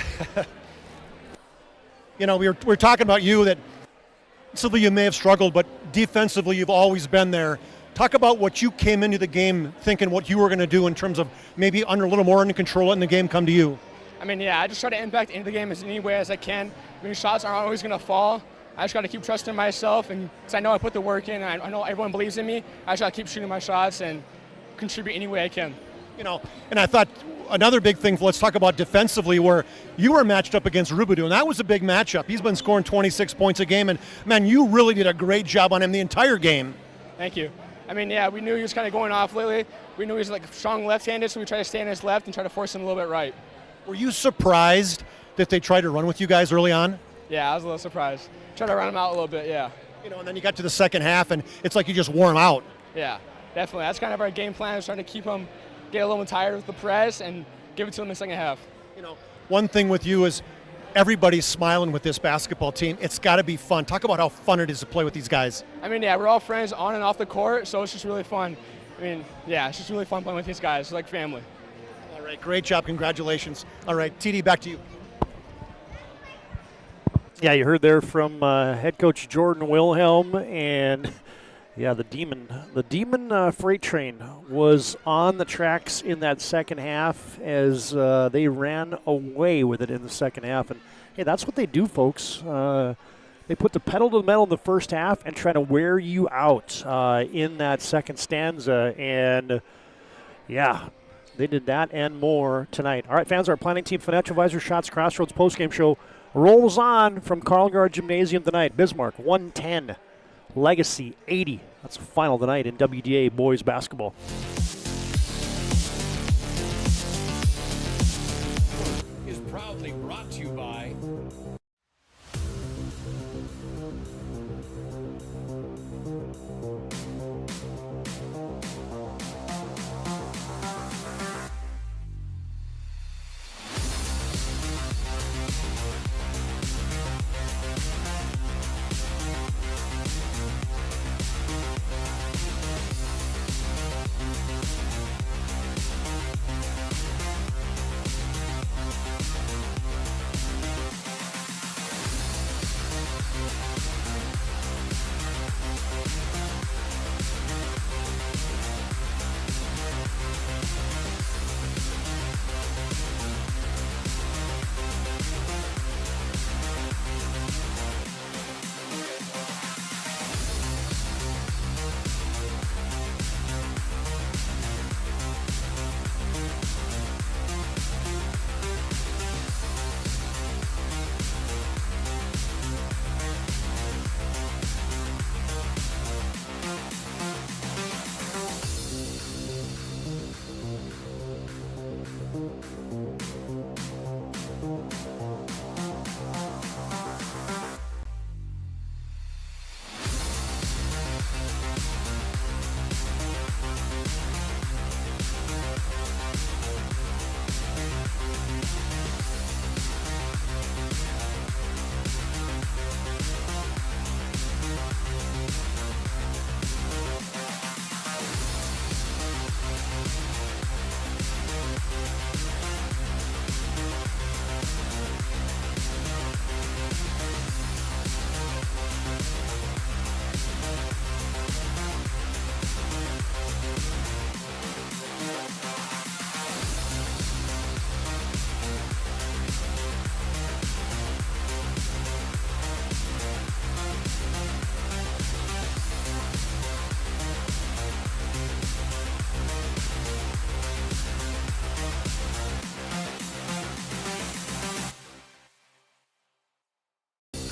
[SPEAKER 6] thanks,
[SPEAKER 13] we're talking about you that offensively you may have struggled, but defensively you've always been there. Talk about what you came into the game thinking what you were going to do in terms of maybe under a little more under control, letting the game come to you.
[SPEAKER 16] I just try to impact into the game as any way as I can. Shots aren't always going to fall. I just got to keep trusting myself, and because I know I put the work in, and I know everyone believes in me. I just got to keep shooting my shots and contribute any way I can.
[SPEAKER 13] And I thought another big thing, let's talk about defensively, where you were matched up against Rubidoux, and that was a big matchup. He's been scoring 26 points a game, and, man, you really did a great job on him the entire game.
[SPEAKER 16] Thank you. We knew he was kind of going off lately. We knew he was strong left-handed, so we tried to stay on his left and try to force him a little bit right.
[SPEAKER 13] Were you surprised that they tried to run with you guys early on?
[SPEAKER 16] Yeah, I was a little surprised. Tried to run him out a little bit, yeah.
[SPEAKER 13] And then you got to the second half, and it's like you just wore him out.
[SPEAKER 16] Yeah, definitely. That's kind of our game plan, is trying to keep him, get a little tired with the press, and give it to him in the second half.
[SPEAKER 13] One thing with you is everybody's smiling with this basketball team. It's got to be fun. Talk about how fun it is to play with these guys.
[SPEAKER 16] We're all friends on and off the court, so it's just really fun. It's just really fun playing with these guys. It's like family.
[SPEAKER 13] All right, great job. Congratulations. All right, TD, back to you.
[SPEAKER 12] Yeah, you heard there from head coach Jordan Wilhelm, and the Demon freight train was on the tracks in that second half as they ran away with it in the second half. And hey, that's what they do, folks. They put the pedal to the metal in the first half and try to wear you out in that second stanza. And yeah, they did that and more tonight. All right, fans, our planning team financial advisor Shots Crossroads postgame show rolls on from Carlgard Gymnasium tonight. Bismarck 110, Legacy 80. That's the final tonight in WDA boys basketball.
[SPEAKER 15] Is proudly brought to you by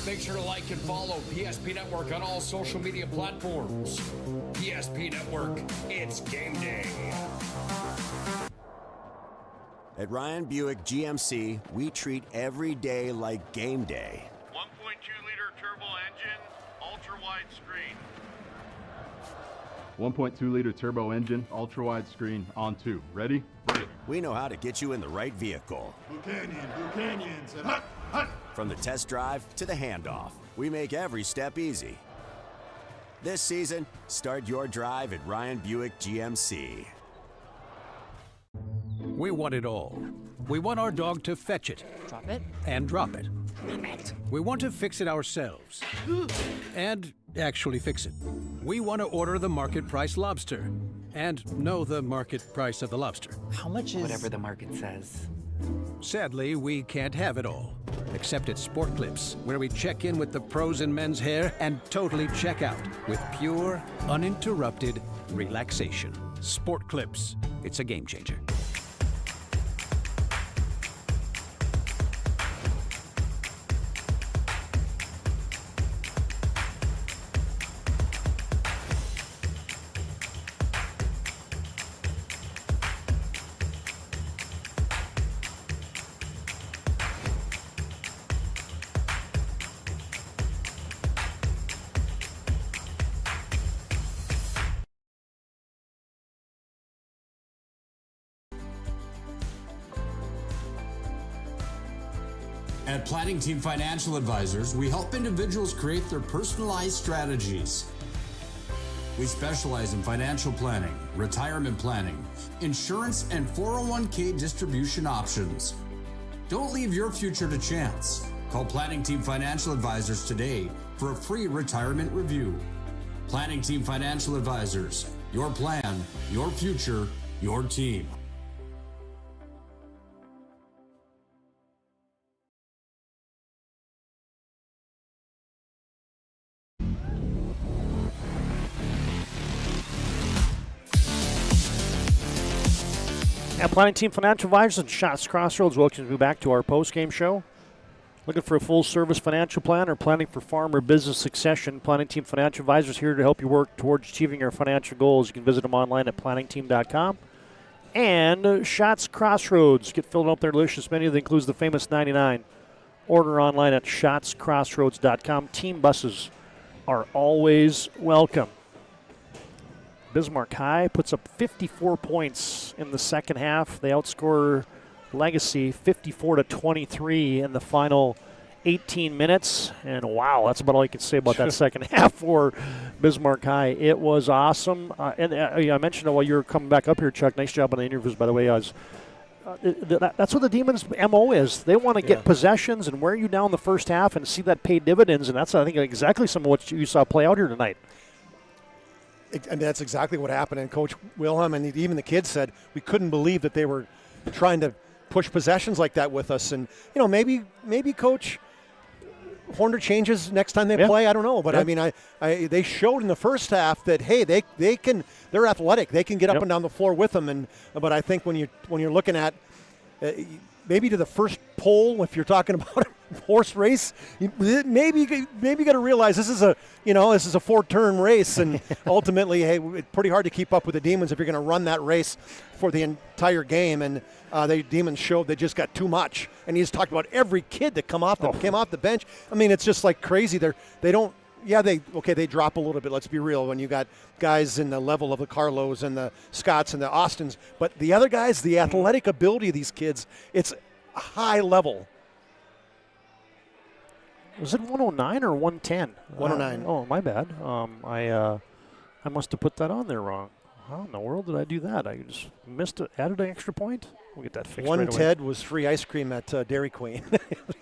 [SPEAKER 15] Make sure to like and follow PSP Network on all social media platforms. PSP Network, it's game day.
[SPEAKER 4] At Ryan Buick GMC, we treat every day like game day.
[SPEAKER 5] 1.2-liter turbo engine, ultra-wide screen.
[SPEAKER 8] 1.2-liter turbo engine, ultra-wide screen, on 2. Ready?
[SPEAKER 4] We know how to get you in the right vehicle.
[SPEAKER 5] Blue Canyons, and hut, hut.
[SPEAKER 4] From the test drive to the handoff, we make every step easy. This season, start your drive at Ryan Buick GMC.
[SPEAKER 17] We want it all. We want our dog to fetch it.
[SPEAKER 2] Drop it.
[SPEAKER 17] And drop it.
[SPEAKER 2] Clean it.
[SPEAKER 17] We want to fix it ourselves. And actually fix it. We want to order the market price lobster. And know the market price of the lobster.
[SPEAKER 2] How much is...
[SPEAKER 18] Whatever the market says.
[SPEAKER 17] Sadly, we can't have it all. Except at Sport Clips, where we check in with the pros in men's hair and totally check out with pure, uninterrupted relaxation. Sport Clips. It's a game changer.
[SPEAKER 19] At Planning Team Financial Advisors, we help individuals create their personalized strategies. We specialize in financial planning, retirement planning, insurance, and 401k distribution options. Don't leave your future to chance. Call Planning Team Financial Advisors today for a free retirement review. Planning Team Financial Advisors, your plan, your future, your team.
[SPEAKER 12] At Planning Team Financial Advisors and Shots Crossroads, welcome you back to our post-game show. Looking for a full-service financial plan or planning for farm or business succession? Planning Team Financial Advisors here to help you work towards achieving your financial goals. You can visit them online at planningteam.com. And Shots Crossroads. Get filled up their delicious menu that includes the famous 99. Order online at shotscrossroads.com. Team buses are always welcome. Bismarck High puts up 54 points in the second half. They outscore Legacy 54-23 in the final 18 minutes. And wow, that's about all you can say about that second half for Bismarck High. It was awesome. I mentioned it while you were coming back up here, Chuck. Nice job on the interviews, by the way. That's what the Demons' MO is. They want to get possessions and wear you down the first half and see that pay dividends. And that's, I think, exactly some of what you saw play out here tonight.
[SPEAKER 13] And that's exactly what happened. And Coach Wilhelm and even the kids said we couldn't believe that they were trying to push possessions like that with us. And, you know, maybe Coach Horner changes next time they play. I don't know. But, I mean, they showed in the first half that, hey, they're athletic. They can get up and down the floor with them. But I think when you're looking at maybe to the first pole, if you're talking about a horse race, maybe you got to realize this is a 4-turn race, and ultimately, hey, it's pretty hard to keep up with the Demons if you're going to run that race for the entire game. And the Demons showed they just got too much. And he's talked about every kid that came off the bench. I mean, it's just like crazy. They drop a little bit. Let's be real. When you got guys in the level of the Carlos and the Scotts and the Austins, but the other guys, the athletic ability of these kids, it's a high level.
[SPEAKER 12] Was it 109 or 110?
[SPEAKER 13] 109.
[SPEAKER 12] Oh, my bad. I must have put that on there wrong. How in the world did I do that? I just missed it. Added an extra point. We'll get that fixed.
[SPEAKER 13] One
[SPEAKER 12] right away.
[SPEAKER 13] Ted was free ice cream at Dairy Queen.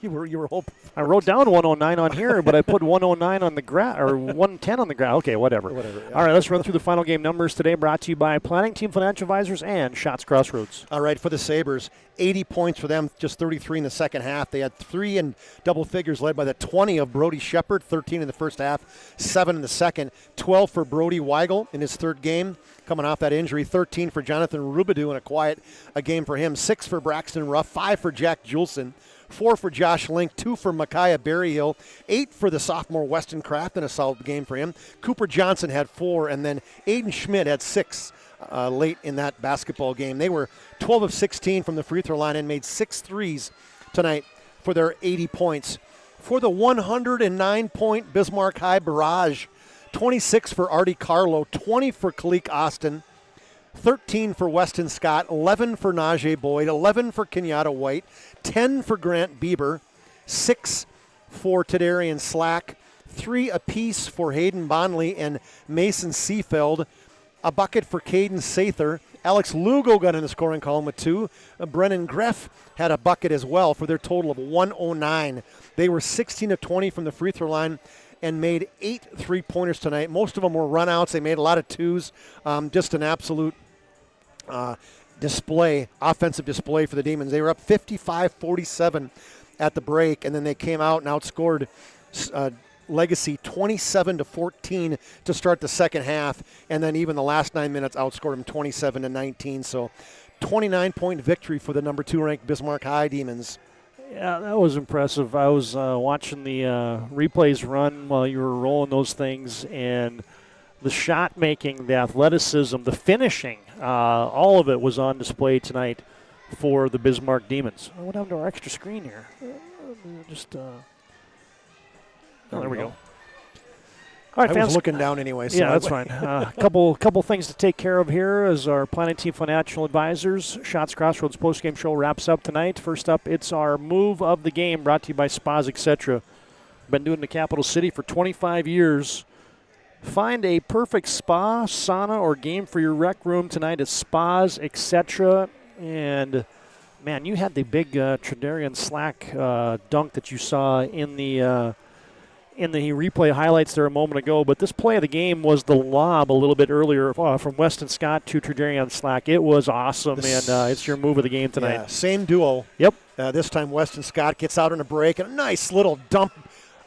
[SPEAKER 13] you were hoping.
[SPEAKER 12] I wrote down 109 on here, but I put 109 on the graph or 110 on the graph. Okay, whatever.
[SPEAKER 13] Yeah.
[SPEAKER 12] All right, let's run through the final game numbers today. Brought to you by Planning Team Financial Advisors and Shots Crossroads.
[SPEAKER 13] All right, for the Sabres, 80 points for them, just 33 in the second half. They had 3 in double figures, led by the 20 of Brody Shepard, 13 in the first half, 7 in the second, 12 for Brody Weigel in his third game, coming off that injury, 13 for Jonathan Rubidoux in a game for him, 6 for Braxton Ruff, 5 for Jack Julson, 4 for Josh Link, 2 for Micaiah Berryhill, 8 for the sophomore Weston Craft in a solid game for him. Cooper Johnson had 4, and then Aiden Schmidt had 6 late in that basketball game. They were 12 of 16 from the free throw line and made 6 threes tonight for their 80 points. For the 109-point Bismarck High barrage, 26 for Artie Carlo, 20 for Kalik Austin, 13 for Weston Scott, 11 for Najee Boyd, 11 for Kenyatta White, 10 for Grant Bieber, 6 for Tadarian Slack, 3 apiece for Hayden Bonley and Mason Seafeld, a bucket for Caden Sather. Alex Lugo got in the scoring column with 2. Brennan Greff had a bucket as well for their total of 109. They were 16 of 20 from the free throw line and made 8 3-pointers tonight. Most of them were runouts. They made a lot of 2s. Just an absolute offensive display for the Demons. They were up 55-47 at the break, and then they came out and outscored Legacy 27-14 to start the second half, and then even the last 9 minutes outscored them 27-19. So 29-point victory for the number 2 ranked Bismarck High Demons.
[SPEAKER 12] Yeah, that was impressive. I was watching the replays run while you were rolling those things, and the shot making, the athleticism, the finishing, all of it was on display tonight for the Bismarck Demons. What happened to our extra screen here? There we go. All right,
[SPEAKER 13] I
[SPEAKER 12] fans.
[SPEAKER 13] was looking down anyway. So
[SPEAKER 12] yeah, that's fine. Couple things to take care of here as our planning team financial advisors. Shots Crossroads postgame show wraps up tonight. First up, it's our move of the game brought to you by Spas, etc. Been doing the capital city for 25 years. Find a perfect spa, sauna, or game for your rec room tonight at Spas, etc. And man, you had the big Tredarian Slack dunk that you saw in the replay highlights there a moment ago, but this play of the game was the lob a little bit earlier from Weston Scott to Tredarian Slack. It was awesome, and it's your move of the game tonight.
[SPEAKER 13] Yeah, same duo.
[SPEAKER 12] Yep.
[SPEAKER 13] This time Weston Scott gets out on a break, and a nice little dump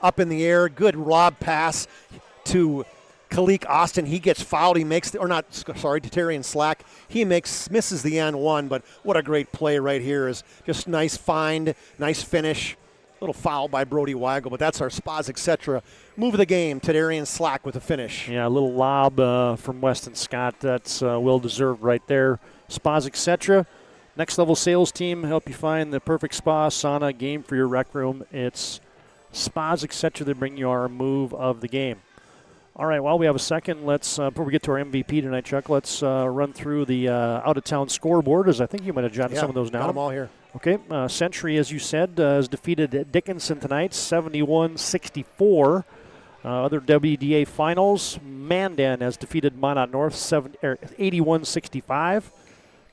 [SPEAKER 13] up in the air. Good lob pass to Kalik Austin. He gets fouled. He makes, Tadarian Slack. He misses the end one, but what a great play right here. Is just nice find, nice finish. Little foul by Brody Weigel, but that's our Spas, etc. Move of the game, Tadarian Slack with a finish.
[SPEAKER 12] Yeah, a little lob from Weston Scott. That's well-deserved right there. Spas, etc. Next Level Sales Team help you find the perfect spa, sauna, game for your rec room. It's Spas, etc. that bring you our move of the game. All right, while we have a second, let's before we get to our MVP tonight, Chuck, let's run through the out-of-town scoreboard, as I think you might have jotted some of those down.
[SPEAKER 13] Got them all here.
[SPEAKER 12] Okay, Century, as you said, has defeated Dickinson tonight, 71-64. Other WDA finals, Mandan has defeated Minot North, 81-65. Of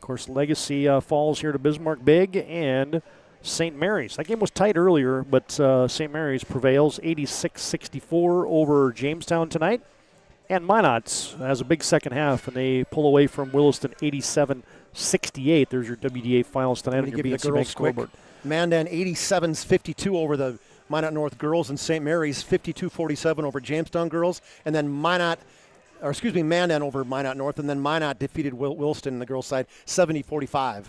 [SPEAKER 12] course, Legacy falls here to Bismarck Big, and St. Mary's. That game was tight earlier, but St. Mary's prevails, 86-64 over Jamestown tonight. And Minot has a big second half, and they pull away from Williston, 87-68. There's your WDA finals tonight on your BNC Bank scoreboard.
[SPEAKER 13] Mandan 87-52 over the Minot North girls, and St. Mary's 52-47 over Jamestown girls, and then Mandan over Minot North, and then Minot defeated Williston on the girls' side 70-45.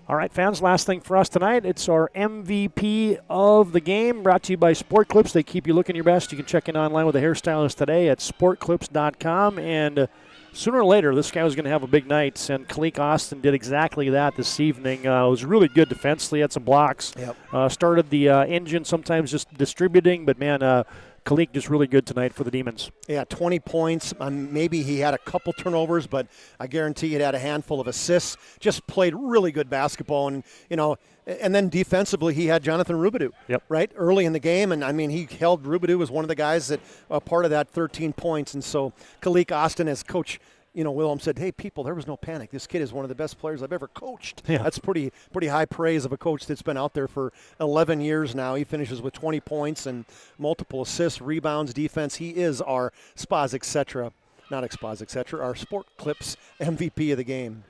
[SPEAKER 12] All right, fans, last thing for us tonight, it's our MVP of the game, brought to you by Sport Clips. They keep you looking your best. You can check in online with a hairstylist today at sportclips.com, and sooner or later, this guy was going to have a big night, and Kalik Austin did exactly that this evening. Was really good defensively, had some blocks.
[SPEAKER 13] Yep.
[SPEAKER 12] Started the engine, sometimes just distributing, but man, Kalik just really good tonight for the Demons.
[SPEAKER 13] Yeah, 20 points. Maybe he had a couple turnovers, but I guarantee he had a handful of assists. Just played really good basketball, and and then defensively he had Jonathan Rubidoux.
[SPEAKER 12] Yep.
[SPEAKER 13] Right early in the game, and I mean he held Rubidoux as one of the guys that part of that 13 points, and so Kalik Austin, as coach Willem said, hey, people, there was no panic. This kid is one of the best players I've ever coached.
[SPEAKER 12] Yeah.
[SPEAKER 13] That's pretty high praise of a coach that's been out there for 11 years now. He finishes with 20 points and multiple assists, rebounds, defense. He is our Spas, etc. Not Spas, etc. Our Sport Clips MVP of the game.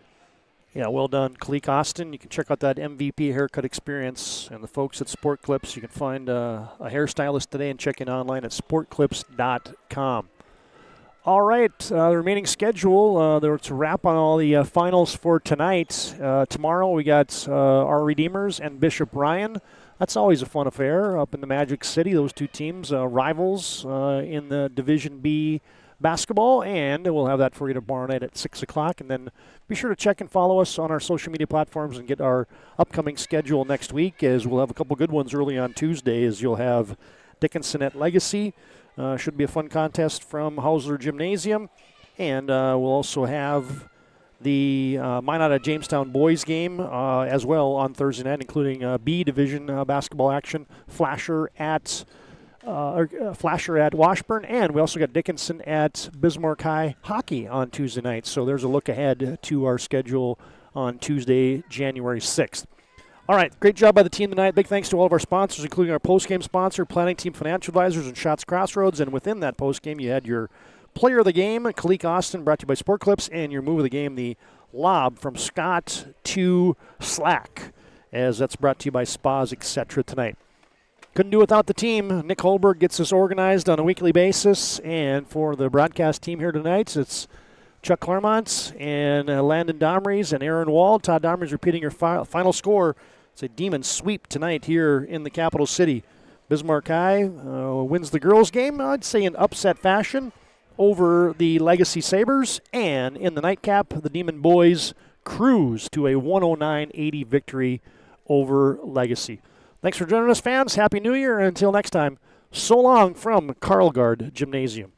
[SPEAKER 12] Yeah, well done, Kalik Austin. You can check out that MVP haircut experience and the folks at Sport Clips. You can find a hairstylist today and check in online at sportclips.com. All right, the remaining schedule, there's a wrap on all the finals for tonight. Tomorrow we got our Redeemers and Bishop Ryan. That's always a fun affair up in the Magic City. Those two teams, rivals in the Division B basketball, and we'll have that for you tomorrow night at 6 o'clock. And then be sure to check and follow us on our social media platforms and get our upcoming schedule next week, as we'll have a couple good ones early on Tuesday, as you'll have Dickinson at Legacy. Should be a fun contest from Hausler Gymnasium. And we'll also have the Minot at Jamestown boys game as well on Thursday night, including B Division basketball action, Flasher at Washburn, and we also got Dickinson at Bismarck High hockey on Tuesday night. So there's a look ahead to our schedule on Tuesday, January 6th. All right, great job by the team tonight. Big thanks to all of our sponsors, including our postgame sponsor, Planning Team Financial Advisors, and Shots Crossroads. And within that postgame, you had your player of the game, Kalik Austin, brought to you by Sport Clips, and your move of the game, the lob from Scott to Slack, as that's brought to you by Spas, etc. tonight. Couldn't do without the team. Nick Holberg gets us organized on a weekly basis, and for the broadcast team here tonight, it's Chuck Claremont and Landon Domries and Aaron Wall. Todd Domries repeating your final score. It's a Demon sweep tonight here in the capital city. Bismarck High wins the girls' game, I'd say in upset fashion, over the Legacy Sabers, and in the nightcap, the Demon boys cruise to a 109-80 victory over Legacy. Thanks for joining us, fans. Happy New Year, and until next time, so long from Karlgaard Gymnasium.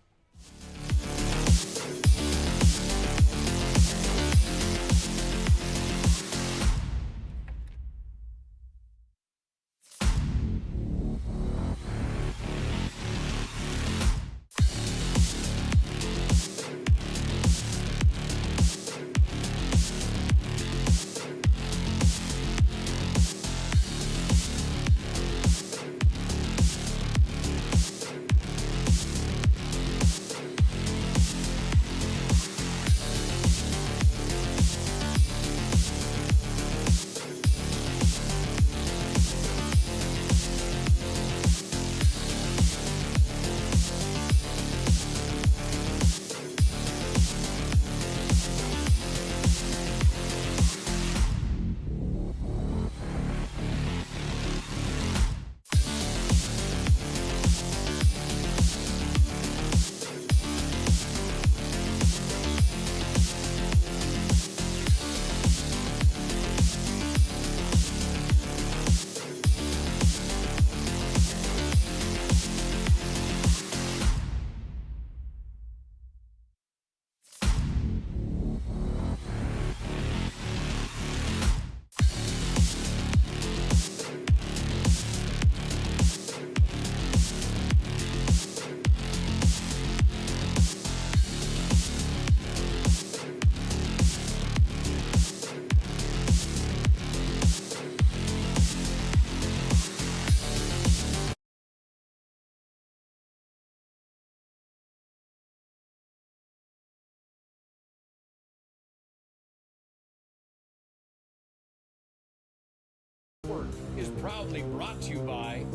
[SPEAKER 15] Is proudly brought to you by